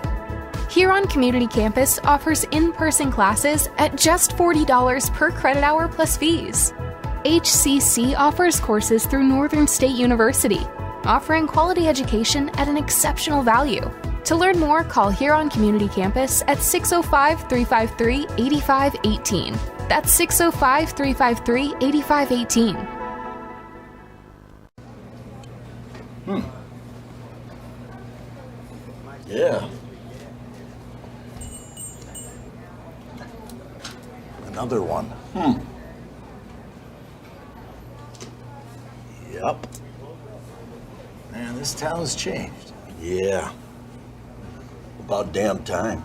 Huron Community Campus offers in-person classes at just $40 per credit hour plus fees. HCC offers courses through Northern State University, offering quality education at an exceptional value. To learn more, call Huron Community Campus at 605-353-8518. That's 605-353-8518. Yeah. Another one. Yep. Man, this town's changed. Yeah. About damn time.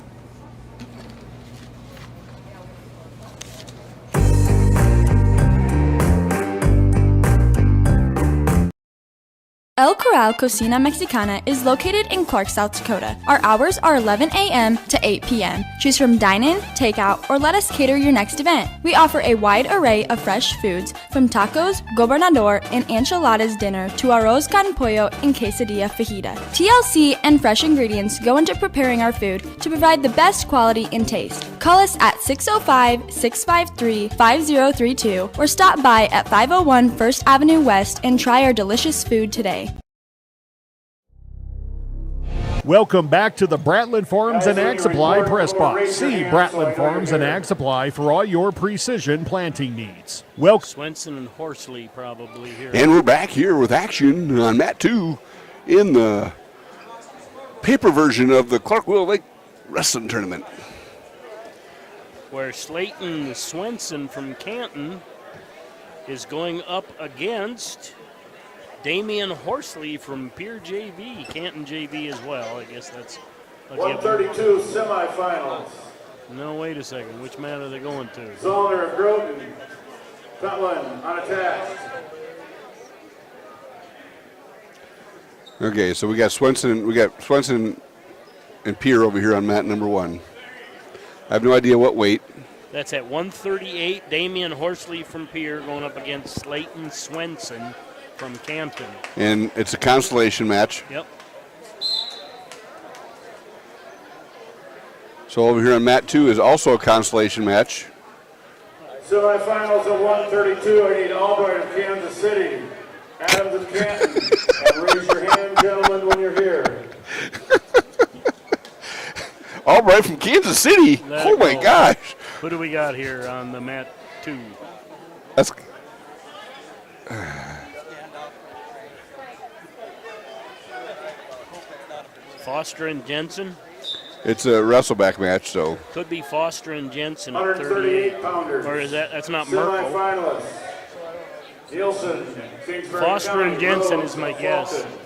El Corral Cocina Mexicana is located in Clark, South Dakota. Our hours are 11 a.m. to 8 p.m. Choose from dine-in, takeout, or let us cater your next event. We offer a wide array of fresh foods, from tacos, gobernador, and enchiladas dinner to arroz con pollo and quesadilla fajita. TLC and fresh ingredients go into preparing our food to provide the best quality and taste. Call us at 605-653-5032 or stop by at 501 First Avenue West and try our delicious food today. Welcome back to the Bratland Farms and Ag Supply Press Box. See Bratland Farms and Ag Supply for all your precision planting needs. Swenson and Horsley probably here. And we're back here with action on Mat 2 in the paper version of the Clark-Willow Lake Wrestling Tournament, where Slayton Swenson from Canton is going up against Damian Horsley from Pier JV, Canton JV as well. I guess that's 132 semifinals. No, wait a second. Which mat are they going to? Zollner of Groton, Pentland unattached. Okay, so we got Swenson and Pier over here on mat number 1. I have no idea what weight. That's at 138. Damian Horsley from Pier going up against Slayton Swenson from Campton. And it's a consolation match. Yep. So over here on mat 2 is also a consolation match. Semifinals of 132. I need Albright of Kansas City, Adams of Canton, and raise your hand, gentlemen, when you're here. Albright from Kansas City. Oh my gosh. Who do we got here on the mat 2? That's Foster and Jensen. It's a wrestleback match, so. Could be Foster and Jensen at 138 38. pounders. Or is that's not Merkel. Semifinalists. Nielsen, Kingsbury Foster and County, Jensen Willow, is my guess. Fulton.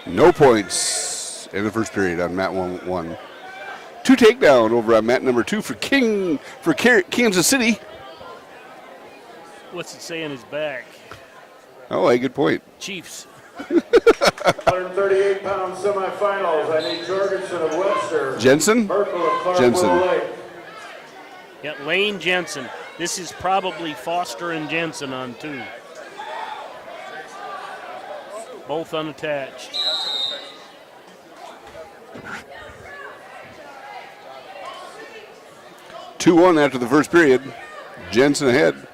No points in the first period on mat 1. 2 takedown over on mat number 2 for Kansas City. What's it say in his back? Oh, hey, good point. Chiefs. 138 pound semifinals. I need Jorgensen of Webster. Jensen? Merkel of Clark, Jensen. Willow Lake. Yeah, Lane Jensen. This is probably Foster and Jensen on 2. Both unattached. Two 2-1 after the first period. Jensen ahead.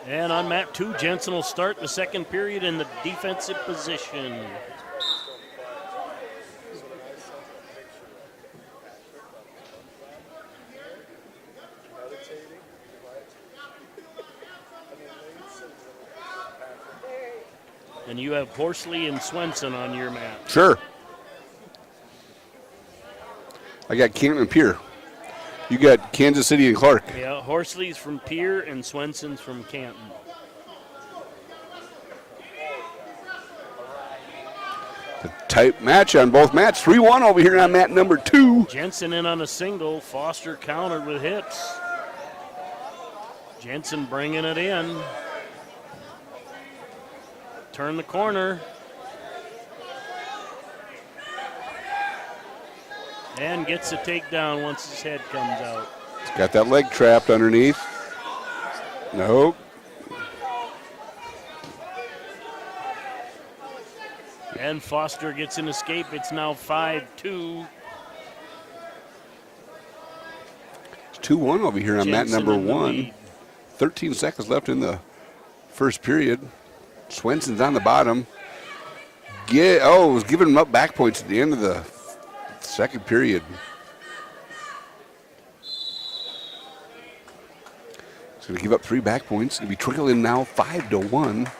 And on mat 2, Jensen will start the second period in the defensive position. And you have Horsley and Swenson on your mat. Sure. I got Canton and Pierre. You got Kansas City and Clark. Yeah, Horsley's from Pierre and Swenson's from Canton. A tight match on both mats. 3-1 over here on mat number 2. Jensen in on a single. Foster countered with hips. Jensen bringing it in. Turn the corner. And gets a takedown once his head comes out. He's got that leg trapped underneath. Nope. And Foster gets an escape. It's now 5-2. It's 2-1 over here on mat Jensen number in the 1. lead. 13 seconds left in the first period. Swenson's on the bottom. Was giving him up back points at the end of the second period. He's going to give up 3 back points. Going to be trickling now 5-1.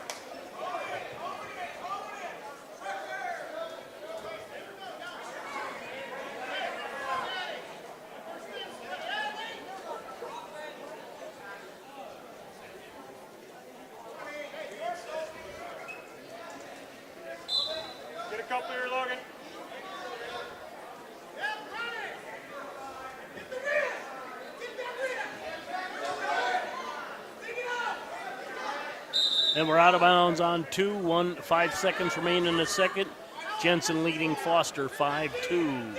And we're out of bounds on 2. 5 seconds remain in the second. Jensen leading Foster 5-2.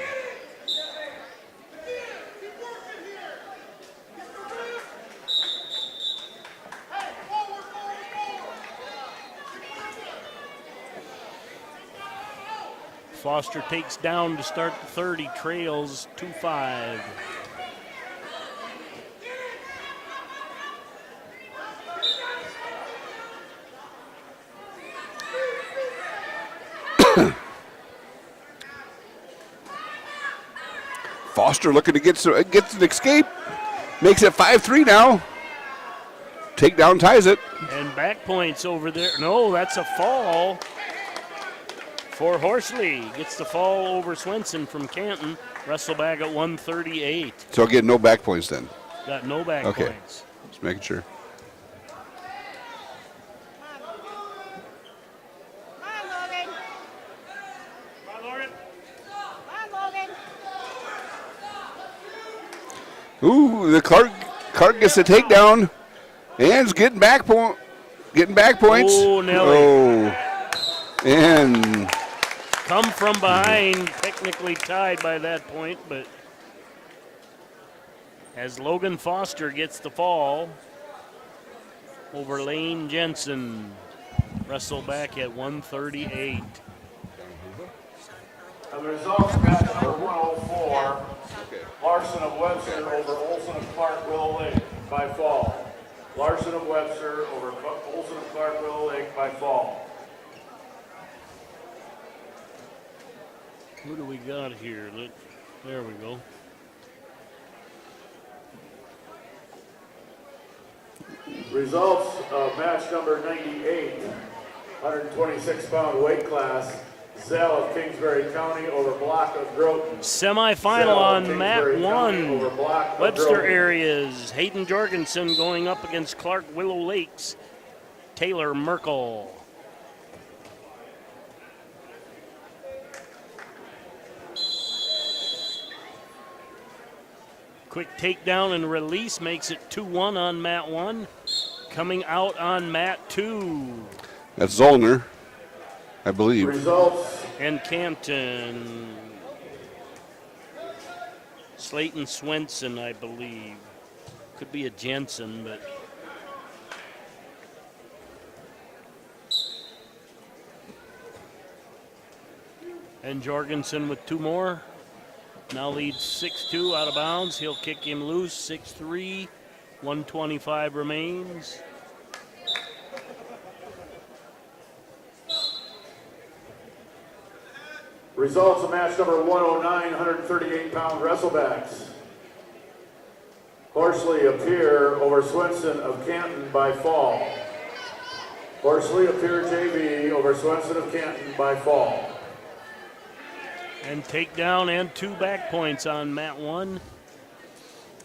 Foster takes down to start the third. He trails 2-5. Foster looking to get an escape. Makes it 5-3 now. Takedown ties it. And back points over there. No, that's a fall for Horsley. Gets the fall over Swenson from Canton. Wrestle back at 138. So again, no back points then. Got no back points. Just making sure. Ooh, the Clark gets the takedown, and is getting back points. Oh, Nelly. Oh, and come from behind, technically tied by that point, but as Logan Foster gets the fall over Lane Jensen, wrestle back at 138. And the results, match number 104, Larson of Webster over Olson of Clark Willow Lake by fall. Larson of Webster over Olson of Clark Willow Lake by fall. Who do we got here? There we go. Results of match number 98, 126-pound weight class. Zell of Kingsbury County over Block of Groton. Semifinal on mat 1. Webster Groton. areas. Hayden Jorgensen going up against Clark Willow Lakes. Taylor Merkel. Quick takedown and release makes it 2-1 on mat 1. Coming out on mat 2. That's Zollner, I believe. Results. And Campton. Slayton Swenson, I believe. Could be a Jensen, but. And Jorgensen with 2 more. Now leads 6-2 out of bounds. He'll kick him loose, 6-3. 125 remains. Results of match number 109, 138-pound wrestlebacks. Horsley Appear over Swenson of Canton by fall. Horsley Appear JV over Swenson of Canton by fall. And takedown and 2 back points on mat 1.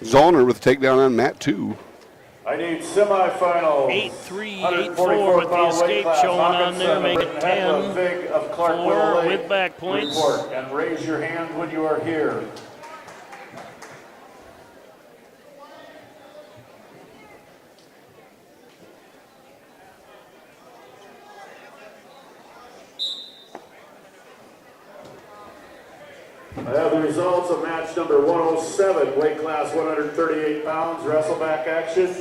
Zollner with takedown on mat 2. I need semifinals. 8-3, 8-4 with the escape showing on there, make it 10. Of Clark 4 with back points. Report and raise your hand when you are here. I have the results of match number 107, weight class 138 pounds, wrestleback action.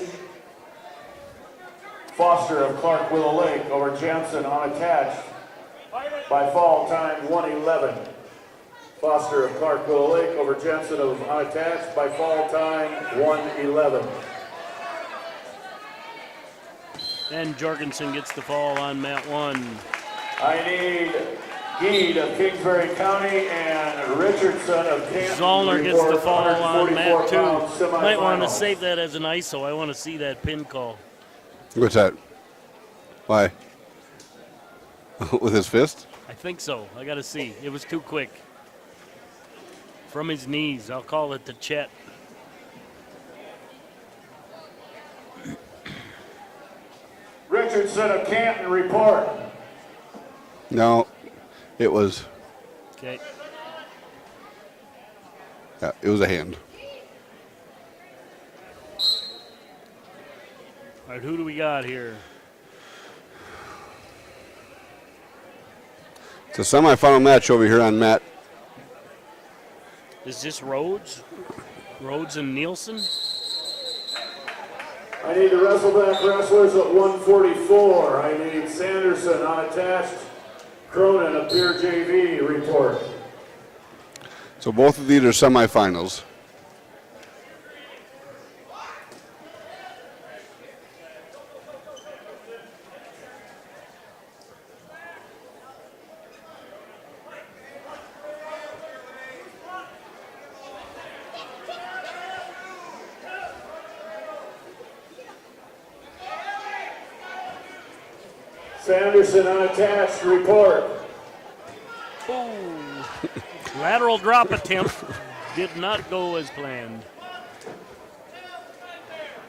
Foster of Clark Willow Lake over Jansen unattached by fall time 111. Foster of Clark Willow Lake over Jansen of unattached by fall time 111. And Jorgensen gets the fall on mat 1. I need Geed of Kingsbury County and Richardson of Canton. Zollner gets the fall on mat 2. Might Might want to save that as an ISO. I want to see that pin call. What's that? Why? With his fist? I think so. I got to see. It was too quick. From his knees. I'll call it to Chet. Richardson of Canton report. No, it was. Okay. Yeah, it was a hand. All right, who do we got here? It's a semifinal match over here on mat. Is this Rhodes? Rhodes and Nielsen? I need the wrestleback wrestlers at 144. I need Sanderson unattached. Cronin of Beer JV report. So both of these are semifinals. Sanderson unattached report. Ooh. Lateral drop attempt did not go as planned.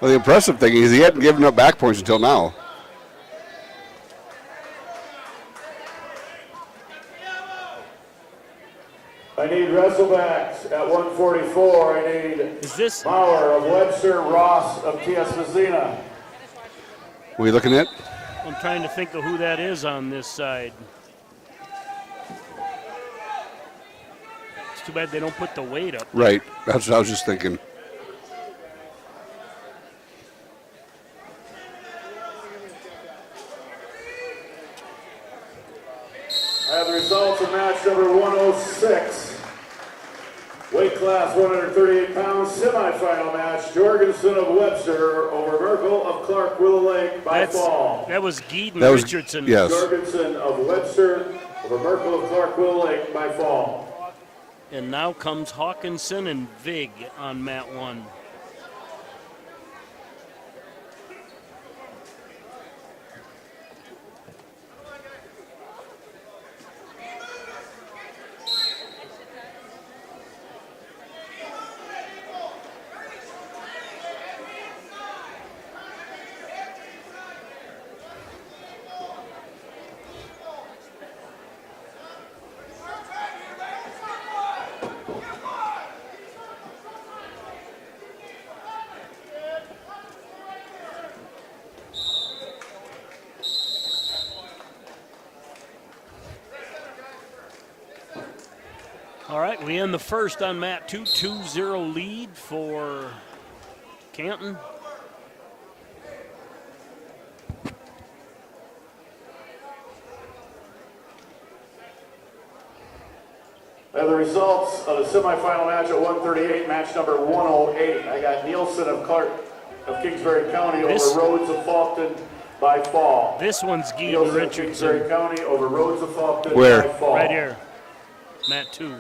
Well, the impressive thing is he hadn't given up back points until now. I need wrestlebacks at 144. I need Bauer of Webster, Ross of TS Mazzina. What are you looking at? I'm trying to think of who that is on this side. It's too bad they don't put the weight up. Right, that's what I was just thinking. I have the results of match number 106. Weight class 138 pounds, semifinal match, Jorgensen of Webster over Merkel of Clark Willow Lake by fall. That was Geeden Richardson. Yes. Jorgensen of Webster over Merkel of Clark Willow Lake by fall. And now comes Hawkinson and Vig on mat 1. All right, we end the first on mat 2, 2-0 lead for Canton. The results of the semifinal match at 138, match number 108. I got Nielsen of Kingsbury County over Rhodes of Faulkton by fall. This one's Geeden Nielsen Richardson. of Kingsbury County over Rhodes of Faulkton Where? by fall. Right here, mat 2.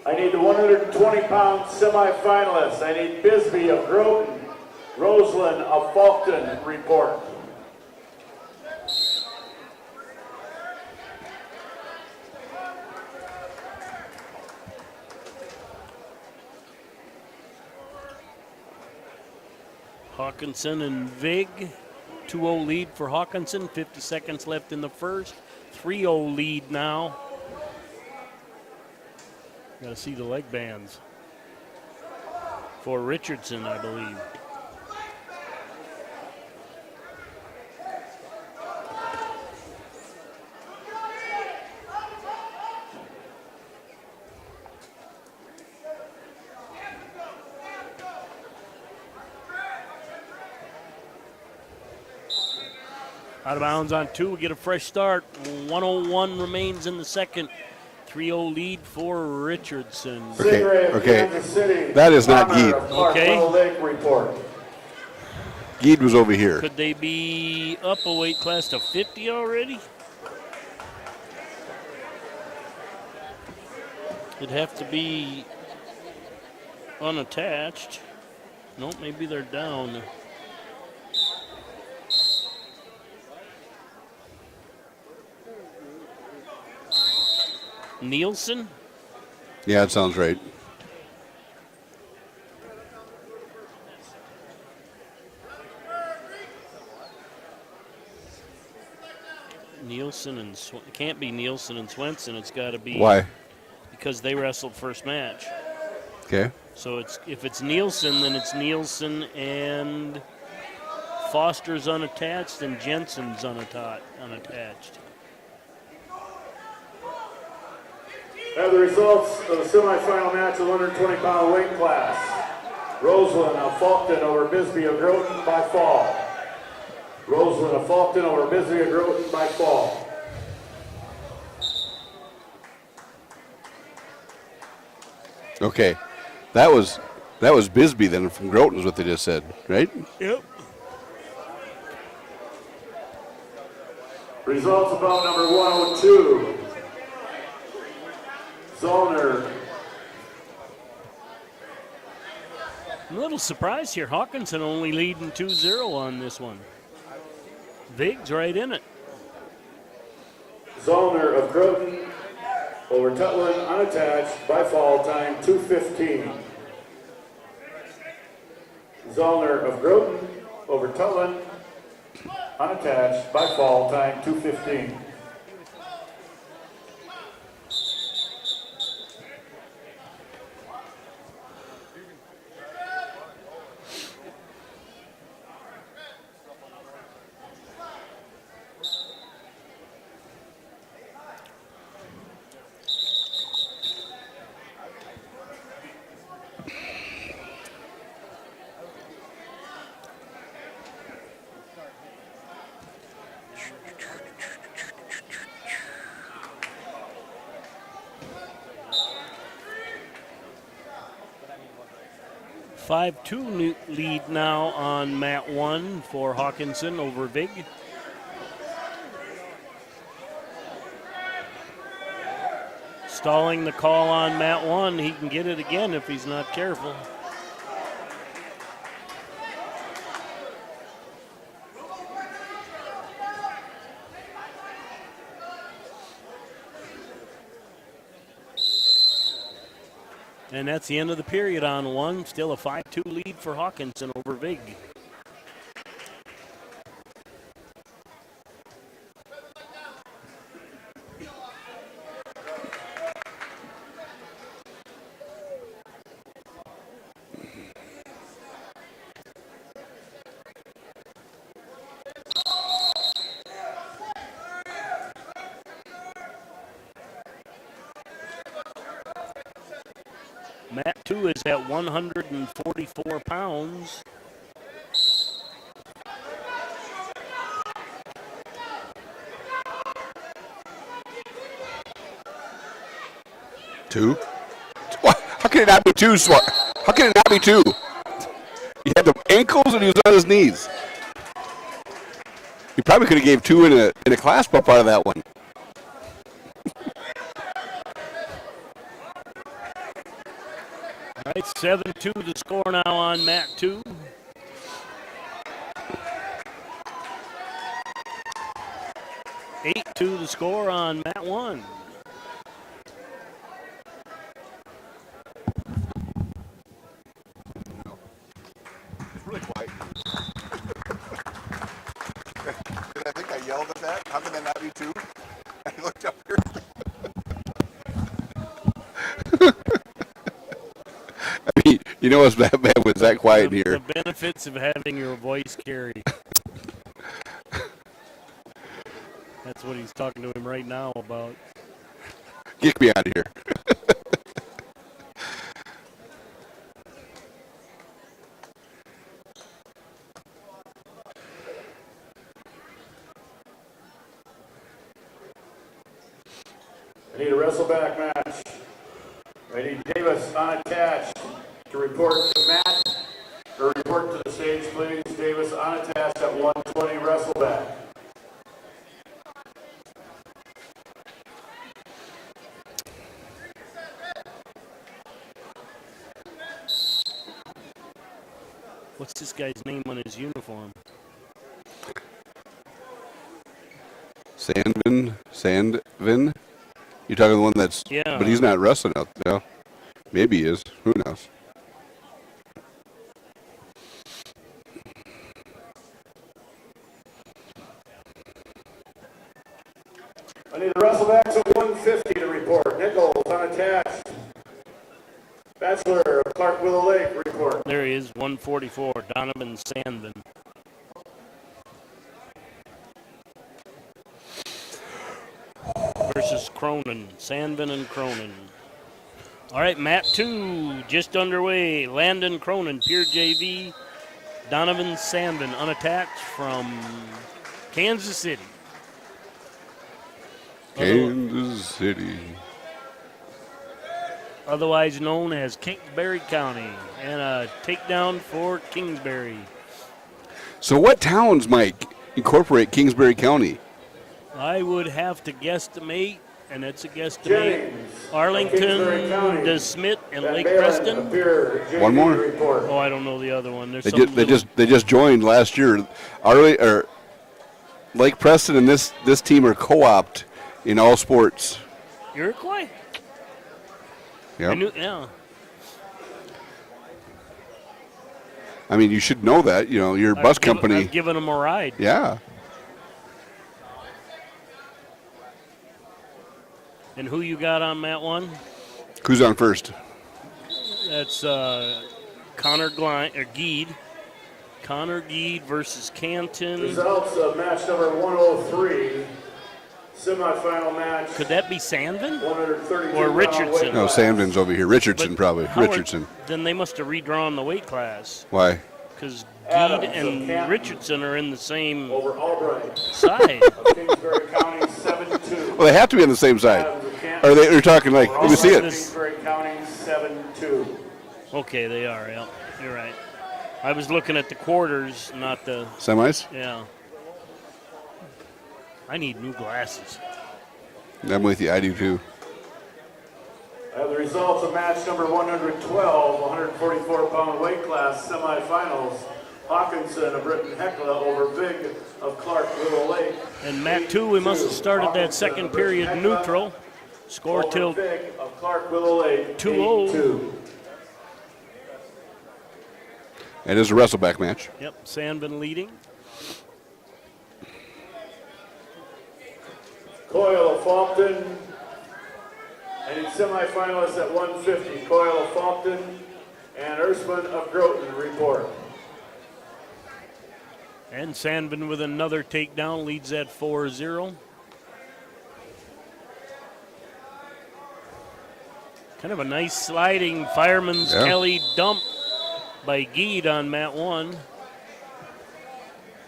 I need the 120-pound semifinalists. I need Bisbee of Groton, Roseland of Faulkton report. Hawkinson and Vig, 2-0 lead for Hawkinson, 50 seconds left in the first, 3-0 lead now. Got to see the leg bands for Richardson, I believe. Out of bounds on 2, we get a fresh start. 1:01 remains in the second. 3-0 lead for Richardson. Okay. That is not Geed. Okay. Geed was over here. Could they be up a weight class to 50 already? It'd have to be unattached. Nope, maybe they're down. Nielsen? Yeah, it sounds right. Nielsen and it can't be Nielsen and Swenson. It's got to be. Why? Because they wrestled first match. Okay. So if it's Nielsen, then it's Nielsen and Foster's unattached and Jensen's unattached. Have the results of the semifinal match of 120-pound weight class. Roseland of Faulkton over Bisbee of Groton by fall. Roseland of Faulkton over Bisbee of Groton by fall. Okay. That was Bisbee then from Groton is what they just said, right? Yep. Results of bout number 102. Zollner. I'm a little surprised here. Hawkinson only leading 2-0 on this one. Vig's right in it. Zollner of Groton over Tutland unattached by fall time 2:15. Zollner of Groton over Tutland unattached by fall time 2:15. 5-2 lead now on mat 1 for Hawkinson over Vig. Stalling the call on mat 1. He can get it again if he's not careful. And that's the end of the period on 1. Still a 5-2 lead for Hawkinson over Vig. Mat 2 is at 144 pounds. Two? What? How can it not be two? How can it not be two? He had the ankles and he was on his knees. He probably could have gave two in a clasp up out of that one. All right, 7-2 the score now on mat 2. Eight to the score on mat 1. Really quiet. Did I think I yelled at that? How can that not be two? I looked up here. I mean, you know what's bad was that quiet here. The benefits of having your voice carry. That's what he's talking to him right now about. Get me out of here. I need a wrestleback match. I need Davis unattached to report to Matt, or report to the stage, please. Davis unattached at 120 wrestleback. What's this guy's name on his uniform? Sandvin? You're talking the one that's... Yeah. But he's not wrestling out there. Maybe he is. Who knows? I need the wrestlebacks at 150 to report. Nichols unattached. Bachelor of Clark Willow Lake report. There he is, 144, Donovan Sandvin. Versus Cronin, Sandvin and Cronin. All right, mat 2 just underway. Landon Cronin, pure JV. Donovan Sandvin, unattached from Kansas City. Kansas City. Otherwise known as Kingsbury County, and a takedown for Kingsbury. So what towns, Mike, incorporate Kingsbury County? I would have to guesstimate, and it's a guesstimate. Arlington, DeSmit, and Lake Preston. One more? Oh, I don't know the other one. There's They just joined last year. Lake Preston and this team are co-opt in all sports. Iroquois? Yep. Yeah. I mean, you should know that. You know, your bus company. I've given them a ride. Yeah. And who you got on mat 1? Who's on first? That's Connor Geed. Connor Geed versus Canton. Results of match number 103. Semifinal match. Could that be Sandvin? 132 or Richardson? No, Sandvin's over here. Richardson, probably. Richardson. Then they must have redrawn the weight class. Why? Because Geed and Richardson are in the same over Albright. side. Kingsbury County 7-2. Well, they have to be on the same side. Or they're talking like, let me see it. Kingsbury County 7-2. Okay, they are, yeah. You're right. I was looking at the quarters, not the Semis? Yeah. I need new glasses. I'm with you. I do too. I have the results of match number 112, 144-pound weight class semifinals. Hawkinson of Britton Hecla over Big of Clark Willow Lake. And Matt 2, we must have started that second period neutral. Score till Big of Clark Willow Lake 2-0. It is a wrestleback match. Yep, Sandvin leading. Coyle of Faulkton. And semifinalists at 150. Coyle of Faulkton and Ersman of Groton report. And Sandvin with another takedown leads at 4-0. Kind of a nice sliding fireman's Kelly dump by Geed on mat 1.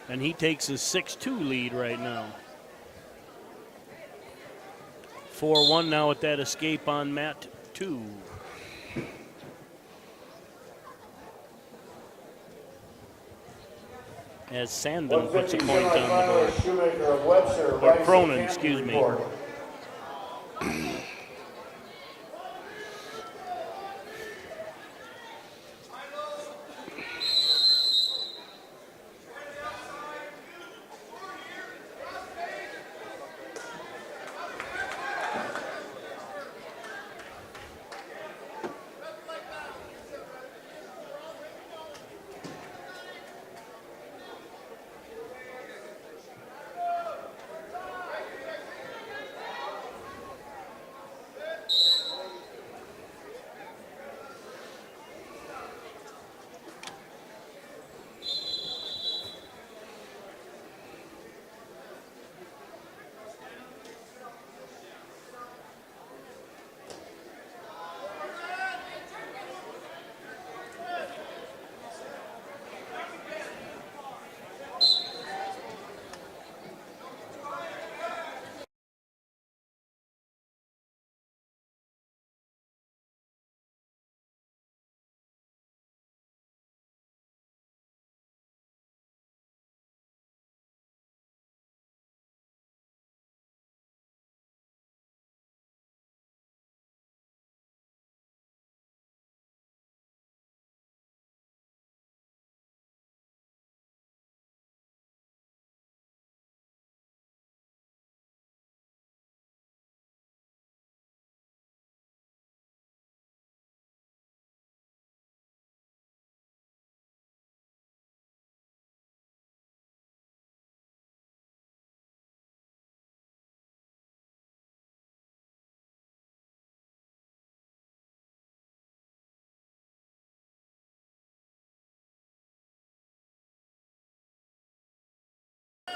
And he takes a 6-2 lead right now. 4-1 now with that escape on mat 2. As Sandvin puts a point on the board. Or Cronin, excuse me.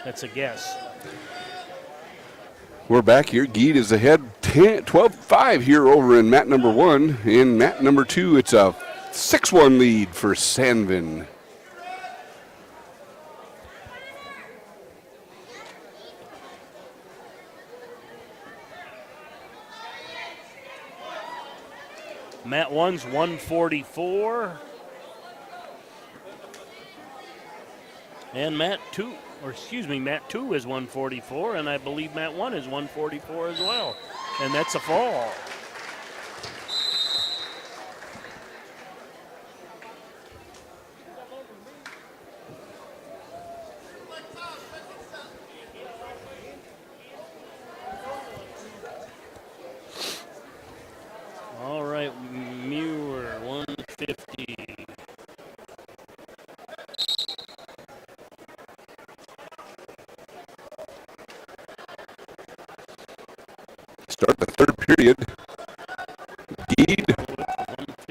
That's a guess. We're back here. Geed is ahead 12-5 here over in mat number 1. In mat number 2, it's a 6-1 lead for Sandvin. Mat 1's 144. And Mat 2 is 144, and I believe Mat 1 is 144 as well. And that's a fall. All right, Muir, 150. Start the third period. Geed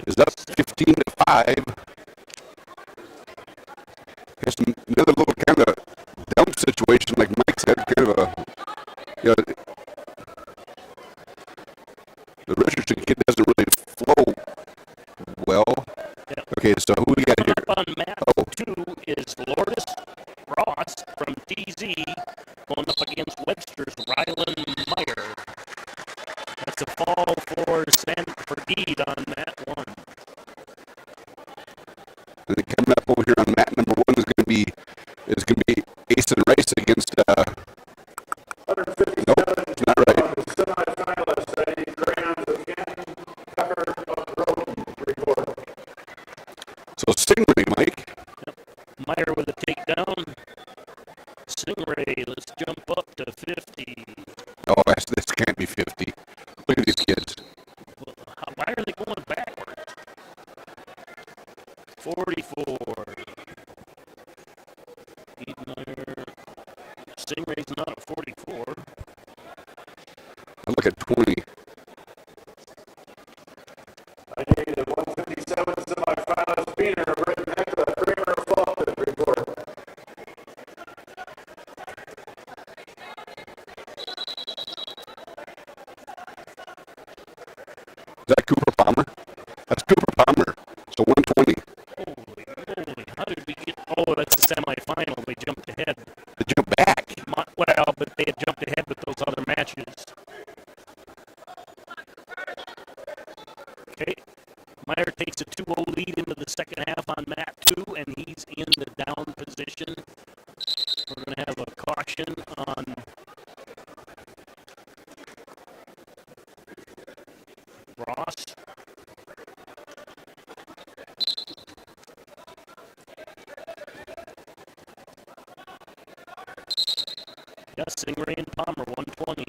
is up 15-5. Here's another little kind of dump situation, like Mike said, kind of a, the Richardson kid doesn't really flow well. Yeah. Okay, so who we got here? Up on mat 2 is Lourdes Ross from TZ going up against Webster's Rylan Meyer. That's a fall for Geed on mat 1. mat number 1 is going to be Ace and Rice against. Nope, it's not right. Semifinalists, I need Graham, Canton, Pepper, Roden report. So Stingray, Mike. Yep. Meyer with a takedown. Stingray, let's jump up to 50. Oh, this can't be 50. Look at these kids. Well, why are they going backwards? 44. Meyer. Stingray's not at 44. I look at 20. I need a 157 semifinalist, Beener, Britain, Hecla, Kramer, Falkman report. Is that Cooper Palmer? That's Cooper Palmer. So 120. Holy moly, how did we get... Oh, that's the semifinal. They jumped ahead. They jumped back. Well, but they had jumped ahead with those other matches. Okay. Meyer takes a 2-0 lead into the second half on mat 2, and he's in the down position. We're going to have a caution on Ross. Yes, Stingray and Palmer, 120.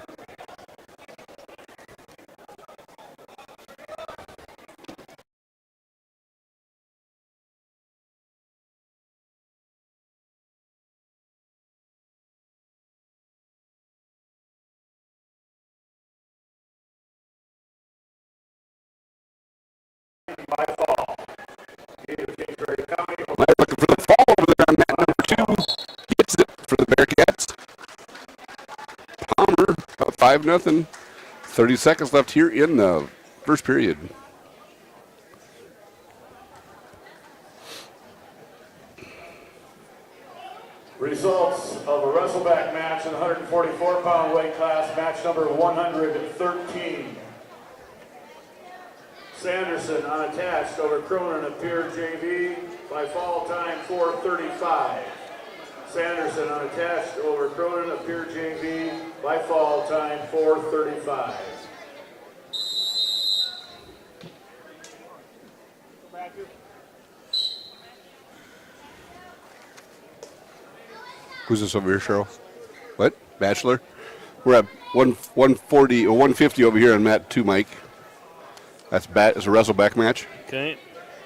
By fall. Kingsbury County. Meyer looking for the fall over there on mat number 2. Gets it for the Bearcats. Palmer, up 5-0. 30 seconds left here in the first period. Results of a wrestleback match in the 144-pound weight class, match number 113. Sanderson unattached over Cronin of Pier JV by fall time 4:35. Sanderson unattached over Cronin of Pier JV by fall time 4:35. Who's this over here, Cheryl? What? Bachelor? We're at 140 or 150 over here on mat 2, Mike. It's a wrestleback match. Okay.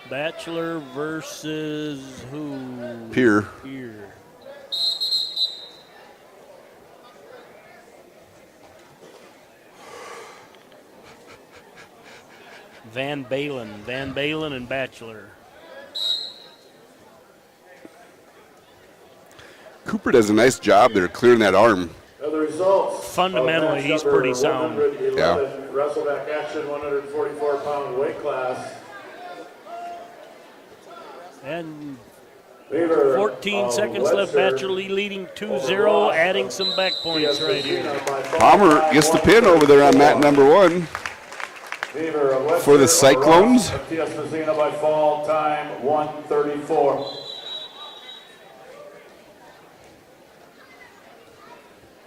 Bachelor versus who? Pier. Pier. Van Balen and Bachelor. Cooper does a nice job there clearing that arm. Now the results. Fundamentally, he's pretty sound. Yeah. Wrestleback action, 144-pound weight class. And Lever 14 seconds left. Bachelor leading 2-0, adding some back points right here. Palmer gets the pin over there on mat number 1 for the Cyclones. TS Messina by fall time 1:34.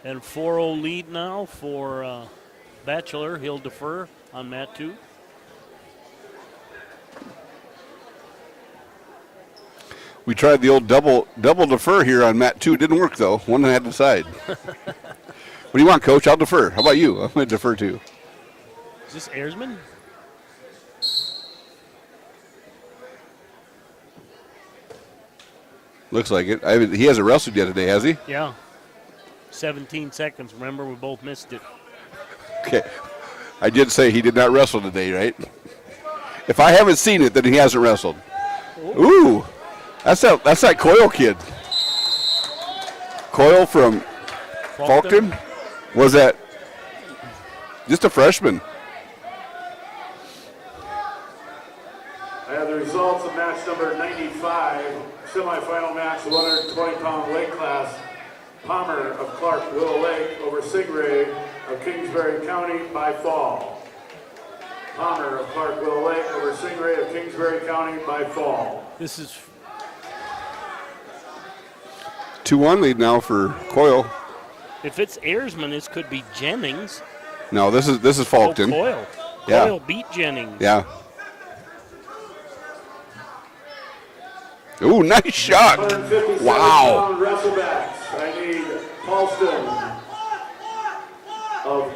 And 4-0 lead now for Bachelor. He'll defer on mat 2. We tried the old double defer here on mat 2. Didn't work, though. One had to decide. What do you want, Coach? I'll defer. How about you? I'm going to defer, too. Is this Airsman? Looks like it. He hasn't wrestled yet today, has he? Yeah. 17 seconds. Remember, we both missed it. Okay. I did say he did not wrestle today, right? If I haven't seen it, then he hasn't wrestled. Ooh. That's that Coyle kid. Coyle from Falcon? Was that just a freshman? I have the results of match number 95, semifinal match, 120-pound weight class. Palmer of Clark Willow Lake over Stingray of Kingsbury County by fall. Palmer of Clark Willow Lake over Stingray of Kingsbury County by fall. This is 2-1 lead now for Coyle. If it's Ayersman, this could be Jennings. No, this is Falkton. Coyle. Yeah. Coyle beat Jennings. Yeah. Ooh, nice shot. 157-pound wrestlebacks. I need Paulston of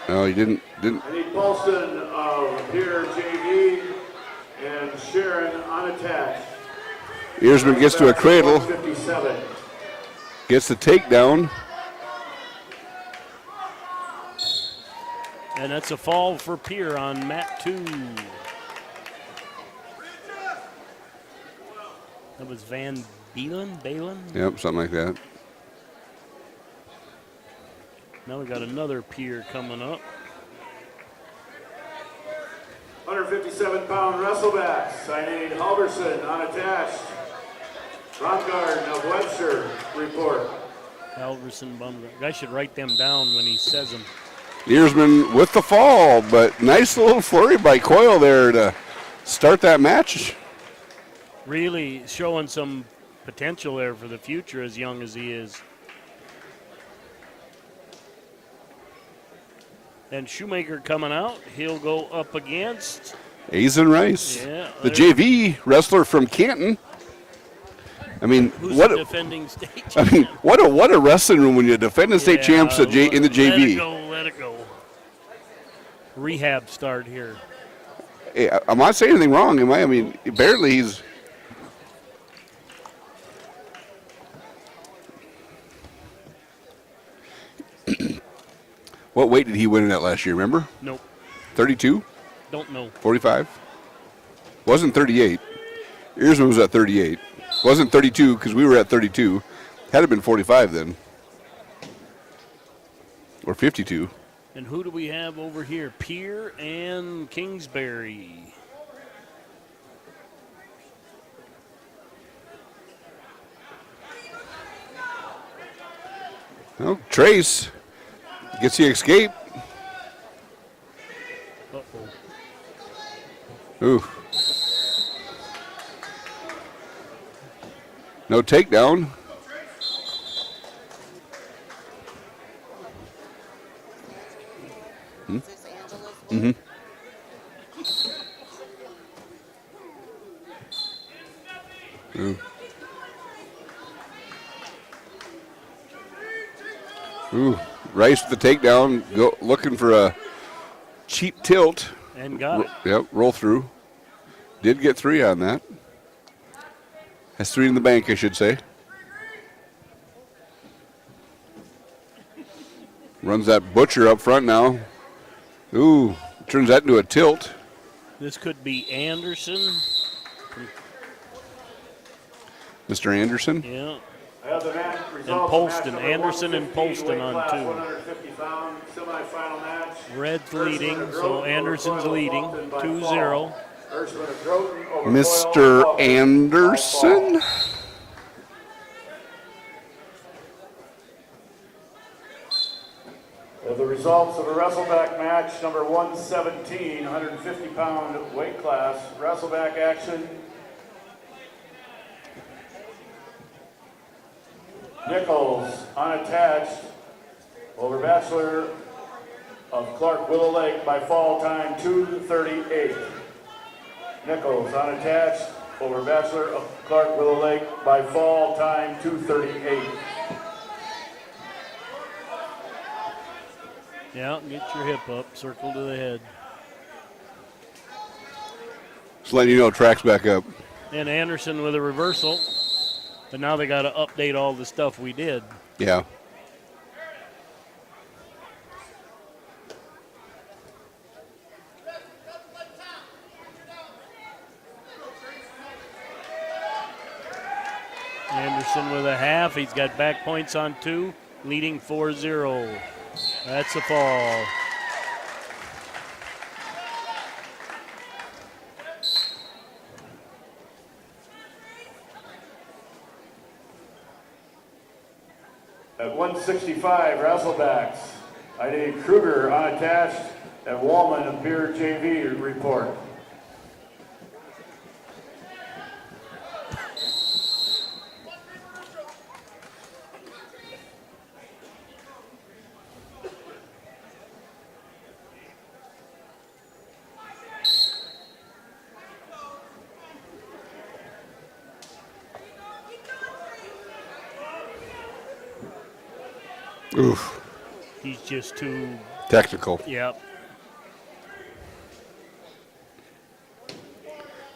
No, he didn't. I need Paulston of Pier JV and Sharon unattached. Earsman gets to a cradle. 157. Gets the takedown. And that's a fall for Pier on mat 2. That was Van Balen? Yep, something like that. Now we got another Pier coming up. 157-pound wrestlebacks. I need Halverson unattached. Baumgarten of Webster report. Halverson, Baumgarten. Guy should write them down when he says them. Earsman with the fall, but nice little flurry by Coyle there to start that match. Really showing some potential there for the future as young as he is. And Shoemaker coming out. He'll go up against Aizen Rice, Yeah, the JV wrestler from Canton. I mean, who's what the a, defending state I mean, what a wrestling room when you're defending state champs in the JV. Let it go. Rehab start here. Hey, I'm not saying anything wrong, am I? I mean, barely he's. What weight did he win in that last year, remember? Nope. 32? Don't know. 45? Wasn't 38. Earsman was at 38. Wasn't 32 because we were at 32. Had it been 45 then. Or 52. And who do we have over here? Pier and Kingsbury. Well, Trace gets the escape. Uh-oh. Ooh. No takedown. Mm-hmm. Ooh. Ooh. Rice with the takedown, go looking for a cheap tilt. And got it. Yep, roll through. Did get 3 on that. Has 3 in the bank, I should say. Runs that butcher up front now. Ooh, turns that into a tilt. This could be Anderson. Mr. Anderson. Yeah. I have the And Polston. Anderson and Polston on 2. 150-pound semifinal match. Red's leading, so Anderson's leading. 2-0. Mr. Anderson. The results of a wrestleback match, number 117, 150-pound weight class, wrestleback action. Nichols, unattached, over Bachelor of Clark Willow Lake by fall time 2:38. Nichols, unattached, over Bachelor of Clark Willow Lake by fall time 2:38. Yeah, get your hip up, circle to the head. Just letting you know, track's back up. And Anderson with a reversal. But now they got to update all the stuff we did. Yeah. Anderson with a half. He's got back points on 2, leading 4-0. That's a fall. At 165, wrestlebacks, I need Kruger unattached, and Wallman of Pier JV report. Oof. He's just too technical. Yep.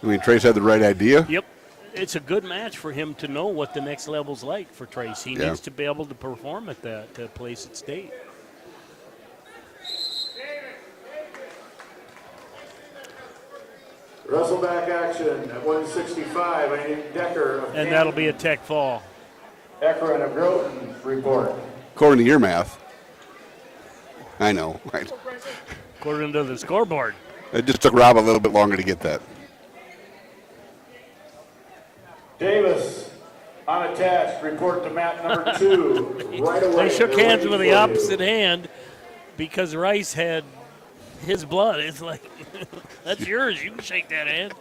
I mean, Trace had the right idea. Yep. It's a good match for him to know what the next level's like for Trace. He needs to be able to perform at that place at state. Wrestleback action at 165. I need Decker of And that'll be a tech fall. Ekron of Groton report. According to your math. I know. According to the scoreboard. It just took Rob a little bit longer to get that. Davis, unattached, report to mat number 2. Right away. They shook hands with the opposite hand because Rice had his blood. It's like, that's yours. You can shake that hand.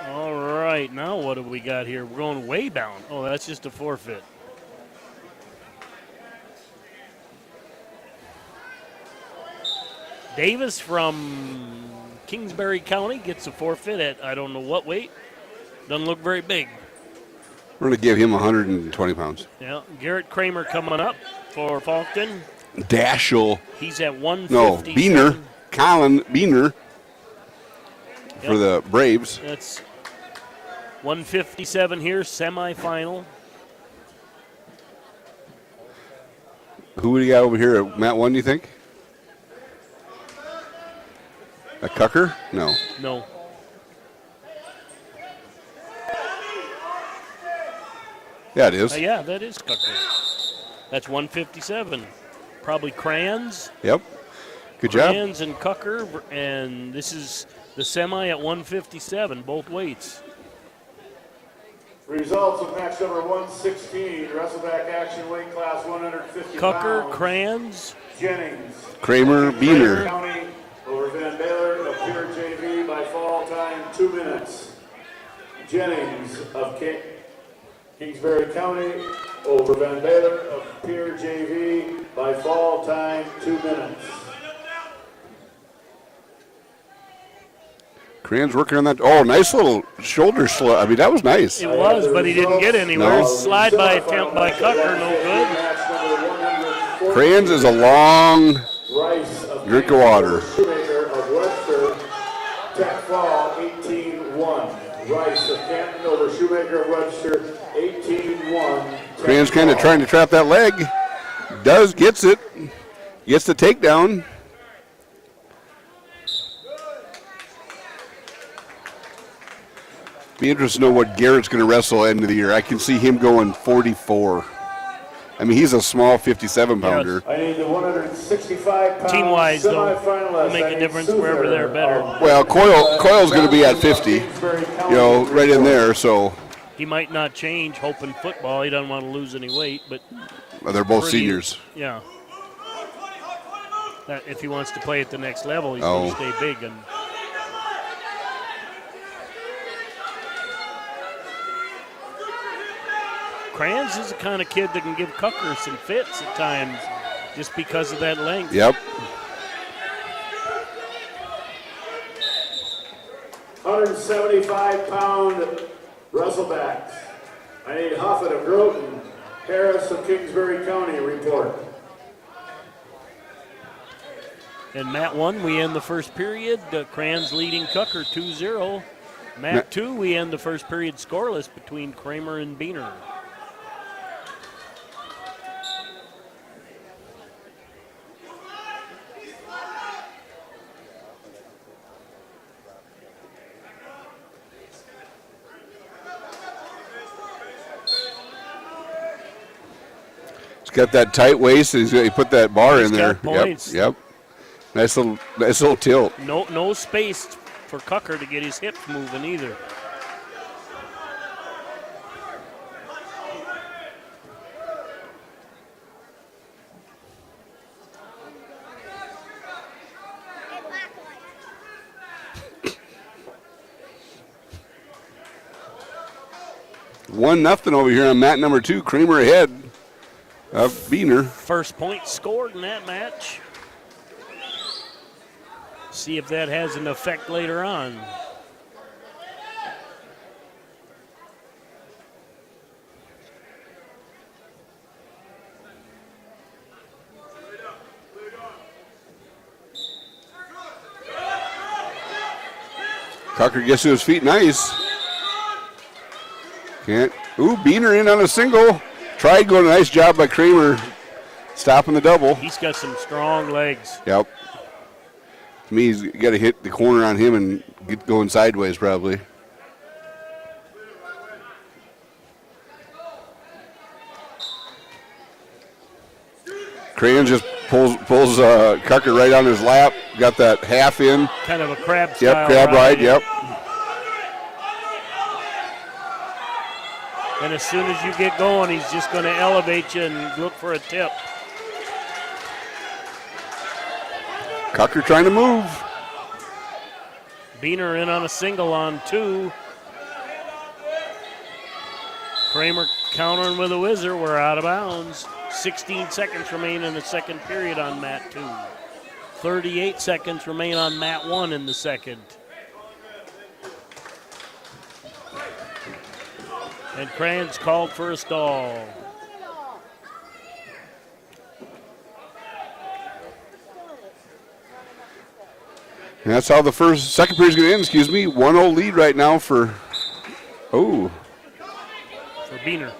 All right, now what have we got here? We're going way bound. Oh, that's just a forfeit. Davis from Kingsbury County gets a forfeit at I don't know what weight. Doesn't look very big. We're going to give him 120 pounds. Yeah, Garrett Kramer coming up for Faulkton. Dashel. He's at 150. No, Beener. Colin Beener for the Braves. That's 157 here, semifinal. Who do you got over here at Mat 1, do you think? A Cucker? No. No. Yeah, it is. Yeah, that is Cucker. That's 157. Probably Crayons. Yep. Good job. Crayons and Cucker, and this is the semi at 157, both weights. Results of match number 116, wrestleback action weight class 150 Cucker, pounds. Crayons. Jennings. Kramer, Beener. County over Van Baylor of Pier JV by fall time 2 minutes. Jennings of Kingsbury County over Van Baylor of Pier JV by fall time 2 minutes. Cran's working on that. Oh, nice little shoulder slug. I mean, that was nice. It was, but he didn't get anywhere. Slide by attempt by Cucker, no good. Crayons is a long drink of water. Shoemaker of Webster, tech fall 18-1. Rice of Canton over Shoemaker of Webster 18-1. Crayons kind of trying to trap that leg. Gets it. Gets the takedown. Be interested to know what Garrett's going to wrestle end of the year. I can see him going 44. I mean, he's a small 57-pounder. I need the 165-pound team-wise, though, semifinalist. will make a difference wherever they're better. Well, Coyle's going to be at 50, right in there. So he might not change. Hoping football, he doesn't want to lose any weight, but they're both seniors. Yeah. If he wants to play at the next level, he's going to stay big. And Crayons is the kind of kid that can give Cucker some fits at times just because of that length. Yep. 175-pound wrestlebacks. I need Huffett of Groton, Harris of Kingsbury County report. And Mat 1, we end the first period. Crayons leading Cucker 2-0. Mat 2, we end the first period scoreless between Kramer and Beener. He's got that tight waist, and he put that bar in there. Got points. Yep. Nice little tilt. No space for Cucker to get his hips moving either. One nothing over here on mat number 2. Kramer ahead of Beener. First point scored in that match. See if that has an effect later on. Cucker gets to his feet. Nice. Can't. Ooh, Beener in on a single. Tried going. Nice job by Kramer stopping the double. He's got some strong legs. Yep. To me, he's got to hit the corner on him and get going sideways probably. Crayon just pulls Cucker right on his lap. Got that half in. Kind of a crab style. Yep, crab ride. Yep. And as soon as you get going, he's just going to elevate you and look for a tip. Cucker trying to move. Beener in on a single on 2. Kramer countering with a whizzer. We're out of bounds. 16 seconds remain in the second period on mat 2. 38 seconds remain on mat 1 in the second. And Kranz called for a stall. And that's how the second period is going to end. 1-0 lead right now for. Oh. For Beener.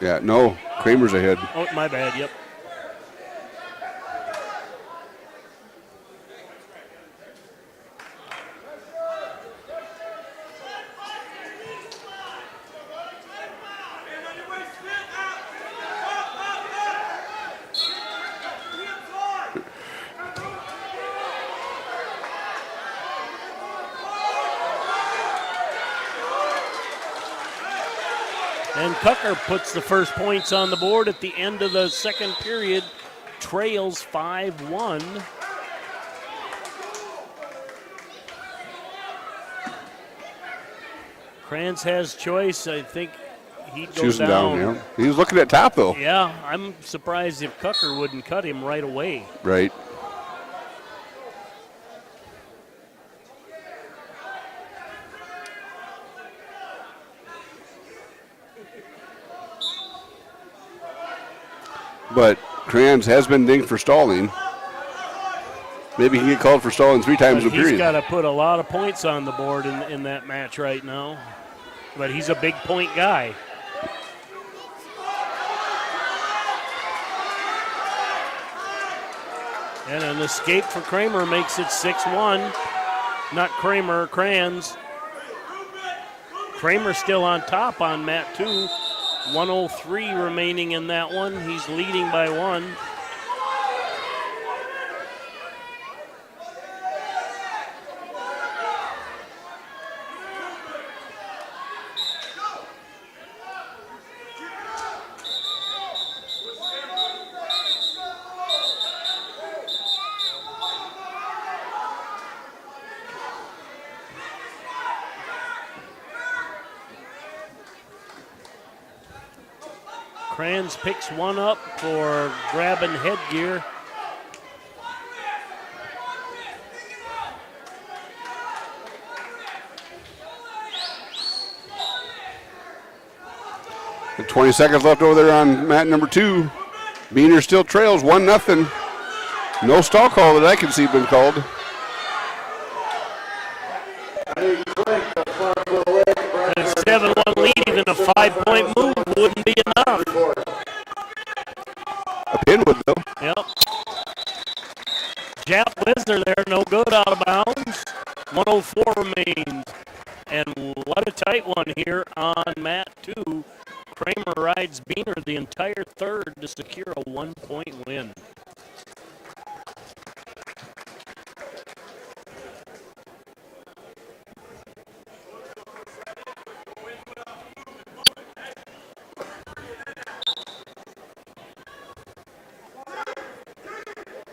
Yeah, no. Kramer's ahead. Oh, my bad. Yep. And Cucker puts the first points on the board at the end of the second period, trails 5-1. Kranz has choice. I think he'd go Choosing down. Yeah. He was looking at top, though. Yeah, I'm surprised if Cucker wouldn't cut him right away. Right. But Kranz has been dinged for stalling. Maybe he can get called for stalling 3 times a period. He's got to put a lot of points on the board in that match right now. But he's a big point guy. And an escape for Kramer makes it 6-1. Not Kramer, Kranz. Kramer still on top on mat 2. 103 remaining in that one. He's leading by 1. Kranz picks one up for grabbing headgear. And 20 seconds left over there on mat number 2. Beener still trails 1-0. No stall call that I can see been called. A 7-1 lead, even a 5-point move wouldn't be enough. A pin would, though. Yep. Jap Wisner there, no good, out of bounds. 104 remains. And what a tight one here on mat 2. Kramer rides Beener the entire third to secure a 1-point win.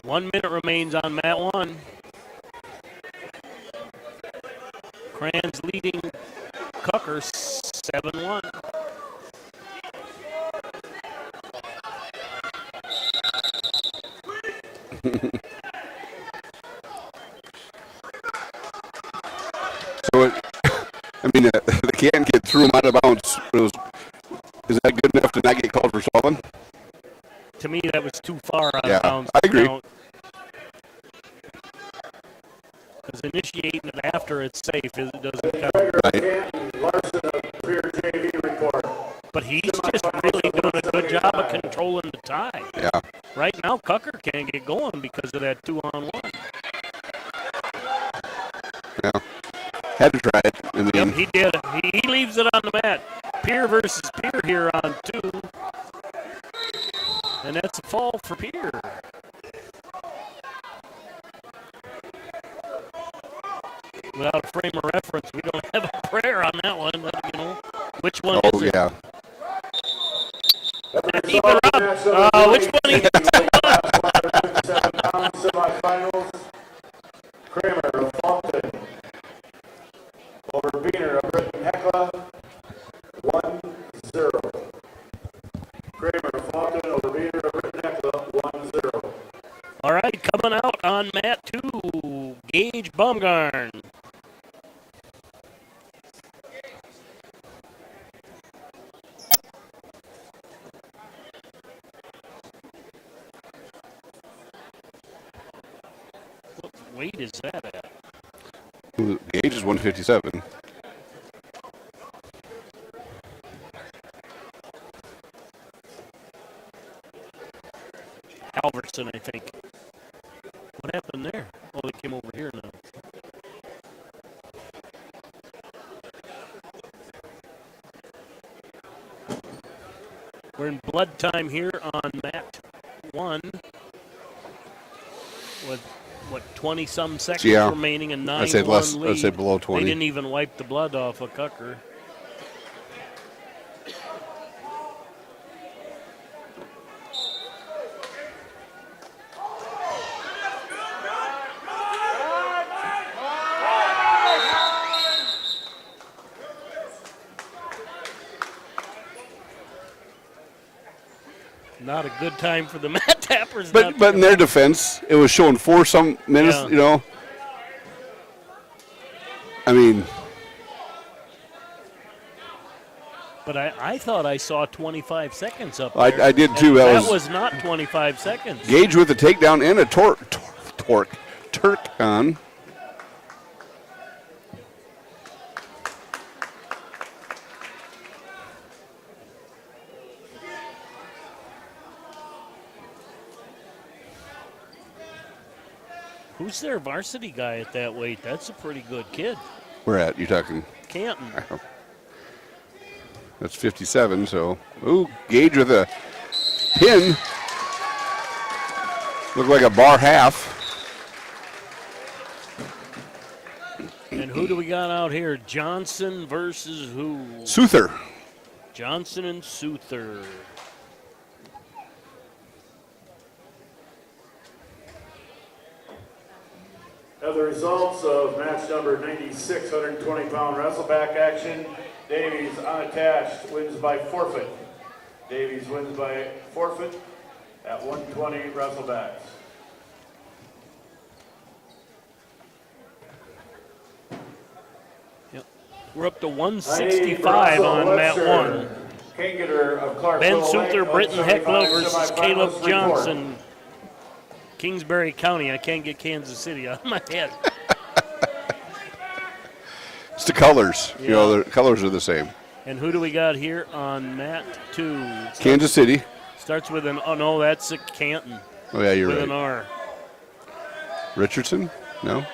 1 minute remains on mat 1. Kranz leading Cucker 7-1. So, they can't get through him out of bounds. Is that good enough to not get called for stalling? To me, that was too far out Yeah, of bounds. I agree. Because initiating it after it's safe, it doesn't count. But he's just really doing a good job of controlling the tie. Yeah. Right now, Cucker can't get going because of that 2-on-1. Yeah. Had to try it. Yep, he did. He leaves it on the mat. Pier versus Pier here on 2. And that's a fall for Pier. Without a frame of reference, we don't have a prayer on that one. But, which one is it? Yeah. Keep it up. Which one is it? Semifinals. Kramer of Fulton over Biener of Britton Hecla, 1-0. Kramer of Fulton over Biener of Britton Hecla, 1-0. All right, coming out on mat 2, Gage Baumgarn. What weight is that at? Gage is 157. Halverson, I think. What happened there? Oh, they came over here now. We're in blood time here on mat 1 with, 20-some seconds remaining and 9-1 I'd say lead. I'd say below 20. They didn't even wipe the blood off of Cucker. Not a good time for the mat tappers. But in their defense, it was showing 4-some minutes, Yeah. I mean. But I thought I saw 25 seconds up there. I did too. That was not 25 seconds. Gage with a takedown and a Turk on. Who's their varsity guy at that weight? That's a pretty good kid. Where at? You talking? Canton. That's 57, so. Ooh, Gage with a pin. Looked like a bar half. And who do we got out here? Johnson versus who? Souther. Johnson and Souther. The results of match number 96, 120-pound wrestleback action. Davies unattached wins by forfeit. Davies wins by forfeit at 120 wrestlebacks. Yep. We're up to 165 on mat 1. Kangater of Clark Ben Willow Souther, Lake, Britton Heckler versus Caleb semifinals Johnson. Kingsbury County. I can't get Kansas City out of my head. It's the colors. The colors are the same. And who do we got here on mat 2? Kansas City. Starts with an, oh no, that's a Canton. Oh, yeah, you're with right. With an R. Richardson? No?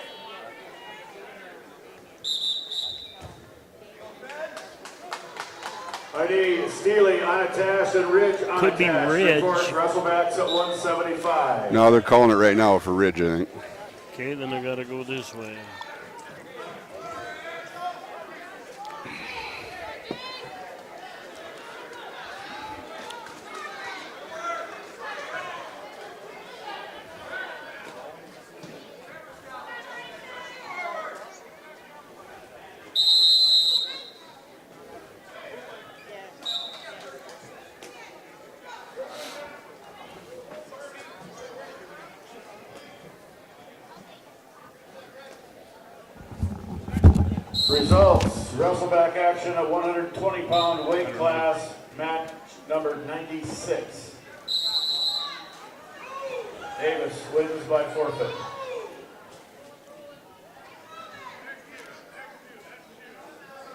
ID Steely unattached and Ridge unattached. Could be Ridge. Wrestlebacks at 175. No, they're calling it right now for Ridge, I think. Okay, then I got to go this way. Results, wrestleback action at 120-pound weight class, match number 96. Davis wins by forfeit.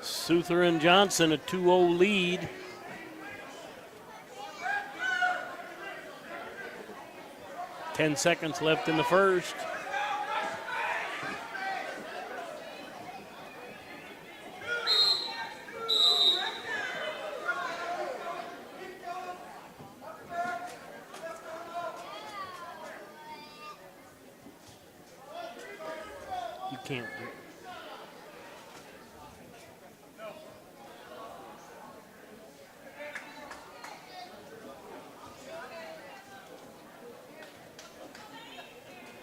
Suther and Johnson, a 2-0 lead. Ten seconds left in the first. You can't do it.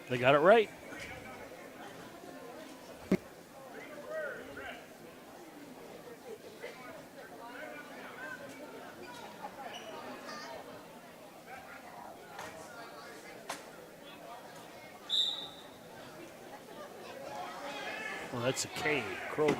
They got it right. Well, that's a K, Kroger.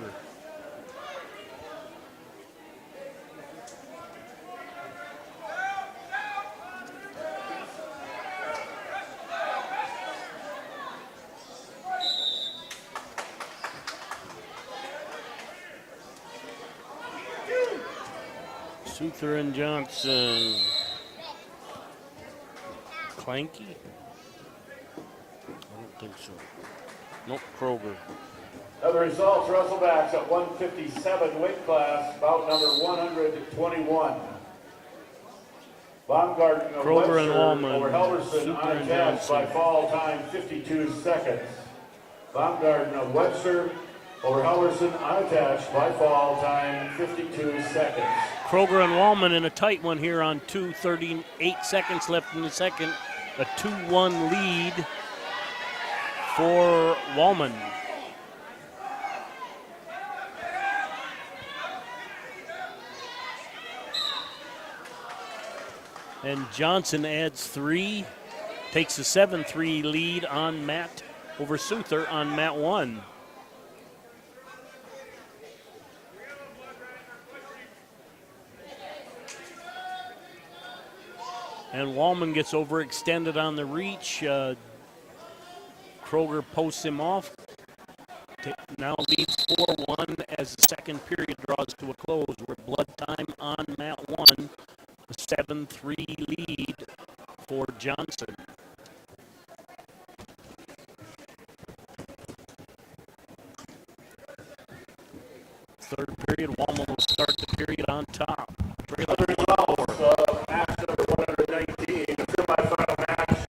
Suther and Johnson. Clanky? I don't think so. Nope, Kroger. Now the results, wrestlebacks at 157 weight class, bout number 121. Baumgarten of Kroger Webster and Wallman. over Helverson Suther and unattached by Johnson. fall time 52 seconds. Baumgarten of Webster over Helverson unattached by fall time 52 seconds. Kroger and Wallman in a tight one here on 2:38 seconds left in the second. A 2-1 lead for Wallman. And Johnson adds 3, takes a 7-3 lead on Matt over Suther on Mat 1. And Wallman gets overextended on the reach. Kroger posts him off. Now leads 4-1 as the second period draws to a close. We're blood time on Mat 1. A 7-3 lead for Johnson. Third period, Wallman will start the period on top. Trailer Match number 119, the semifinal match.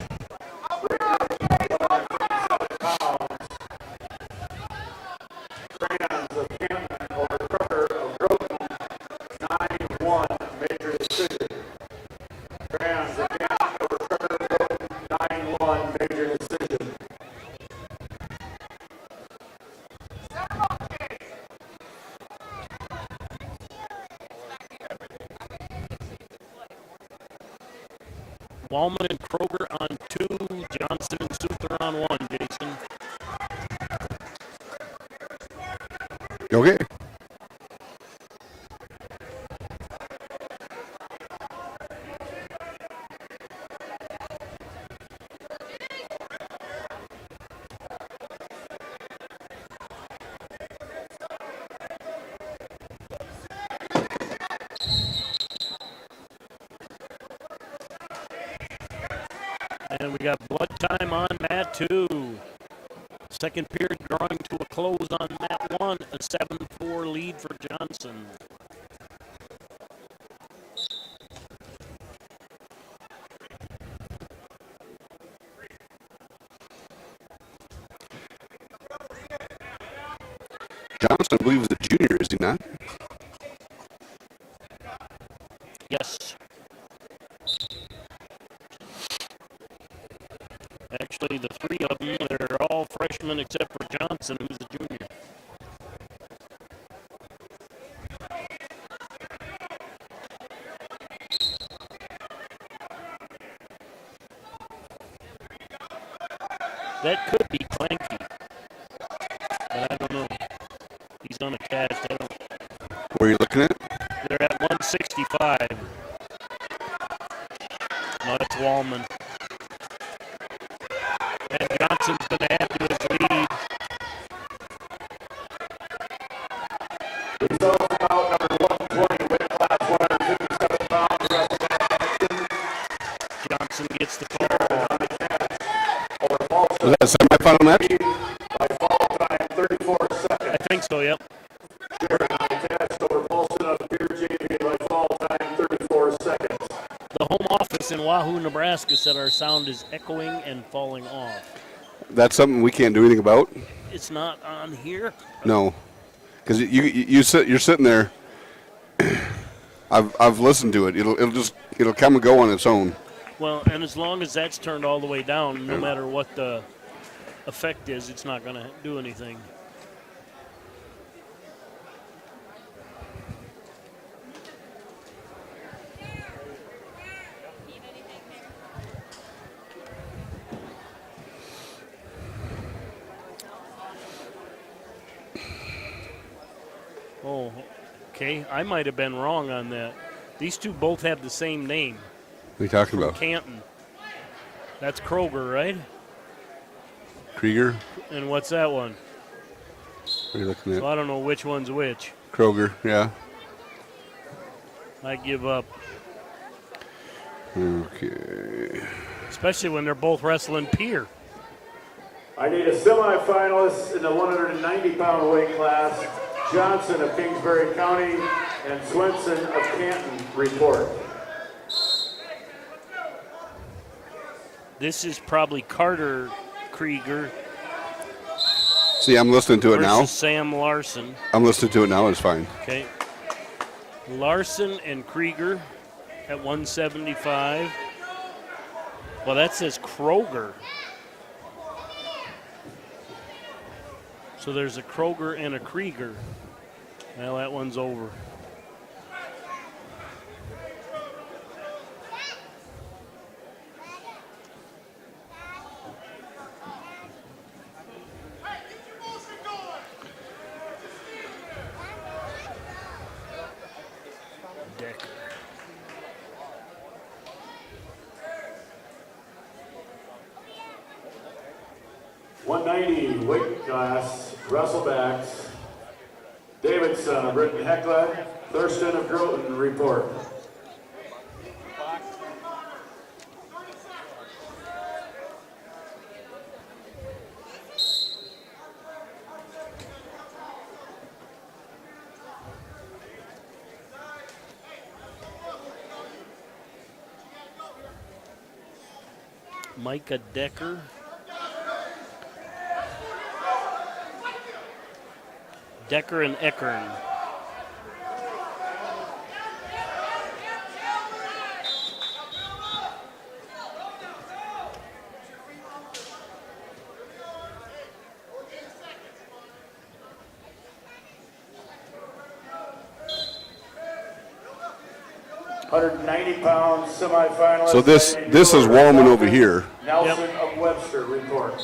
Crayons of Camden over Crooker of Groton, 9-1 major decision. Crayons of Camden over Crooker of Groton, 9-1 major decision. Wallman and Kroger on 2, Johnson and Suther on 1, Jason. Okay. And we got blood time on Mat 2. Second period drawing to a close on Mat 1, a 7-4 lead for Johnson. Johnson, I believe, is a junior, is he not? Yes. Actually, the 3 of them, they're all freshmen except for Johnson, who's a junior. That could be Clanky, but I don't know. He he's on a cast. Where are you looking at? They're at 165. No, that's Wallman. And Johnson's going to add to his lead. Results out number 120, weight class 157 pounds. Johnson gets the call. Was that a semifinal match? By fall time, 34 seconds. I think so, yep. Jared on the cast over Paulson of Beer JV by fall time, 34 seconds. The home office in Wahoo, Nebraska said our sound is echoing and falling off. That's something we can't do anything about? It's not on here? No. Because you're sitting there. I've listened to it. It'll come and go on its own. Well, and as long as that's turned all the way down, no matter what the effect is, it's not going to do anything. Oh, okay. I might have been wrong on that. These two both have the same name. What are you talking about? Canton. That's Kroger, right? Krieger? And what's that one? What are you looking at? So I don't know which one's which. Kroger, yeah. I give up. Okay. Especially when they're both wrestling Pier. I need a semifinalist in the 190-pound weight class. Johnson of Kingsbury County and Swenson of Canton report. This is probably Carter Krieger. See, I'm listening to it now. Versus Sam Larson. I'm listening to it now. It's fine. Okay. Larson and Krieger at 175. Well, that says Kroger. So there's a Kroger and a Krieger. Well, that one's over. Decker. .190 weight class, wrestlebacks. Davidson of Britton Hecla, Thurston of Groton report. Micah Decker. Decker and Eckern. £190 semifinalist. So this is Wallman over here. Nelson of Webster report.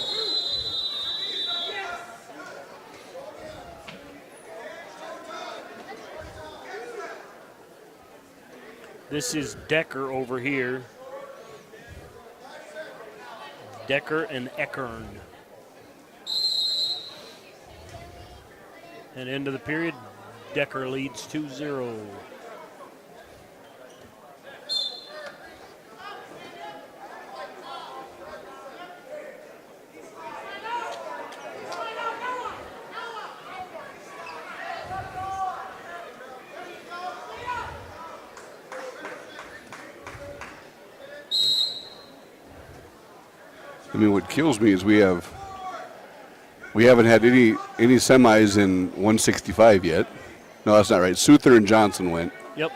This is Decker over here. Decker and Eckern. And end of the period, Decker leads 2-0. I mean, what kills me is we haven't had any semis in 165 yet. No, that's not right. Souther and Johnson went. Yep.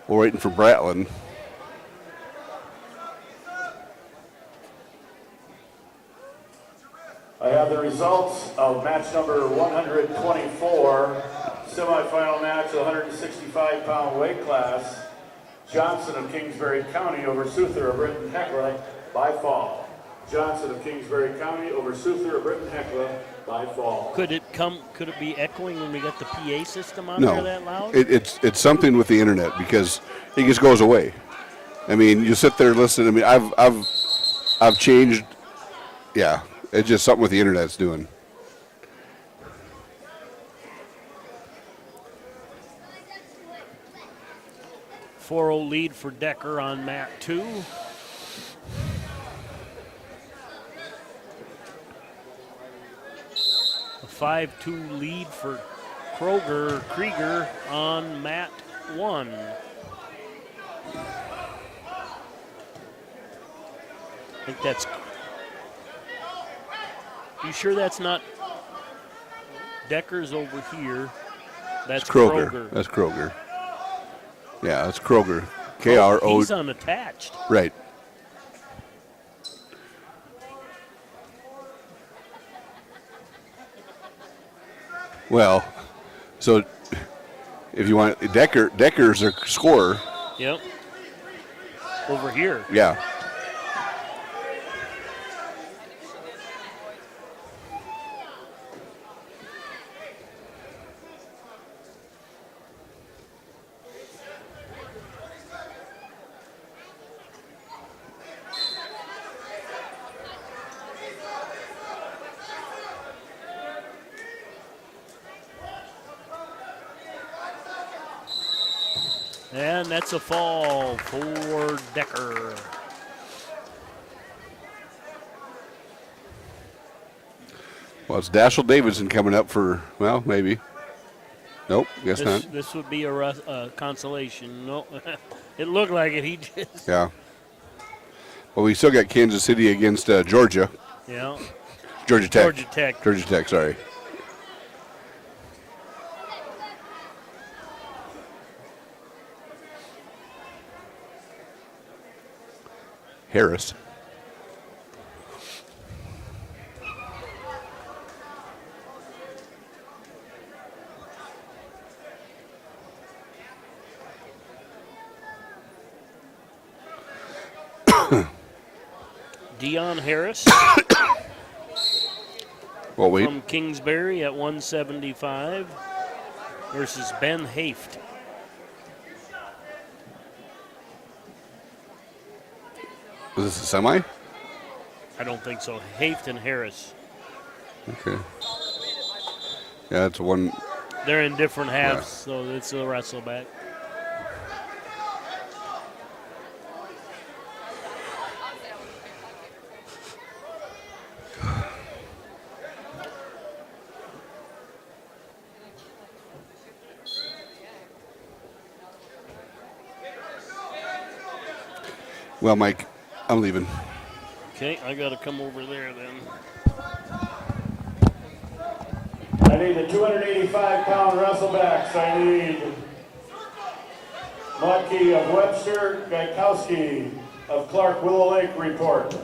We're waiting for Bratlin. I have the results of match number 124, semifinal match, 165-pound weight class. Johnson of Kingsbury County over Souther of Britton Hecla by fall. Johnson of Kingsbury County over Souther of Britton Hecla by fall. Could it be echoing when we got the PA system on there No, that loud? it's something with the internet because it just goes away. I mean, you sit there and listen. I mean, I've changed. Yeah, it's just something with the internet's doing. A 4-0 lead for Decker on mat 2. A 5-2 lead for Krieger on mat 1. I think that's. You sure that's not Decker's over here? That's Kroger. That's Kroger. Yeah, that's Kroger. KRO. He's unattached. Right. Well, so if you want Decker's their scorer. Yep. Over here. Yeah. And that's a fall for Decker. Well, it's Dashiell Davidson coming up for, well, maybe. Nope, guess not. This would be a consolation. No, it looked like it. He just. Yeah. Well, we still got Kansas City against Georgia. Yeah. Georgia Tech. Georgia Tech. Georgia Tech, sorry. Harris. Dion Harris well, wait. from Kingsbury at 175 versus Ben Haft. Was this a semi? I don't think so. Haft and Harris. Okay. Yeah, it's one. They're in different halves, so it's a wrestle back. Well, Mike, I'm leaving. Okay, I got to come over there then. I need the 285-pound wrestlebacks. I need Mudkey of Webster, Gaikowski of Clark Willow Lake report.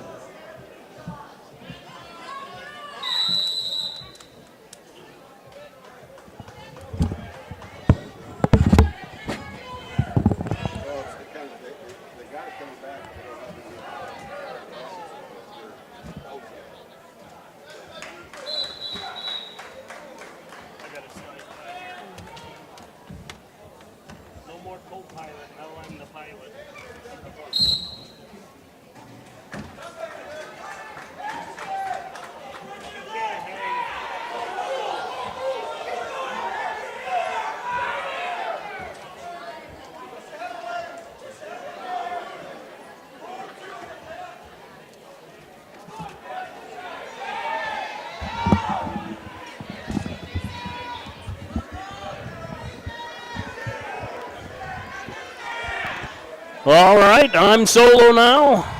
All right, I'm solo now.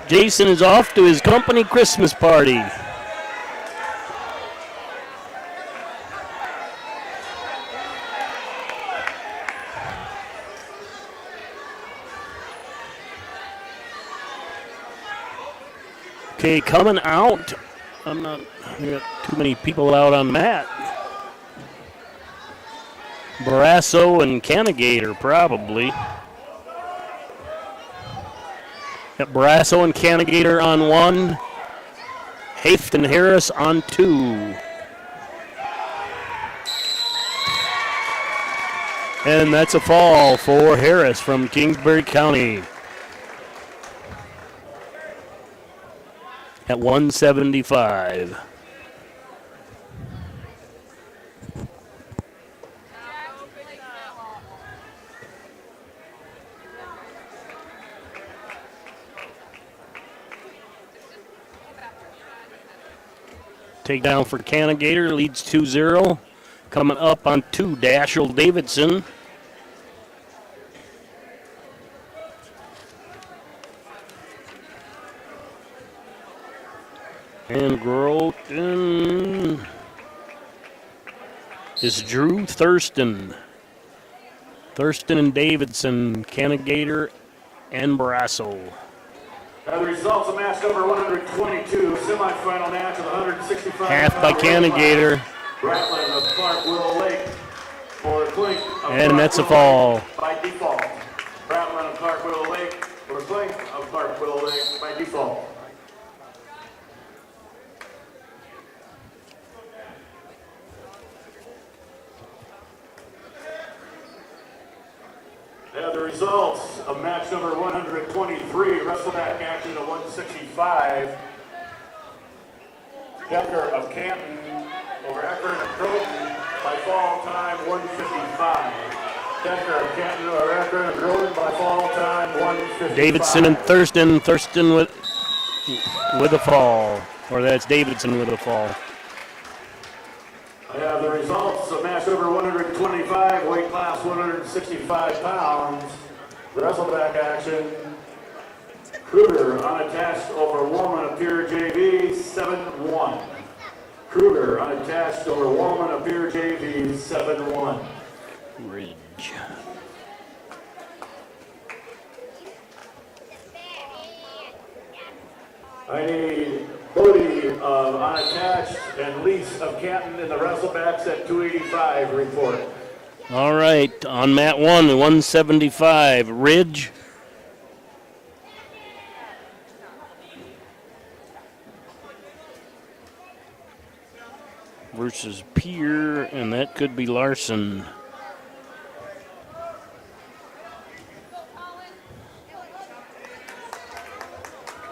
Jason is off to his company Christmas party. Okay, coming out. I got too many people out on mat. Barrasso and Canagator, probably. Brasso and Canigator on 1. Haft and Harris on 2. And that's a fall for Harris from Kingsbury County at 175. Takedown for Canigator, leads 2-0. Coming up on 2, Dashiell Davidson. And Groton is Drew Thurston. Thurston and Davidson, Canigator and Brasso. The results of match number 122, semifinal match of 165. Half by Canigator. Rattlin of Clark Willow Lake for Clink of And Clark that's a Willow fall. Lake by default. Rattlin of Clark Willow Lake for Clink of Clark Willow Lake by default. And the results of match number 123, wrestleback action at 165. Decker of Canton over Eckern of Croton by fall time 155. Decker of Canton over Eckern of Croton by fall time 155. Davidson and Thurston. Thurston with a fall. Or that's Davidson with a fall. I have the results of match number 125, weight class 165 pounds. Wrestleback action. Kruger unattached over Woman of Pure JV 7-1. Kruger unattached over Woman of Pure JV 7-1. Ridge. I need Bodie of unattached and Lease of Canton in the wrestlebacks at 285 report. All right, on mat 1, 175, Ridge. Versus Pier, and that could be Larson.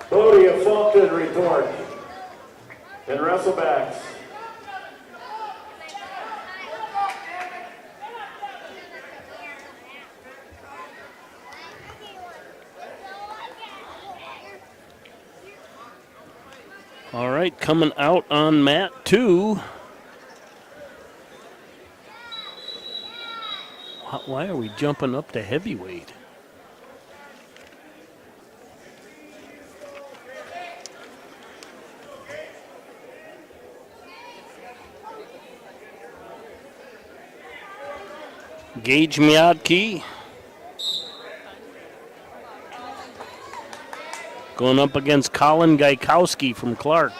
Bodie of Fulton report. And wrestlebacks. All right, coming out on mat 2. Why are we jumping up to heavyweight? Gage Miotke going up against Colin Gaikowski from Clark.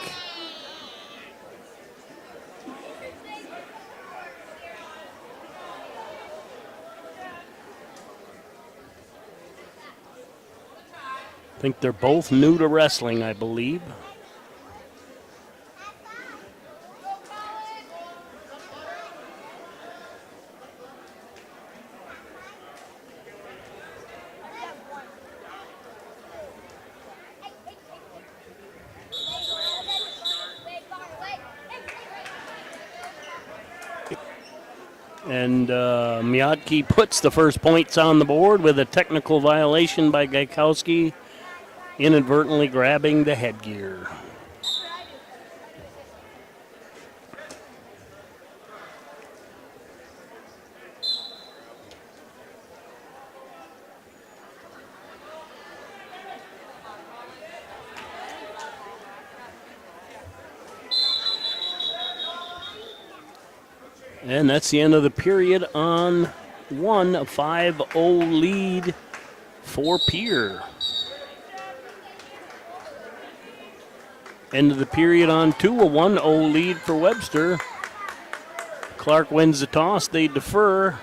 I think they're both new to wrestling, I believe. And Miotke puts the first points on the board with a technical violation by Gaikowski, inadvertently grabbing the headgear. And that's the end of the period on 1, a 5-0 lead for Pier. End of the period on 2, a 1-0 lead for Webster. Clark wins the toss, they defer.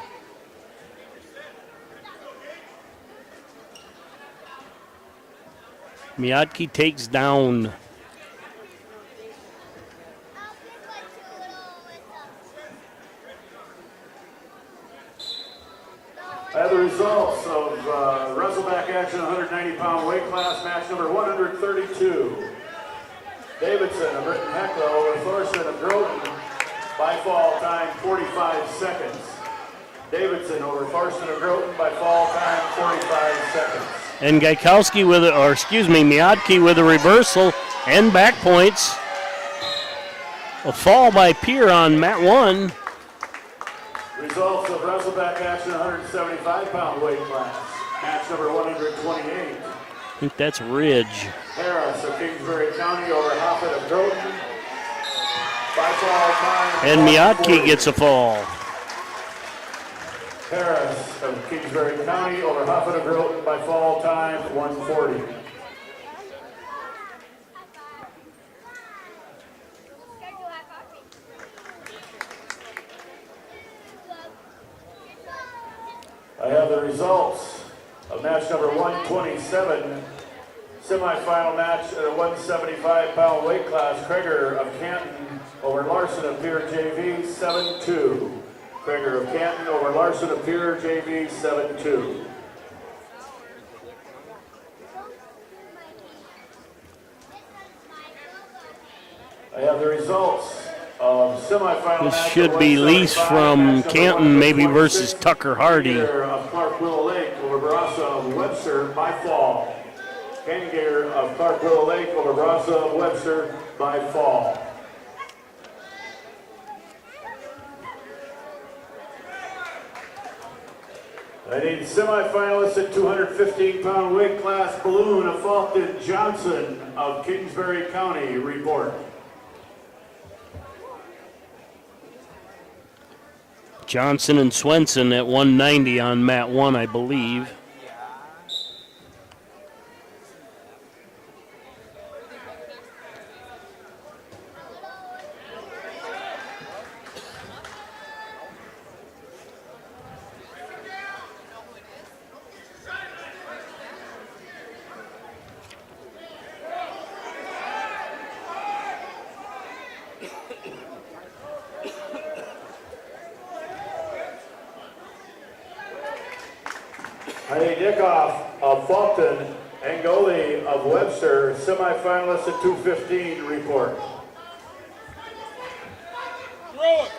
Miotke takes down. I have the results of wrestleback action 190-pound weight class match number 132. Davidson of Britton Heckler over Thorson of Groton by fall time 45 seconds. Davidson over Thorson of Groton by fall time 45 seconds. And Gaikowski with Miotke with a reversal and back points. A fall by Pier on mat 1. Results of wrestleback action 175-pound weight class. Match number 128. I think that's Ridge. Harris of Kingsbury County over Hoffett of Groton. By fall time. And Miotke gets a fall. Harris of Kingsbury County over Hoffett of Groton by fall time 140. I have the results of match number 127, semifinal match at a 175-pound weight class. Kreger of Canton over Larson of Pier JV 7-2. Kreger of Canton over Larson of Pier JV 7-2. I have the results of semifinal This match should be Lease from Canton, maybe versus Tucker Hardy. Of Clark Willow Lake over Barassa of Webster by fall. Kangager of Clark Willow Lake over Barassa of Webster by fall. I need semifinalists at 215-pound weight class. Balloon of Faulkton Johnson of Kingsbury County report. Johnson and Swenson at 190 on mat 1, I believe. Heidi Dickoff of Faulkton, Angoli of Webster, semifinalists at 215 report. Throw it.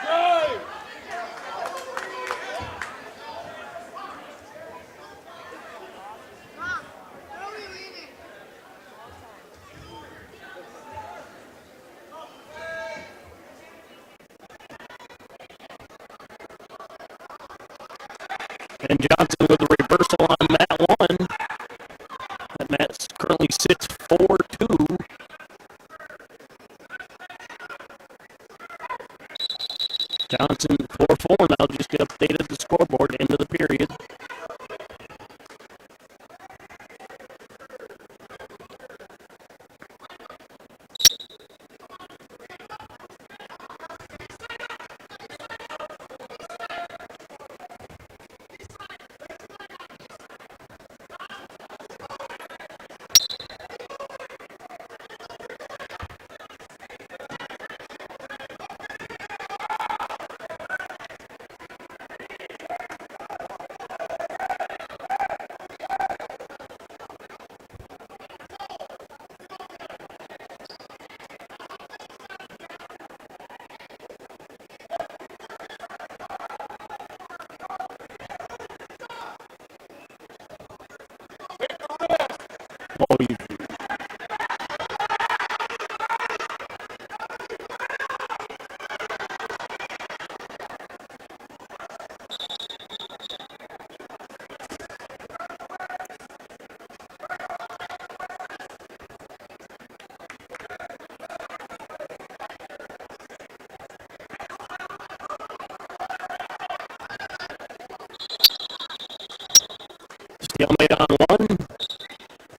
Drive. And Johnson with a reversal on mat 1. That mat currently sits 4-2. Johnson 4-4 now, just updated the scoreboard into the period. Stalemate on 1,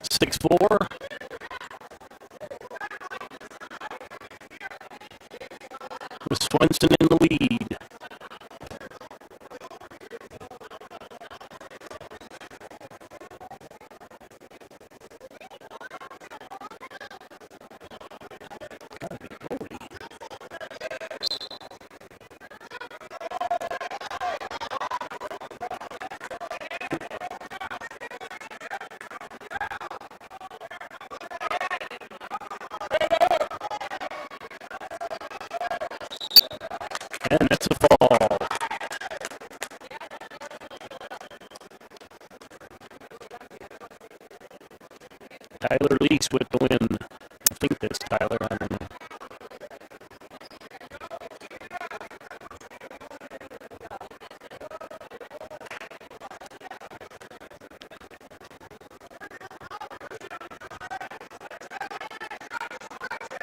6-4. With Swenson in the lead. And that's a fall. Tyler Lease with the win. I think that's Tyler, I don't know.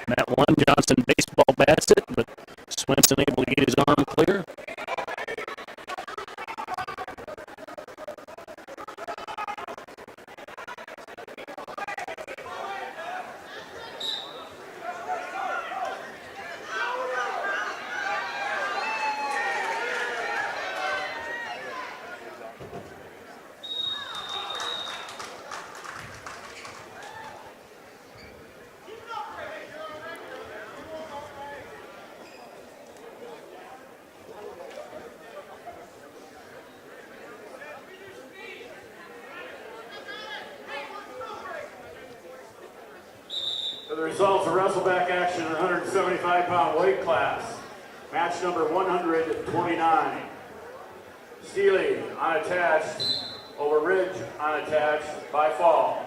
Matt won. Johnson baseball bats it, but Swenson able to get his arm clear. The results of wrestleback action in the 175-pound weight class. Match number 129. Steely unattached over Ridge unattached by fall.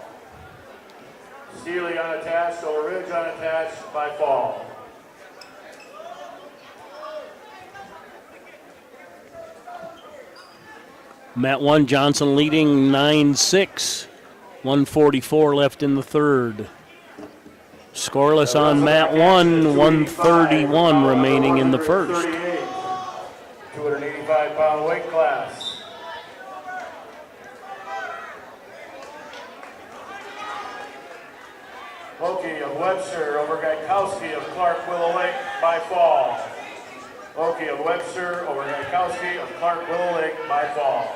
Steely unattached over Ridge unattached by fall. Matt 1, Johnson leading 9-6. 1:44 left in the third. Scoreless on Matt 1, 1:31 remaining in the first. 285-pound weight class. Loki of Webster over Gaikowski of Clark Willow Lake by fall. Loki of Webster over Gaikowski of Clark Willow Lake by fall.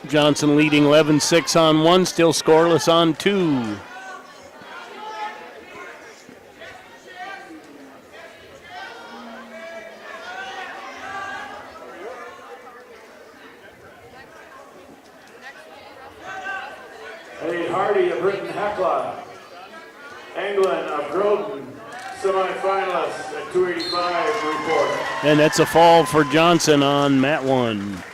Johnson leading 11-6 on 1, still scoreless on 2. Eddie Hardy of Britton Hecla. Anglin of Groton, semifinalists at 285 report. And that's a fall for Johnson on Matt 1.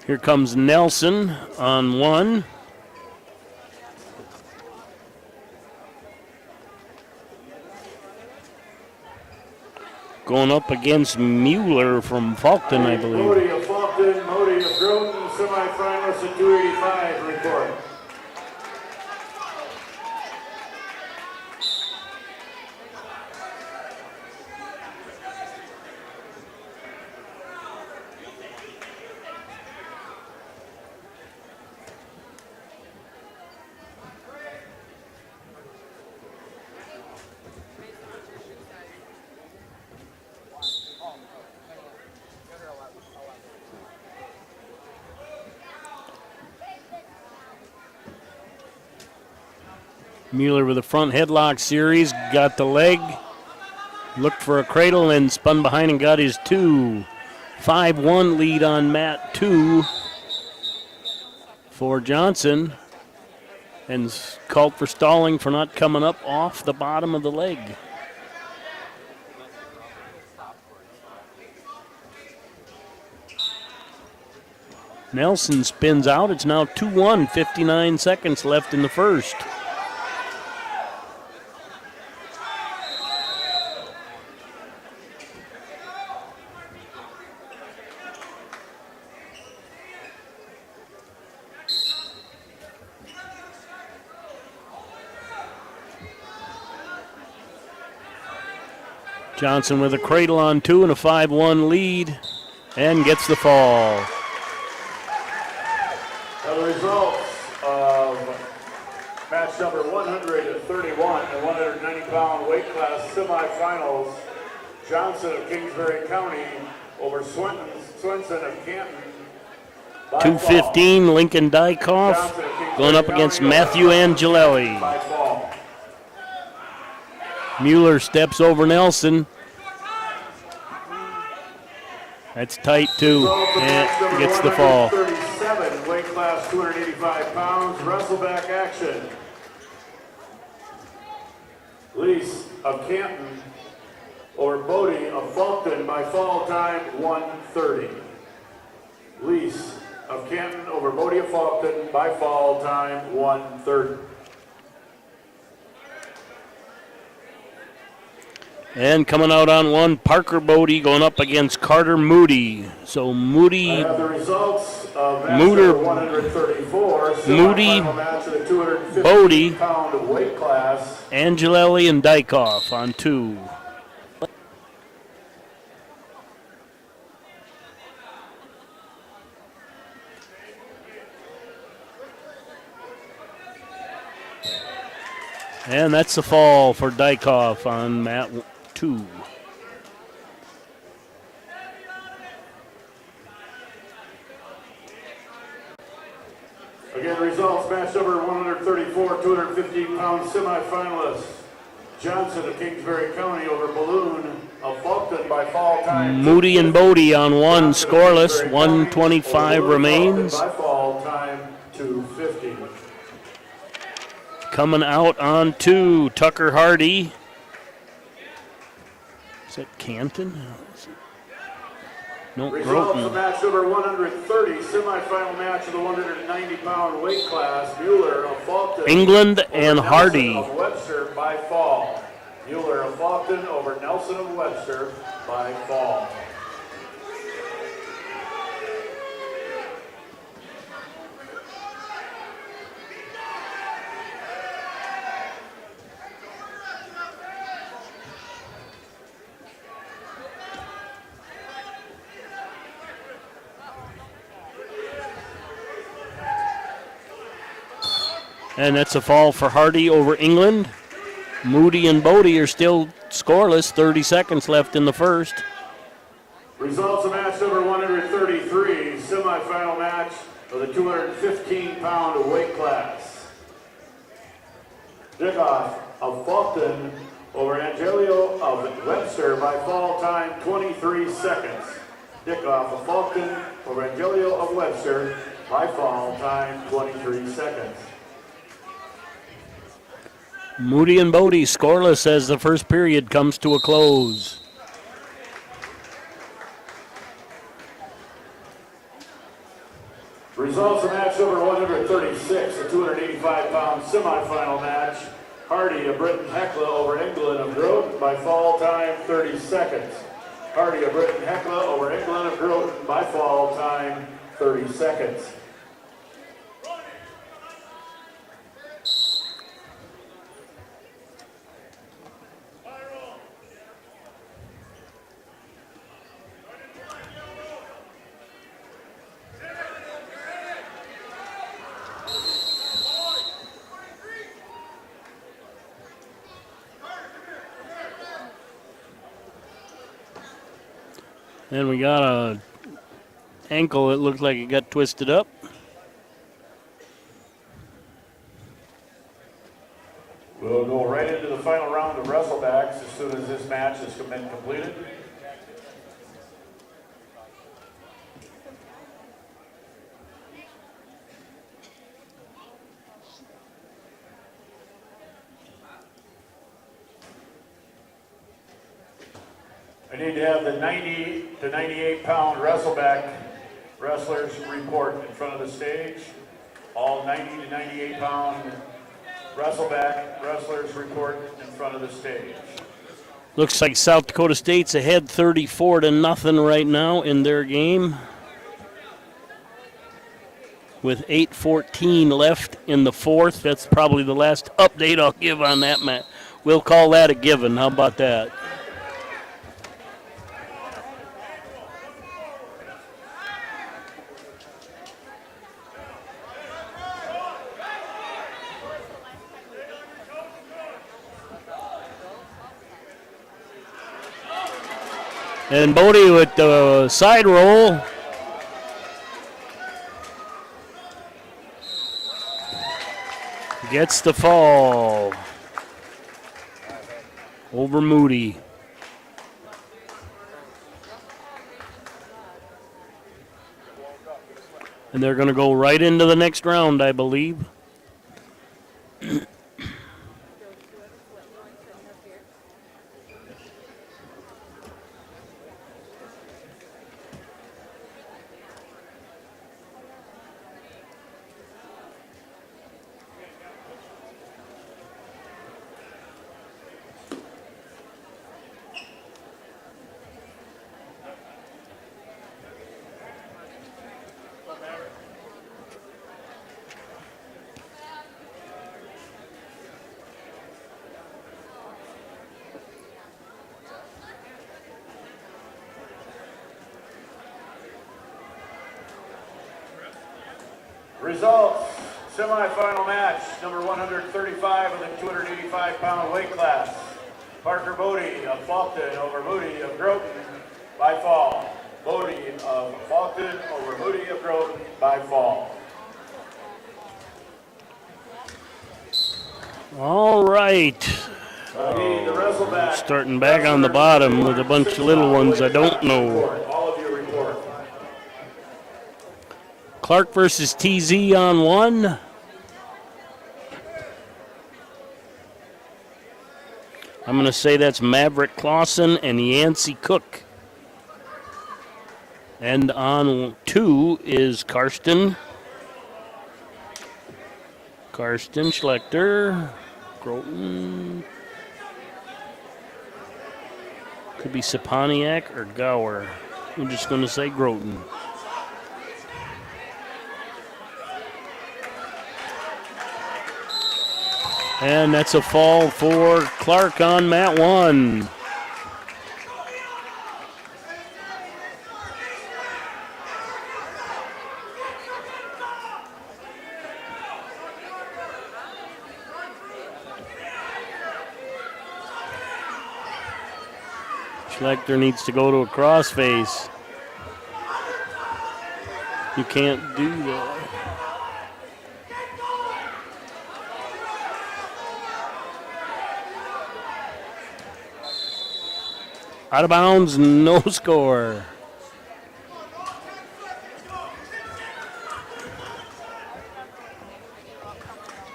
Here comes Nelson on 1. Going up against Mueller from Faulkton, I believe. Modi of Faulkton, Modi of Groton, semifinalists at 285 report. Mueller with a front headlock series, got the leg, looked for a cradle and spun behind and got his 2. 5-1 lead on Matt 2 for Johnson, and called for stalling for not coming up off the bottom of the leg. Nelson spins out. It's now 2-1, 59 seconds left in the first. Johnson with a cradle on 2 and a 5-1 lead, and gets the fall. The results of match number 131 and 190-pound weight class semifinals. Johnson of Kingsbury County over Swenson of Canton. 2:15, Lincoln Dykoff going up against Matthew Angelelli. Mueller steps over Nelson. That's tight too, and gets the fall. 37, weight class 285 pounds, wrestleback action. Lease of Canton over Bodie of Fulton by fall time 1:30. Lease of Canton over Bodie of Fulton by fall time 1:30. And coming out on one, Parker Bodie going up against Carter Moody. So Moody, I have the results of Mooder, 134, Moody, match of the 250 Bodie, pound weight class. Angelelli, and Dykoff on 2. And that's the fall for Dykoff on mat 2. Again, results, match number 134, 215-pound semifinalists. Johnson of Kingsbury County over Balloon of Fulton by fall time. Moody and Bodie on 1, scoreless, 1:25 remains. By fall time 250. Coming out on 2, Tucker Hardy. Is that Canton? No, Results of Groton. match number 130, semifinal match of the 190-pound weight class. Mueller of Fulton. England over and Nelson Hardy. of Webster by fall. Mueller of Fulton over Nelson of Webster by fall. And that's a fall for Hardy over England. Moody and Bodie are still scoreless, 30 seconds left in the first. Results of match number 133, semifinal match of the 215-pound weight class. Dickoff of Fulton over Angelio of Webster by fall time 23 seconds. Dickoff of Fulton over Angelio of Webster by fall time 23 seconds. Moody and Bodie scoreless as the first period comes to a close. Results of match number 136, a 285-pound semifinal match. Hardy of Britton Hecla over England of Groton by fall time 30 seconds. Hardy of Britton Hecla over England of Groton by fall time 30 seconds. And we got a ankle that looked like it got twisted up. We'll go right into the final round of wrestlebacks as soon as this match has been completed. I need to have the 90 to 98-pound wrestleback wrestlers report in front of the stage. All 90 to 98-pound wrestleback wrestlers report in front of the stage. Looks like South Dakota State's ahead 34-0 right now in their game, with 8:14 left in the fourth. That's probably the last update I'll give on that match. We'll call that a given. How about that? And Bodie with the side roll. Gets the fall over Moody. And they're going to go right into the next round, I believe. Results, semifinal match, number 135 in the 285-pound weight class. Parker Bodie of Faulkton over Moody of Groton by fall. Bodie of Faulkton over Moody of Groton by fall. All right. Starting back on the bottom with a bunch of little ones I don't know. All of you report. Clark versus TZ on 1. I'm going to say that's Maverick Clausen and Yancey Cook. And on 2 is Karsten Schlechter. Groton. Could be Saponiak or Gower. I'm just going to say Groton. And that's a fall for Clark on mat 1. Schlechter needs to go to a crossface. You can't do that. Out of bounds, no score.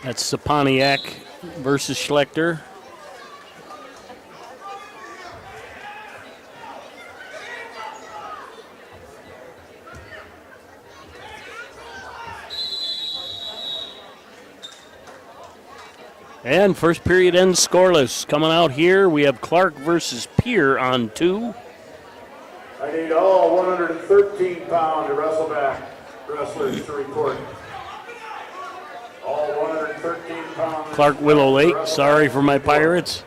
That's Saponiak versus Schlechter. And first period ends scoreless. Coming out here, we have Clark versus Peer on 2. I need all 113-pound wrestlers to report. All 113-pound. Clark Willow Lake, sorry for my Pirates.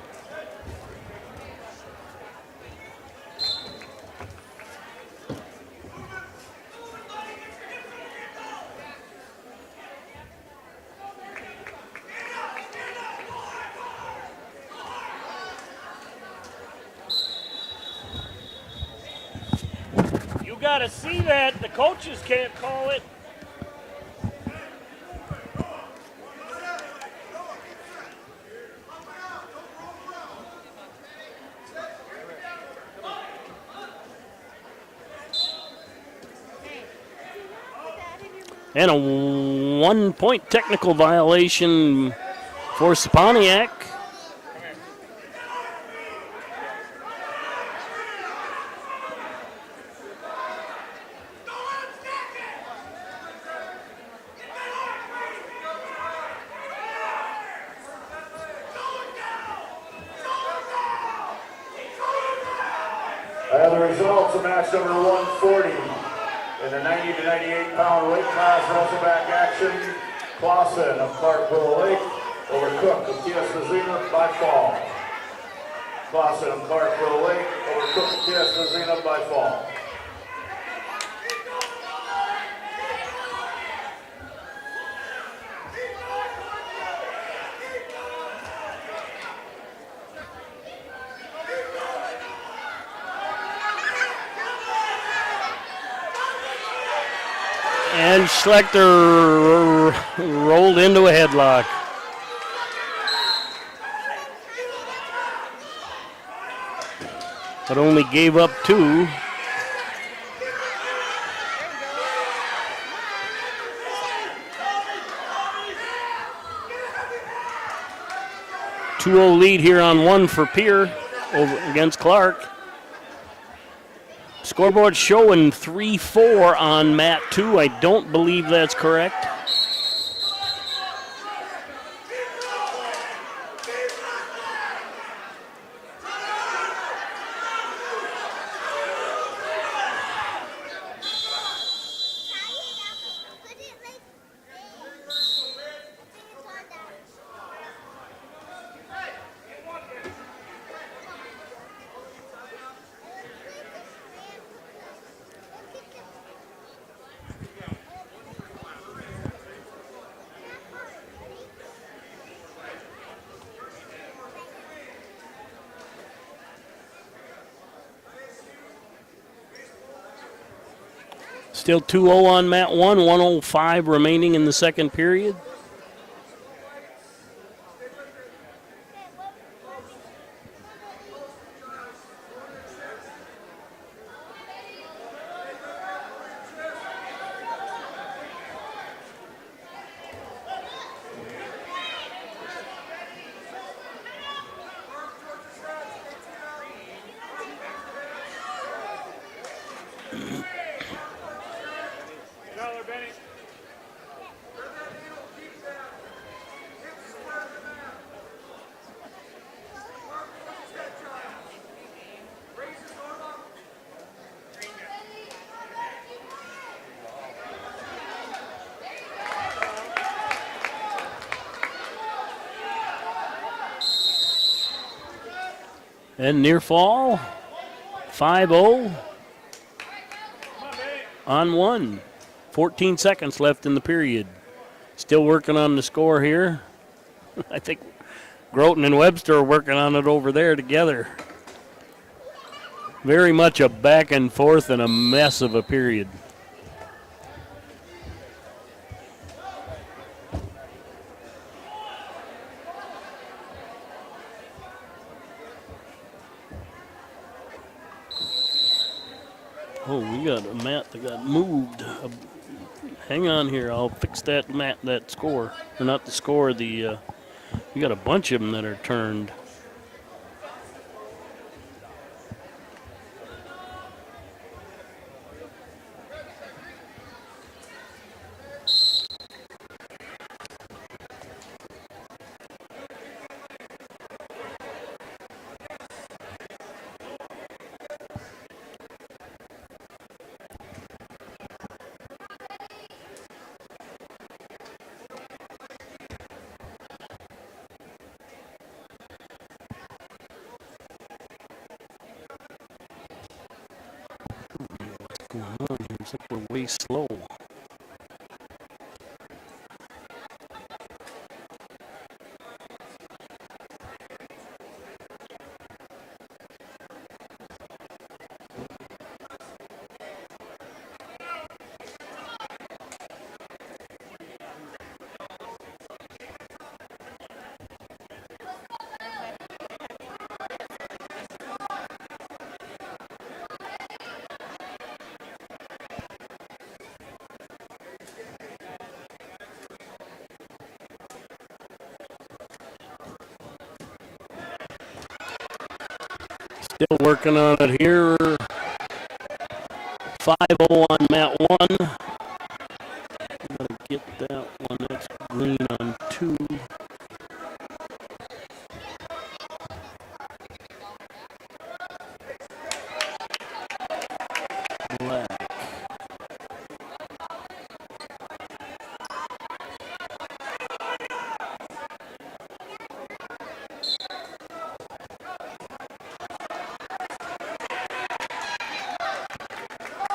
Gotta see that. The coaches can't call it. And a 1-point technical violation for Saponiak. The results of match number 140 in the 90 to 98-pound weight class wrestleback action. Clausen of Clark Willow Lake over Cook of TS Vizina by fall. Clausen of Clark Willow Lake over Cook of TS Vizina by fall. And Schlechter rolled into a headlock. But only gave up 2. Two-0 lead here on 1 for Pierre over against Clark. Scoreboard showing 3-4 on mat 2. I don't believe that's correct. Still 2-0 on mat 1, 1:05 remaining in the second period. And near fall, 5-0 on 1. 14 seconds left in the period. Still working on the score here. I think Groton and Webster are working on it over there together. Very much a back and forth and a mess of a period. Oh, we got a mat that got moved. Hang on here, I'll fix that mat, that score. Or not the score, we got a bunch of them that are turned. Looks like we're way slow. Still working on it here. 5-0 on mat 1. Gotta get that one. That's green on 2. Black.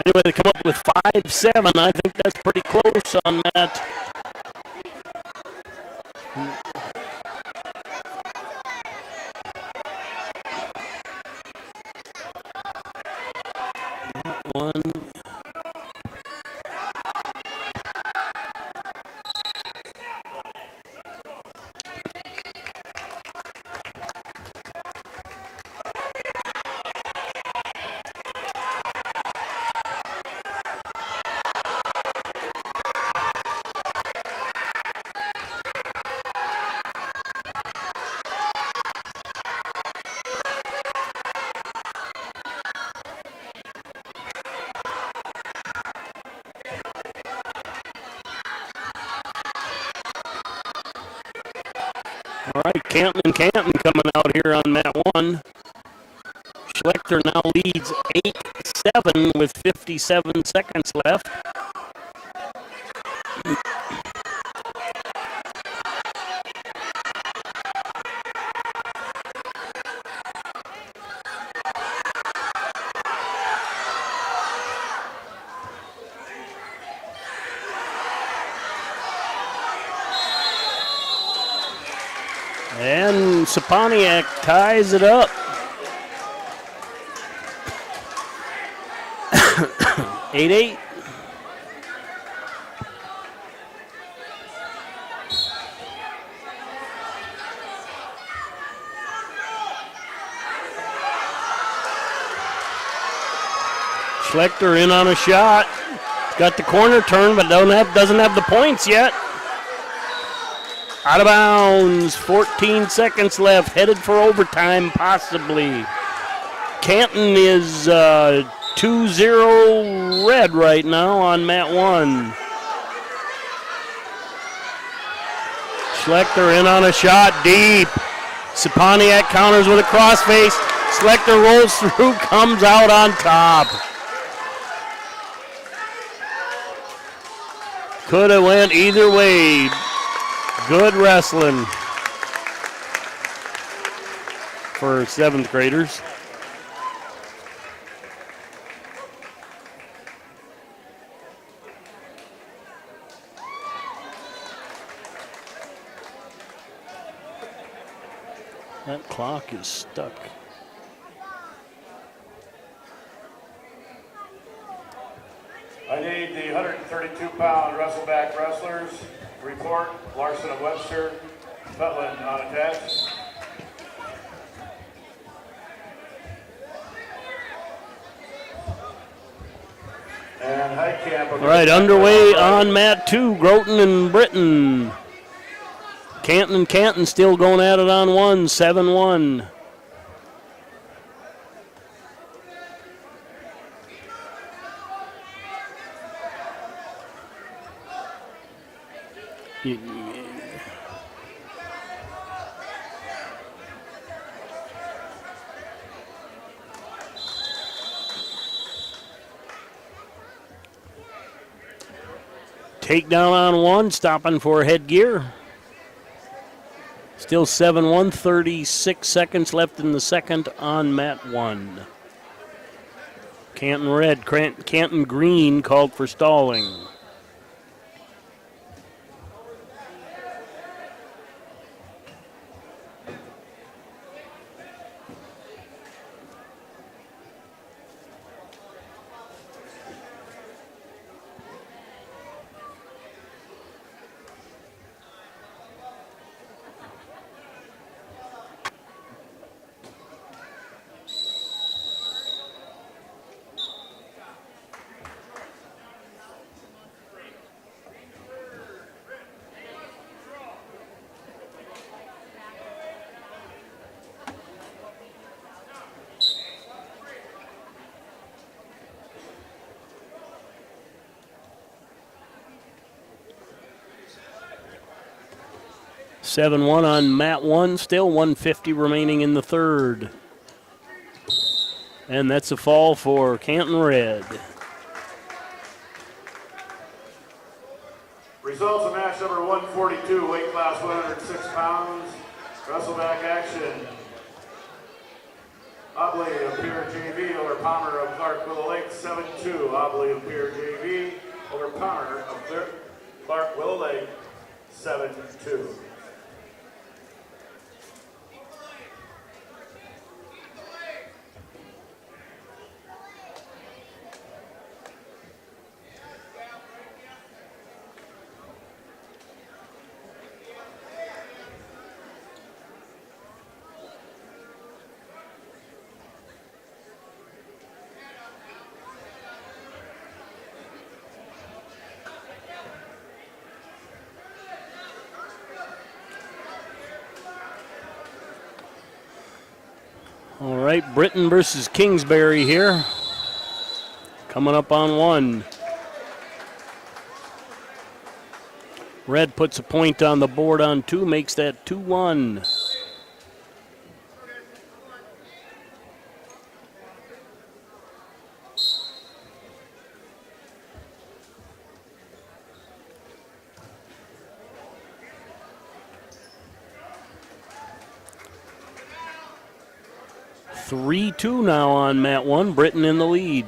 Anyway, they come up with 5-7. I think that's pretty close on that. That one. Canton and Canton coming out here on mat 1. Schlechter now leads 8-7 with 57 seconds left. And Saponiak ties it up. 8-8. Schlechter in on a shot. Got the corner turn, but doesn't have the points yet. Out of bounds, 14 seconds left, headed for overtime possibly. Canton is 2-0 red right now on mat 1. Schlechter in on a shot, deep. Saponiak counters with a crossface. Schlechter rolls through, comes out on top. Could have went either way. Good wrestling for 7th graders. That clock is stuck. I need the 132-pound wrestleback wrestlers. Report, Larson and Webster, Fetland unattached. And Heitkamp. All right, underway on mat 2, Groton and Britton. Canton and Canton still going at it on 1, 7-1. Takedown on 1, stopping for headgear. Still 7-1, 36 seconds left in the second on mat 1. Canton red, Canton green called for stalling. (7-1) on mat 1, still 150 remaining in the third. And that's a fall for Canton Red. Results of match number 142, weight class 106 pounds. Wrestleback action. Obley of Pierre JV over Palmer of Clark Willow Lake, 7-2. Obley of Pierre JV over Palmer of Clark Willow Lake, 7-2. All right, Britton versus Kingsbury here. Coming up on 1. Red puts a point on the board on 2, makes that 2-1. 3-2 now on mat 1. Britain in the lead.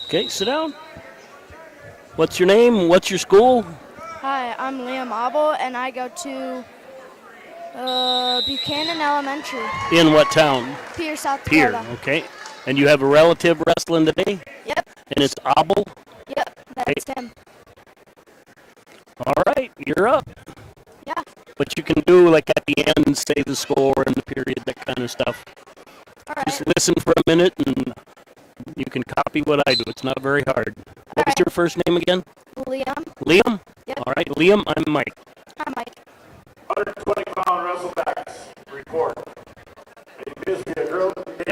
Okay, sit down. What's your name? What's your school? Hi, I'm Liam Abel, and I go to Buchanan Elementary. In what town? Pierre, South Pierre, Dakota. okay. And you have a relative wrestling today? Yep. And it's Abel? Yep, that's him. All right, you're up. Yeah. What you can do, like at the end, say the score and the period, that kind of stuff. All right. Just listen for a minute and you can copy what I do. It's not very hard. What was your first name again? Liam. Liam? Yep. All right, Liam, I'm Mike. Hi, Mike. 120-pound wrestlebacks report.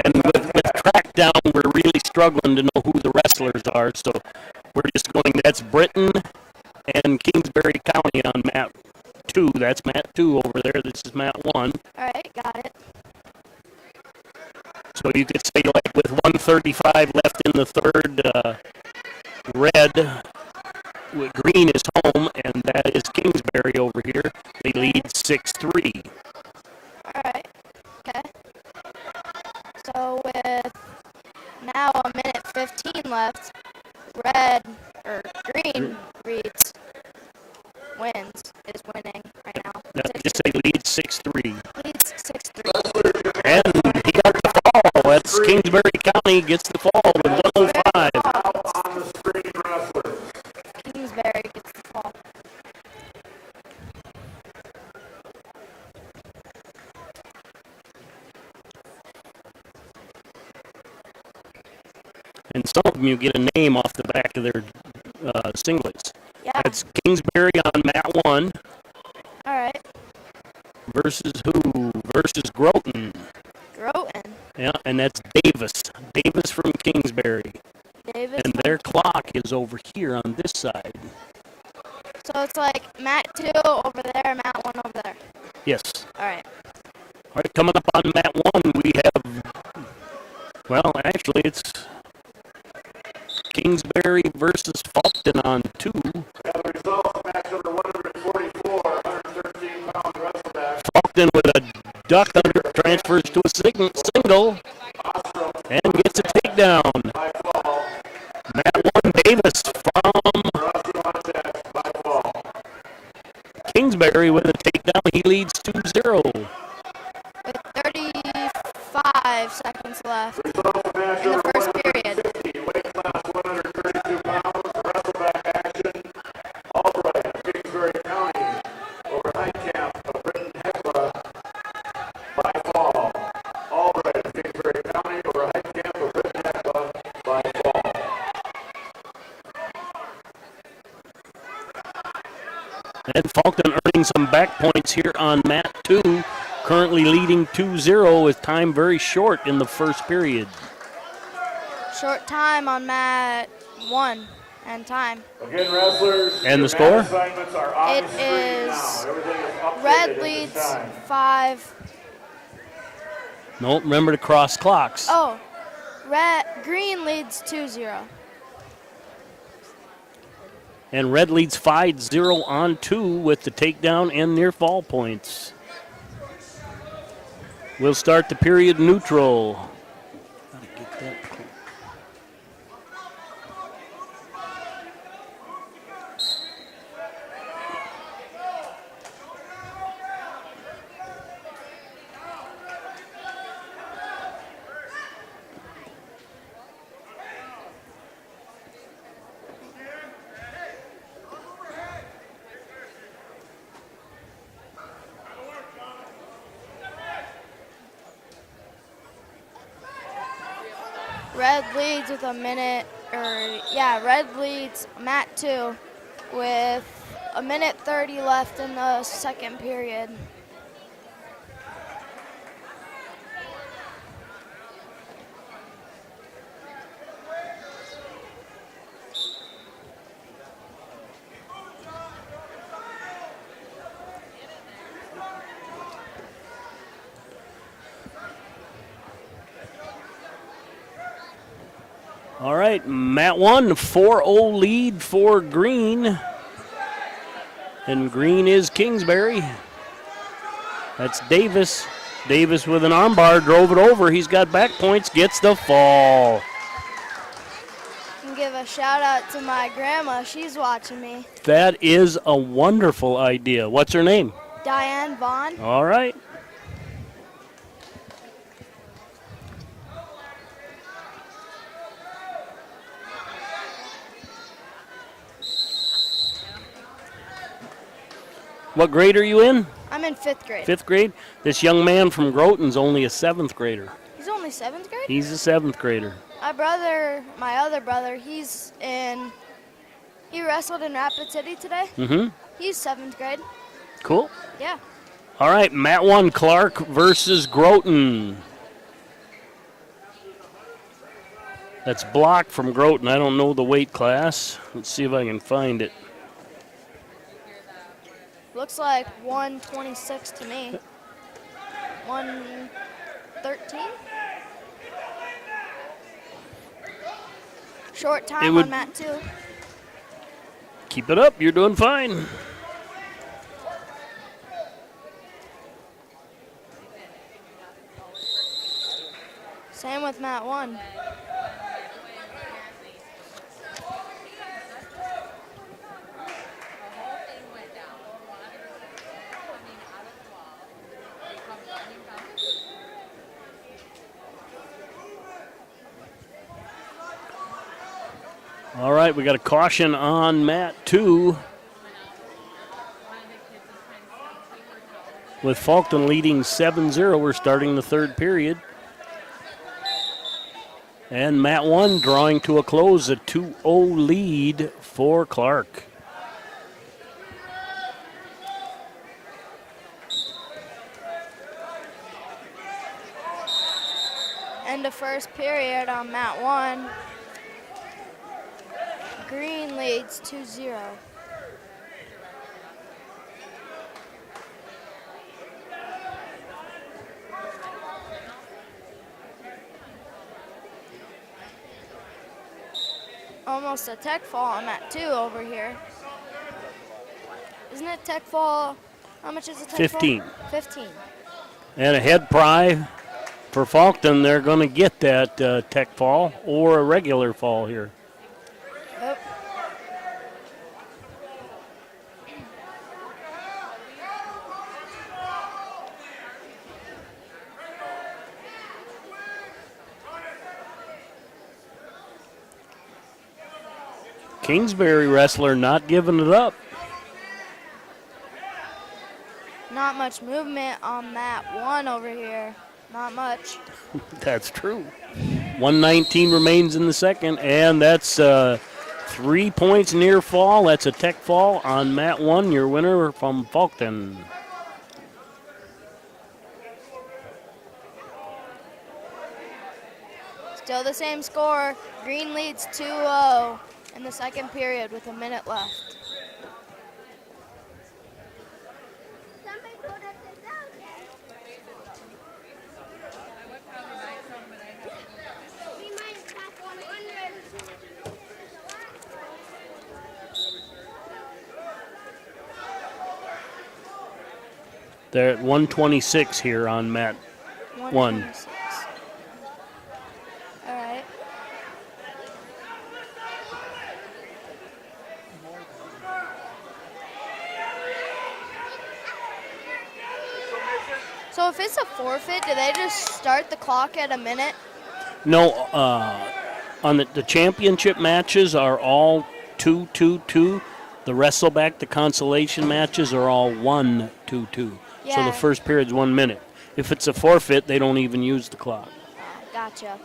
And with track down, we're really struggling to know who the wrestlers are, so we're just going, that's Britain and Kingsbury County on mat 2. That's mat 2 over there. This is mat 1. All right, got it. So you could say, like, with 1:35 left in the third, green is home, and that is Kingsbury over here. They lead 6-3. All right. Okay. So with now a minute 15 left, green is winning right now. Just say lead 6-3. Leads 6-3. And he got the fall. That's Kingsbury County gets the fall with 105. Kingsbury gets the fall. And some of them you get a name off the back of their singlets. Yeah. That's Kingsbury on mat 1. All right. Versus who? Versus Groton. Groton. Yeah, and that's Davis. Davis from Kingsbury. Davis. And their clock is over here on this side. So it's like mat 2 over there, mat 1 over there. Yes. All right. All right, coming up on mat 1, we have, well, actually it's Kingsbury versus Faulkton on 2. The results, match number 144, 113-pound wrestleback. Faulkton with a duck under, transfers to a single, and gets a takedown. Mat 1, Davis from Kingsbury with a takedown. He leads 2-0. With 35 seconds left in the first period. Weight class 132 pounds, wrestleback action. All right, Kingsbury County over Heitkamp of Britain Hecla by fall. All right, Kingsbury County over Heitkamp of Britain Hecla by fall. And Faulkton earning some back points here on mat 2, currently leading 2-0 with time very short in the first period. Short time on mat 1 and time. Again, wrestlers, and the your score? mat assignments are on It the screen is now. Everything is updated red at this leads time. 5. No, remember to cross clocks. Oh, green leads 2-0. And red leads 5-0 on 2 with the takedown and near fall points. We'll start the period neutral. Gotta get that. Red leads with red leads mat 2 with a minute 30 left in the second period. All right, Mat 1, 4-0 lead for Green. And Green is Kingsbury. That's Davis. Davis with an armbar, drove it over. He's got back points, gets the fall. I can give a shout out to my grandma. She's watching me. That is a wonderful idea. What's her name? Diane Vaughn. All right. What grade are you in? I'm in 5th grade. 5th grade? This young man from Groton's only a 7th grader. He's only 7th grade? He's a 7th grader. My other brother, he wrestled in Rapid City today. Mm-hmm. He's 7th grade. Cool. Yeah. All right, Mat 1, Clark versus Groton. That's blocked from Groton. I don't know the weight class. Let's see if I can find it. Looks like 126 to me. 113? Short time on Mat 2. Keep it up. You're doing fine. Same with Mat 1. All right, we got a caution on Mat 2. With Faulkton leading 7-0, we're starting the 3rd period. And Mat 1 drawing to a close, a 2-0 lead for Clark. End of first period on Mat 1. Green leads 2-0. Almost a tech fall on Mat 2 over here. Isn't it tech fall? How much is a tech 15. fall? 15. And a head pry for Faulkton. They're going to get that tech fall or a regular fall here. Yep. Kingsbury wrestler not giving it up. Not much movement on Mat 1 over here. Not much. That's true. 119 remains in the second, and that's 3 points near fall. That's a tech fall on Mat 1, your winner from Faulkton. Still the same score. Green leads 2-0 in the second period with a minute left. They're at 126 here on Mat 1. All right. So if it's a forfeit, do they just start the clock at a minute? No, on the championship matches are all 2-2-2. The wrestleback, the consolation matches are all 1-2-2. So Yeah. the first period's 1 minute. If it's a forfeit, they don't even use the clock. Gotcha.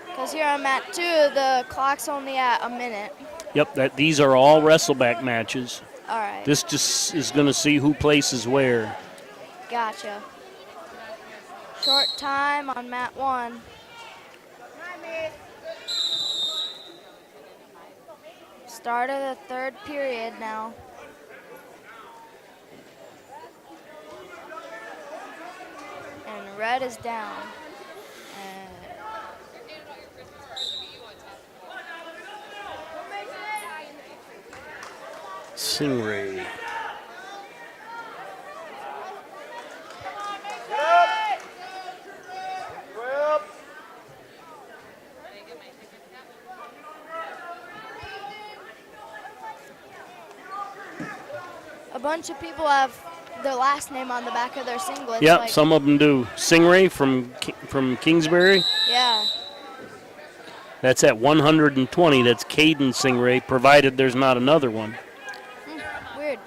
Because here on Mat 2, the clock's only at a minute. Yep, these are all wrestleback matches. All right. This just is going to see who places where. Gotcha. Short time on Mat 1. Start of the third period now. And red is down. And Stingray. A bunch of people have their last name on the back of their singlets. Yeah, like, some of them do. Stingray from Kingsbury. Yeah. That's at 120. That's Caden Stingray, provided there's not another one. Weird.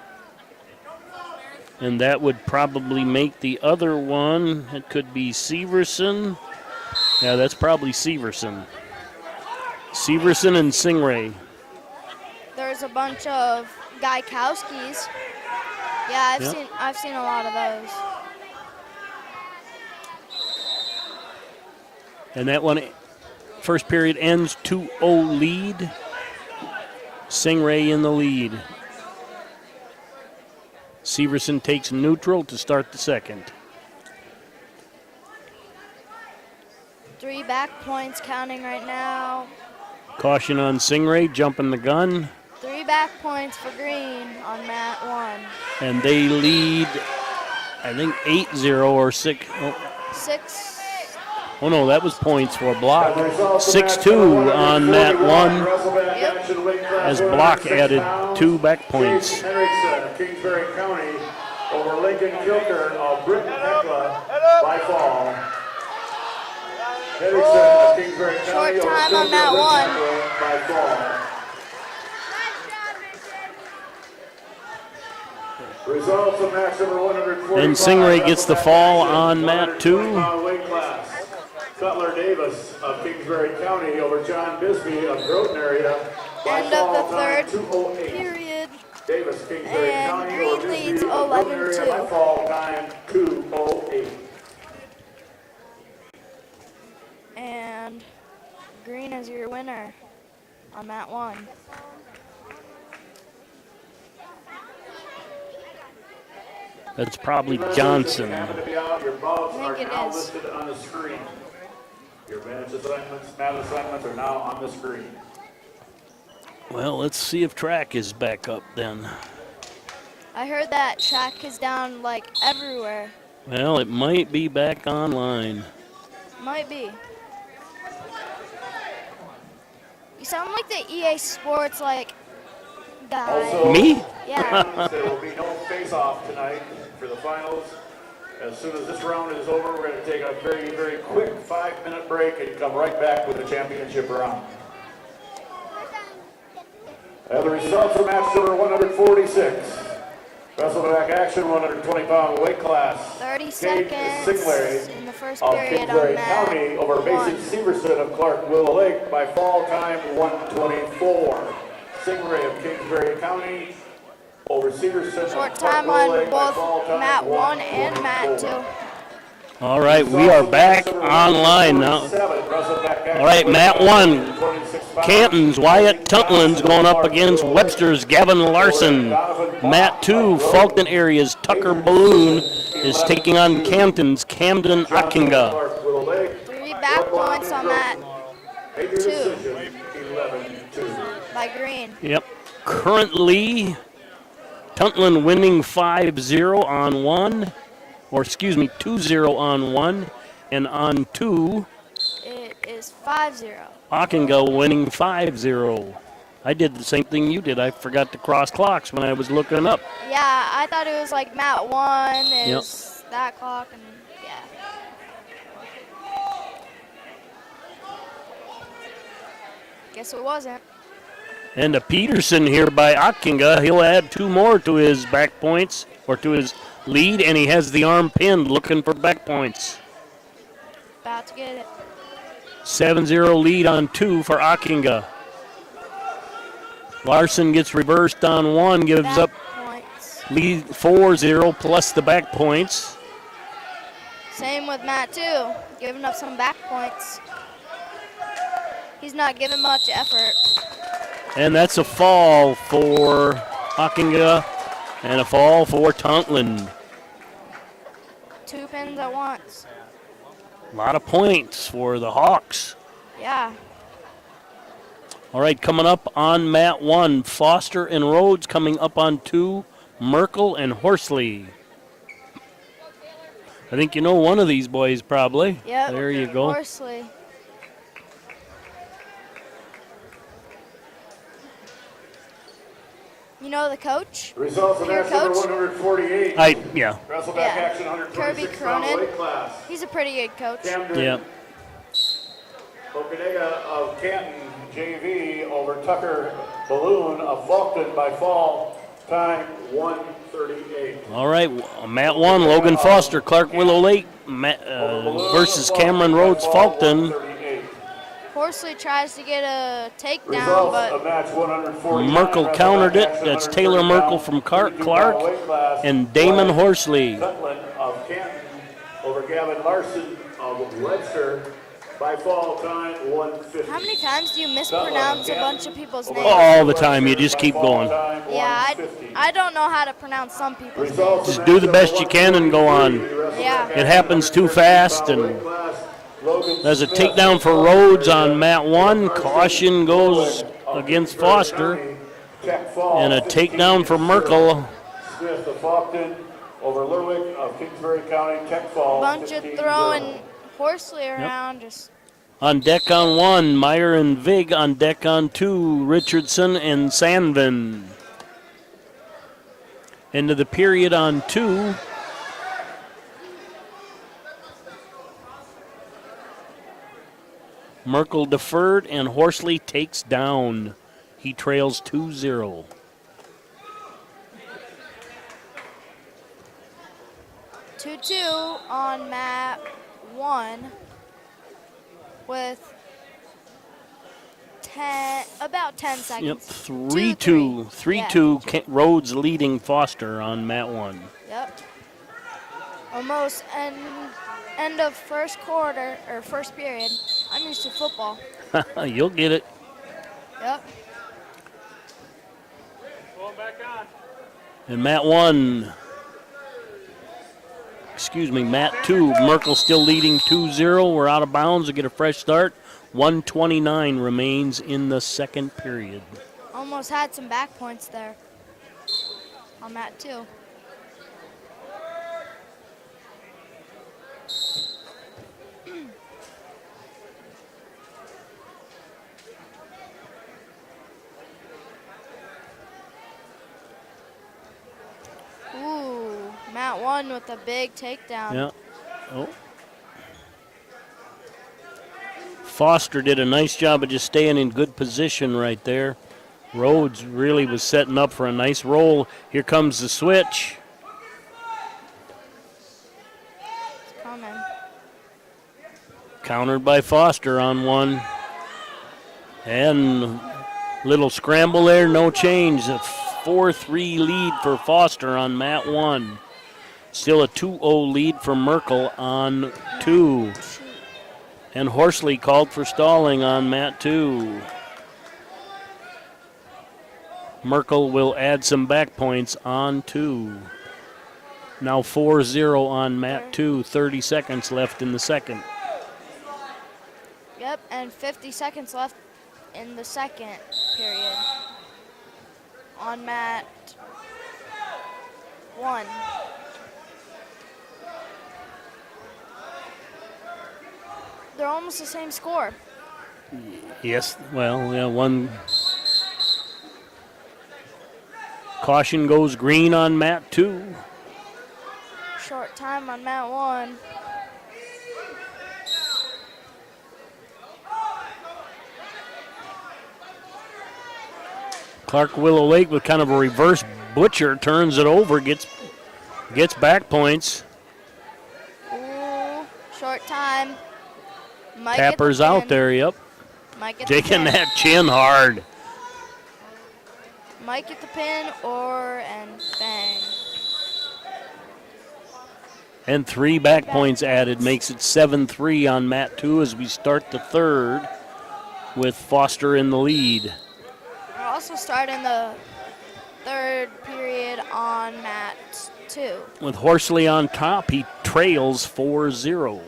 And that would probably make the other one. It could be Severson. Yeah, that's probably Severson. Severson and Stingray. There's a bunch of Gaikowskis. Yeah, I've seen a lot of those. And that one, first period ends 2-0 lead. Stingray in the lead. Severson takes neutral to start the second. 3 back points counting right now. Caution on Stingray, jumping the gun. 3 back points for Green on mat 1. And they lead, I think, 8-0 or 6. 6. Oh no, that was points for Block. 6-2 on mat 1. As Block added 2 back points. Henriksen of Kingsbury County over Lincoln Kilker of Britton Hecla by fall. Henriksen of Kingsbury County Short time on mat 1. by fall. Results of match number 145. And Stingray gets the fall on mat 2. Weight class. Cutler Davis of Kingsbury County over John Bisbee of Groton area. End of the third period. Davis, Kingsbury And County Green over leads Bisbee of Groton area by 11-2. fall time 2:08. And Green is your winner on mat 1. That's probably Johnson. Your bouts are it now is. listed on the screen. Your match assignments are now on the screen. Well, let's see if track is back up then. I heard that track is down like everywhere. Well, it might be back online. Might be. You sound like the EA Sports like guy. Also, Me? Yeah. There will be no face-off tonight for the finals. As soon as this round is over, we're going to take a very, very quick 5-minute break and come right back with the championship round. And the results of match number 146. Wrestleback action, 120-pound weight class. 30 Kate seconds Singlery in the first of period Kingsbury on County mat over 1. Mason Severson of Clark Willow Lake by fall time 1:24. Singlery of Kingsbury County over Severson Short of Clark time Willow on Lake by both fall time mat 1 and mat 2. 1:24. All right, we are back online now. All right, mat 1. Canton's Wyatt Tuntland's going up against Webster's Gavin Larson. Mat 2, Fulton Area's Tucker Balloon is taking on Canton's Camden Akinga. 3 back points on mat 2 by Green. Yep. Currently, Tuntland winning 5-0 on 1. Or excuse me, 2-0 on 1. And on 2, It is 5-0. Akinga winning 5-0. I did the same thing you did. I forgot to cross clocks when I was looking up. Yeah, I thought it was like mat 1 is that clock, and yeah. Guess it wasn't. And a Peterson here by Akinga. He'll add 2 more to his back points, or to his lead, and he has the arm pinned, looking for back points. About to get it. 7-0 lead on 2 for Akinga. Larson gets reversed on 1, gives Back up points. lead 4-0 plus the back points. Same with mat 2, giving up some back points. He's not giving much effort. And that's a fall for Akinga and a fall for Tuntland. 2 pins at once. A lot of points for the Hawks. Yeah. All right, coming up on mat 1, Foster and Rhodes. Coming up on 2, Merkel and Horsley. I think you know one of these boys probably. Yep. There you go. Horsley. You know the coach? Results of Your match number coach? 148. Yeah. Wrestleback Yeah. action, Kirby 126 pound Cronin. weight class. He's a pretty good coach. Camden Yep. Okadega of Canton, JV, over Tucker Balloon of Faulkton by fall. Time 1:38. All right, mat 1, Logan Foster, Clark Willow Lake versus Cameron Rhodes Faulkton. Horsley tries to get a takedown, Results but of match 149. Merkel countered it. That's Taylor Merkel from Clark and Damon Horsley. Cutland of Canton over Gavin Larson of Webster by fall. Time 1:50. how many times do you mispronounce a bunch of people's names? All the time, you just keep going. Yeah, I don't know how to pronounce some people's names. Just do the best you can and go on. Yeah. It happens too fast, and there's a takedown for Rhodes on mat 1. Caution goes against Foster, and a takedown for Merkel. Smith of Faulkton over Lerwick of Kingsbury County. Tech fall. Bunch of 15-0. throwing Horsley around. Just On deck on 1, Meyer and Vig. On deck on 2, Richardson and Sandvin. Into the period on 2. Merkel deferred and Horsley takes down. He trails 2-0. on mat 1 with about 10 seconds. Yep, 3-2. 3-2, Rhodes leading Foster on mat 1. Yep. Almost end of first quarter, or first period. I'm used to football. You'll get it. Yep. Going back on. And mat 2, Merkel still leading 2-0. We're out of bounds to get a fresh start. 1:29 remains in the second period. Almost had some back points there on mat 2. Ooh, mat 1 with a big takedown. Yeah. Oh. Foster did a nice job of just staying in good position right there. Rhodes really was setting up for a nice roll. Here comes the switch. It's coming. Countered by Foster on 1. And little scramble there, no change. A 4-3 lead for Foster on mat 1. Still a 2-0 lead for Merkel on 2. And Horsley called for stalling on mat 2. Merkel will add some back points on 2. Now 4-0 on mat 2. 30 seconds left in the second. Yep, and 50 seconds left in the second period on mat 1. They're almost the same score. Yes, well, yeah, one. Caution goes green on mat 2. Short time on mat 1. Clark Willow Lake with kind of a reverse butcher turns it over, gets back points. Ooh, short time. Might Tapper's get the out pin. there, yep. Might get the Taking pin. that chin hard. Might get the pin and bang. And 3 back points added makes it 7-3 on mat 2 as we start the third with Foster in the lead. We're also starting the third period on mat 2. With Horsley on top, he trails 4-0.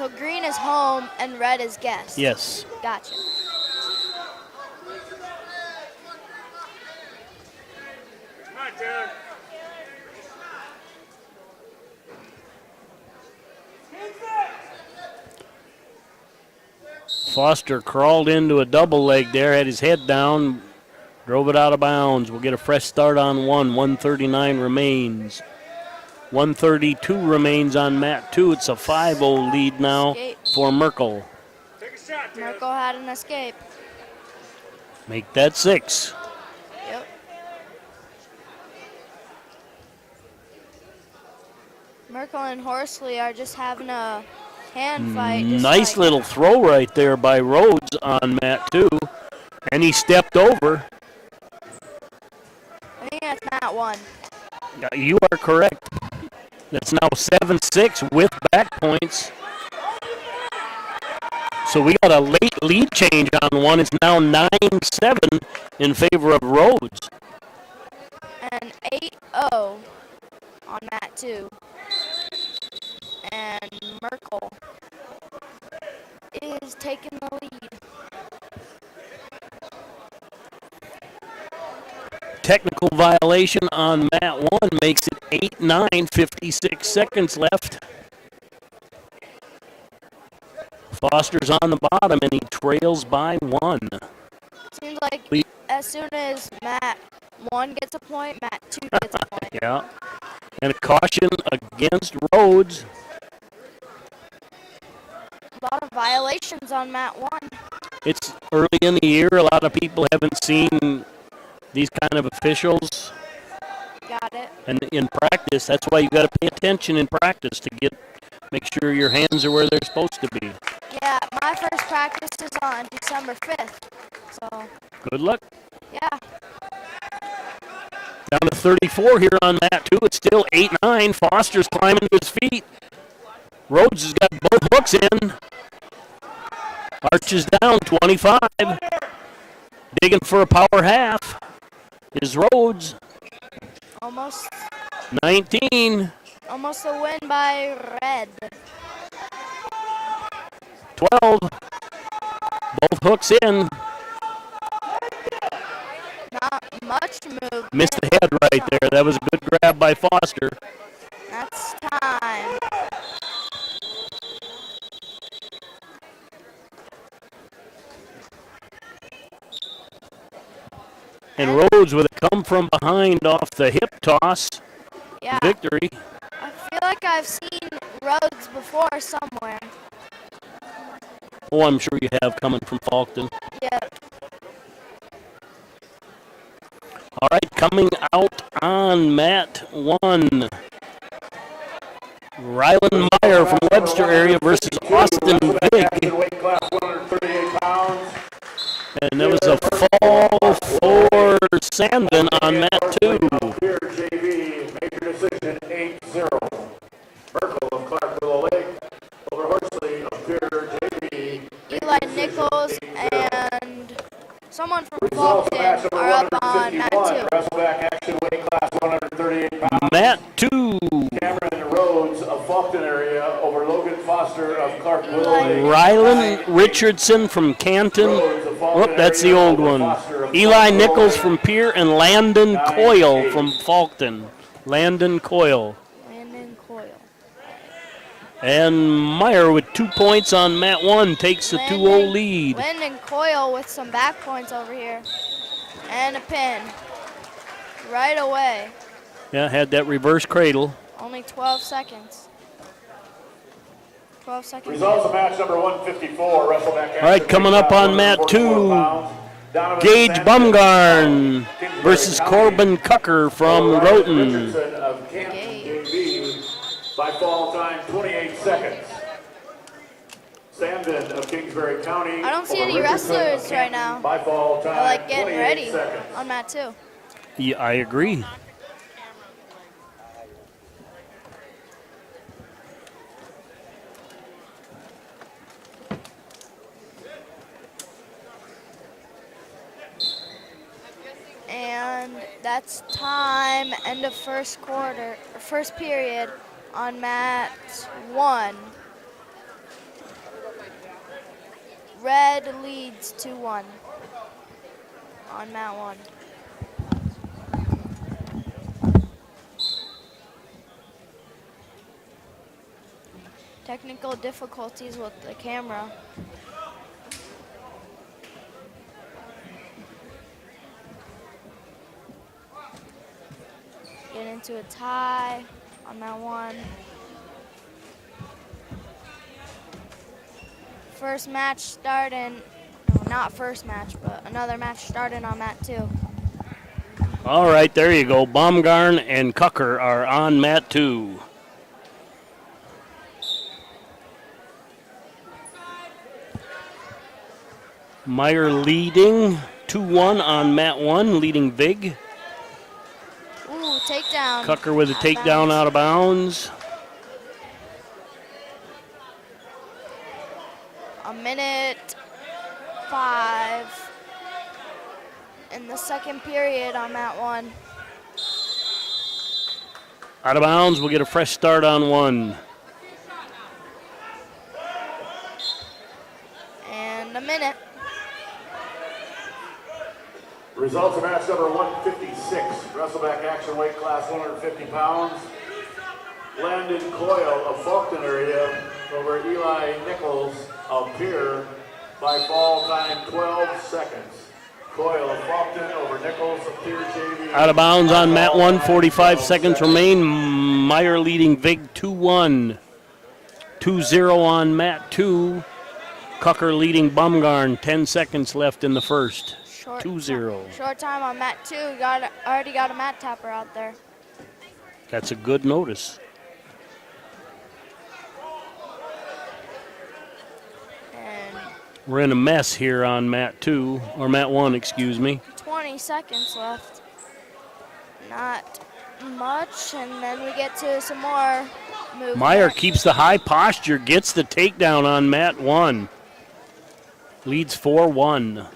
So green is home and red is guest. Yes. Gotcha. My turn. Foster crawled into a double leg there, had his head down, drove it out of bounds. We'll get a fresh start on one. 139 remains. 132 remains on mat 2. It's a 5-0 lead now for Merkel. Merkel had an escape. Make that 6. Yep. Merkel and Horsley are just having a hand fight. Nice little throw right there by Rhodes on mat 2. And he stepped over. I think that's mat 1. You are correct. That's now 7-6 with back points. So we got a late lead change on one. It's now 9-7 in favor of Rhodes. And 8-0 on mat 2. And Merkel is taking the lead. Technical violation on mat 1 makes it 8-9, 56 seconds left. Foster's on the bottom and he trails by 1. Seems like as soon as mat 1 gets a point, mat 2 gets a point. Yeah. And a caution against Rhodes. A lot of violations on mat 1. It's early in the year. A lot of people haven't seen these kind of officials. Got it. And in practice, that's why you got to pay attention in practice to make sure your hands are where they're supposed to be. Yeah, my first practice is on December 5th. So. Good luck. Yeah. Down to 34 here on mat 2. It's still 8-9. Foster's climbing to his feet. Rhodes has got both hooks in. Arches down 25. Digging for a power half is Rhodes. Almost. 19. Almost a win by red. 12. Both hooks in. Not much move. Missed the head right there. That was a good grab by Foster. That's time. And Rhodes with a come from behind off the hip toss. Yeah. Victory. I feel like I've seen Rhodes before somewhere. Oh, I'm sure you have, coming from Faulkton. Yeah. All right, coming out on mat 1. Rylan Meyer from Webster area versus Austin Vig. And there was a fall for Sandin on mat 2. JV, major decision 8-0. Merkel of Clark Willow Lake over Horsley of Pier JV. Eli Nichols and someone from Faulkton are up on mat 2. Wrestleback action weight class 138 pounds. Mat 2. Cameron Rhodes of Faulkton area over Logan Foster of Clark Willow Lake. Rylan Richardson from Canton. Oh, that's the old one. Eli Nichols from Pier and Landon Coyle from Faulkton. Landon Coyle. And Meyer with 2 points on mat 1 takes the 2-0 lead. Landon Coyle with some back points over here. And a pin. Right away. Yeah, had that reverse cradle. Only 12 seconds. 12 seconds. Results of match number 154. Wrestleback All right, coming up on mat 2. Gage Bumgarn versus Corbin Cucker from Roten. By fall time, 28 seconds. Sandin of Kingsbury County. I don't see any wrestlers right now. By fall time, I like getting ready seconds. on mat 2. Yeah, I agree. And that's time, end of first quarter, first period on mat 1. Red leads 2-1 on mat 1. Technical difficulties with the camera. Get into a tie on mat 1. First match starting, well, not first match, but another match starting on mat 2. All right, there you go. Baumgarn and Cucker are on mat 2. Meyer leading 2-1 on mat 1, leading Vig. Ooh, takedown. Cucker with a takedown out of bounds. A minute 5 in the second period on mat 1. Out of bounds, we'll get a fresh start on 1. And a minute. Results of match number 156, wrestleback action weight class 150 pounds. Landon Coyle of Faulkton area over Eli Nichols of Pier by fall time 12 seconds. Coyle of Faulkton over Nichols of Pier JV. Out of bounds on mat 1, 45 seconds remain. Meyer leading Vig 2-1. 2-0 on mat 2. Cucker leading Baumgarn, 10 seconds left in the first. 2-0. Short time on mat 2. Already got a mat tapper out there. That's a good notice. And We're in a mess here on mat 2, or mat 1, excuse me. 20 seconds left. Not much, and then we get to some more movement. Meyer keeps the high posture, gets the takedown on mat 1. Leads 4-1.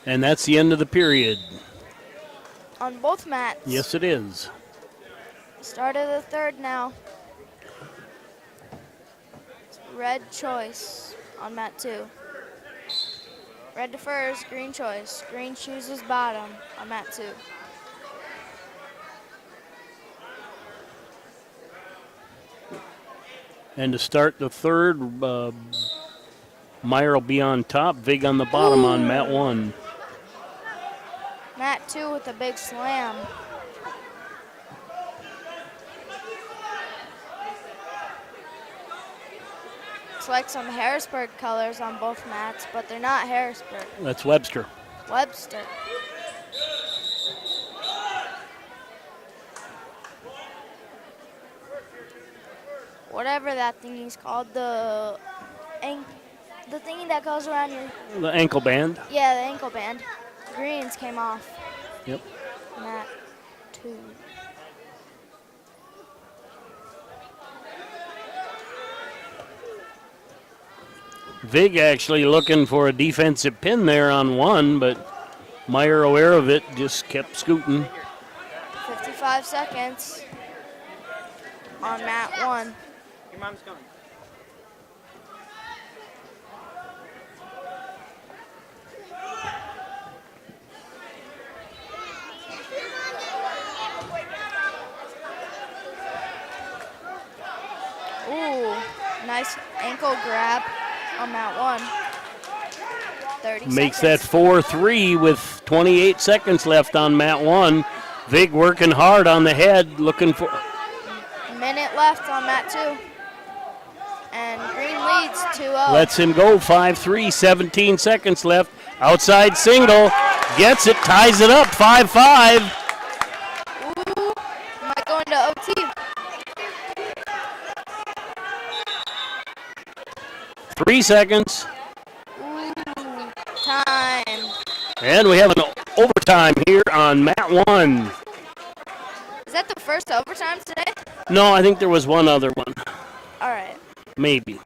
And that's the end of the period. On both mats. Yes, it is. Start of the third now. It's red choice on mat 2. Red defers, green choice. Green chooses bottom on mat 2. And to start the third, Meyer will be on top, Vig on the bottom on mat 1. Mat 2 with a big slam. Looks like some Harrisburg colors on both mats, but they're not Harrisburg. That's Webster. Webster. Whatever that thingy's called, the thingy that goes around your... The ankle band. Yeah, the ankle band. Greens came off. Yep. Mat 2. Vig actually looking for a defensive pin there on 1, but Meyer, aware of it, just kept scooting. 55 seconds on mat 1. Your mom's coming. Ooh, nice ankle grab on mat 1. 30 Makes seconds. that 4-3 with 28 seconds left on mat 1. Vig working hard on the head, looking for... Minute left on mat 2. And green leads 2-0. Lets him go, 5-3, 17 seconds left. Outside single, gets it, ties it up, 5-5. Ooh, might go into OT. 3 seconds. Ooh, time. And we have an overtime here on mat 1. Is that the first overtime today? No, I think there was one other one. All right. Maybe.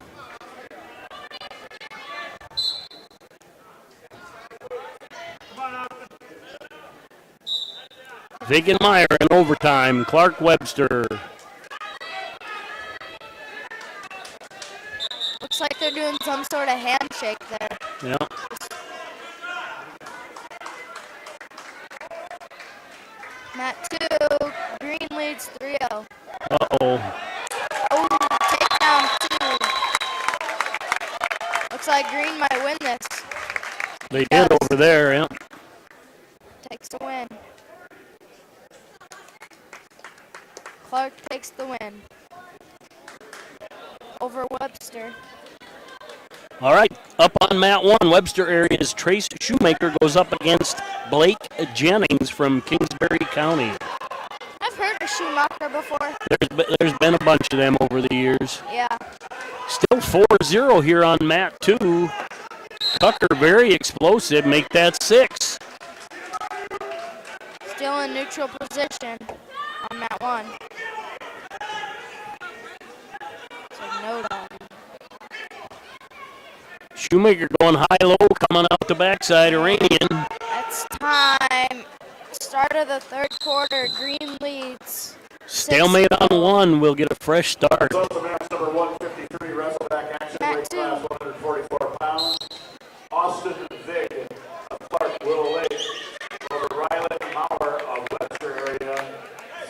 Meyer in overtime. Clark Webster. Looks like they're doing some sort of handshake there. Yeah. Mat 2, Green leads 3-0. Uh-oh. Oh, takedown 2. Looks like Green might win this. They did over there, yeah. Takes the win. Clark takes the win over Webster. All right, up on mat 1, Webster area's Trace Shoemaker goes up against Blake Jennings from Kingsbury County. I've heard of Schumacher before. There's been a bunch of them over the years. Yeah. Still 4-0 here on mat 2. Tucker very explosive, make that 6. Still in neutral position on mat 1. So no dog. Shoemaker going high-low, coming out the backside, Iranian. It's time. Start of the third quarter, Green leads. Stalemate on 1, we'll get a fresh start. Also match number 153, wrestle back action, weight class 144 pounds. Austin Vig of Clark Willow Lake over Rylan Maurer of Webster area,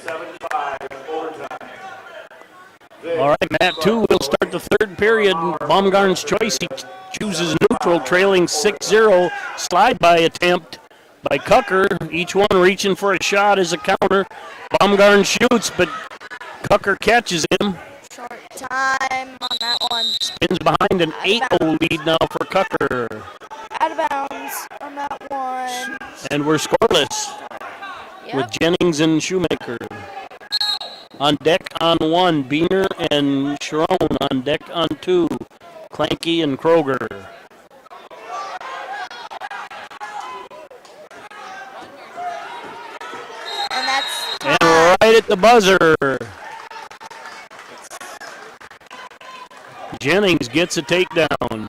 7-5 overtime. All right, mat 2 will start the third period. Baumgart's choice, he chooses neutral, trailing 6-0. Slide by attempt by Cucker. Each one reaching for a shot as a counter. Baumgart shoots, but Cucker catches him. Short time on that one. Spins behind an 8-0 lead now for Cucker. Out of bounds on that one. And we're scoreless with Jennings and Shoemaker. On deck on 1, Beener and Sharon. On deck on 2, Clanky and Kroger. And that's And right at the buzzer. Jennings gets a takedown.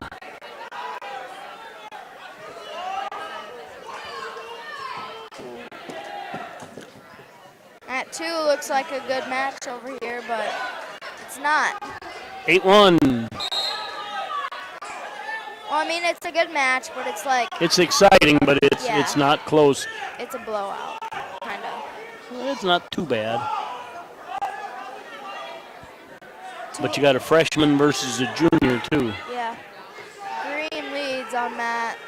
Mat 2 looks like a good match over here, but it's not. 8-1. Well, I mean, it's a good match, but it's like... It's exciting, but it's not close. It's a blowout, kind of. It's not too bad. But you got a freshman versus a junior, too. Yeah. Green leads on mat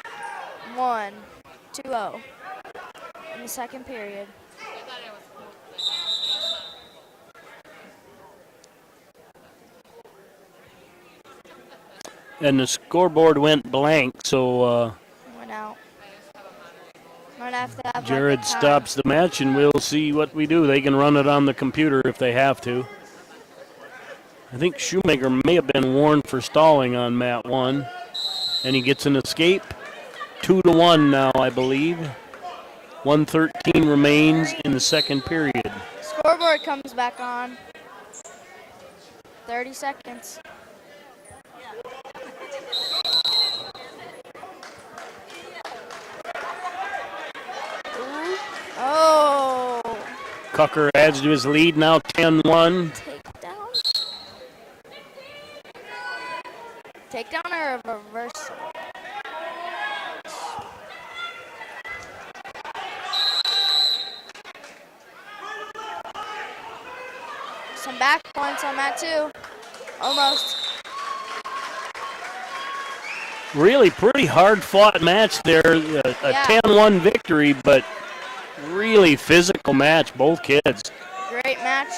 1, 2-0 in the second period. And the scoreboard went blank, so Went out. Might have to have Jared like a time. stops the match, and we'll see what we do. They can run it on the computer if they have to. I think Shoemaker may have been warned for stalling on mat 1, and he gets an escape. 2-1 now, I believe. 1:13 remains in the second period. Scoreboard comes back on. 30 seconds. Oh. Cucker adds to his lead now, 10-1. Takedown or a reversal? Some back points on that too. Almost. Really pretty hard-fought match there. A 10-1 victory, but really physical match, both kids. Great match.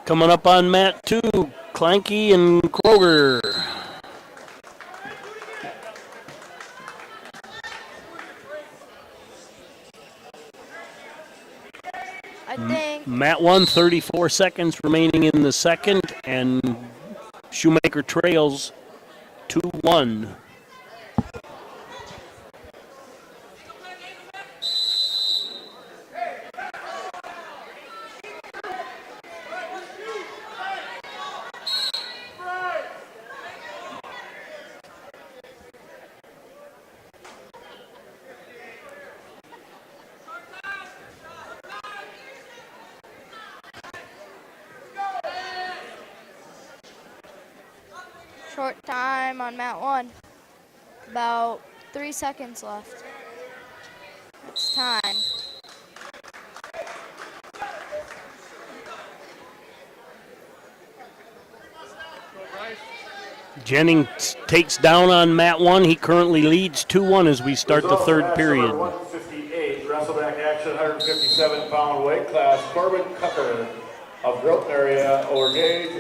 Coming up on mat 2, Clanky and Kroger. I think. Mat 1, 34 seconds remaining in the second, and Shoemaker trails 2-1. Short time on mat 1. About 3 seconds left. It's time. Jennings takes down on mat 1. He currently leads 2-1 as we start the third period. 158, wrestleback action, 157-pound weight class. Corbin Cucker of Groton area over Gage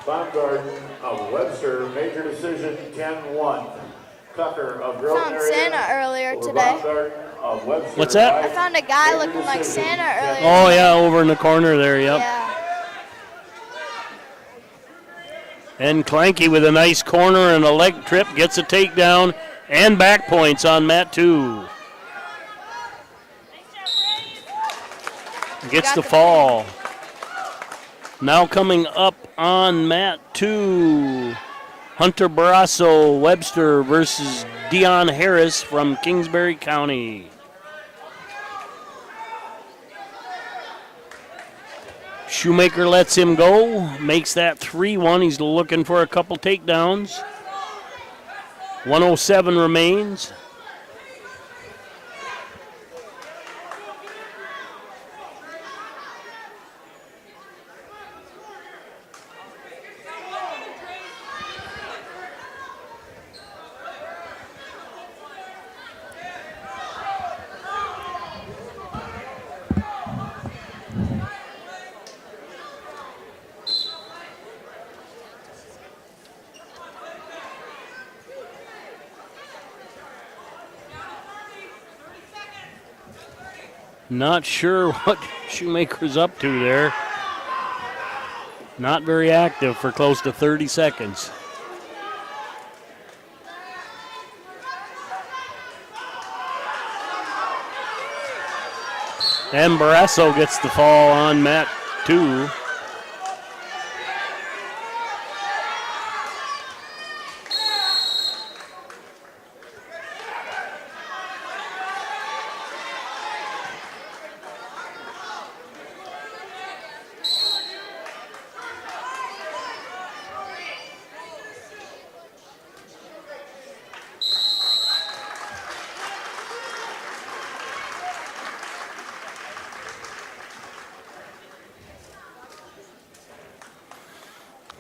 Baumgarten of Webster. Major decision 10-1. Cucker of Groton Found area. Santa earlier today. Of Webster. What's that? I found a guy looking like Santa earlier. Oh, yeah, over in the corner there, yep. Yeah. And Clanky with a nice corner and a leg trip gets a takedown and back points on mat 2. Gets the fall. Now coming up on mat 2, Hunter Barrasso Webster versus Dion Harris from Kingsbury County. Shoemaker lets him go, makes that 3-1. He's looking for a couple takedowns. 107 remains. Not sure what Shoemaker's up to there. Not very active for close to 30 seconds. And Barrasso gets the fall on mat 2.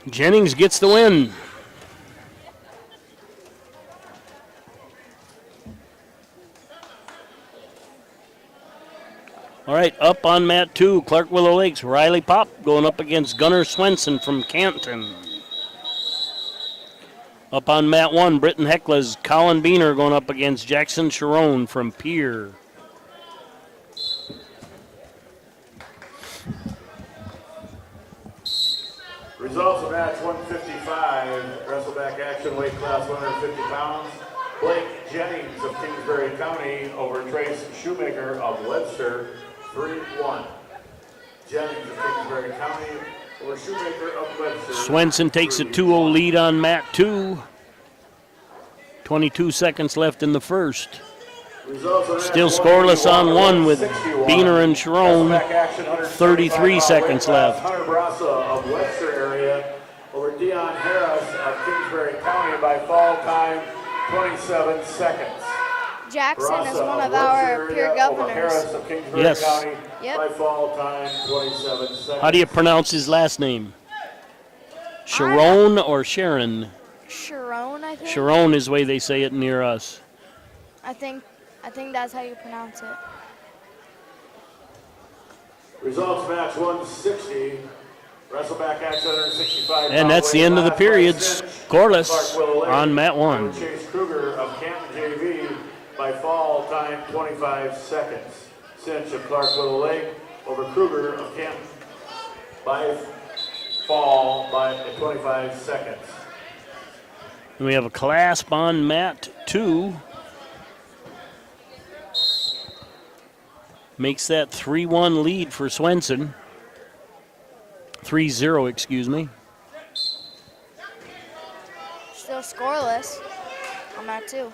Jennings gets the win. All right, up on mat 2, Clark Willow Lakes, Riley Pop going up against Gunnar Swenson from Canton. Up on mat 1, Britton Heckla's Colin Beener going up against Jackson Sharon from Pier. Results of match 155, wrestleback action, weight class 150 pounds. Blake Jennings of Kingsbury County over Trace Shoemaker of Webster, 3-1. Jennings of Kingsbury County over Shoemaker of Webster. Swenson takes a 2-0 lead on mat 2. 22 seconds left in the first. Still scoreless on 1 with Beener and Sharon. 33 seconds left. Hunter Barrasso of Webster area over Dion Harris of Kingsbury County by fall time 27 seconds. Jackson is one of our peer governors. Yes. By fall time 27 seconds. How do you pronounce his last name? Sharon or Sharon? Sharon, I think. Sharon is the way they say it near us. I think that's how you pronounce it. Results match 160. Wrestleback action 165. And that's the end of the period. Scoreless on mat 1. Chase Kruger of Canton JV by fall time 25 seconds. Cinch of Clark Willow Lake over Kruger of Canton by fall by 25 seconds. And we have a clasp on mat 2. Makes that 3-1 lead for Swenson. 3-0, excuse me. Still scoreless on mat 2.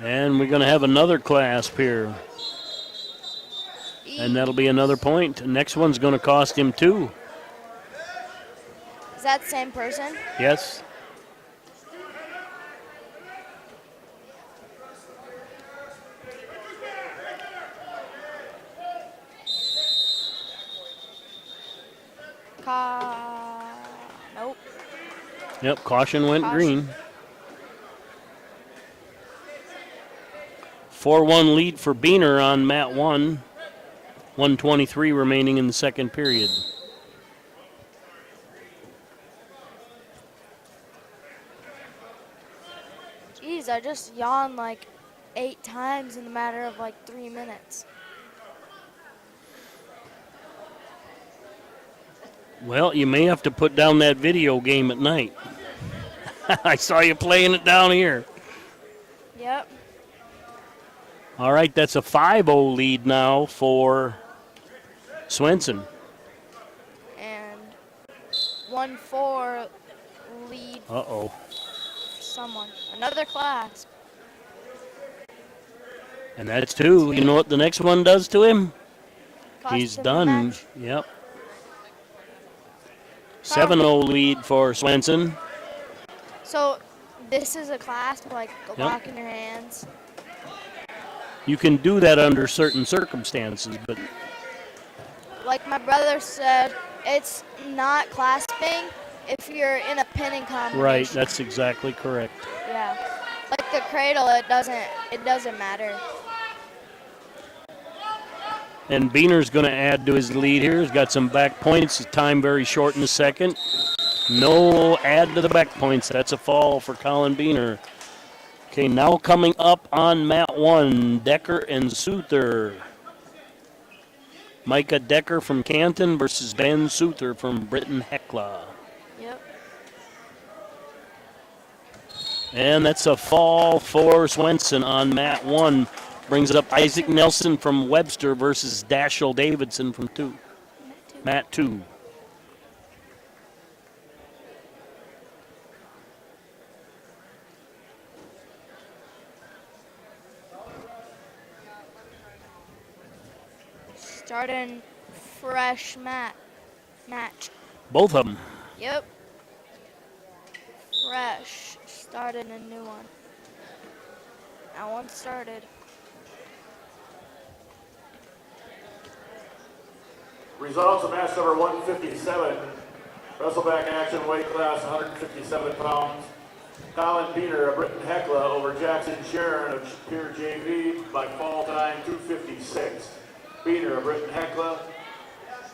And we're going to have another clasp here. And that'll be another point. The next one's going to cost him 2. Is that the same person? Yes. Nope. Yep, caution went green. 4-1 lead for Biener on mat 1. 1:23 remaining in the second period. Jeez, I just yawned like 8 times in a matter of like 3 minutes. Well, you may have to put down that video game at night. I saw you playing it down here. Yep. All right, that's a 5-0 lead now for Swenson. And 1-4 lead. Uh-oh. For someone. Another class. And that's 2. You know what the next one does to him? He's Cost him the done. match. Yep. 7-0 lead for Swenson. So this is a class to like go Yep. back in your hands. You can do that under certain circumstances, but Like my brother said, it's not clasping if you're in a pinning combination. right, that's exactly correct. Yeah. Like the cradle, it doesn't matter. And Biener's going to add to his lead here. He's got some back points. His time very short in the second. No add to the back points. That's a fall for Colin Biener. Okay, now coming up on mat 1, Decker and Souther. Micah Decker from Canton versus Ben Souther from Britton Hecla. Yep. And that's a fall for Swenson on mat 1. Brings it up Isaac Nelson from Webster versus Dashel Davidson from mat 2. Starting fresh match. Both of them. Yep. Fresh. Started a new one. Now one started. Results of match number 157. Wrestleback action, weight class 157 pounds. Colin Biener of Britton Hecla over Jackson Sharon of Pier JV by fall time 256. Biener of Britton Hecla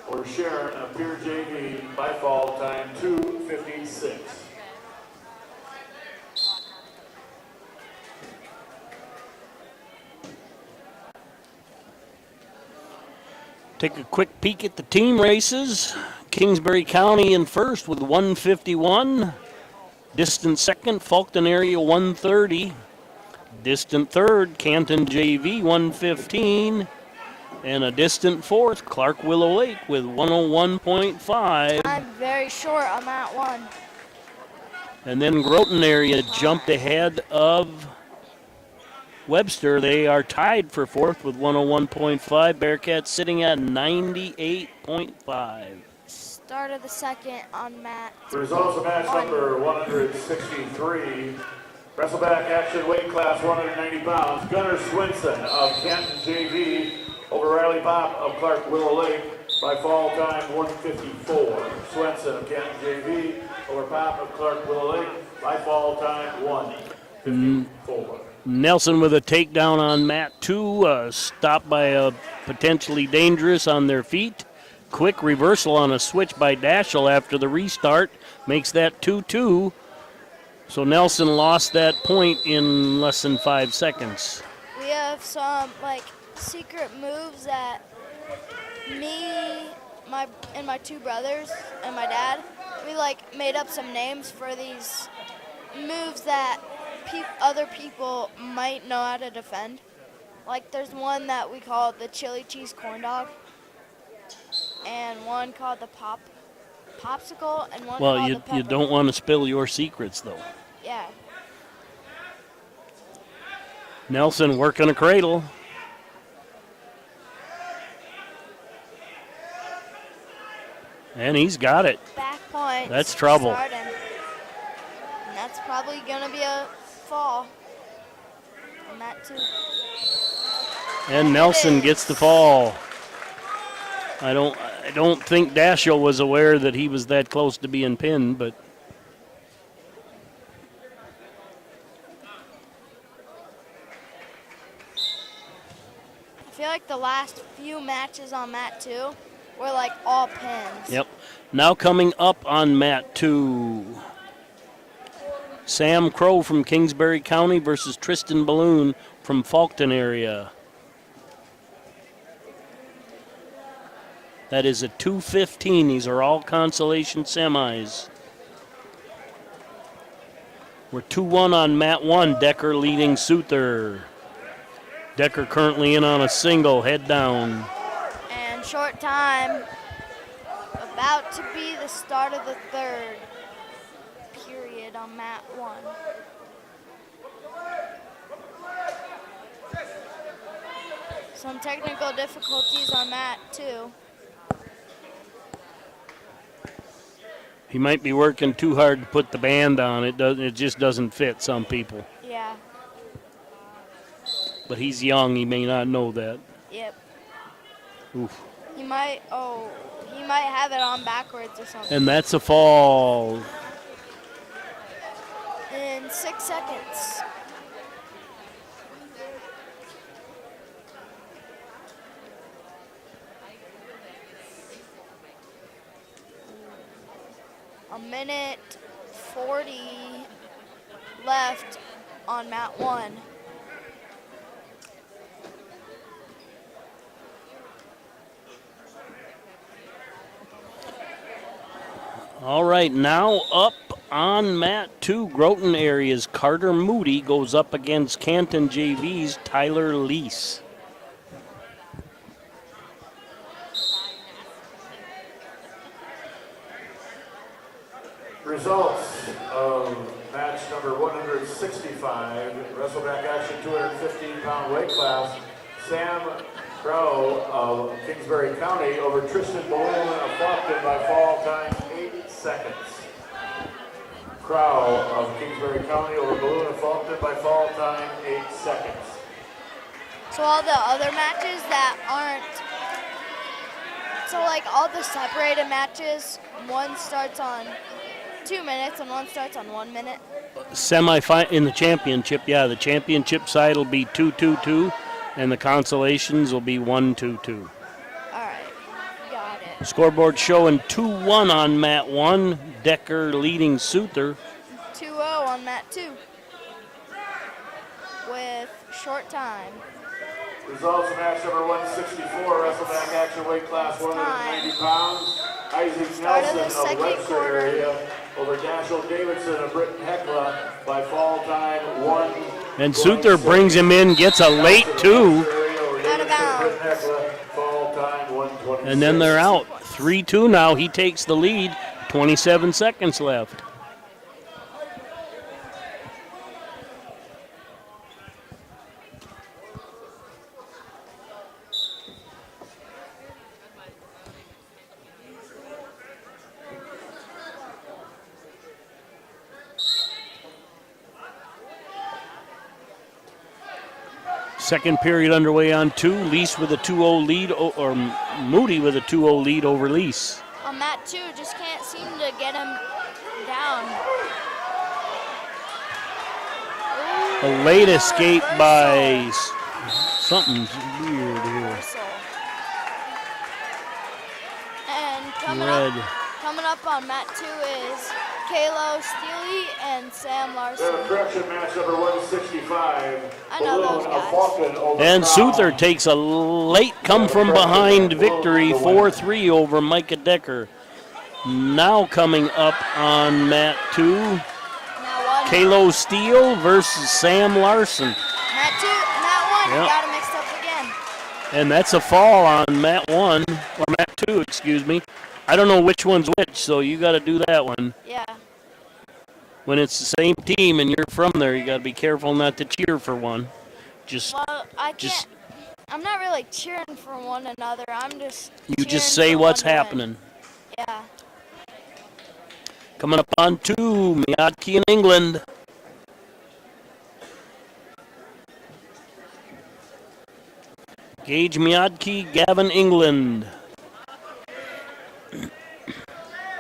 over Sharon of Pier JV by fall time 256. Take a quick peek at the team races. Kingsbury County in first with 151. Distant second, Fulton area 130. Distant third, Canton JV 115. And a distant fourth, Clark Willow Lake with 101.5. I'm very short on that one. And then Groton area jumped ahead of Webster. They are tied for fourth with 101.5. Bearcats sitting at 98.5. Start of the second on mat. The results of match number 163. Wrestleback action, weight class 190 pounds. Gunnar Swinson of Canton JV over Riley Pop of Clark Willow Lake by fall time 154. Swinson of Canton JV over Pop of Clark Willow Lake by fall time 154. Nelson with a takedown on mat 2, stopped by a potentially dangerous on their feet. Quick reversal on a switch by Dashel after the restart makes that 2-2. So Nelson lost that point in less than 5 seconds. We have some like secret moves that me, and my two brothers and my dad, we like made up some names for these moves that other people might know how to defend. Like there's one that we call the chili cheese corn dog, and one called the popsicle, and one called the pepper. You don't want to spill your secrets though. Yeah. Nelson working a cradle. And he's got it. Back point. points. That's trouble. Starting. And that's probably going to be a fall on that too. And Nelson gets the fall. I don't think Dashiell was aware that he was that close to being pinned, but I feel like the last few matches on mat 2 were like all pins. yep. Now coming up on mat 2. Sam Crow from Kingsbury County versus Tristan Balloon from Faulkton area. That is a 2:15. These are all consolation semis. We're 2-1 on mat 1. Decker leading Souther. Decker currently in on a single, head down. And short time. About to be the start of the third period on mat 1. Some technical difficulties on mat 2. He might be working too hard to put the band on. It just doesn't fit some people. Yeah. But he's young. He may not know that. Yep. Oof. He might have it on backwards or something. And that's a fall. In 6 seconds. A minute 40 left on mat 1. All right, now up on mat 2, Groton areas. Carter Moody goes up against Canton JV's Tyler Lease. Results of match number 165, wrestleback action 215-pound weight class. Sam Crow of Kingsbury County over Tristan Balloon of Faulkton by fall time 8 seconds. Crow of Kingsbury County over Balloon of Faulkton by fall time 8 seconds. So all the other matches that aren't, so like all the separated matches, one starts on 2 minutes and one starts on 1 minute. Semifinal in the championship, yeah, the championship side will be 2-2-2, and the consolations will be 1-2-2. All right, got it. Scoreboard showing 2-1 on mat 1. Decker leading Souther. 2-0 on mat 2 with short time. Results of match number 164, wrestleback action weight class 190 pounds. Isaac Nelson of Webster area over Dashiell Davidson of Britton Hecla by fall time 1. And Souther brings him in, gets a late 2. Out of bounds. And then they're out. 3-2 now. He takes the lead. 27 seconds left. Second period underway on 2. Lease with a 2-0 lead, or Moody with a 2-0 lead over Lease. On mat 2, just can't seem to get him down. A late escape by something weird here. And coming up on mat 2 is Kalo Steely and Sam Larson. Correction match number 165. I know those guys. And Souther takes a late come from behind victory, 4-3 over Micah Decker. Now coming up on mat 2, Kalo Steele versus Sam Larson. Mat 1, Yep. you got it mixed up again. And that's a fall on mat 1, or mat 2, excuse me. I don't know which one's which, so you got to do that one. Yeah. When it's the same team and you're from there, you got to be careful not to cheer for one. Well, I'm not really cheering for one another. I'm just You just say what's happening. Yeah. Coming up on 2, Miotki in England. Gage Miotki, Gavin England.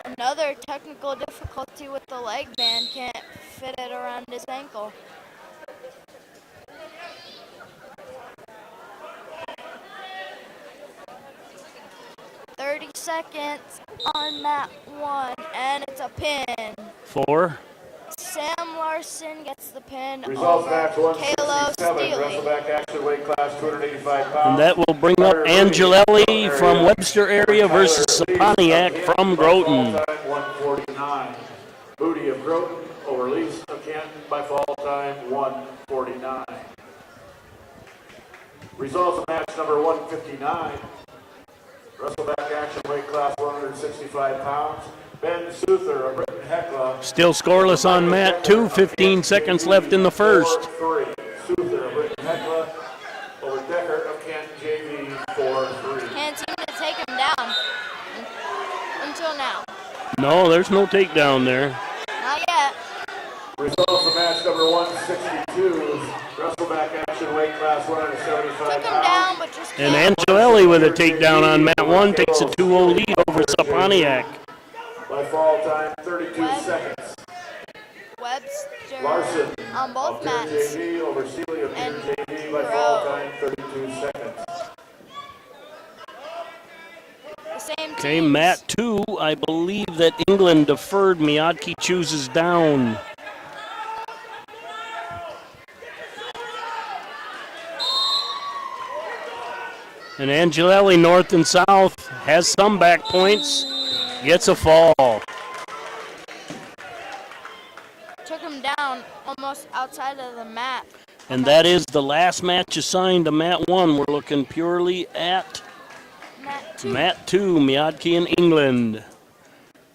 Another technical difficulty with the leg band, can't fit it around his ankle. Seconds on mat 1, and it's a pin. 4. Sam Larson gets the pin Results over match Kalo 167, Steely. wrestleback action weight class 285 pounds. And that will bring up Angelelli from Webster area versus Saponiak from Groton. 149. Booty of Groton over Lease of Canton by fall time 149. Results of match number 159. Wrestleback action weight class 165 pounds. Ben Souther of Britton Hecla. Still scoreless on mat 2, 15 seconds left in the first. 4-3. Souther of Britton Hecla over Decker of Canton JV 4-3. Can't seem to take him down until now. No, there's no takedown there. Not yet. Results of match number 162. Wrestleback action weight class 175 Took him down, but just And can't. Angelelli with a takedown on mat 1 takes a 2-0 lead over Saponiak. By fall time 32 seconds. Webster Larson on both of mats. JV over Sealy of JV by fall time 32 seconds. The same Okay, teams. mat 2, I believe that England deferred. Miotki chooses down. And Angelelli, north and south, has some back points, gets a fall. Took him down almost outside of the mat. And that is the last match assigned to mat 1. We're looking purely at mat 2, Miotki in England.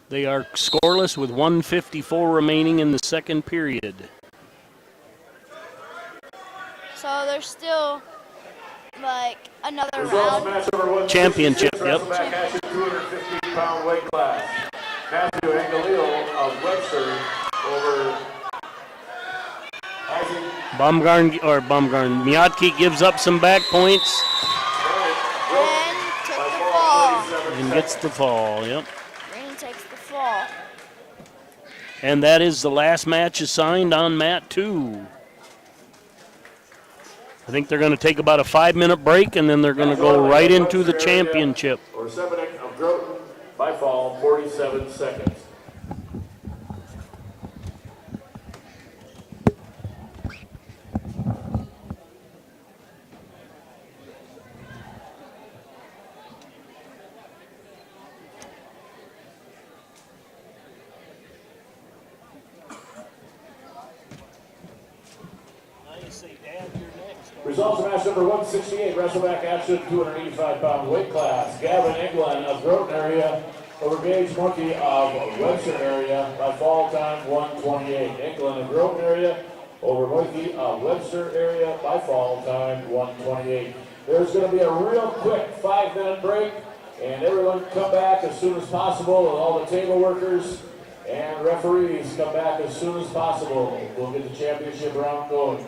They are scoreless with 1:54 remaining in the second period. So there's still like another Results round. match number 166. Championship, yep. Wrestleback action 250-pound weight class. Matthew Angelillo of Webster over Baumgarn. Miotki gives up some back points And took the fall. and gets the fall, yep. Green takes the fall. And that is the last match assigned on mat 2. I think they're going to take about a 5-minute break, and then they're going to go right into the championship. Or Sebenik of Groton by fall 47 seconds. Results of match number 168, wrestleback action, 285-pound weight class. Gavin England of Groton area over Gage Monkey of Webster area by fall time 128. England of Groton area over Monkey of Webster area by fall time 128. There's going to be a real quick 5-minute break, and everyone come back as soon as possible, and all the table workers and referees come back as soon as possible. We'll get the championship round going.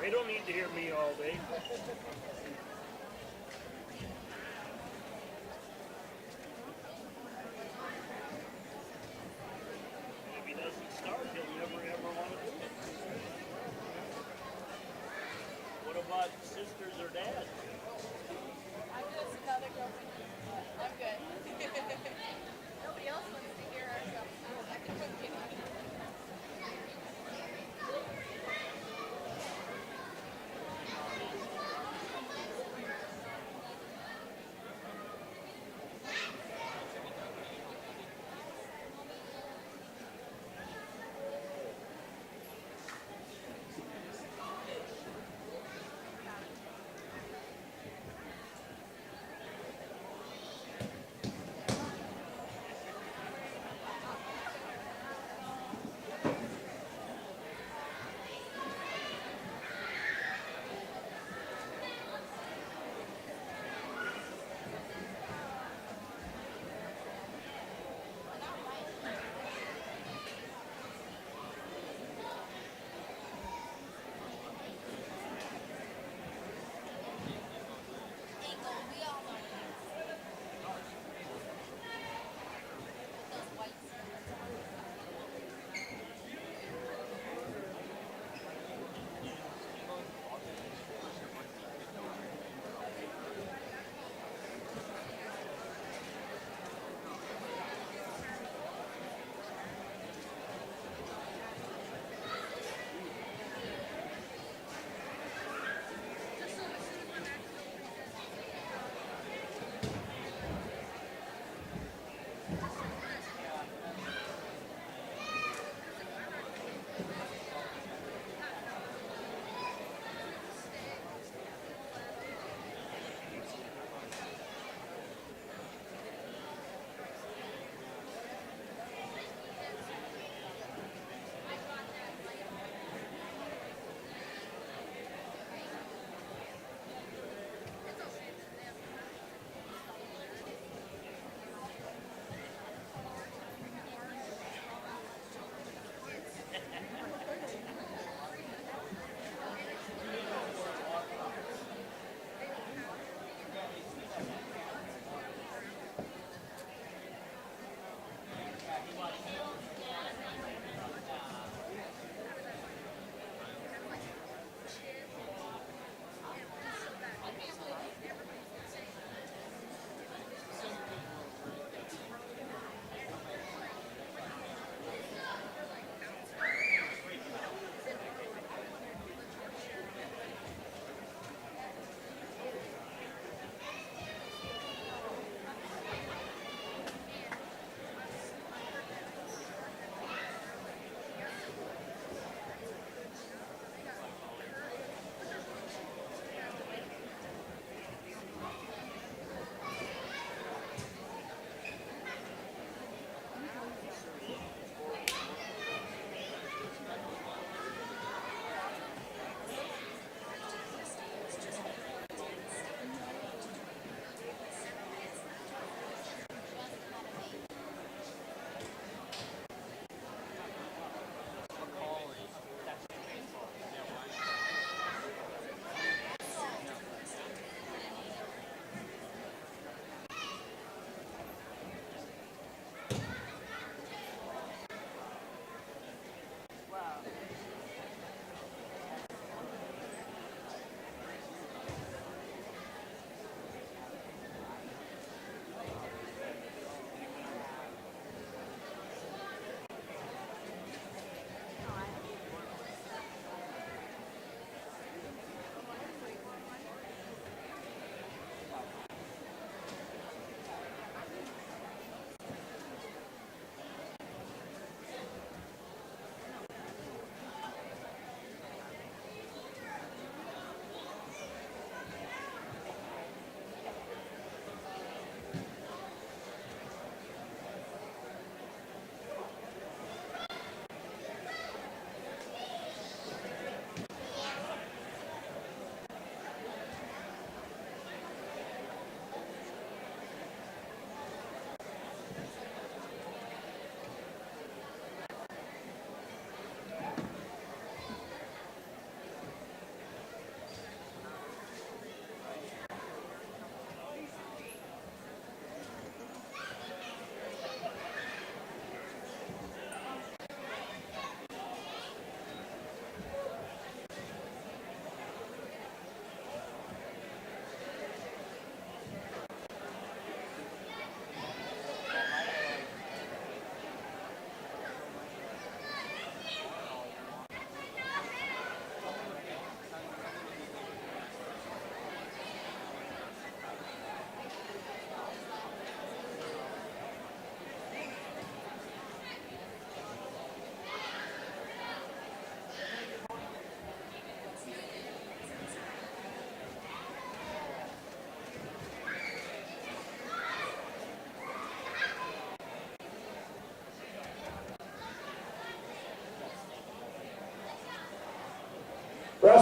They don't need to hear me all day. sisters or dad? I'm just another girlfriend. I'm good. Nobody else wants to hear her, so I can continue.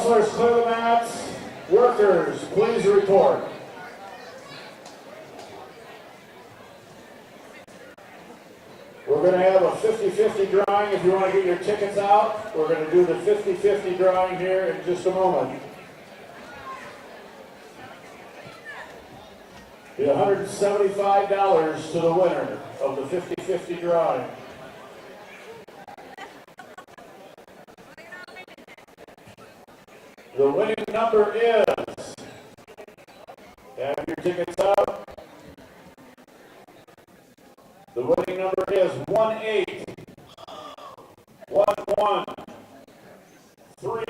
Wrestlers, clear the mats. Workers, please report. We're going to have a 50-50 drawing. If you want to get your tickets out, we're going to do the 50-50 drawing here in just a moment. Be $175 to the winner of the 50-50 drawing. The winning number is, have your tickets out. The winning number is 18, 11, 3,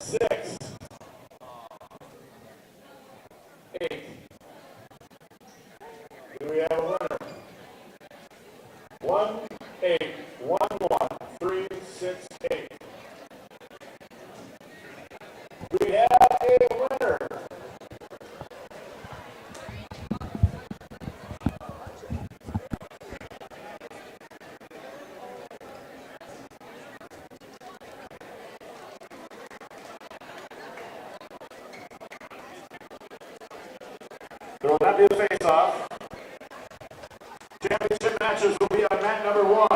6, 8. Do we have a winner? 18, 11, 3, 6, 8. We have a winner. There will not be a face-off. Championship matches will be on mat number 1.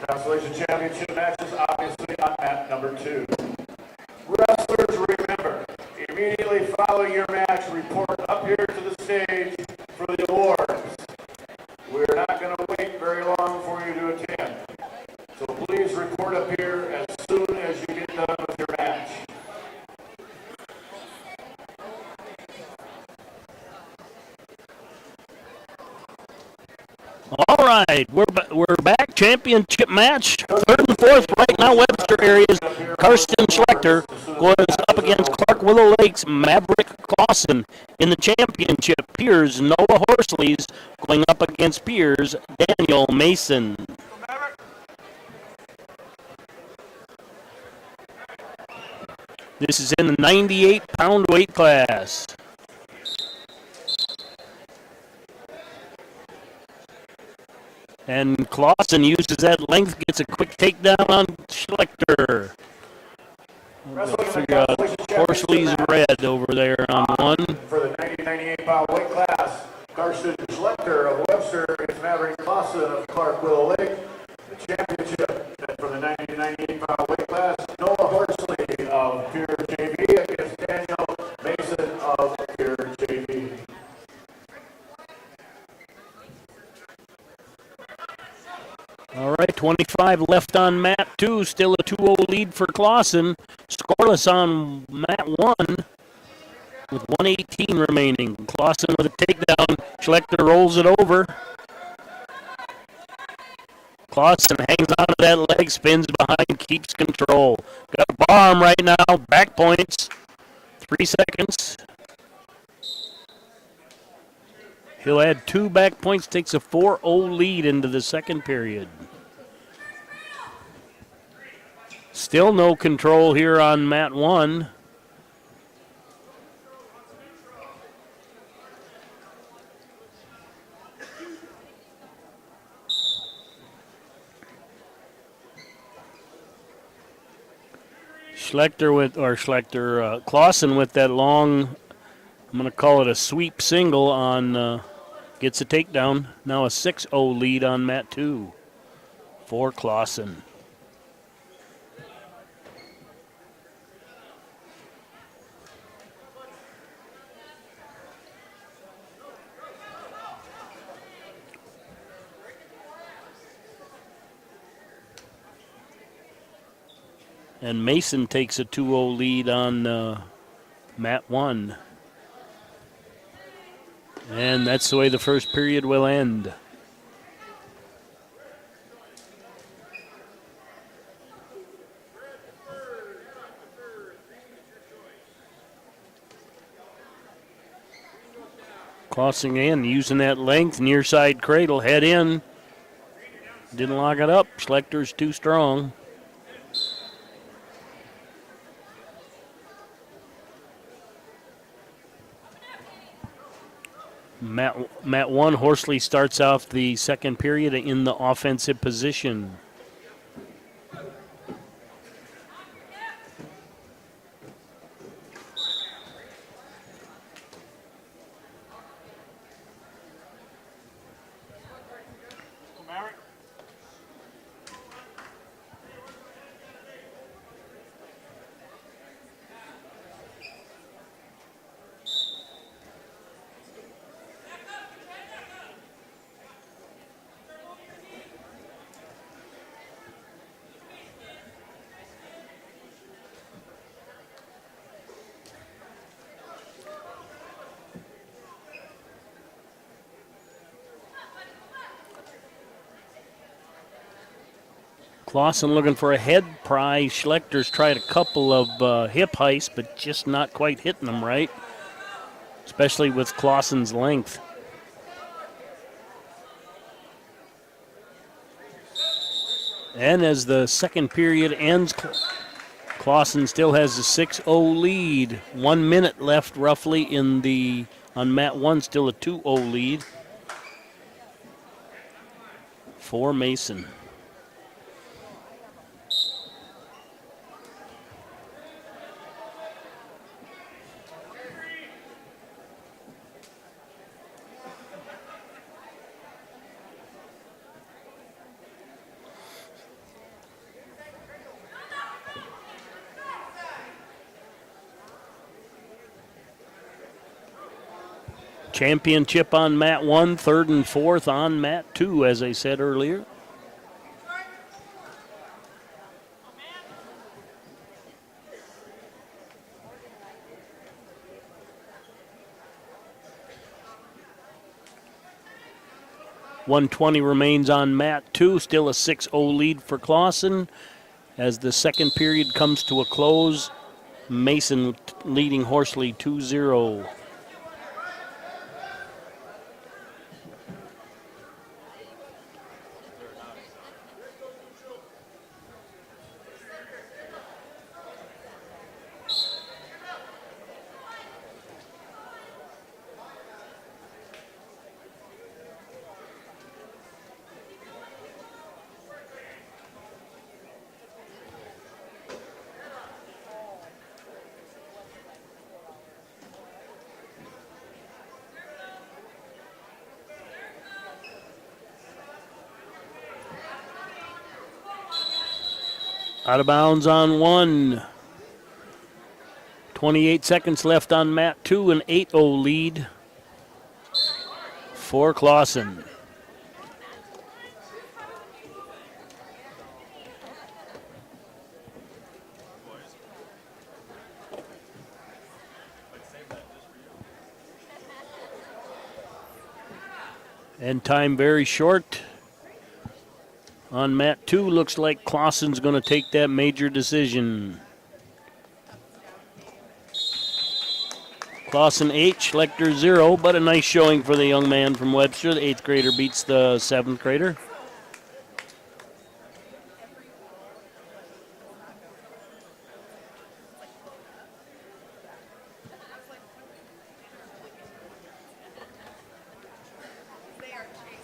Constellation championship matches obviously on mat number 2. Wrestlers, remember, immediately following your match, report up here to the stage for the awards. We're not going to wait very long for you to attend. So please report up here as soon as you get done with your match. All right, we're back. Championship match, third and fourth. Right now, Webster areas. Karsten Schlechter goes up against Clark Willow Lake's Maverick Clausen. In the championship, Piers Noah Horsley's going up against Piers Daniel Mason. This is in the 98-pound weight class. And Clausen uses that length, gets a quick takedown on Schlechter. Figure out Horsley's red over there on one. For the 98-pound weight class, Karsten Schlechter of Webster against Maverick Clausen of Clark Willow Lake. The championship for the 98-pound weight class, Noah Horsley of Pier JV against Daniel Mason of Pier JV. All right, 25 left on mat 2. Still a 2-0 lead for Clausen. Scoreless on mat 1 with 1:18 remaining. Clausen with a takedown. Schlechter rolls it over. Clausen hangs on to that leg, spins behind, keeps control. Got a bomb right now. Back points. 3 seconds. He'll add 2 back points, takes a 4-0 lead into the second period. Still no control here on mat 1. Clausen with that long, I'm going to call it a sweep single on, gets a takedown. Now a 6-0 lead on mat 2 for Clausen. And Mason takes a 2-0 lead on mat 1. And that's the way the first period will end. Crossing in, using that length, near side cradle, head in. Didn't lock it up. Schlechter's too strong. Mat 1, Horsley starts off the second period in the offensive position. Clausen looking for a head pry. Schlecter's tried a couple of hip heists, but just not quite hitting them right, especially with Clausen's length. And as the second period ends, Clausen still has a 6-0 lead. 1 minute left roughly on mat 1, still a 2-0 lead for Mason. Championship on mat 1, third and fourth on mat 2, as I said earlier. .120 remains on mat 2, still a 6-0 lead for Clausen. As the second period comes to a close, Mason leading Horsley 2-0. Out of bounds on 1. 28 seconds left on mat 2, an 8-0 lead for Clausen. And time very short. On mat 2, looks like Clausen's going to take that major decision. Clausen 8, Schlechter 0, but a nice showing for the young man from Webster. The 8th grader beats the 7th grader.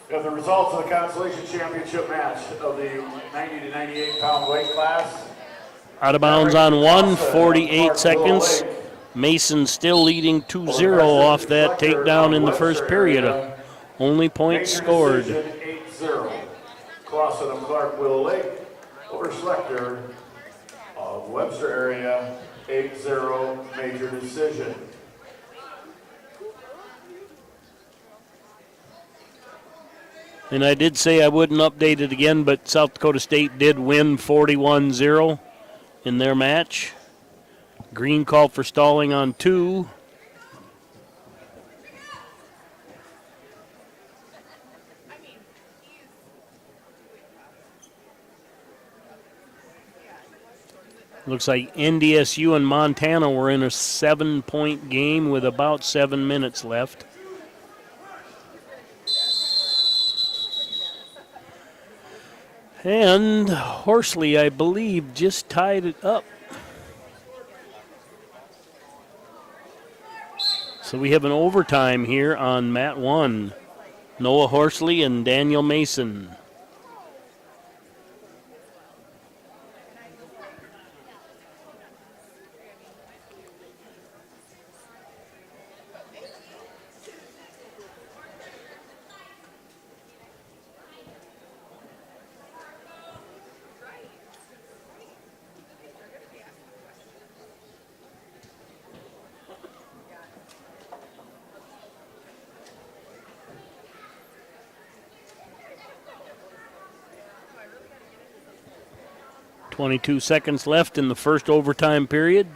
We have the results of the consolation championship match of the 90 to 98 pound weight class. Out of bounds on 1, 48 seconds. Mason still leading 2-0 off that takedown in the first period. Only points scored. 8-0. Clausen of Clark Willow Lake over Schlechter of Webster area, 8-0 major decision. And I did say I wouldn't update it again, but South Dakota State did win 41-0 in their match. Green called for stalling on 2. Looks like NDSU and Montana were in a 7-point game with about 7 minutes left. And Horsley, I believe, just tied it up. So we have an overtime here on mat 1. Noah Horsley and Daniel Mason. .22 seconds left in the first overtime period.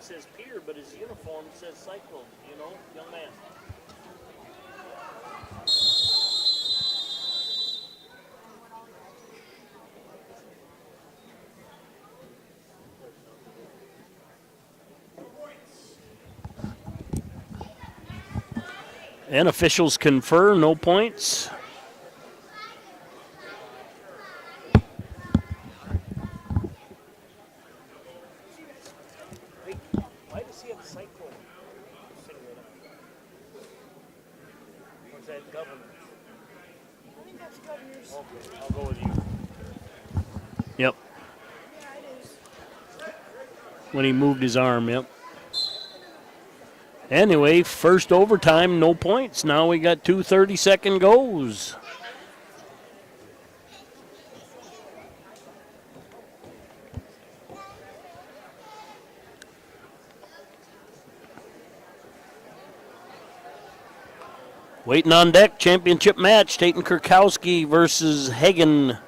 says Pier, but his uniform says Cyclone, you know, young man. And officials confer, no points. Why does he have Cyclone singlet on? Or is that government? I think that's governor's. Okay, I'll go with you. Yep. Yeah, it is. When he moved his arm, yep. Anyway, first overtime, no points. Now we got 2 30-second goes. Waiting on deck, championship match, Tatum Kurkowski versus Hagen.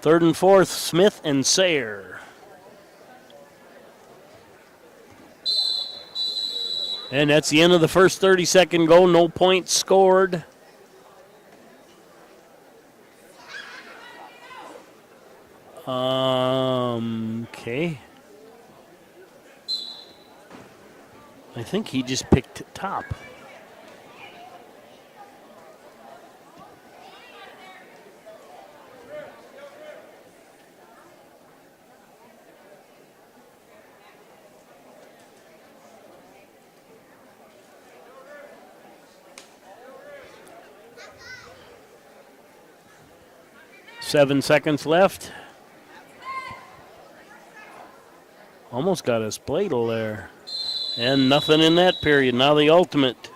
Third and fourth, Smith and Sayre. And that's the end of the first 30-second goal. No points scored. Okay. I think he just picked top. Seven seconds left. Almost got his Spladle there. And nothing in that period. Now the ultimate.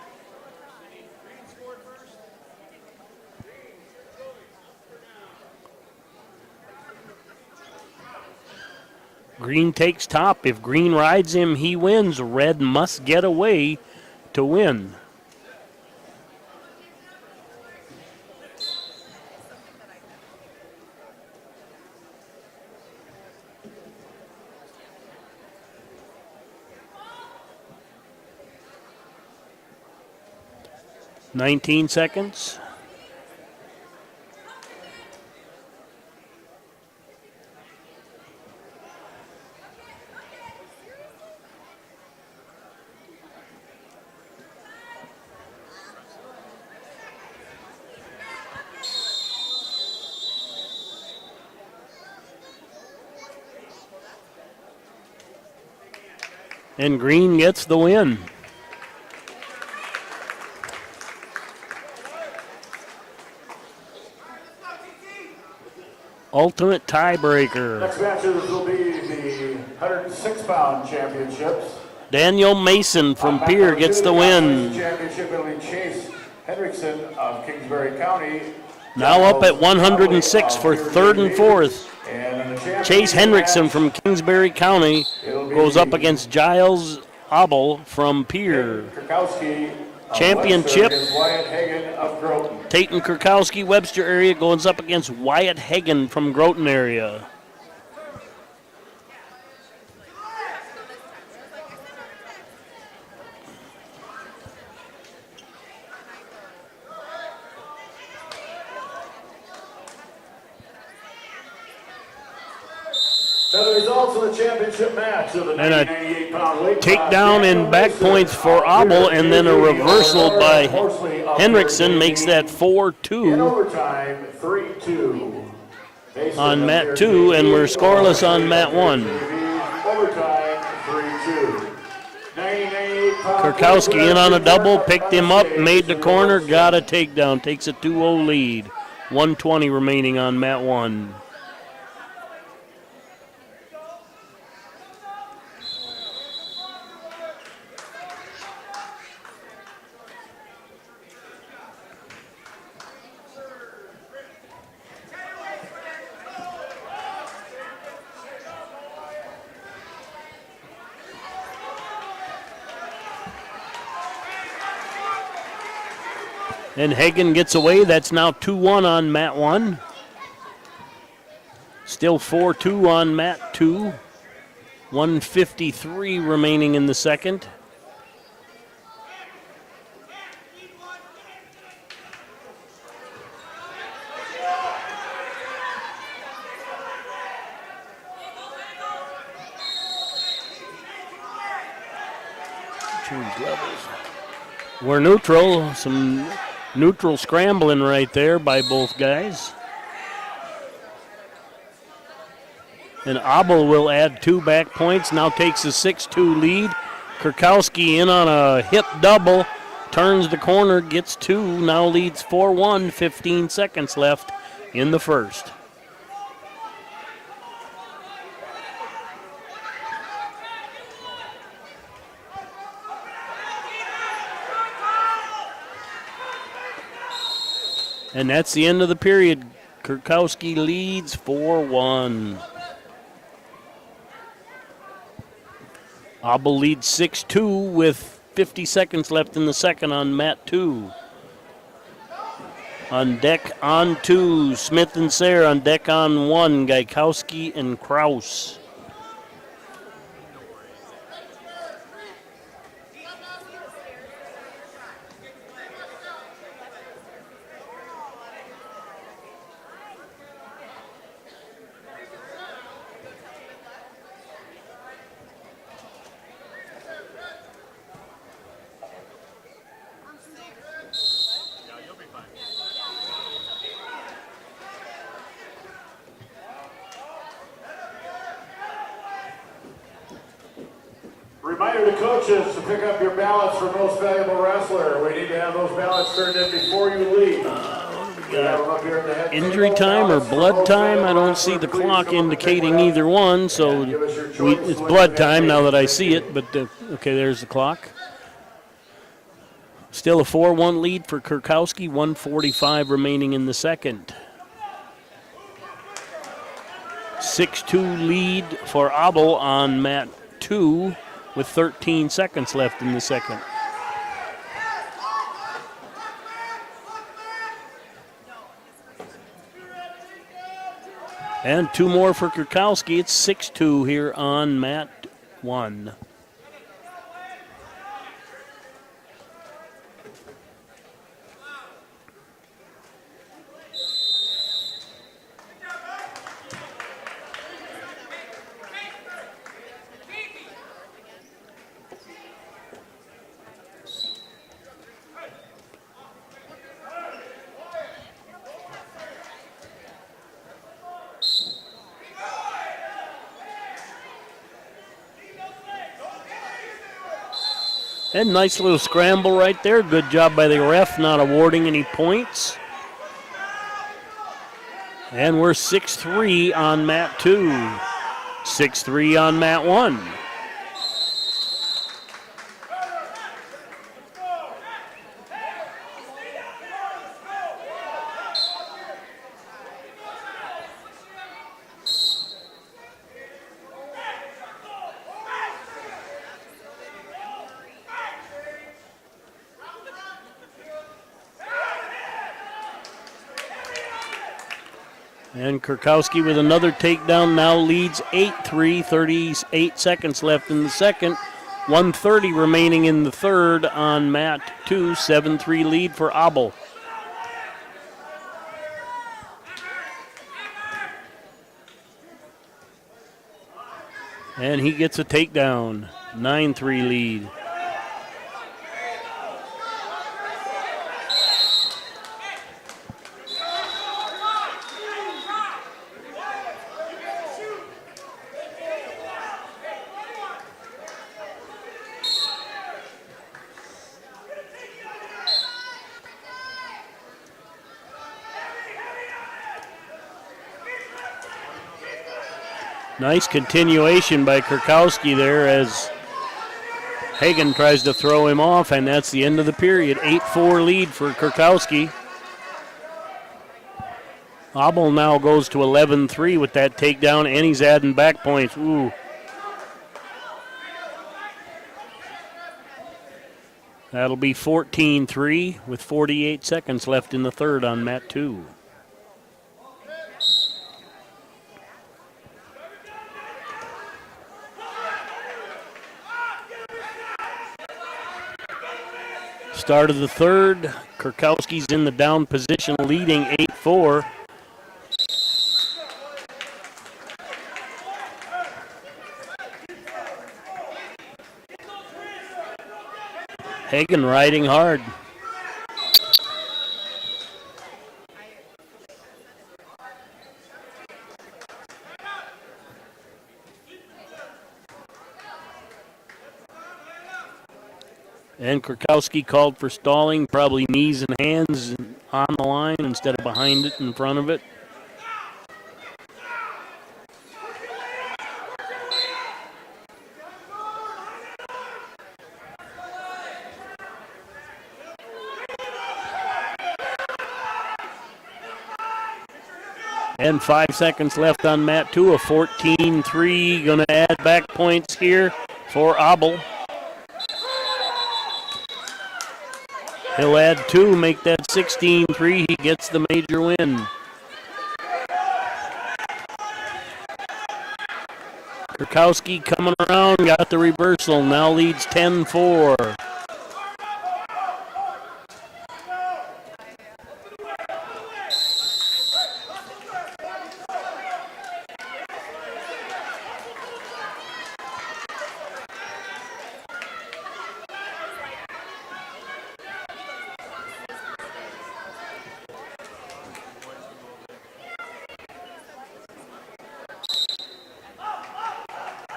Green takes top. If Green rides him, he wins. Red must get away to win. $19 seconds. And Green gets the win. Ultimate tiebreaker. Next matches will be the 106-pound championships. Daniel Mason from Pier gets the win. Championship will be Chase Hendrickson of Kingsbury County. Now up at 106 for third and fourth. Chase Hendrickson from Kingsbury County goes up against Giles Abel from Pier. Championship, Tatum Kurkowski, Webster area, goes up against Wyatt Hagen from Groton area. The results of the championship match of the 98-pound weight takedown and back points for Abel, and then a reversal by Hendrickson makes that 4-2 in overtime, 3-2 on mat 2, and we're scoreless on mat 1. Overtime, 3-2. Kurkowski in on a double, picked him up, made the corner, got a takedown, takes a 2-0 lead. 1:20 remaining on mat 1. And Hagen gets away. That's now 2-1 on mat 1. Still 4-2 on mat 2. 1:53 remaining in the second. We're neutral. Some neutral scrambling right there by both guys. And Abel will add 2 back points. Now takes a 6-2 lead. Kurkowski in on a hip double. Turns the corner, gets 2. Now leads 4-1. 15 seconds left in the first. And that's the end of the period. Kurkowski leads 4-1. Abel leads 6-2 with 50 seconds left in the second on mat 2. On deck on 2, Smith and Sayre. On deck on 1, Gaikowski and Kraus. Reminder to coaches to pick up your ballots for most valuable wrestler. We need to have those ballots turned in before you leave. Injury time or blood time? I don't see the clock indicating either one, so it's blood time now that I see it, but okay, there's the clock. Still a 4-1 lead for Kurkowski, 1:45 remaining in the second. 6-2 lead for Abel on mat 2 with 13 seconds left in the second. And 2 more for Kurkowski. It's 6-2 here on mat 1. And nice little scramble right there. Good job by the ref not awarding any points. And we're 6-3 on mat 2. 6-3 on mat 1. And Kurkowski with another takedown now leads 8-3, 38 seconds left in the second. 1:30 remaining in the third on mat 2, 7-3 lead for Abel. And he gets a takedown, 9-3 lead. Nice continuation by Kurkowski there as Hagen tries to throw him off, and that's the end of the period. 8-4 lead for Kurkowski. Abel now goes to 11-3 with that takedown, and he's adding back points. Ooh. That'll be 14-3 with 48 seconds left in the third on mat 2. Start of the third. Kurkowski's in the down position, leading 8-4. Hagen riding hard. And Kurkowski called for stalling, probably knees and hands on the line instead of behind it, in front of it. And 5 seconds left on mat 2, a 14-3. Going to add back points here for Abel. He'll add 2, make that 16-3. He gets the major win. Kurkowski coming around, got the reversal, now leads 10-4.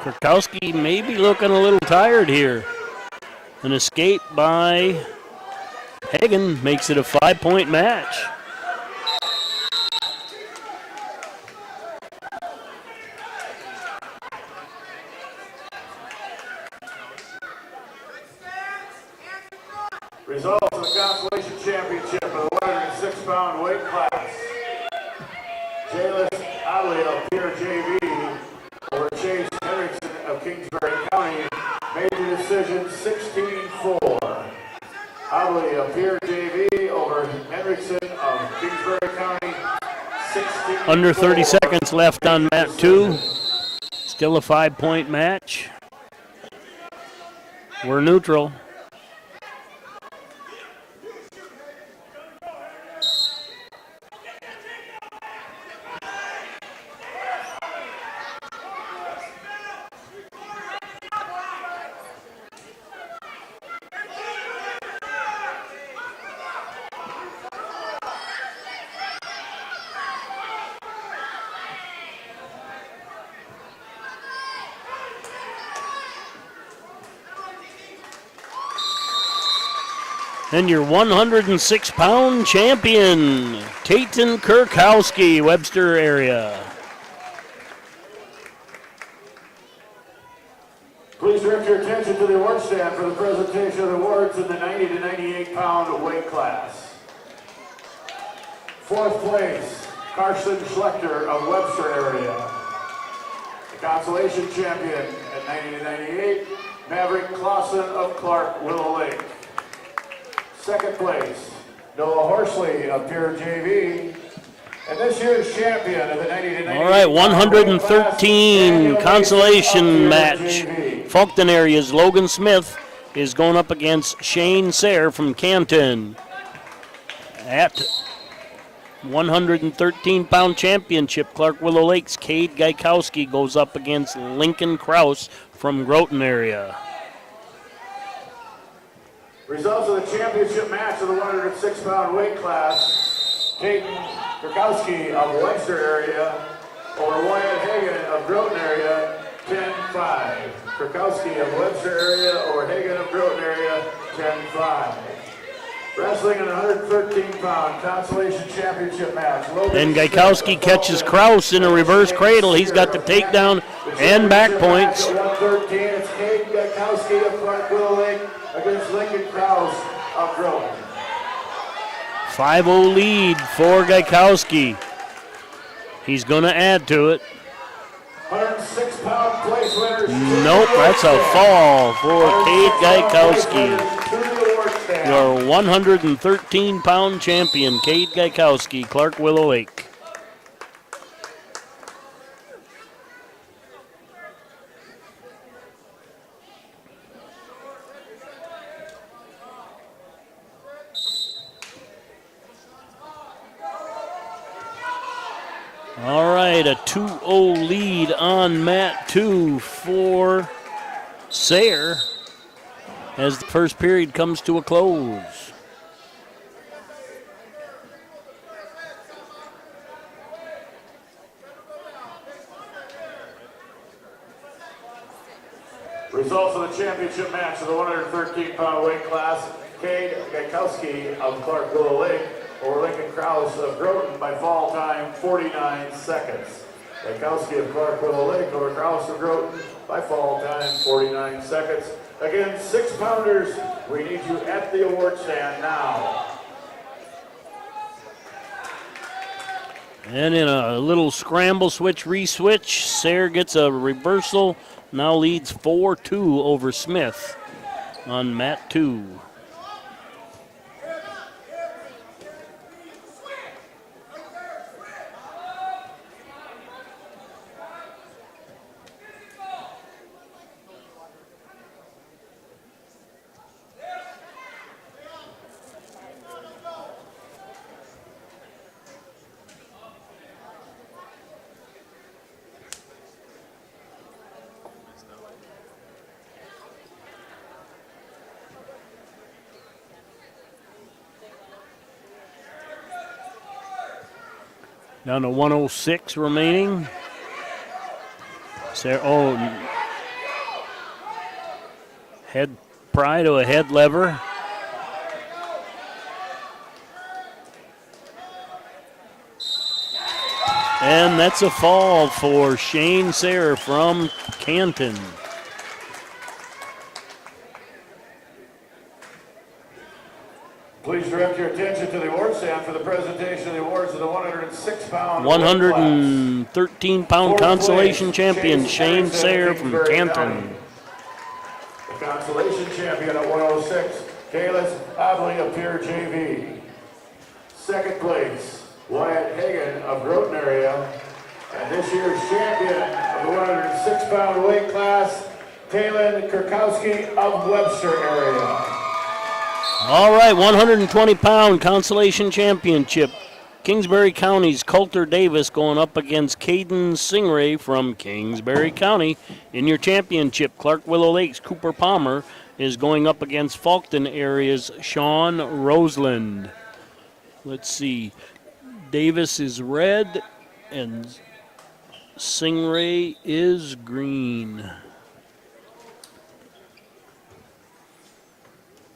Kurkowski may be looking a little tired here. An escape by Hagen makes it a 5-point match. Results of the Consolation Championship of the 106-pound weight class. Jaylis Adley of Pier JV over Chase Hendrickson of Kingsbury County. Major decision 16-4. Adley of Pier JV over Hendrickson of Kingsbury County. 16-4. Under 30 seconds left on mat 2. Still a 5-point match. We're neutral. And your 106-pound champion, Tayton Kurkowski, Webster area. Please direct your attention to the award stand for the presentation of the awards in the 90 to 98-pound weight class. Fourth place, Carson Schlechter of Webster area. The consolation champion at 90 to 98, Maverick Clausen of Clark Willow Lake. Second place, Noah Horsley of Pier JV. And this year's champion of the 90 to 98. All right, 113 consolation match. Fulton area's Logan Smith is going up against Shane Sayre from Canton. At 113-pound championship, Clark Willow Lake's Cade Gaikowski goes up against Lincoln Kraus from Groton area. Results of the championship match of the 106-pound weight class. Tayton Kurkowski of Webster area over Wyatt Hagen of Groton area, 10-5. Kurkowski of Webster area over Hagen of Groton area, 10-5. Wrestling in a 113-pound consolation championship match. And Gaikowski catches Kraus in a reverse cradle. He's got the takedown and back points. 113, it's Cade Gaikowski of Clark Willow Lake against Lincoln Kraus of Groton. 5-0 lead for Gaikowski. He's going to add to it. 106-pound place winners. Nope, that's a fall for Cade Gaikowski. Your 113-pound champion, Cade Gaikowski, Clark Willow Lake. All right, a 2-0 lead on mat 2 for Sayre as the first period comes to a close. Results of the championship match of the 113-pound weight class: Cade Gaikowski of Clark Willow Lake over Lincoln Krause of Groton by fall time 49 seconds. Gaikowski of Clark Willow Lake over Krause of Groton by fall time 49 seconds. Again, 6-pounders, we need you at the award stand now. And in a little scramble switch, re-switch, Sayre gets a reversal, now leads 4-2 over Smith on mat 2. Down to 106 remaining. Sayre, head pry to a head lever. And that's a fall for Shane Sayre from Canton. Please direct your attention to the award stand for the presentation of the awards of the 106-pound 113-pound consolation champion Shane Sayre from Canton. The consolation champion at 106, Kalis Abley of Pier JV. Second place, Wyatt Hagan of Groton area. And this year's champion of the 106-pound weight class, Kaylin Kurkowski of Webster area. All right, 120-pound consolation championship. Kingsbury County's Coulter Davis going up against Caden Singray from Kingsbury County. In your championship, Clark Willow Lake's Cooper Palmer is going up against Faulkton area's Sean Roseland. Let's see. Davis is red and Singray is green.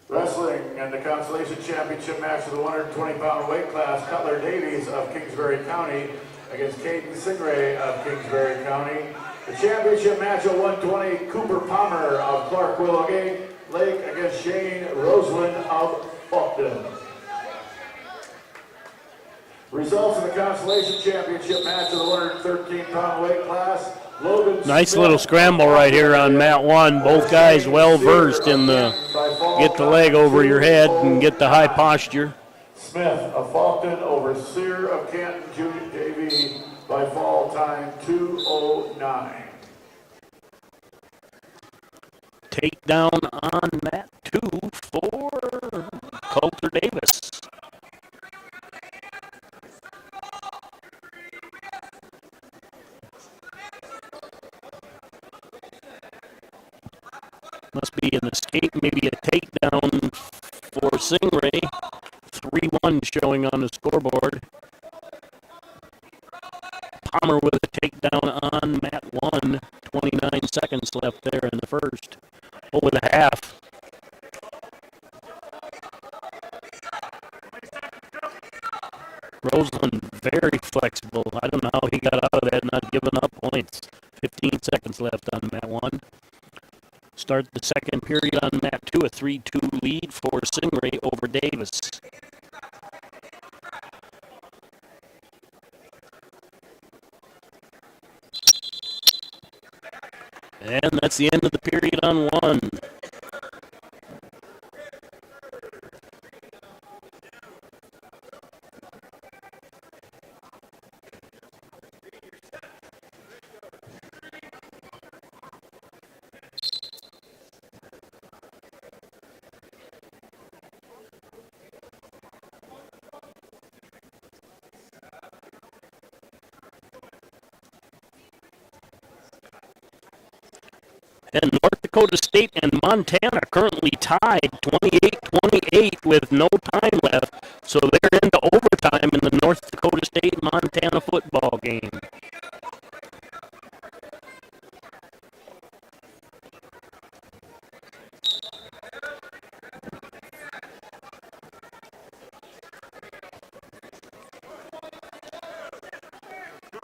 Wrestling and the consolation championship match of the 120-pound weight class, Cutler Davies of Kingsbury County against Caden Singray of Kingsbury County. The championship match at 120, Cooper Palmer of Clark Willow Lake against Shane Roseland of Faulkton. Results of the consolation championship match of the 113-pound weight class. Nice little scramble right here on mat 1. Both guys well versed in the get the leg over your head and get the high posture. Smith of Faulkton over Sear of Canton Junior JV by fall time 2:09. Takedown on mat 2 for Coulter Davis. Must be an escape, maybe a takedown for Singray. 3-1 showing on the scoreboard. Palmer with a takedown on mat 1. 29 seconds left there in the first. Over the half. Roseland very flexible. I don't know how he got out of that, not giving up points. 15 seconds left on mat 1. Start the second period on mat 2, a 3-2 lead for Singray over Davis. And that's the end of the period on 1. And North Dakota State and Montana currently tied 28-28 with no time left. So they're into overtime in the North Dakota State-Montana football game.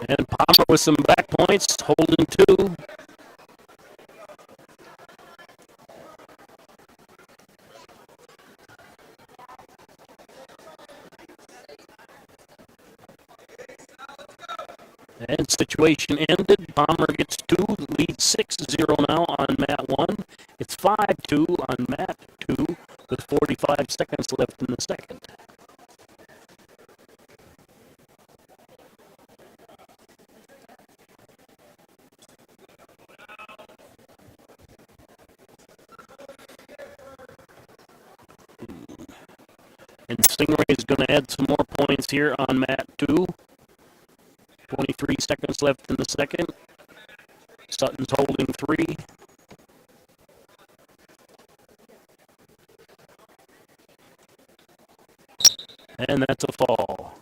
And Palmer with some back points, holding 2. And situation ended. Palmer gets 2, leads 6-0 now on mat 1. It's 5-2 on mat 2 with 45 seconds left in the second. And Stingray is going to add some more points here on mat 2. 23 seconds left in the second. Sutton's holding 3. And that's a fall.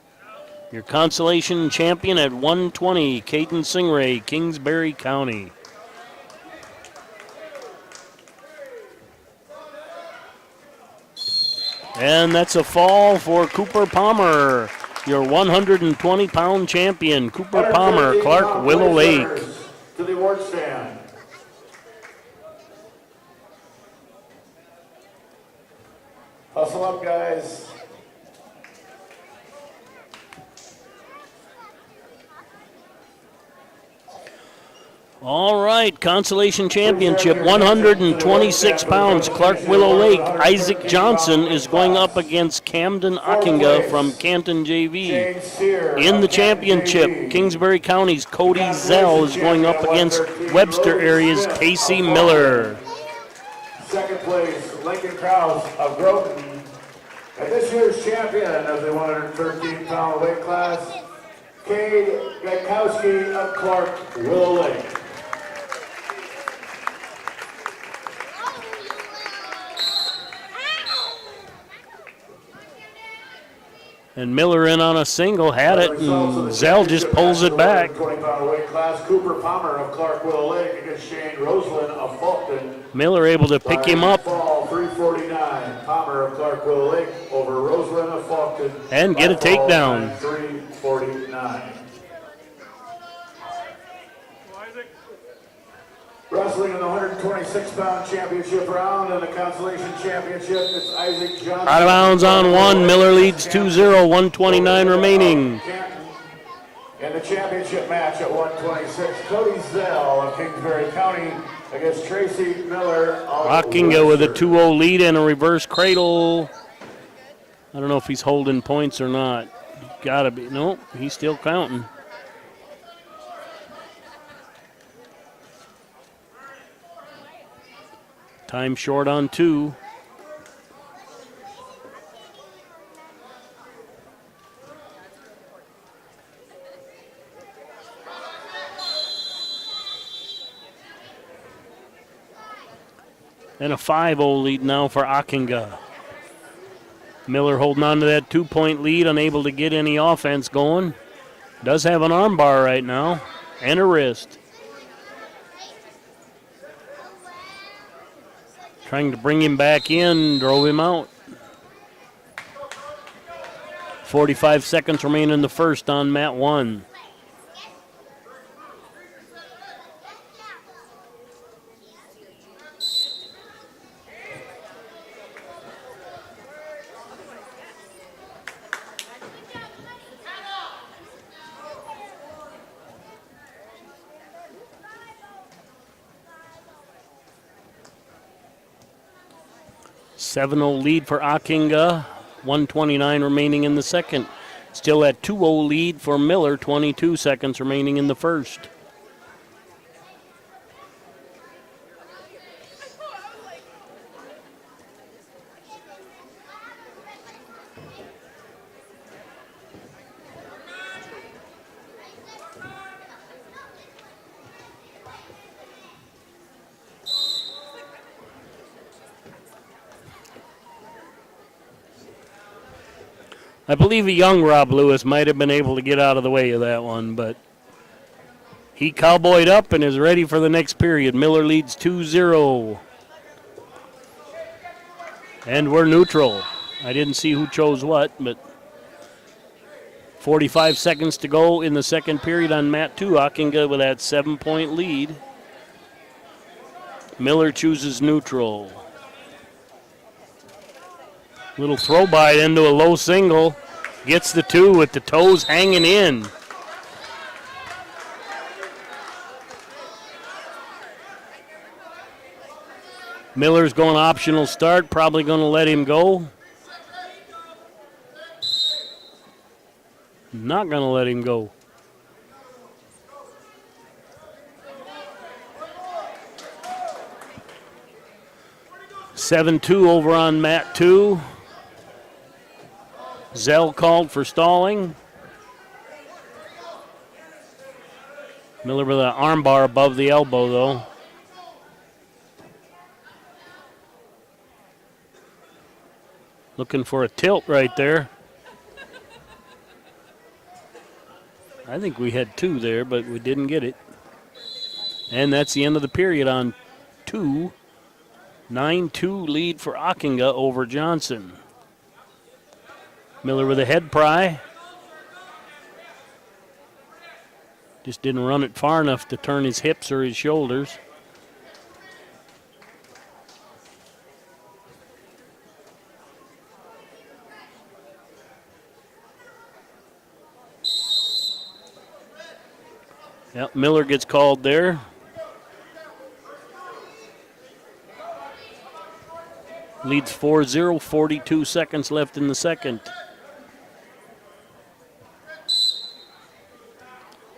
Your consolation champion at 120, Caden Stingray, Kingsbury County. And that's a fall for Cooper Palmer, your 120-pound champion. Cooper Palmer, Clark Willow Lake. To the award stand. Hustle up, guys. All right, consolation championship, 126 pounds, Clark Willow Lake. Isaac Johnson is going up against Camden Ockinga from Canton JV. In the championship, Kingsbury County's Cody Zell is going up against Webster area's Casey Miller. Second place, Lincoln Krause of Groton. And this year's champion of the 113-pound weight class, Cade Gatkowski of Clark Willow Lake. And Miller in on a single, had it, and Zell just pulls it back. 20-pound weight class, Cooper Palmer of Clark Willow Lake against Shane Roseland of Fulton. Miller able to pick him up. Fall 349, Palmer of Clark Willow Lake over Roseland of Fulton. And get a takedown. 349. Wrestling in the 126-pound championship round and the consolation championship, it's Isaac Johnson. Out of bounds on 1. Miller leads 2-0, 129 remaining. In the championship match at 126, Cody Zell of Kingsbury County against Tracy Miller. Ockinga with a 2-0 lead and a reverse cradle. I don't know if he's holding points or not. Gotta be. Nope, he's still counting. Time short on 2. And a 5-0 lead now for Ockinga. Miller holding on to that 2-point lead, unable to get any offense going. Does have an arm bar right now and a wrist. Trying to bring him back in, drove him out. 45 seconds remain in the first on mat 1. .70 lead for Ockinga, 129 remaining in the second. Still at 2-0 lead for Miller, 22 seconds remaining in the first. I believe a young Rob Lewis might have been able to get out of the way of that one, but he cowboyed up and is ready for the next period. Miller leads 2-0. And we're neutral. I didn't see who chose what, but 45 seconds to go in the second period on mat 2. Ockinga with that 7-point lead. Miller chooses neutral. Little throw by into a low single. Gets the 2 with the toes hanging in. Miller's going optional start, probably going to let him go. Not going to let him go. (7-2) over on mat 2. Zell called for stalling. Miller with an arm bar above the elbow, though. Looking for a tilt right there. I think we had 2 there, but we didn't get it. And that's the end of the period on 2. 9-2 lead for Ockinga over Johnson. Miller with a head pry. Just didn't run it far enough to turn his hips or his shoulders. Yep, Miller gets called there. Leads 4-0, 42 seconds left in the second.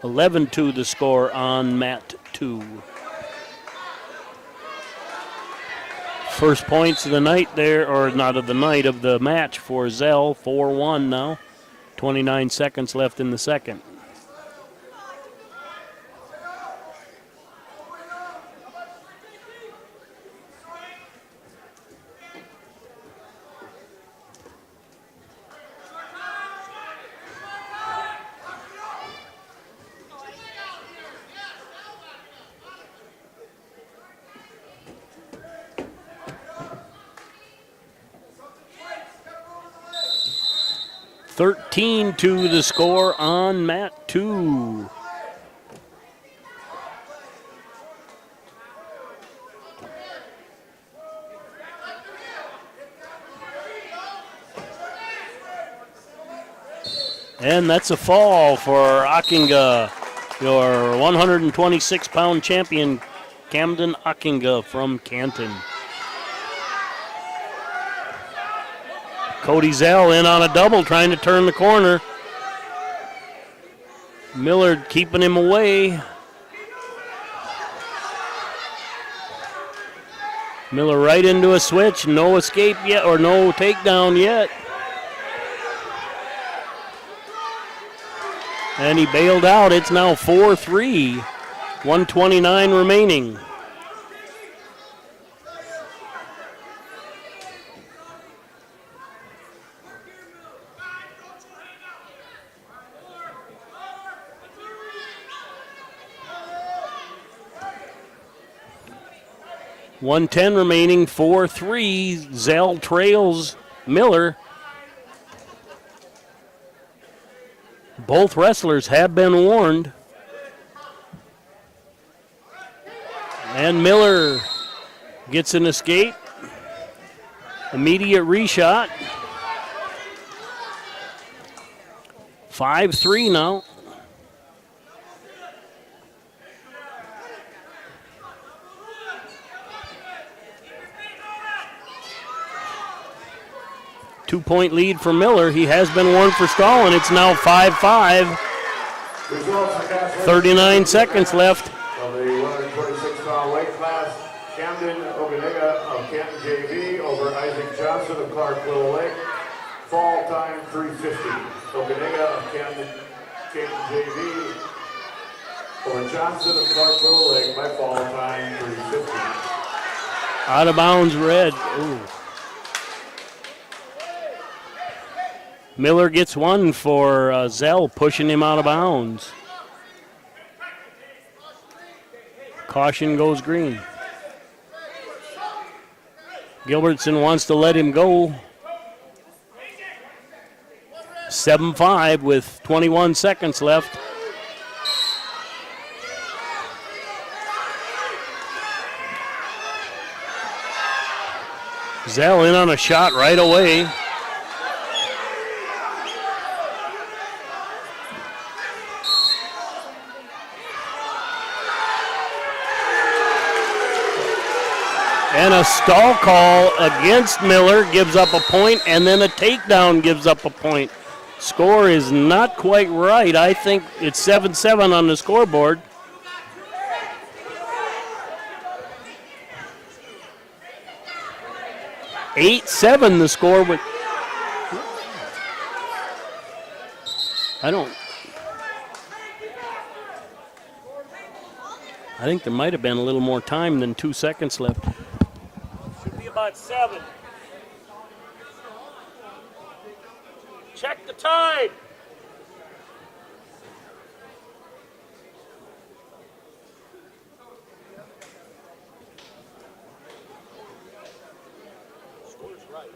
11-2 the score on mat 2. First points of the night there, or not of the night, of the match for Zell. 4-1 now. 29 seconds left in the second. (13-2) the score on mat 2. And that's a fall for Ockinga, your 126-pound champion, Camden Ockinga from Canton. Cody Zell in on a double, trying to turn the corner. Miller keeping him away. Miller right into a switch. No escape yet, or no takedown yet. And he bailed out. It's now 4-3. 1:29 remaining. .110 remaining, 4-3. Zell trails Miller. Both wrestlers have been warned. And Miller gets an escape. Immediate reshot. 5-3 now. Two-point lead for Miller. He has been warned for stalling. It's now 5-5. 39 seconds left. Of the 126-pound weight class, Camden Oganega of Canton JV over Isaac Johnson of Clark Willow Lake. Fall time 3:50. Oganega of Canton JV over Johnson of Clark Willow Lake by fall time 3:50. Out of bounds, red. Ooh. Miller gets one for Zell, pushing him out of bounds. Caution goes green. Gilbertson wants to let him go. 7-5 with 21 seconds left. Zell in on a shot right away. And a stall call against Miller gives up a point, and then a takedown gives up a point. Score is not quite right. I think it's 7-7 on the scoreboard. (8-7) the score with. I think there might have been a little more time than 2 seconds left. Should be about 7. Check the time. Score's right.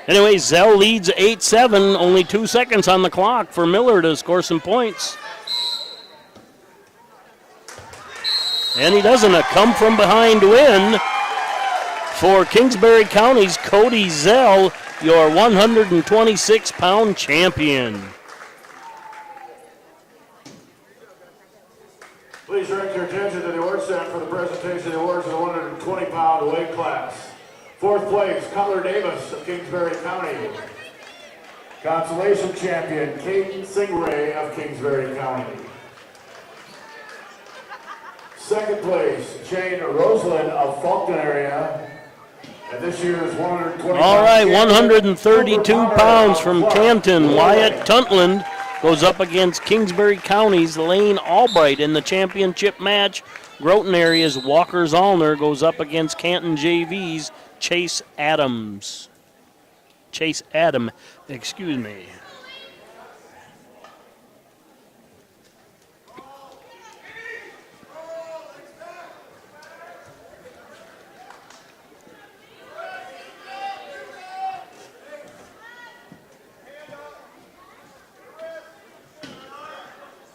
Anyway, Zell leads 8-7, only 2 seconds on the clock for Miller to score some points. And he doesn't. A come from behind win for Kingsbury County's Cody Zell, your 126-pound champion. Please direct your attention to the award stand for the presentation of the awards in the 120-pound weight class. 4th place, Cutler Davis of Kingsbury County. Consolation champion, Kate Singray of Kingsbury County. 2nd place, Jane Roseland of Fulton area. And this year's 120. All right, 132 pounds from Canton. Wyatt Tuntland goes up against Kingsbury County's Lane Albright in the championship match. Groton area's Walker Zollner goes up against Canton JV's Chase Adam, excuse me.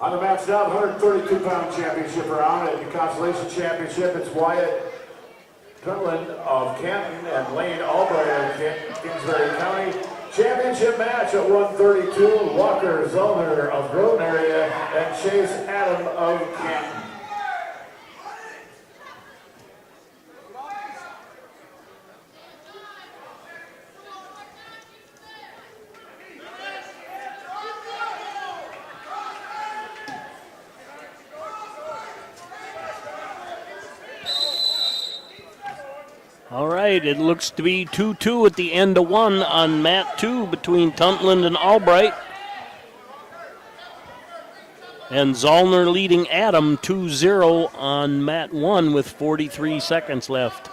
On the match now, the 132-pound championship round and the consolation championship, it's Wyatt Tuntland of Canton and Lane Albright of Kingsbury County. Championship match at 132, Walker Zollner of Groton area and Chase Adam of Canton. All right, it looks to be 2-2 at the end of 1 on mat 2 between Tuntland and Albright. And Zollner leading Adam 2-0 on mat 1 with 43 seconds left.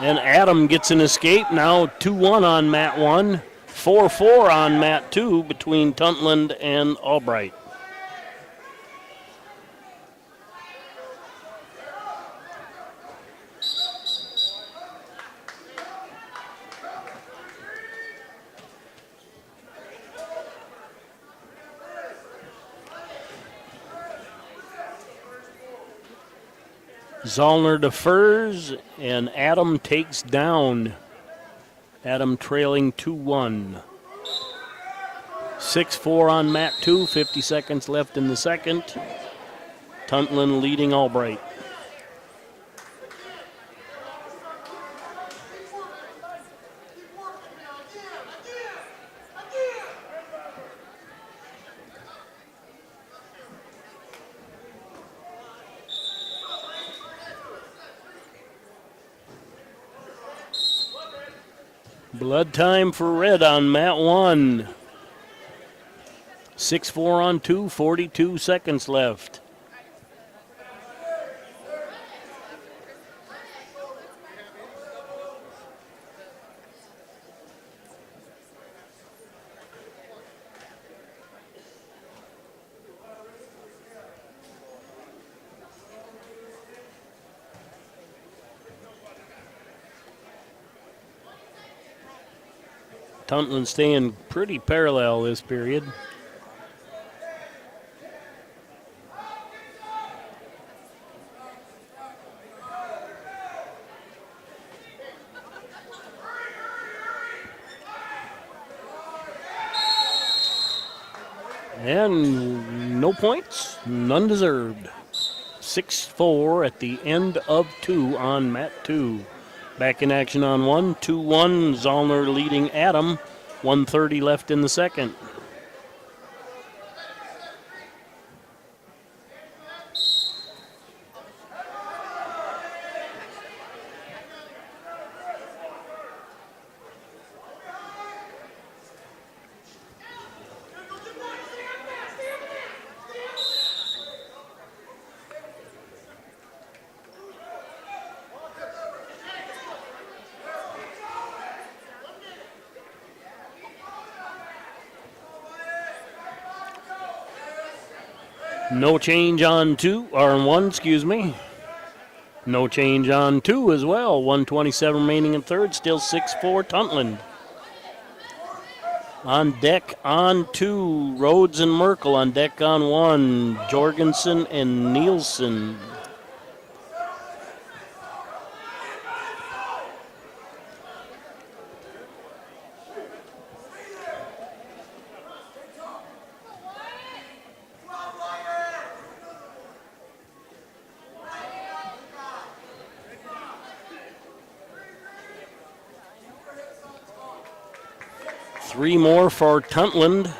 And Adam gets an escape now, 2-1 on mat 1, 4-4 on mat 2 between Tuntland and Albright. Zollner defers, and Adam takes down. Adam trailing 2-1. 6-4 on mat 2, 50 seconds left in the second. Tuntlin leading Albright. Blood time for red on mat 1. 6-4 on 2, 42 seconds left. Tuntlin staying pretty parallel this period. And no points, none deserved. 6-4 at the end of 2 on mat 2. Back in action on 1, 2-1, Zollner leading Adam, 1:30 left in the second. No change on 2, or on 1, excuse me. No change on 2 as well. 1:27 remaining in third, still 6-4 Tuntlin. On deck on 2, Rhodes and Merkel. On deck on 1, Jorgensen and Nielsen. Three more for Tuntlin.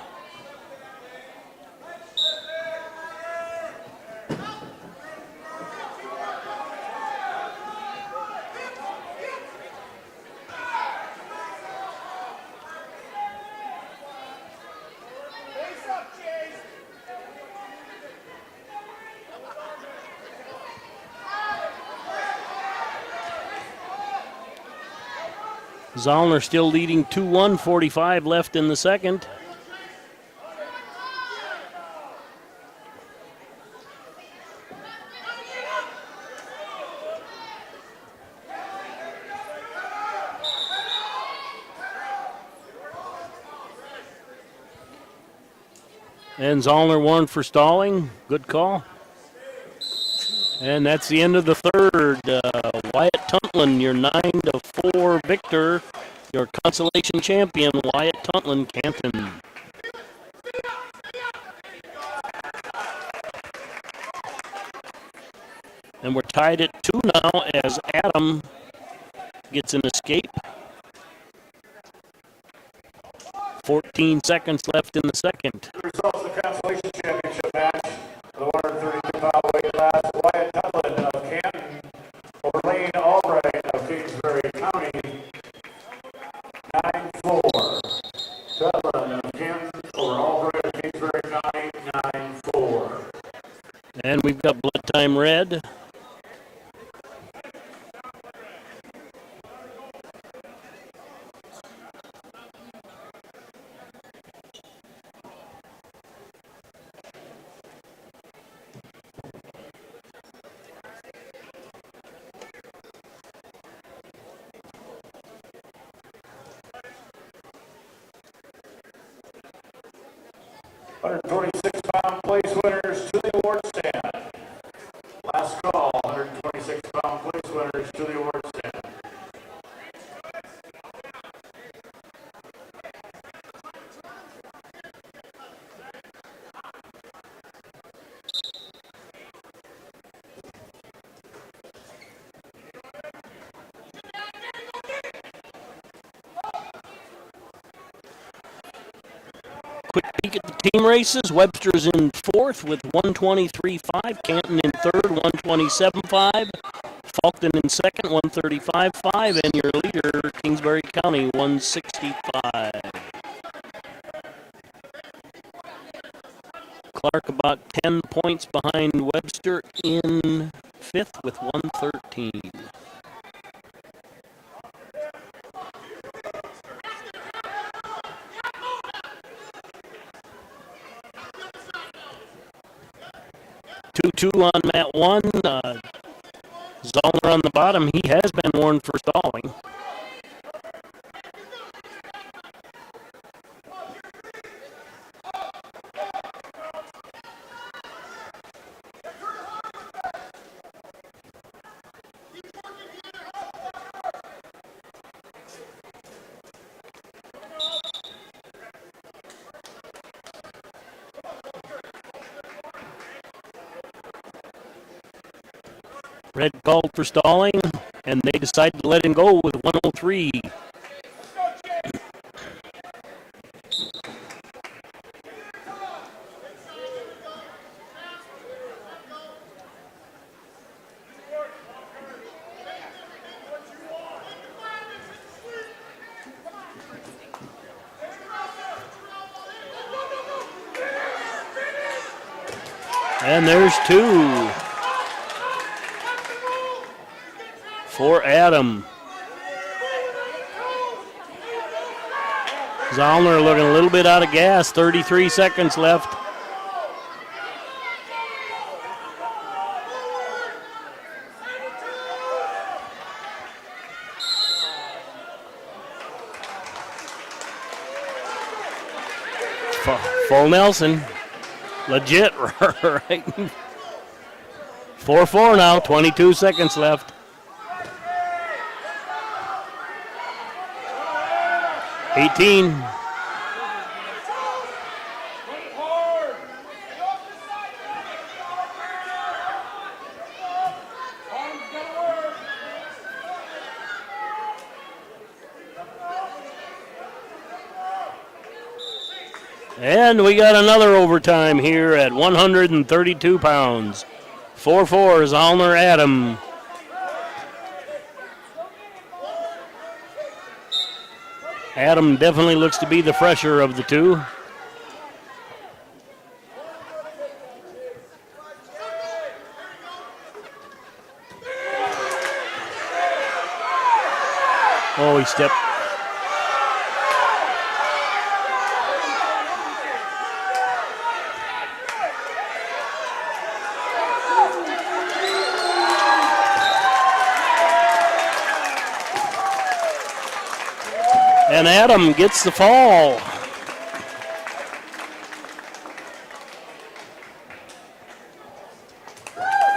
Zollner still leading 2-1, 45 left in the second. And Zollner warned for stalling. Good call. And that's the end of the third. Wyatt Tuntlin, your 9-4 victor, your consolation champion, Wyatt Tuntlin, Canton. And we're tied at 2 now as Adam gets an escape. 14 seconds left in the second. The results of the consolation championship match, the 132-pound weight class, Wyatt Tuntlin of Canton over Lane Albright of Kingsbury County, 9-4. Tuntlin of Canton over Albright of Kingsbury County, 9-4. And we've got blood time red. £126 place winners to the award stand. Last call, 126 Quick peek at the team races. Webster's in fourth with 123.5. Canton in third, 127.5. Faulkton in second, 135.5. And your leader, Kingsbury County, 165. Clark about 10 points behind Webster in fifth with 113. Two on mat 1. Zollner on the bottom. He has been warned for stalling. Red called for stalling, and they decided to let him go with 103. And there's 2. For Adam. Zollner looking a little bit out of gas. 33 seconds left. Full Nelson. Legit, right? 4-4 now. 22 seconds left. 18. And we got another overtime here at 132 pounds. 4-4 is Zollner Adam. Adam definitely looks to be the fresher of the two. Oh, he stepped. And Adam gets the fall.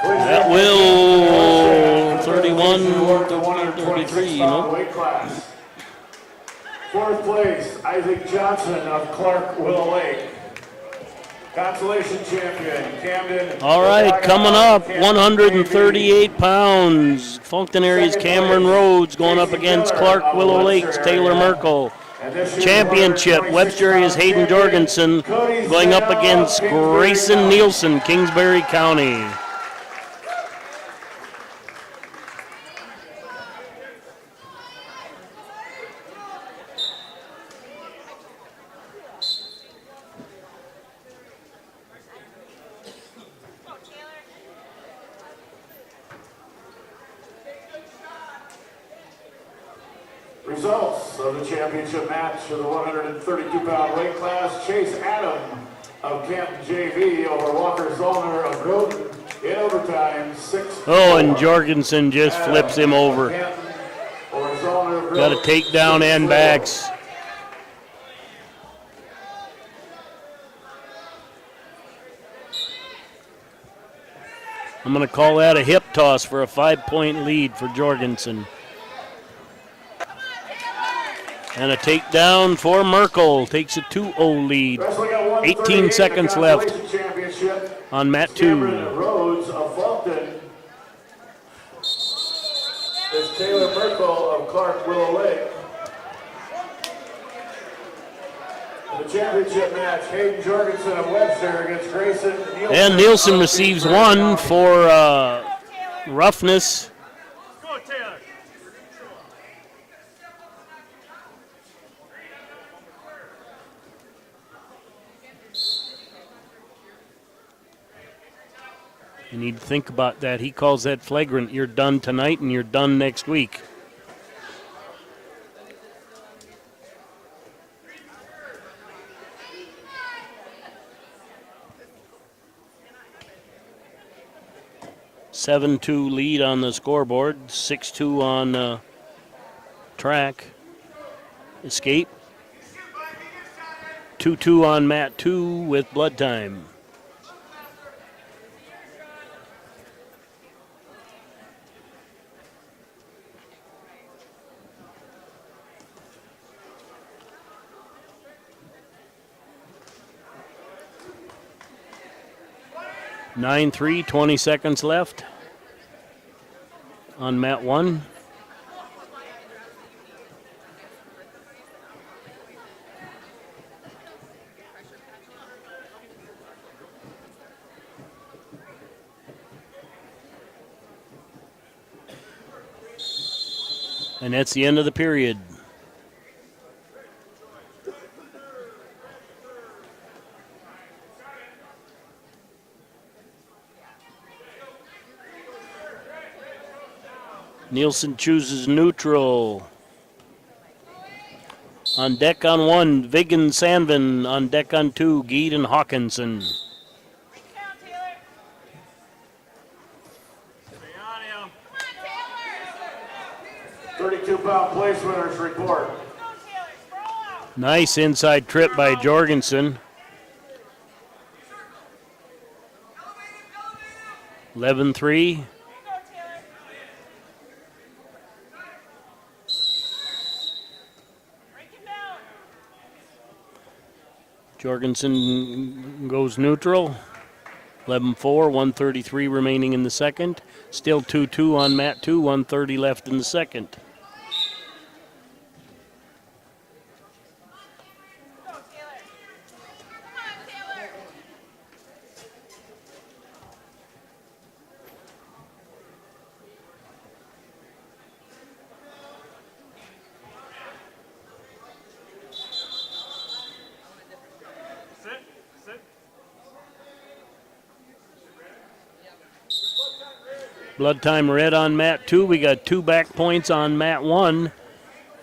That will 31 to 33, you know. Weight class. Fourth place, Isaac Johnson of Clark Willow Lake. Consolation champion, Camden. All right, coming up, 138 pounds. Fulton area's Cameron Rhodes going up against Clark Willow Lake's Taylor Merkel. Championship, Webster area's Hayden Jorgensen going up against Grayson Nielsen, Kingsbury County. Results of the championship match for the 132-pound weight class. Chase Adam of Canton JV over Walker Zollner of Groton in overtime, 6-4. Oh, and Jorgensen just flips him over. Got a takedown and backs. I'm going to call that a hip toss for a 5-point lead for Jorgensen. And a takedown for Merkel. Takes a 2-0 lead. 18 seconds left on mat 2. Rhodes of Fulton. It's Taylor Merkel of Clark Willow Lake. The championship match, Hayden Jorgensen of Webster against Grayson Nielsen. And Nielsen receives one for roughness. Go, Taylor. You need to think about that. He calls that flagrant. You're done tonight and you're done next week. (7-2) lead on the scoreboard. 6-2 on track. Escape. 2-2 on mat 2 with blood time. Nine 3, 20 seconds left on mat 1. And that's the end of the period. Nielsen chooses neutral. On deck on 1, Viggen Sandvin. On deck on 2, Geed and Hawkinson. 32-pound place winners report. Nice inside trip by Jorgensen. 11-3. Jorgensen goes neutral. 11-4, 133 remaining in the second. Still 2-2 on mat 2, 130 left in the second. Blood time red on mat 2. We got 2 back points on mat 1.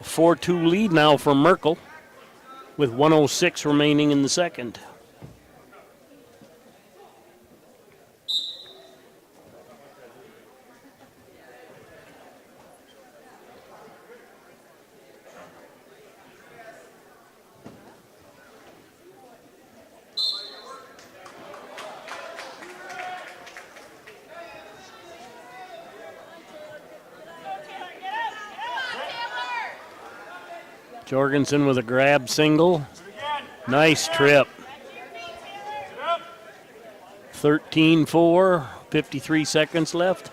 4-2 lead now for Merkel with 106 remaining in the second. Jorgensen with a grab single. Nice trip. 13-4, 53 seconds left.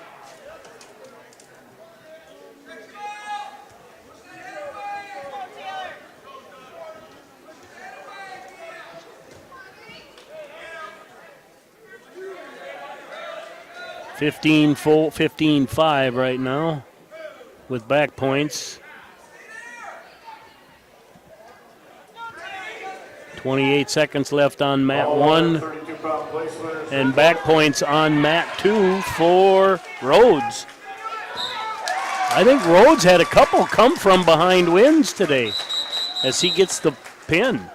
(15-4, 15-5) right now with back points. 28 seconds left on mat 1. And back points on mat 2 for Rhodes. I think Rhodes had a couple come from behind wins today as he gets the pin.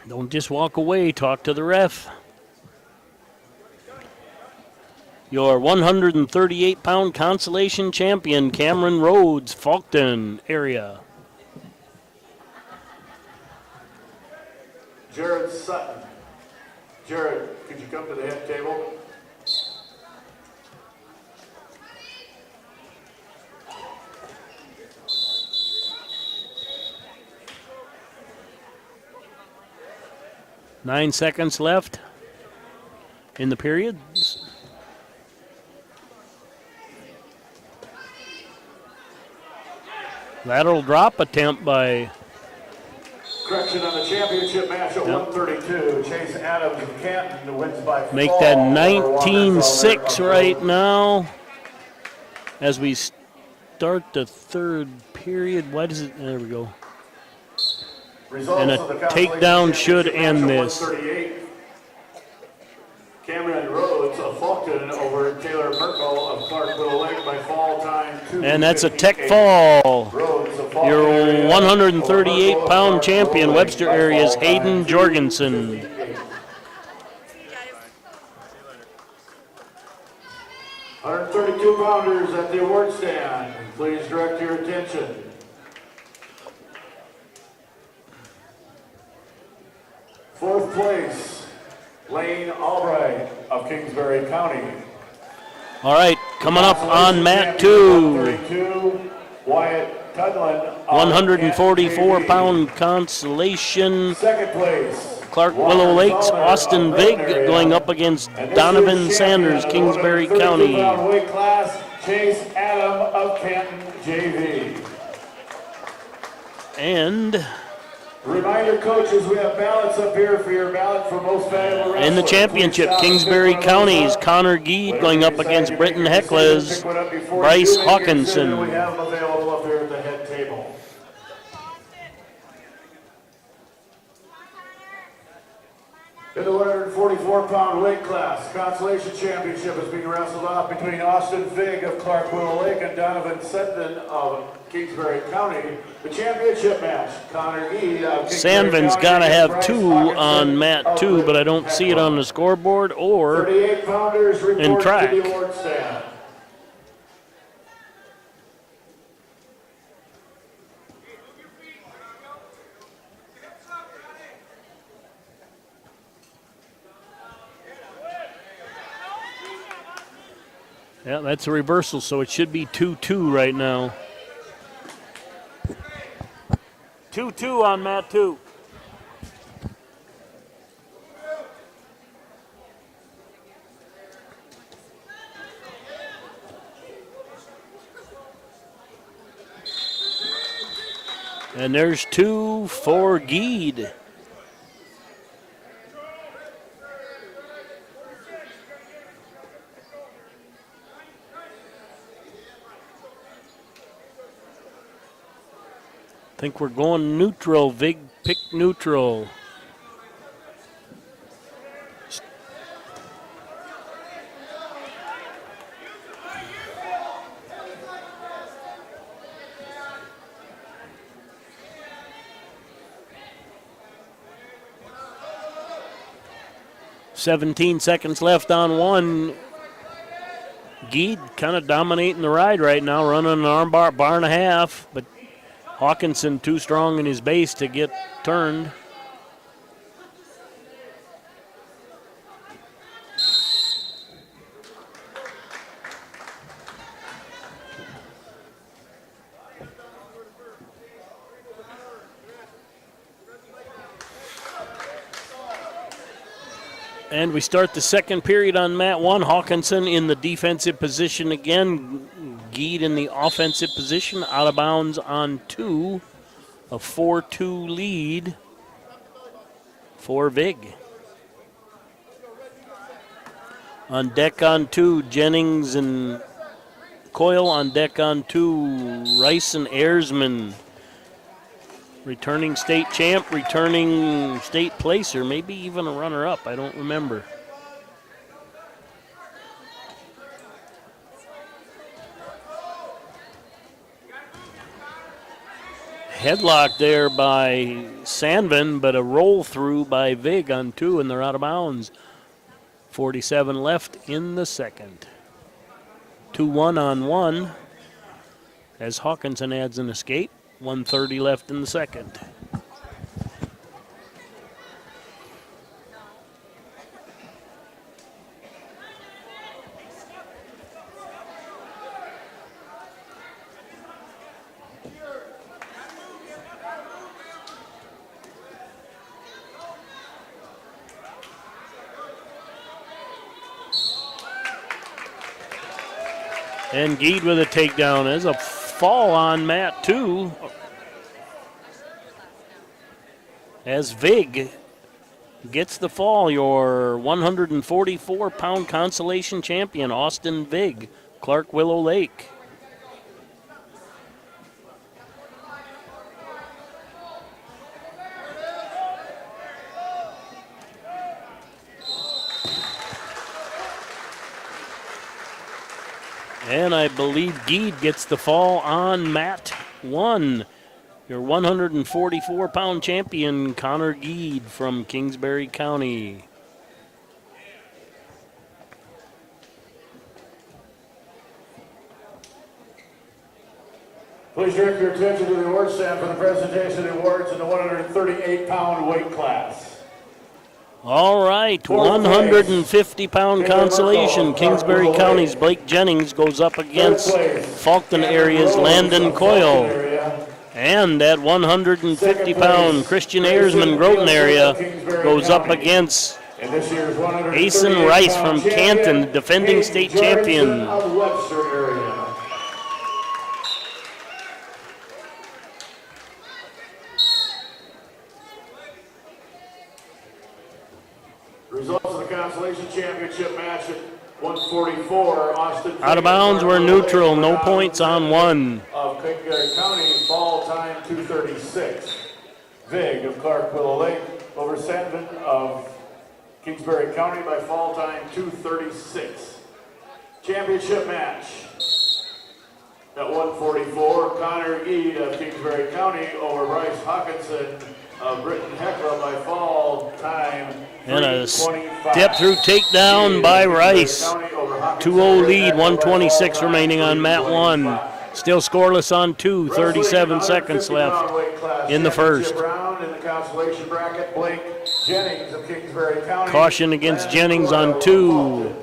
Don't just walk away, talk to the ref. Your 138-pound consolation champion, Cameron Rhodes, Faulkton area. Jared Sutton. Jared, could you come to the head table? Nine seconds left in the period. Lateral drop attempt by. Correction on the championship match at 132. Chase Adams of Canton wins by Make fall that over 19-6 right now. As we start the third period. Why does it? There we go. And a takedown should end this. Cameron Rhodes of Fulton over Taylor Merkel of Clark Willow Lake by fall time 2:58. And that's a tech fall. Your 138-pound champion, Webster area's Hayden Jorgensen. $132-pounders at the award stand. Please direct your attention. Fourth place, Lane Albright of Kingsbury County. All right, coming up on mat 2. 132, Wyatt Tudland. 144-pound consolation. Second place, Clark Willow Lakes, Austin Vig going up against Donovan Sanders, Kingsbury County. Weight class, Chase Adam of Canton JV. And reminder, coaches, we have ballots up here for your ballot for most valuable wrestler. in the championship, Kingsbury County's Connor Geed going up against Britton Heckla's Bryce Hawkinson. We have them available up here at the head table. In the 144-pound weight class, consolation championship is being wrestled off between Austin Vig of Clark Willow Lake and Donovan Sedden of Kingsbury County. The championship match, Connor Geed of Kingsbury Sandvin's got to have 2 on mat 2, but I don't see it on the scoreboard or 38-pounders in report track. to the award stand. Yeah, that's a reversal, so it should be 2-2 right now. 2-2 on mat 2. And there's 2 for Geed. I think we're going neutral. Vig picked neutral. "17 seconds left on 1. Geed kind of dominating the ride right now, running an arm bar and a half, but Hawkinson too strong in his base to get turned. And we start the second period on mat 1. Hawkinson in the defensive position again. Geed in the offensive position, out of bounds on 2. A 4-2 lead for Vig. On deck on 2, Jennings and Coyle. On deck on 2, Rice and Ayresman. Returning state champ, returning state placer, maybe even a runner-up, I don't remember. Headlock there by Sandvin, but a roll through by Vig on 2, and they're out of bounds. 47 left in the second. 2-1 on 1 as Hawkinson adds an escape. 1:30 left in the second. And Geed with a takedown as a fall on mat 2 as Vig gets the fall. Your 144-pound consolation champion, Austin Vig, Clark Willow Lake. And I believe Geed gets the fall on mat 1. Your 144-pound champion, Connor Geed from Kingsbury County. Please direct your attention to the award stand for the presentation of the awards in the 138-pound weight class. All right, 150-pound consolation. Kingsbury County's Blake Jennings goes up against Falkton area's Landon Coyle. And at 150-pound, Christian Ayersman, Groton area, goes up against Asen Rice from Canton, defending state champion. Results of the consolation championship match at 144. Austin Out of bounds were neutral, no points on 1. Of Kingsbury County, fall time 2:36. Vig of Clark Willow Lake over Sandvin of Kingsbury County by fall time 2:36. Championship match at 144. Connor Geed of Kingsbury County over Bryce Hawkinson of Britton Hecla by fall time. And a step through takedown by Rice. 2-0 lead, 1:26 remaining on mat 1. Still scoreless on 2, 37 seconds left in the first. Caution against Jennings on 2.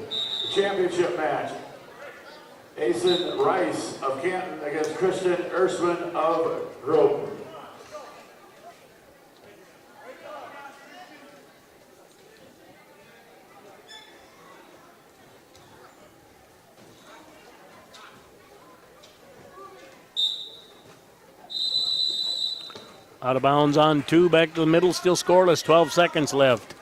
Championship match. Asen Rice of Canton against Christian Ersman of Groton. Out of bounds on 2, back to the middle, still scoreless, 12 seconds left.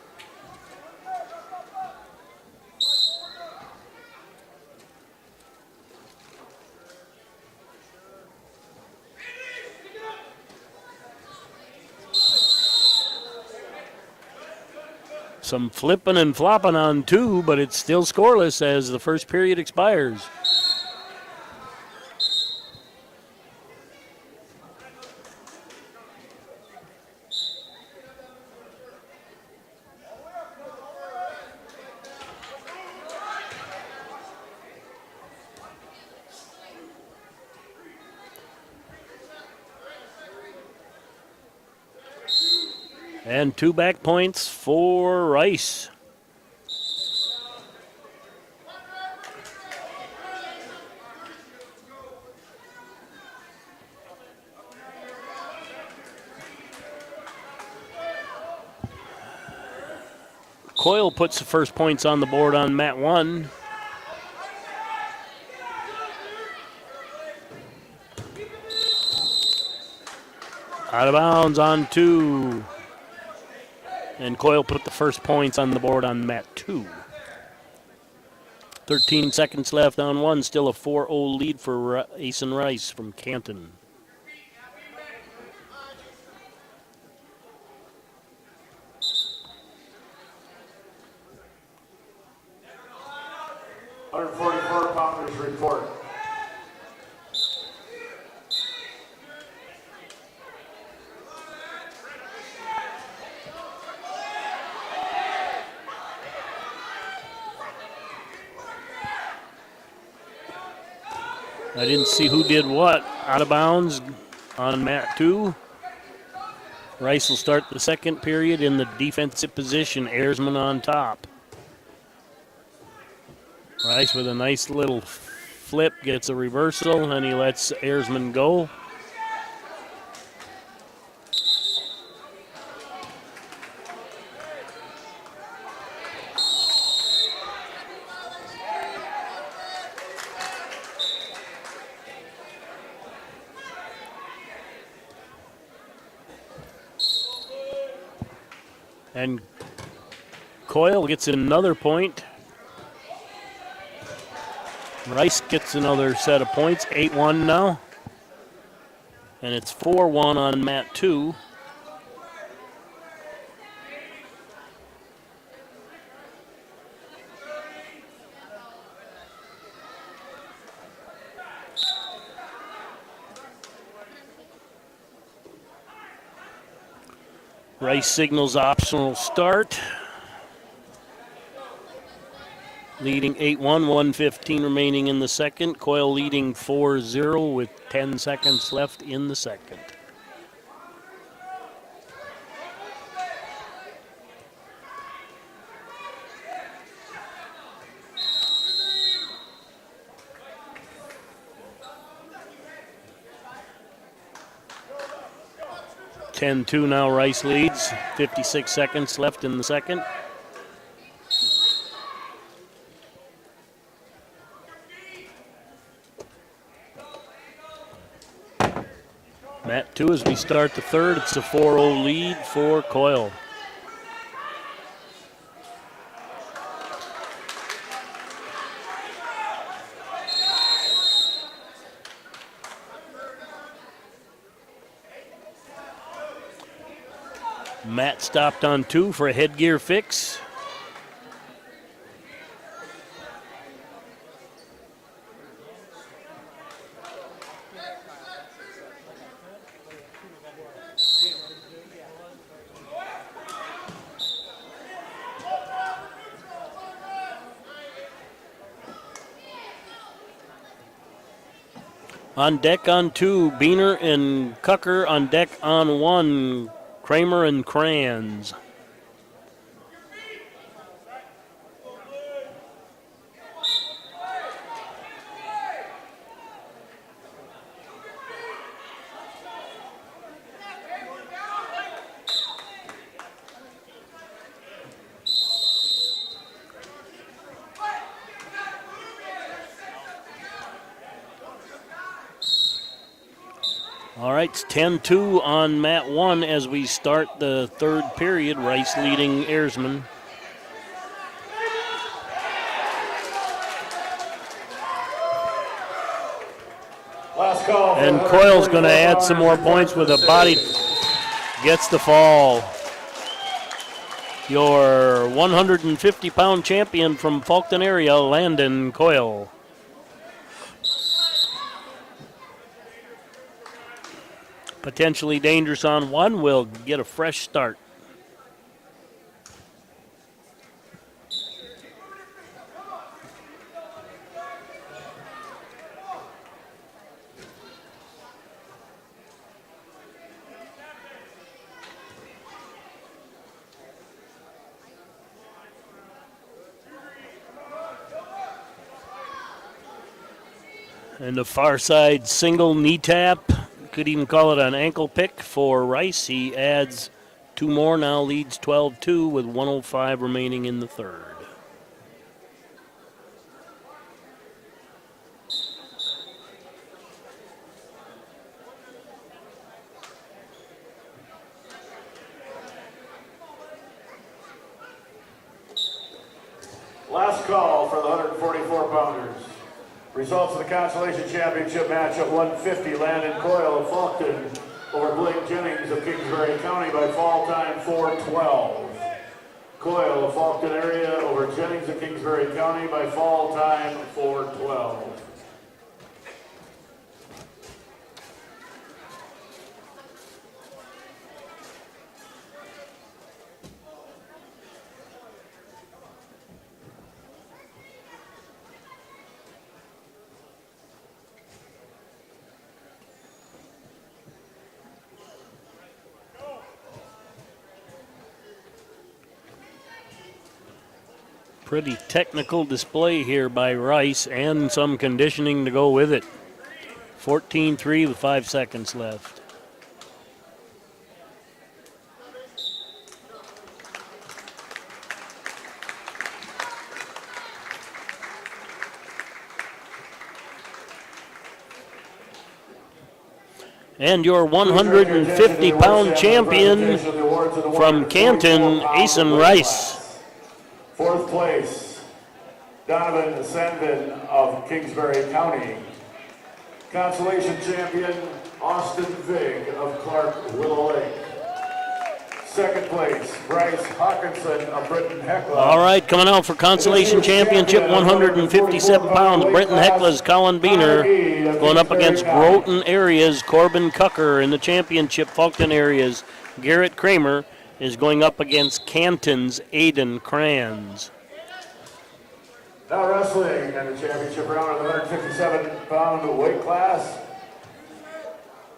Some flipping and flopping on 2, but it's still scoreless as the first period expires. And 2 back points for Rice. Coyle puts the first points on the board on mat 1. Out of bounds on 2. And Coyle put the first points on the board on mat 2. 13 seconds left on 1. Still a 4-0 lead for Asen Rice from Canton. £144 report. I didn't see who did what. Out of bounds on mat 2. Rice will start the second period in the defensive position. Ayersman on top. Rice with a nice little flip gets a reversal, and he lets Ayersman go. And Coyle gets another point. Rice gets another set of points, 8-1 now. And it's 4-1 on mat 2. Rice signals optional start. Leading 8-1, 1:15 remaining in the second. Coyle leading 4-0 with 10 seconds left in the second. (10-2) now Rice leads. 56 seconds left in the second. Mat 2 as we start the third. It's a 4-0 lead for Coyle. Matt stopped on 2 for a headgear fix. On deck on 2, Beener and Cucker. On deck on 1, Kramer and Kranz. All right, it's 10-2 on mat 1 as we start the third period. Rice leading Airsman. Last call. And Coyle's going to add some more points with a body. Gets the fall. Your 150-pound champion from Faulkton area, Landon Coyle. Potentially dangerous on 1, will get a fresh start. And the far side single knee tap. Could even call it an ankle pick for Rice. He adds 2 more, now leads 12-2 with 1:05 remaining in the third. Last call for the 144-pounders. Results of the Consolation Championship match at 150, Landon Coyle of Faulkton over Blake Jennings of Kingsbury County by fall time 4:12. Coyle of Faulkton area over Jennings of Kingsbury County by fall time 4:12. Pretty technical display here by Rice and some conditioning to go with it. 14-3 with 5 seconds left. And your 150-pound champion from Canton, Asen Rice. Fourth place, Donovan Sandin of Kingsbury County. Consolation champion, Austin Vig of Clark Willow Lake. Second place, Bryce Hawkinson of Britton Hecla. All right, coming out for consolation championship, 157 pounds. Britton Hecla's Colin Beener going up against Groton areas, Corbin Cucker. In the championship, Fulton areas, Garrett Kramer is going up against Canton's Aiden Kranz. Now wrestling in the championship round of the 157-pound weight class.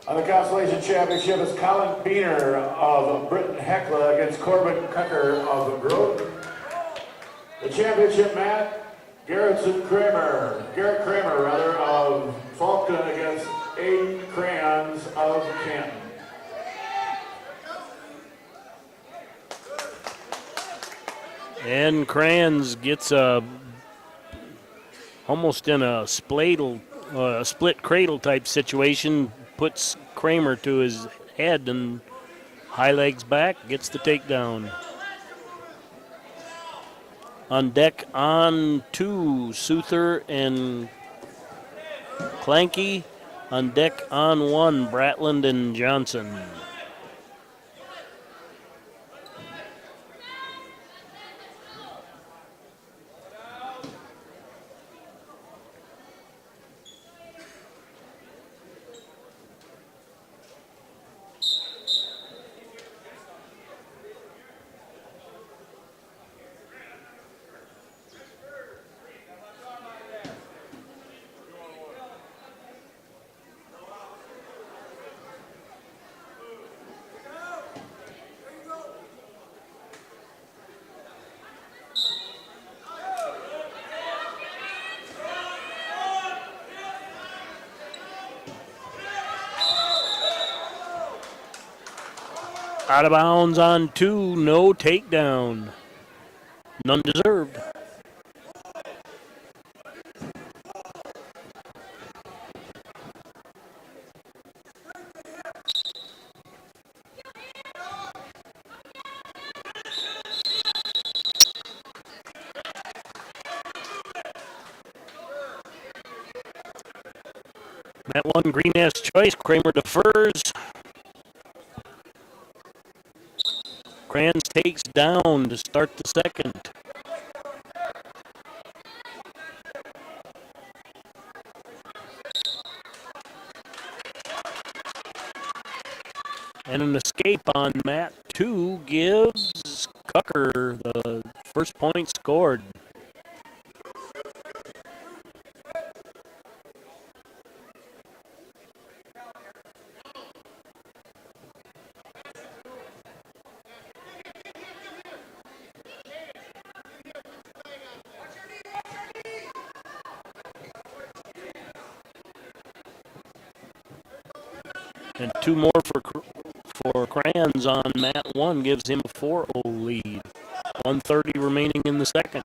On the consolation championship is Colin Beener of Britton Hecla against Corbin Cucker of Groton. The championship match, Garrett Kramer of Fulton against Aiden Crayons of Canton. And Crayons gets almost in a split cradle type situation, puts Kramer to his head and high legs back, gets the takedown. On deck on 2, Souther and Clanky. On deck on 1, Bratland and Johnson. Out of bounds on 2, no takedown. None deserved. That one green-ass choice, Kramer defers. Kranz takes down to start the second. And an escape on mat 2 gives Cucker the first point scored. And 2 more for Kranz on mat 1 gives him a 4-0 lead. 1:30 remaining in the second.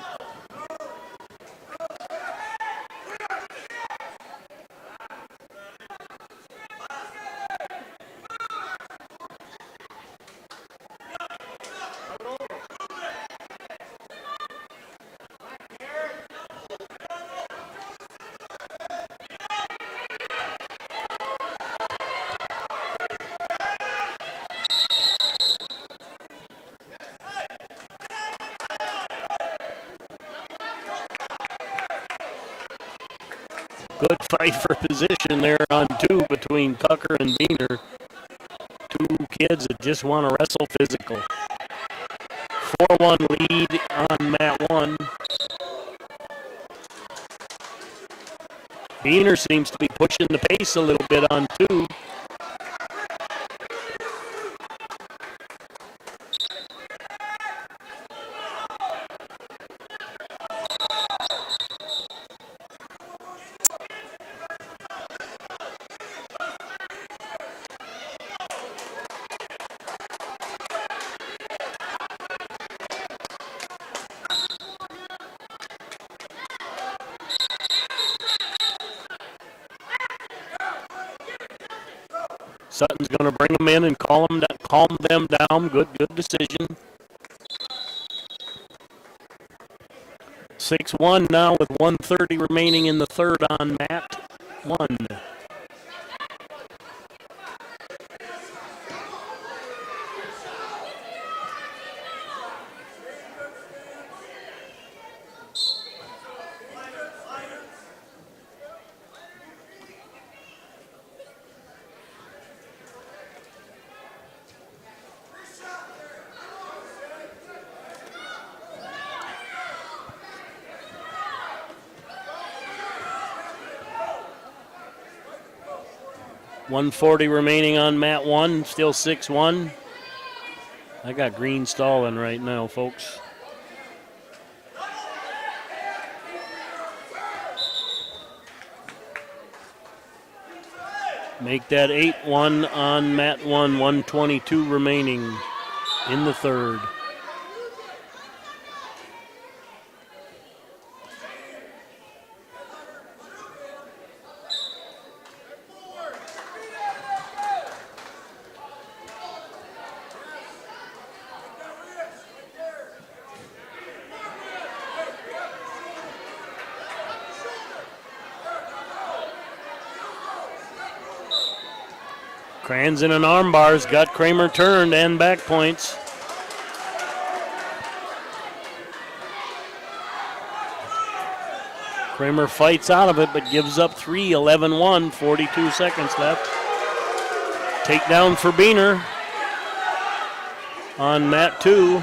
Good fight for position there on 2 between Tucker and Beener. 2 kids that just want to wrestle physical. 4-1 lead on mat 1. Beener seems to be pushing the pace a little bit on 2. Sutton's going to bring them in and calm them down. Good decision. 6-1 now with 1:30 remaining in the third on mat 1. .140 remaining on mat 1, still 6-1. I got green stalling right now, folks. Make that 8-1 on mat 1, 122 remaining in the third. Cranzen and arm bars got Kramer turned and back points. Kramer fights out of it but gives up 3, 11-1, 42 seconds left. Takedown for Biener on mat 2.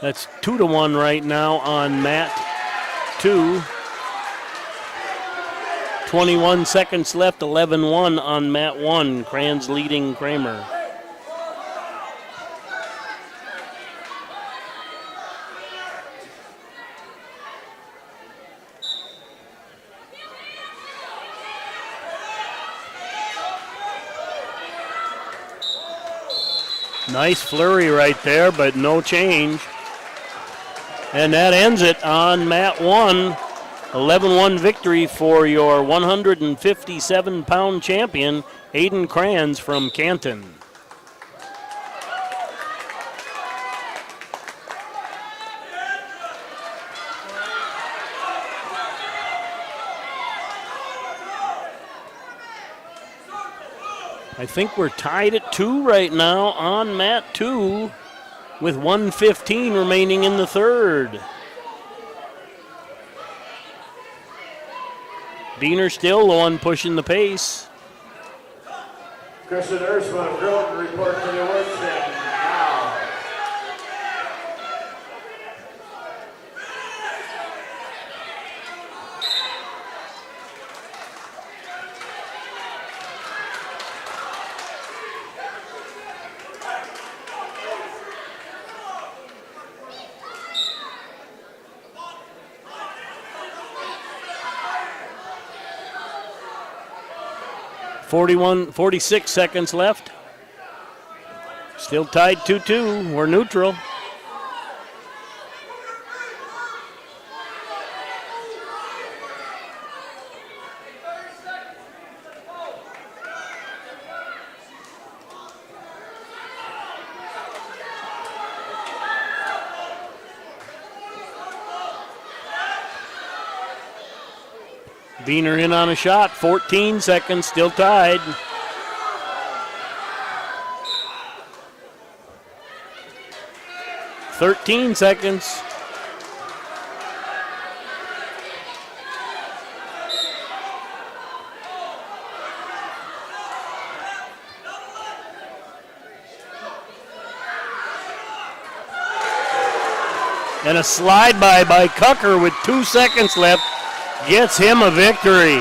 That's 2-1 right now on mat 2. 21 seconds left, 11-1 on mat 1. Kranz leading Kramer. Nice flurry right there, but no change. And that ends it on mat 1. 11-1 victory for your 157-pound champion, Aiden Kranz from Canton. I think we're tied at 2 right now on mat 2 with 1:15 remaining in the third. Biener still the one pushing the pace. Christian Ersman of Groton report to the award stand now. .41, 46 seconds left. Still tied 2-2. We're neutral. Biener in on a shot, 14 seconds, still tied. .13 seconds. And a slide by Cucker with 2 seconds left. Gets him a victory.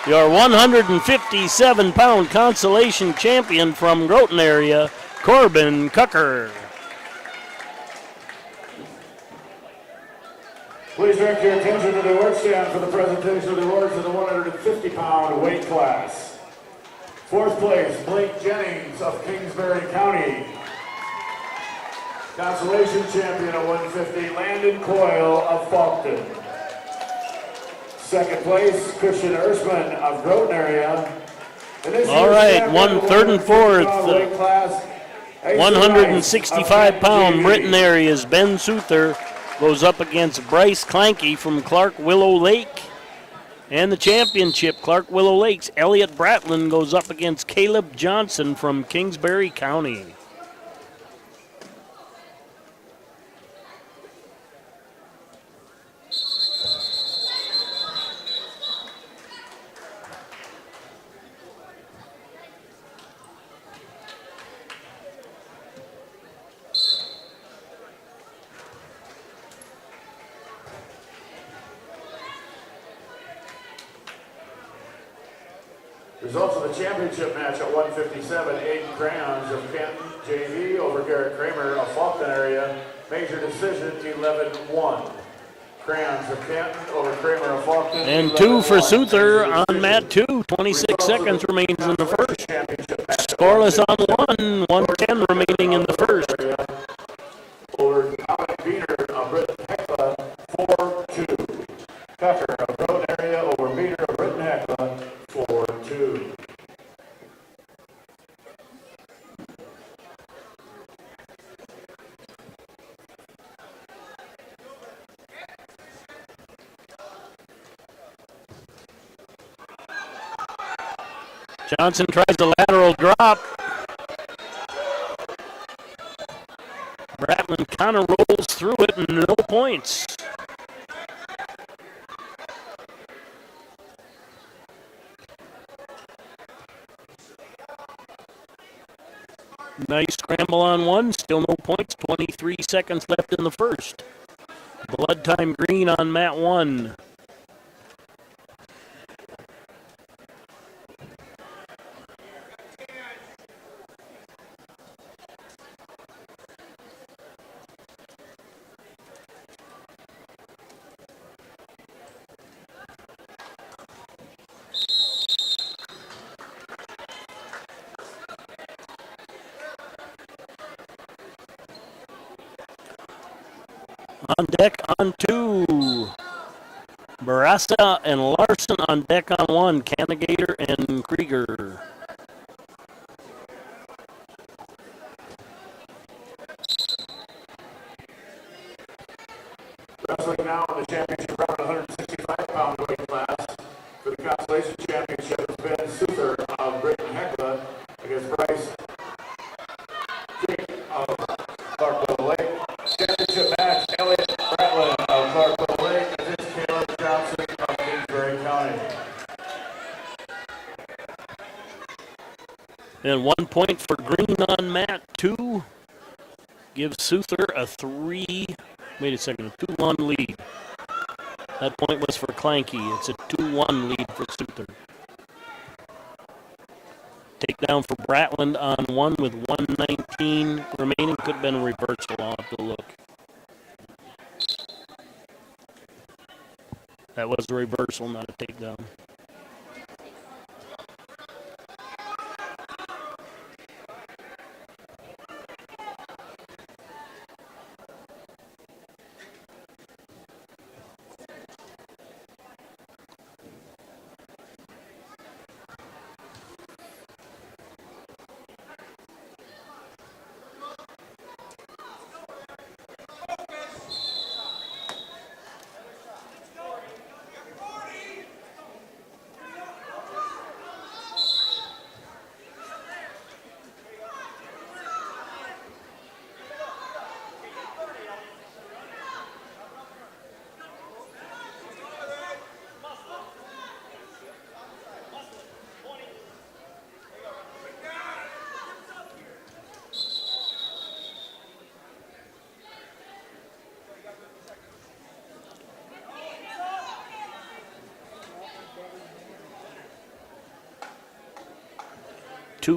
Your 157-pound consolation champion from Groton area, Corbin Cucker. Please direct your attention to the award stand for the presentation of the awards in the 150-pound weight class. 4th place, Blake Jennings of Kingsbury County. Consolation champion at 150, Landon Coyle of Faulkton. Second place, Christian Ersman of Groton area. All right, 1 3rd and 4th. 165-pound Britain area's Ben Souther goes up against Bryce Clanky from Clark Willow Lake. And the championship, Clark Willow Lake's Elliot Bratlin goes up against Caleb Johnson from Kingsbury County. Results of the championship match at 157, Aiden Crayons of Kenton, JV over Garrett Kramer of Faulkton area. Major decision, 11-1. Crayons of Kenton over Kramer of Faulkton. And 2 for Souther on mat 2. 26 seconds remains in the first. Scoreless on 1. 1:10 remaining in the first. Over Dominic Beener of Britton Hecla, 4-2. Tucker of Road area over Beener of Britton Hecla, 4-2. Johnson tries a lateral drop. Bratlin kind of rolls through it and no points. Nice scramble on 1, still no points. 23 seconds left in the first. Blood time green on mat 1. On deck on 2. Barassa and Larson on deck on 1. Canigator and Krieger. Wrestling now in the championship round, 165-pound weight class. For the consolation championship has been Souther of Britton Hecla against Bryce King of Clark Willow Lake. Championship match, Elliot Bratlin of Clark Willow Lake against Caleb Johnson of Kingsbury County. And 1 point for Green on mat 2. Gives Souther a 2-1 lead. That point was for Clanky. It's a 2-1 lead for Souther. Takedown for Bratlin on 1 with 1:19 remaining. Could have been a reversal. I'll have to look. That was a reversal, not a takedown.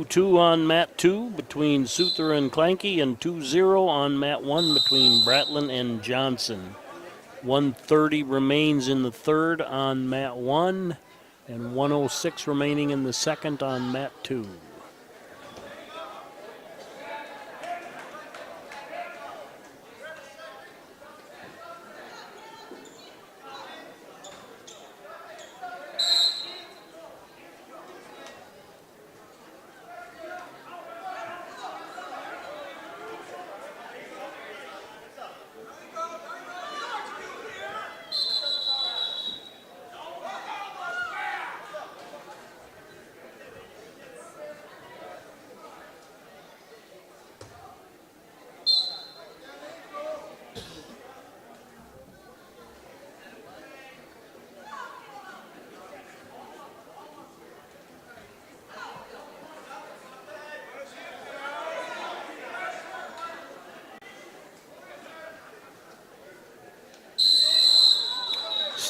Two on mat 2 between Souther and Clanky, and 2-0 on mat 1 between Bratlin and Johnson. 1:30 remains in the third on mat 1, and 1:06 remaining in the second on mat 2.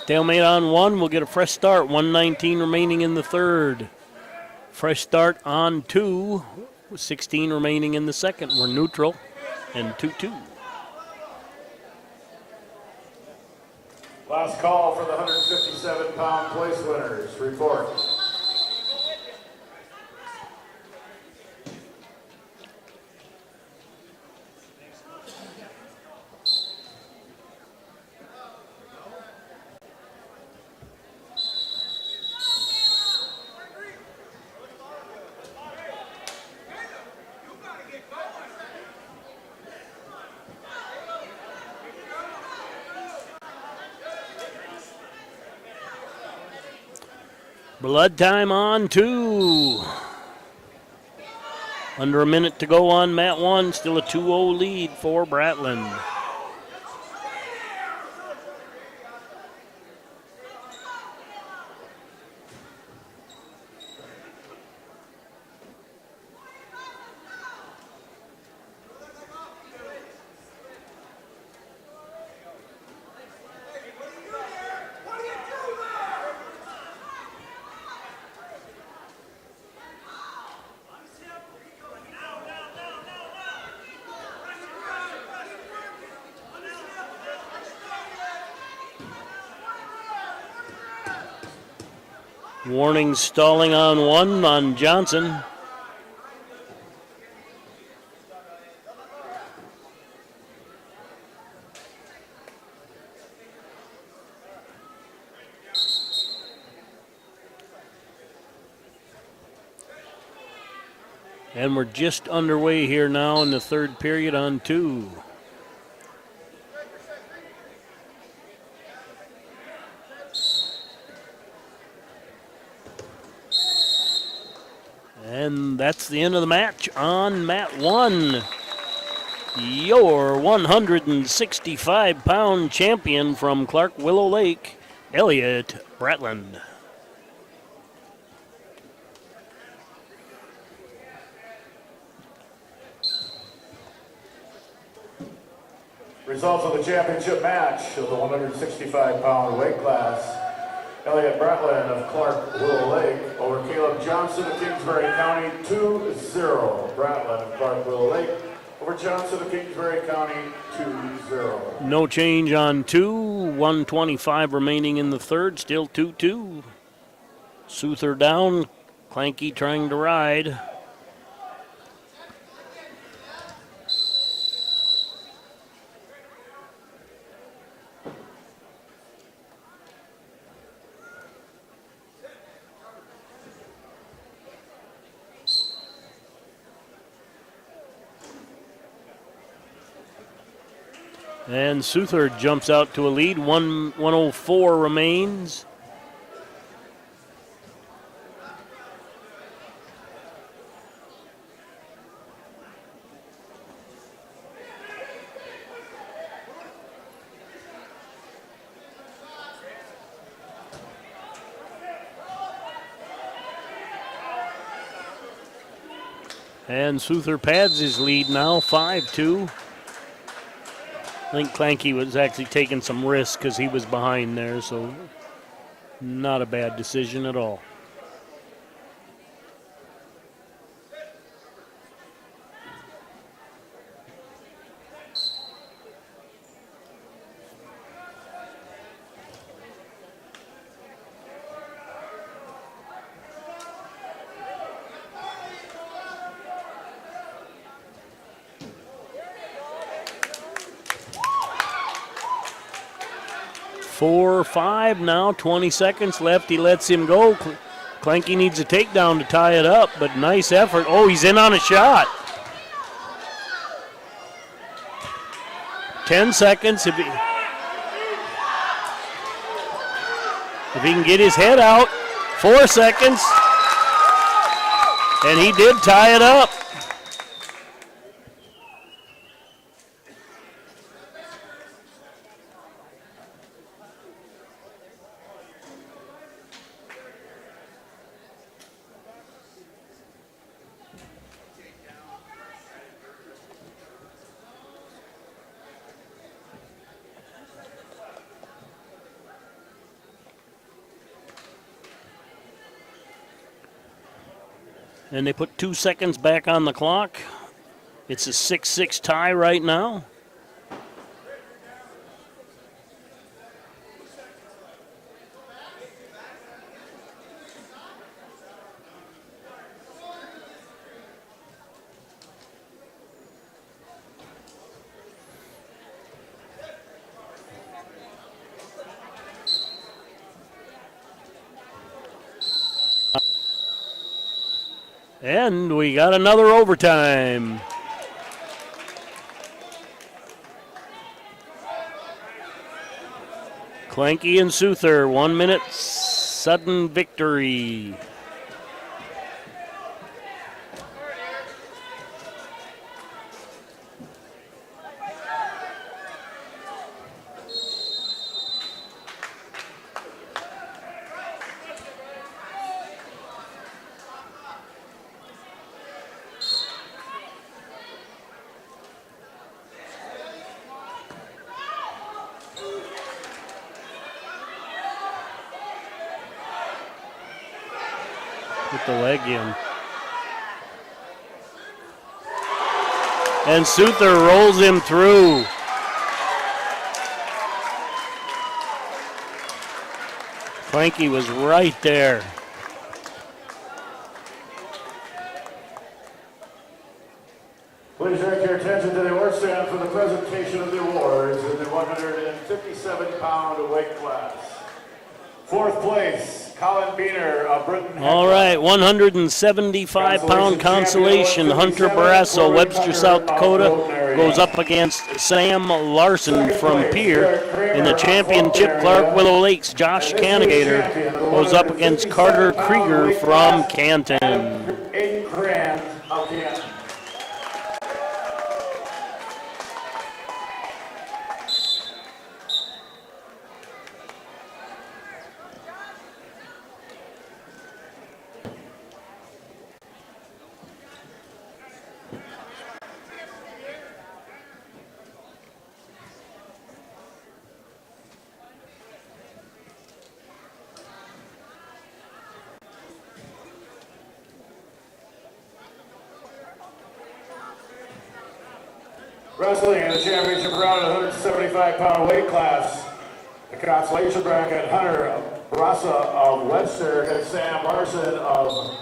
Stalemate on one. We'll get a fresh start. 1:19 remaining in the third. Fresh start on two. With 16 remaining in the second. We're neutral and 2-2. Last call for the 157-pound place winners. Report. Blood time on two. Under a minute to go on mat one. Still a 2-0 lead for Bratland. Warning stalling on one on Johnson. And we're just underway here now in the third period on two. And that's the end of the match on mat one. Your 165-pound champion from Clark Willow Lake, Elliott Bratland. Results of the championship match of the 165-pound weight class. Elliott Bratland of Clark Willow Lake over Caleb Johnson of Kingsbury County, 2-0. Bratland of Clark Willow Lake over Johnson of Kingsbury County, 2-0. No change on two. 1:25 remaining in the third. Still 2-2. Souther down. Clanky trying to ride. And Souther jumps out to a lead. 1:04 remains. And Souther pads his lead now, 5-2. I think Clanky was actually taking some risks because he was behind there, so not a bad decision at all. Four, five now, 20 seconds left. He lets him go. Clanky needs a takedown to tie it up, but nice effort. Oh, he's in on a shot. 10 seconds. If he can get his head out, 4 seconds. And he did tie it up. And they put 2 seconds back on the clock. It's a 6-6 tie right now. And we got another overtime. Clanky and Souther, 1 minute sudden victory. Put the leg in. And Souther rolls him through. Clanky was right there. Please direct your attention to the award stand for the presentation of the awards in the 157-pound weight class. Fourth place, Colin Beener of Britain. All right, 175-pound consolation. Hunter Barrasso, Webster, South Dakota, goes up against Sam Larson from Pierre. In the championship, Clark Willow Lakes, Josh Canigator goes up against Carter Krieger from Canton. Aiden Cran of Canton. Wrestling in the championship round of 175-pound weight class. The consolation bracket, Hunter Barrasso of Webster against Sam Larson of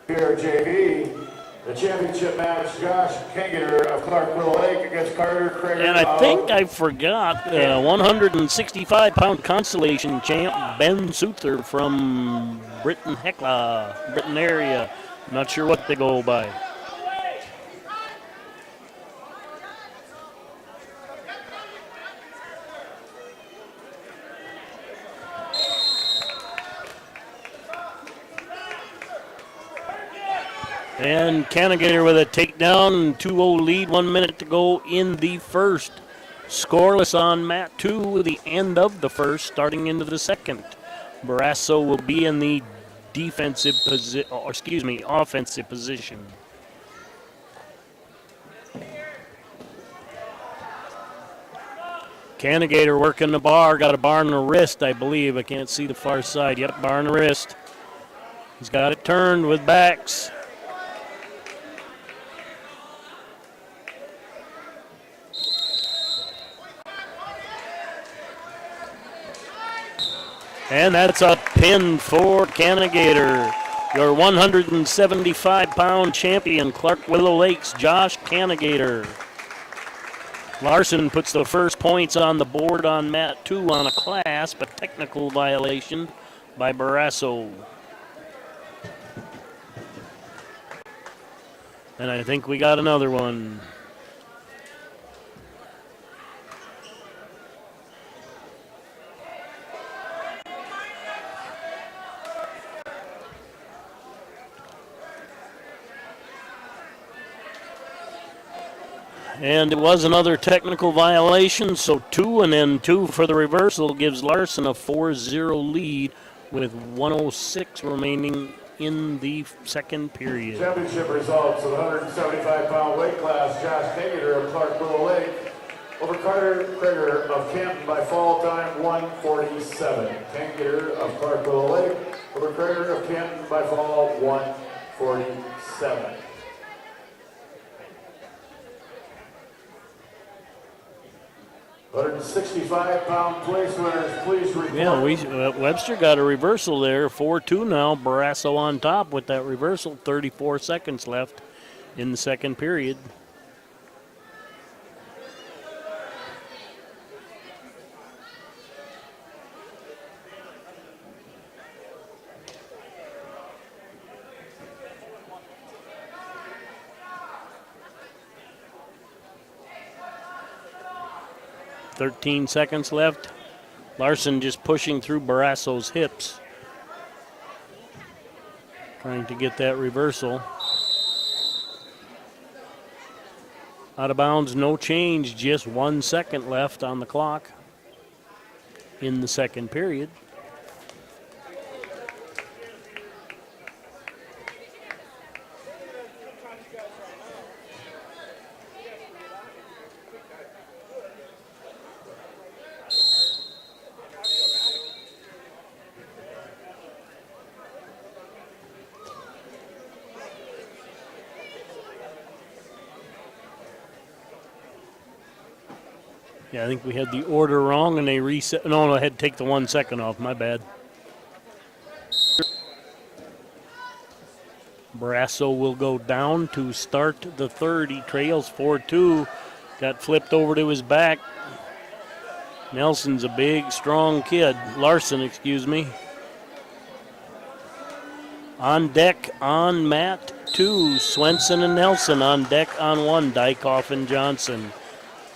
Pierre JV. The championship match, Josh Kengeter of Clark Willow Lake against Carter Krieger. And I think I forgot 165-pound consolation champ Ben Souther from Britain area. Not sure what they go by. And Canigator with a takedown, 2-0 lead, 1 minute to go in the first. Scoreless on mat 2 at the end of the first, starting into the second. Barrasso will be in the offensive position. Canigator working the bar, got a bar in the wrist, I believe. I can't see the far side. Yep, bar in the wrist. He's got it turned with backs. And that's a pin for Canigator. Your 175-pound champion, Clark Willow Lakes, Josh Canigator. Larson puts the first points on the board on mat 2 on a clasp, a technical violation by Barrasso. And I think we got another one. And it was another technical violation, so 2 and then 2 for the reversal gives Larson a 4-0 lead with 1:06 remaining in the second period. Championship results of the 175-pound weight class, Josh Kengeter of Clark Willow Lake over Carter Krieger of Canton by fall time 1:47. Kengeter of Clark Willow Lake over Krieger of Canton by fall 47. £165 place winners, please report. Yeah, Webster got a reversal there. 4-2 now. Barrasso on top with that reversal. 34 seconds left in the second period. .13 seconds left. Larson just pushing through Barrasso's hips, trying to get that reversal. Out of bounds, no change, just 1 second left on the clock in the second period. Yeah, I think we had the order wrong and they reset. No, I had to take the 1 second off. My bad. Barrasso will go down to start the third. He trails 4-2. Got flipped over to his back. Nelson's a big, strong kid. Larson, excuse me. On deck on mat 2. Swenson and Nelson on deck on 1. Dykoff and Johnson,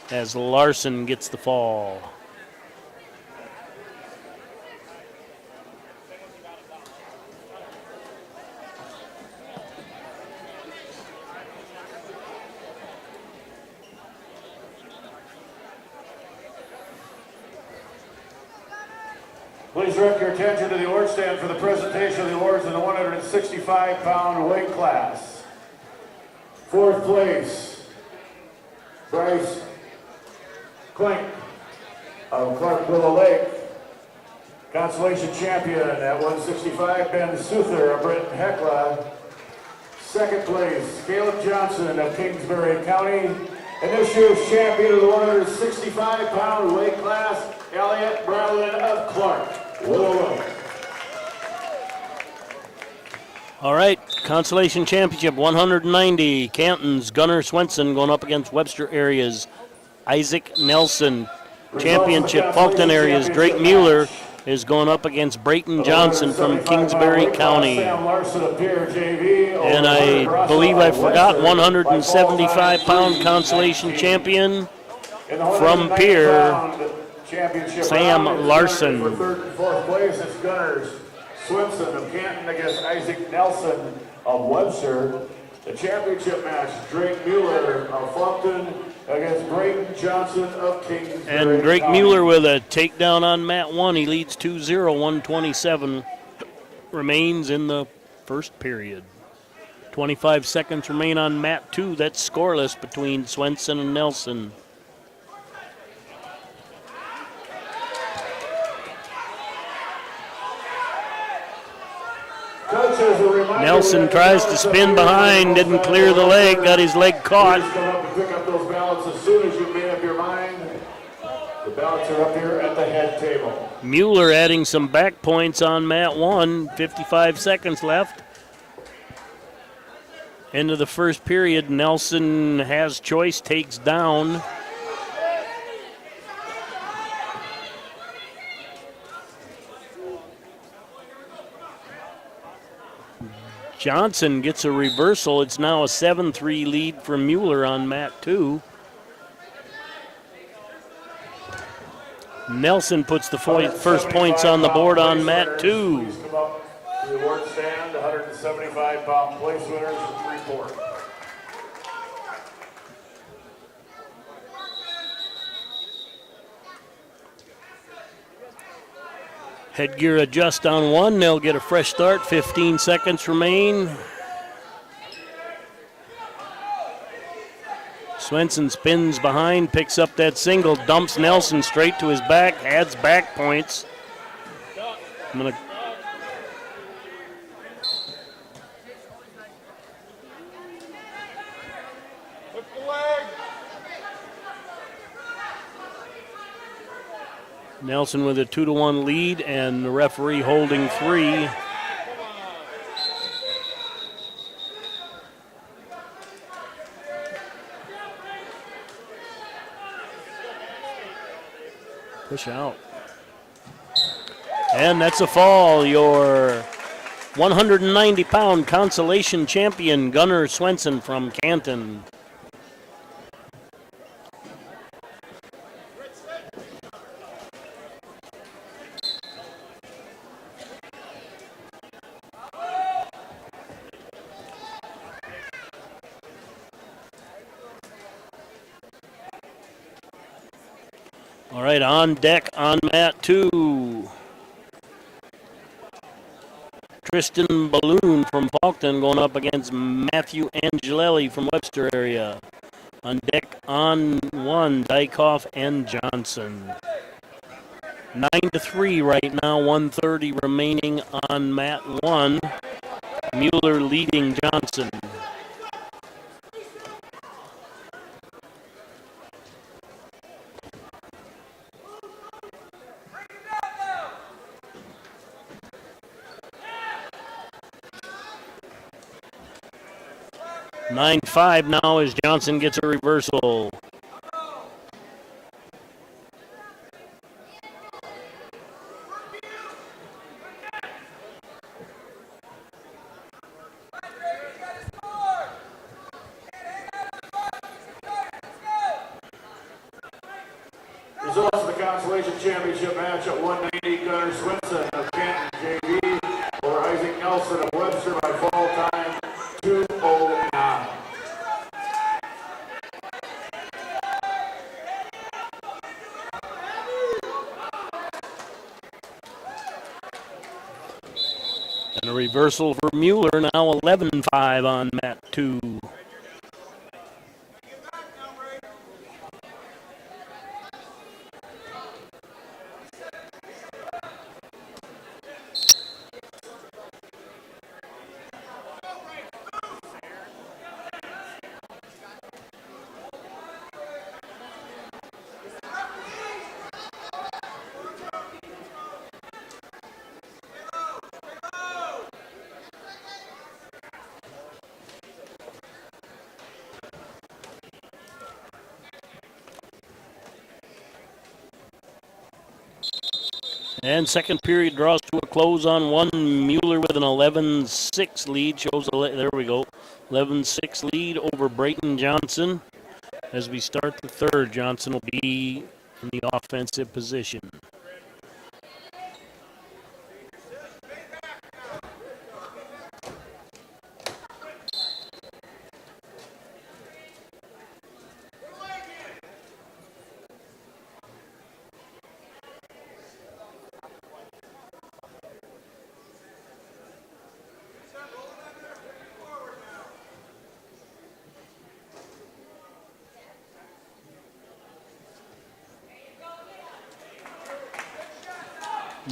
as Larson gets the fall. Please direct your attention to the award stand for the presentation of the awards in the 165-pound weight class. Fourth place, Bryce Klink of Clark Willow Lake. Consolation champion at 165, Ben Souther of Britton Hecla. Second place, Caleb Johnson of Kingsbury County. And this year's champion of the 165-pound weight class, Elliot Browlin of Clark Willow. All right, consolation championship 190. Canton's Gunnar Swenson going up against Webster area's Isaac Nelson. Championship Fulton area's Drake Mueller is going up against Brayton Johnson from Kingsbury County. And I believe I forgot 175-pound consolation champion from Pierre, Sam Larson. For third and fourth place, it's Gunners Swinson of Canton against Isaac Nelson of Webster. The championship match, Drake Mueller of Fulton against Brayton Johnson of Kingsbury. And Drake Mueller with a takedown on mat 1. He leads 2-0, 127 remains in the first period. 25 seconds remain on mat 2. That's scoreless between Swenson and Nelson. Nelson tries to spin behind, didn't clear the leg, got his leg caught. Come up and pick up those ballots as soon as you made up your mind. The ballots are up here at the head table. Mueller adding some back points on mat 1, 55 seconds left. End of the first period, Nelson has choice, takes down. Johnson gets a reversal. It's now a 7-3 lead for Mueller on mat 2. Nelson puts the first points on the board on mat 2. Please come up to the award stand. 175-pound place winners report. Headgear adjust on 1. They'll get a fresh start. 15 seconds remain. Swenson spins behind, picks up that single, dumps Nelson straight to his back, adds back points. Nelson with a 2-1 lead, and the referee holding 3. Push out. And that's a fall. Your 190-pound consolation champion, Gunnar Swenson from Canton. All right, on deck on mat 2. Tristan Balloon from Faulkton going up against Matthew Angelelli from Webster area. On deck on 1, Dykoff and Johnson. 9-3 right now, 1:30 remaining on mat 1. Mueller leading Johnson. Nine 5 now as Johnson gets a reversal. Results of the Consolation Championship match at 190, Gunnar Swinson of Canton JV over Isaac Nelson of Webster by fall time 2:09. And a reversal for Mueller, now 11-5 on mat 2. And second period draws to a close on 1. Mueller with an 11-6 lead. There we go. 11-6 lead over Brayton Johnson. As we start the third, Johnson will be in the offensive position.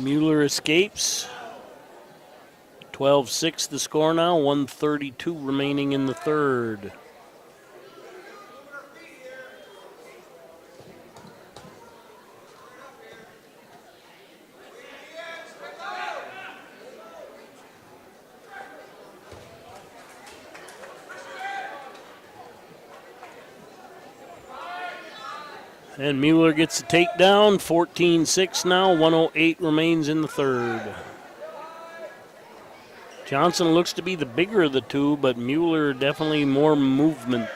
Mueller escapes. 12-6 the score now, 1:32 remaining in the third. And Mueller gets a takedown, 14-6 now, 1:08 remains in the third. Johnson looks to be the bigger of the two, but Mueller definitely more movement.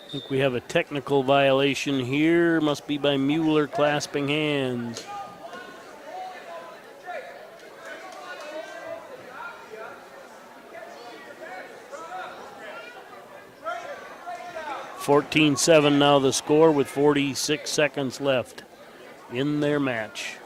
I think we have a technical violation here. Must be by Mueller clasping hands. (14-7) now the score with 46 seconds left in their match.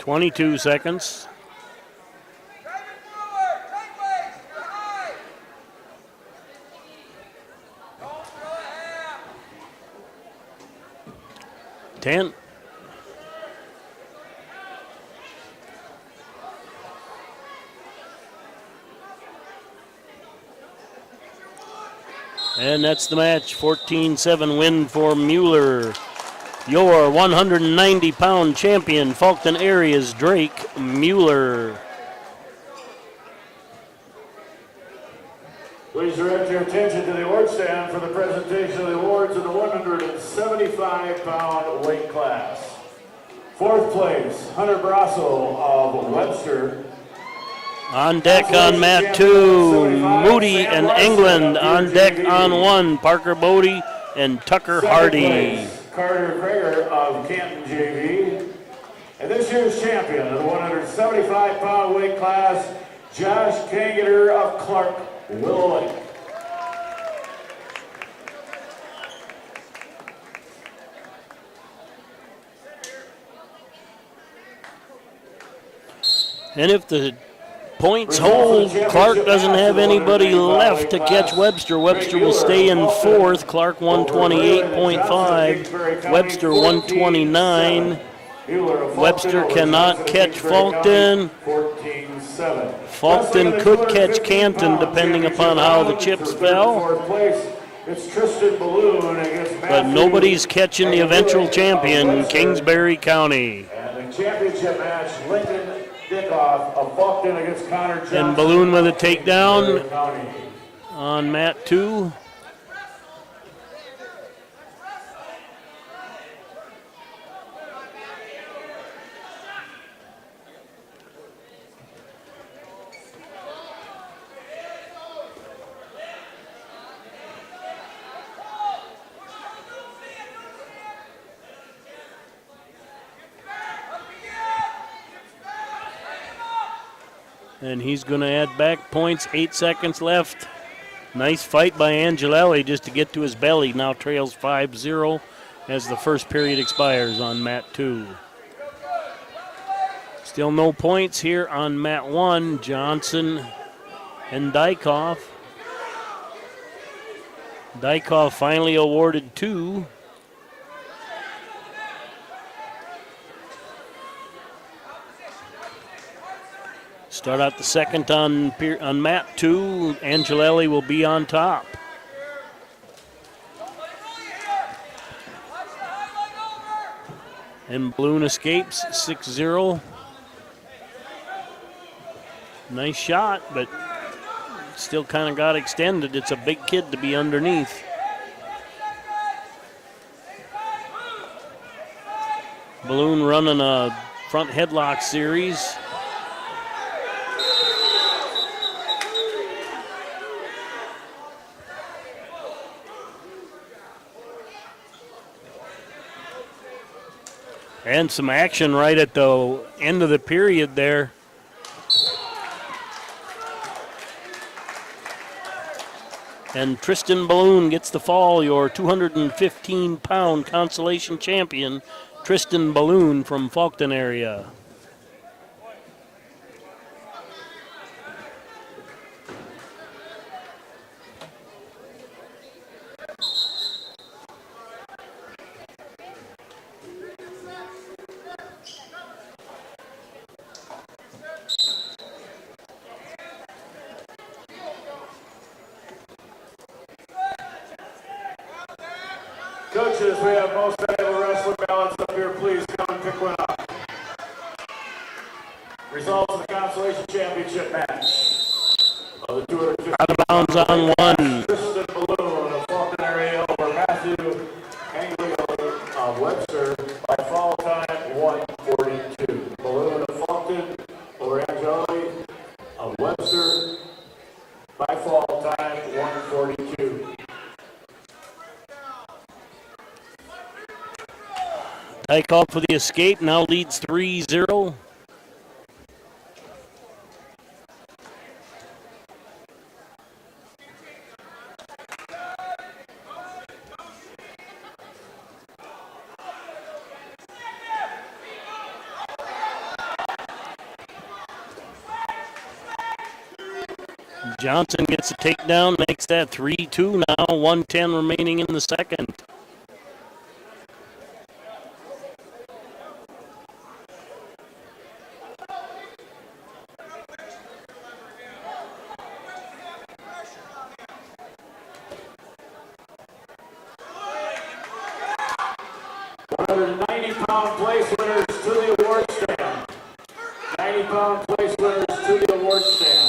22 seconds. Ten. And that's the match. 14-7 win for Mueller. Your 190-pound champion, Faulkton Area's Drake Mueller. Please direct your attention to the award stand for the presentation of the awards in the 175-pound weight class. Fourth place, Hunter Brasso of Webster. On deck on mat 2, Moody and England. On deck on 1, Parker Bodie and Tucker Hardy. Place, Carter Krager of Canton JV. And this year's champion of the 175-pound weight class, Josh Kangater of Clark, Willow Lake. And if the points hold, Clark doesn't have anybody left to catch Webster. Webster will stay in fourth. Clark 128.5, Webster 129. Webster cannot catch Faulkton. Faulkton could catch Canton depending upon how the chips fell. But nobody's catching the eventual champion, Kingsbury County. And the championship match, Lincoln Dickoff of Faulkton against Connor Johnson. And Balloon with a takedown on mat 2. And he's going to add back points, 8 seconds left. Nice fight by Angelelli just to get to his belly. Now trails 5-0 as the first period expires on mat 2. Still no points here on mat 1. Johnson and Dykoff. Dykoff finally awarded 2. Start out the second on mat 2. Angelelli will be on top. And Balloon escapes 6-0. Nice shot, but still kind of got extended. It's a big kid to be underneath. Balloon running a front headlock series. And some action right at the end of the period there. And Tristan Balloon gets the fall, your 215-pound consolation champion, Tristan Balloon from Faulkton area. Coaches, we have most valuable wrestler ballots up here. Please come and pick one up. Results of the consolation championship match. Of the 250 out of bounds on 1. Tristan Balloon of Faulkton area over Matthew Anglio of Webster by fall time 1:42. Balloon of Faulkton over Angeli of Webster by fall time 1:42. Dykoff for the escape, now leads 3-0. Johnson gets a takedown, makes that 3-2 now, 1:10 remaining in the second. £190 place winners to the award stand. 90-pound place winners to the award stand.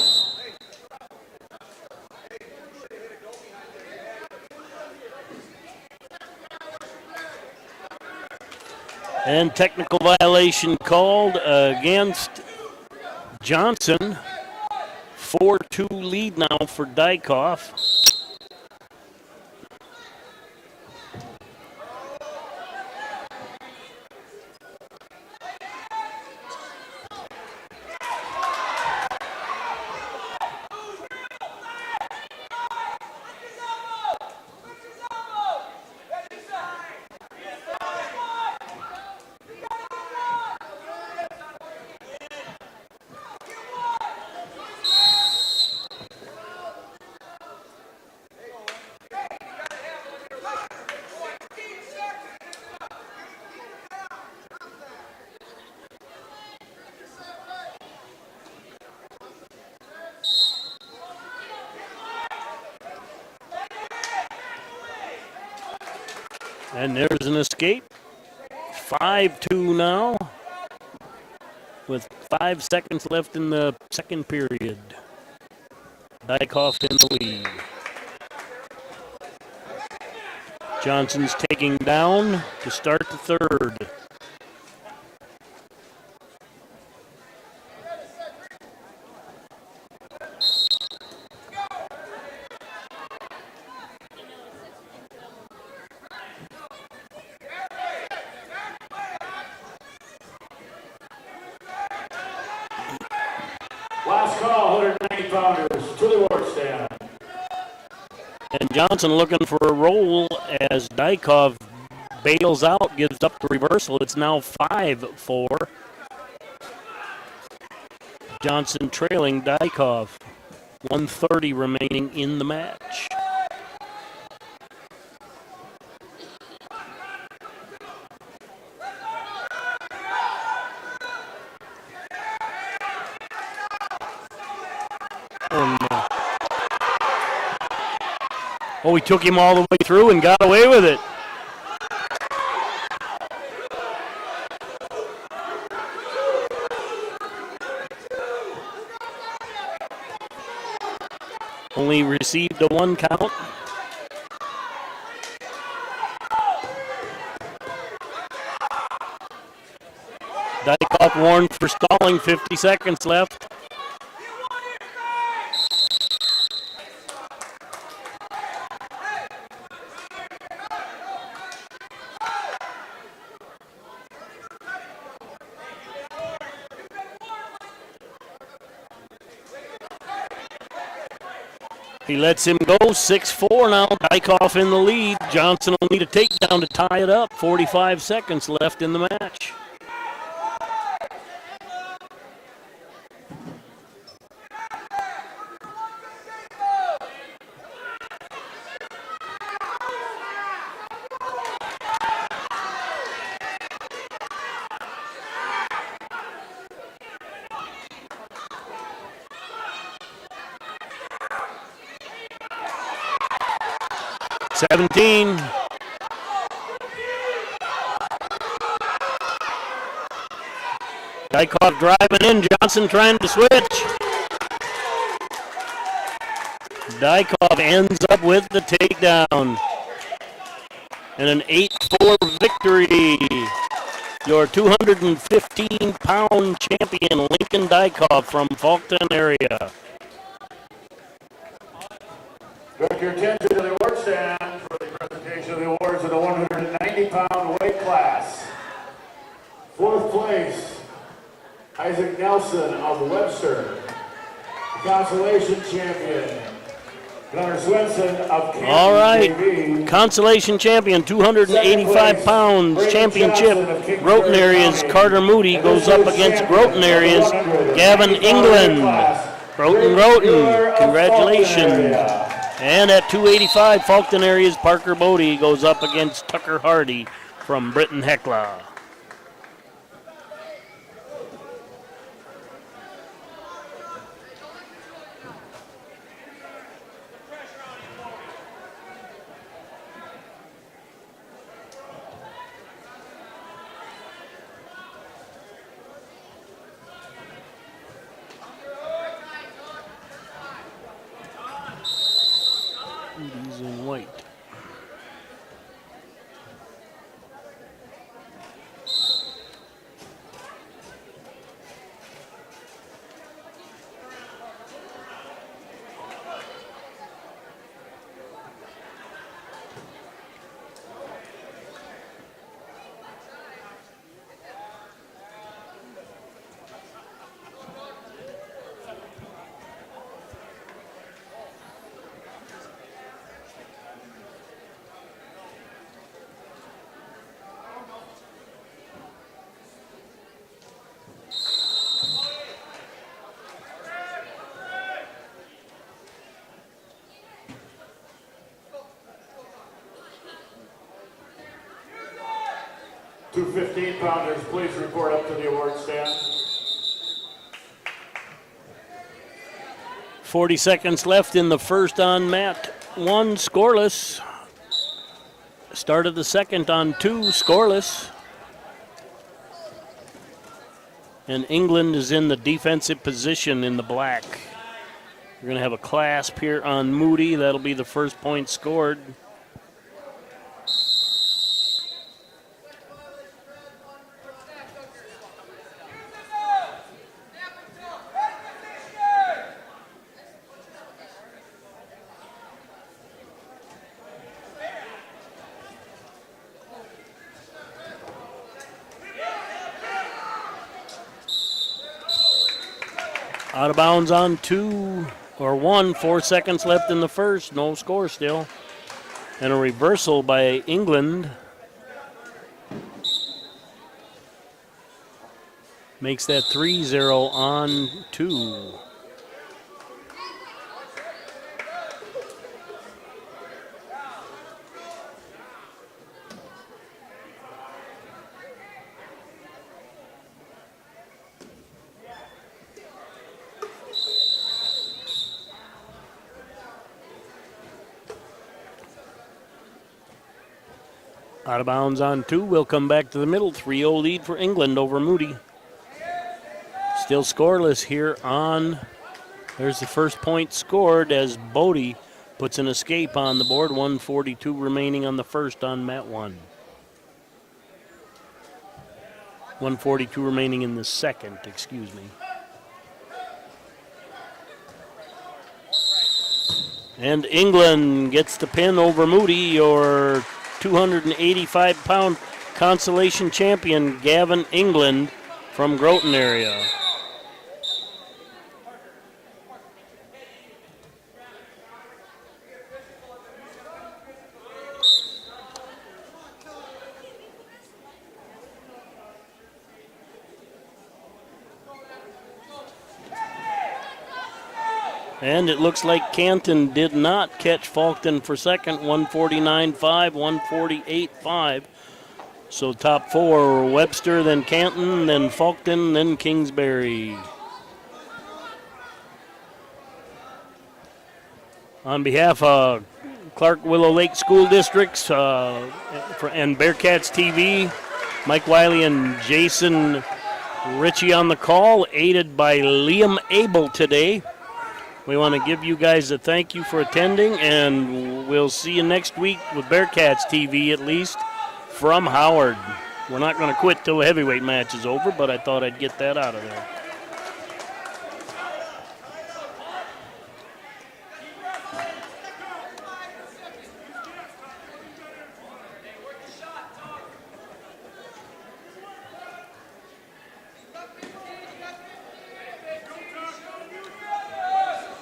And technical violation called against Johnson. 4-2 lead now for Dykoff. And there's an escape. 5-2 now, with 5 seconds left in the second period. Dykoff in the lead. Johnson's taking down to start the third. Last call, 190-pounders to the award stand. And Johnson looking for a roll as Dykoff bails out, gives up the reversal. It's now 5-4. Johnson trailing Dykoff. 1:30 remaining in the match. Oh, he took him all the way through and got away with it. Only received a 1 count. Dykoff warned for stalling, 50 seconds left. He lets him go, 6-4 now. Dykoff in the lead. Johnson will need a takedown to tie it up. 45 seconds left in the match. $17. Dykoff driving in, Johnson trying to switch. Dykoff ends up with the takedown. And an 8-4 victory. Your 215-pound champion, Lincoln Dykoff from Faulkton area. Direct your attention to the award stand for the presentation of the awards in the 190-pound weight class. 4th place, Isaac Nelson of Webster. Consolation champion, Gunnar Swenson of Canton. All right, JV. consolation champion, 285 pounds, championship. Groton areas, Carter Moody goes up against Groton areas, Gavin England. Groton, congratulations. And at 285, Faulkton area's Parker Bodie goes up against Tucker Hardy from Britton Hecla. He's in white. Two 15-pounders, please report up to the award stand. 40 seconds left in the first on mat 1, scoreless. Start of the second on 2, scoreless. And England is in the defensive position in the black. We're going to have a clasp here on Moody. That'll be the first point scored. Out of bounds on 1, 4 seconds left in the first, no score still. And a reversal by England. Makes that 3-0 on 2. Out of bounds on 2. We'll come back to the middle. 3-0 lead for England over Moody. Still scoreless here on. There's the first point scored as Bodie puts an escape on the board. 1:42 remaining on the first on mat 1. 1:42 remaining in the second, excuse me. And England gets the pin over Moody, your 285-pound consolation champion, Gavin England from Groton area. And it looks like Canton did not catch Faulkton for second, 149.5, 148.5. So top 4, Webster, then Canton, then Faulkton, then Kingsbury. On behalf of Clark Willow Lake School Districts and Bearcats TV, Mike Wiley and Jason Ritchie on the call, aided by Liam Abel today. We want to give you guys a thank you for attending, and we'll see you next week with Bearcats TV, at least, from Howard. We're not going to quit till the heavyweight match is over, but I thought I'd get that out of there.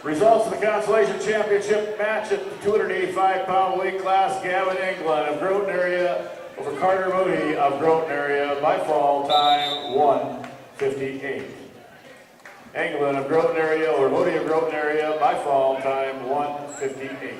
Results of the Consolation Championship match at the 285-pound weight class. Gavin England of Groton area over Carter Moody of Groton area by fall time 1:58. Anglin of Groton area or Bodie of Groton area by fall time 1:58.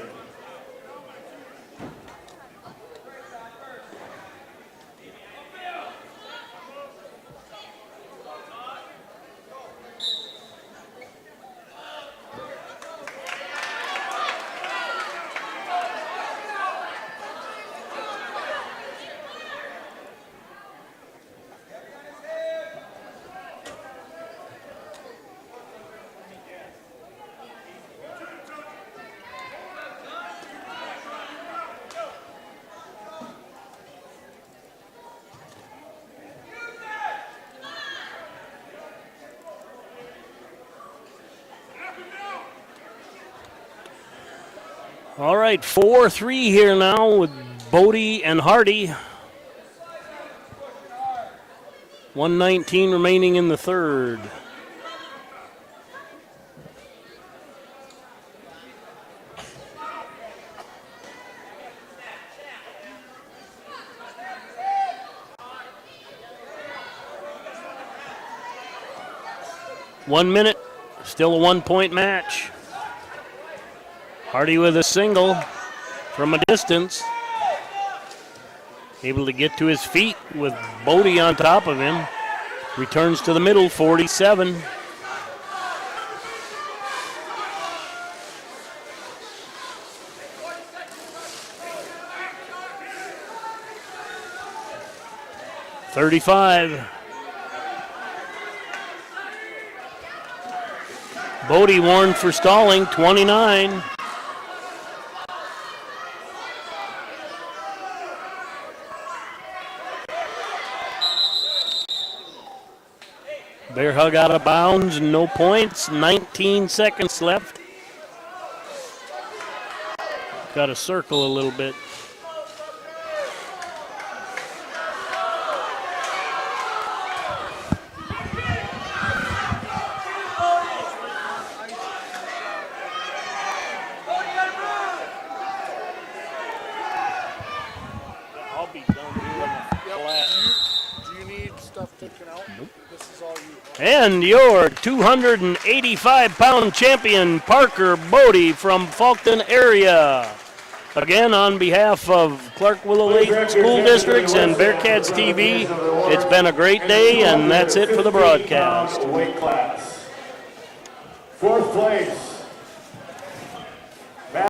All right, 4-3 here now with Bodie and Hardy. 1:19 remaining in the third. One minute, still a one-point match. Hardy with a single from a distance. Able to get to his feet with Bodie on top of him. Returns to the middle, 47. .35. Bodie warned for stalling, 29. Bear hug out of bounds, no points, 19 seconds left. Got to circle a little bit. I'll be done here flat. Do you need stuff taken out? Nope. This is all you. And your 285-pound champion, Parker Bodie from Faulkton area. Again, on behalf of Clark Willow Lake School Districts and Bearcats TV, it's been a great day, and that's it for the broadcast. Fourth place.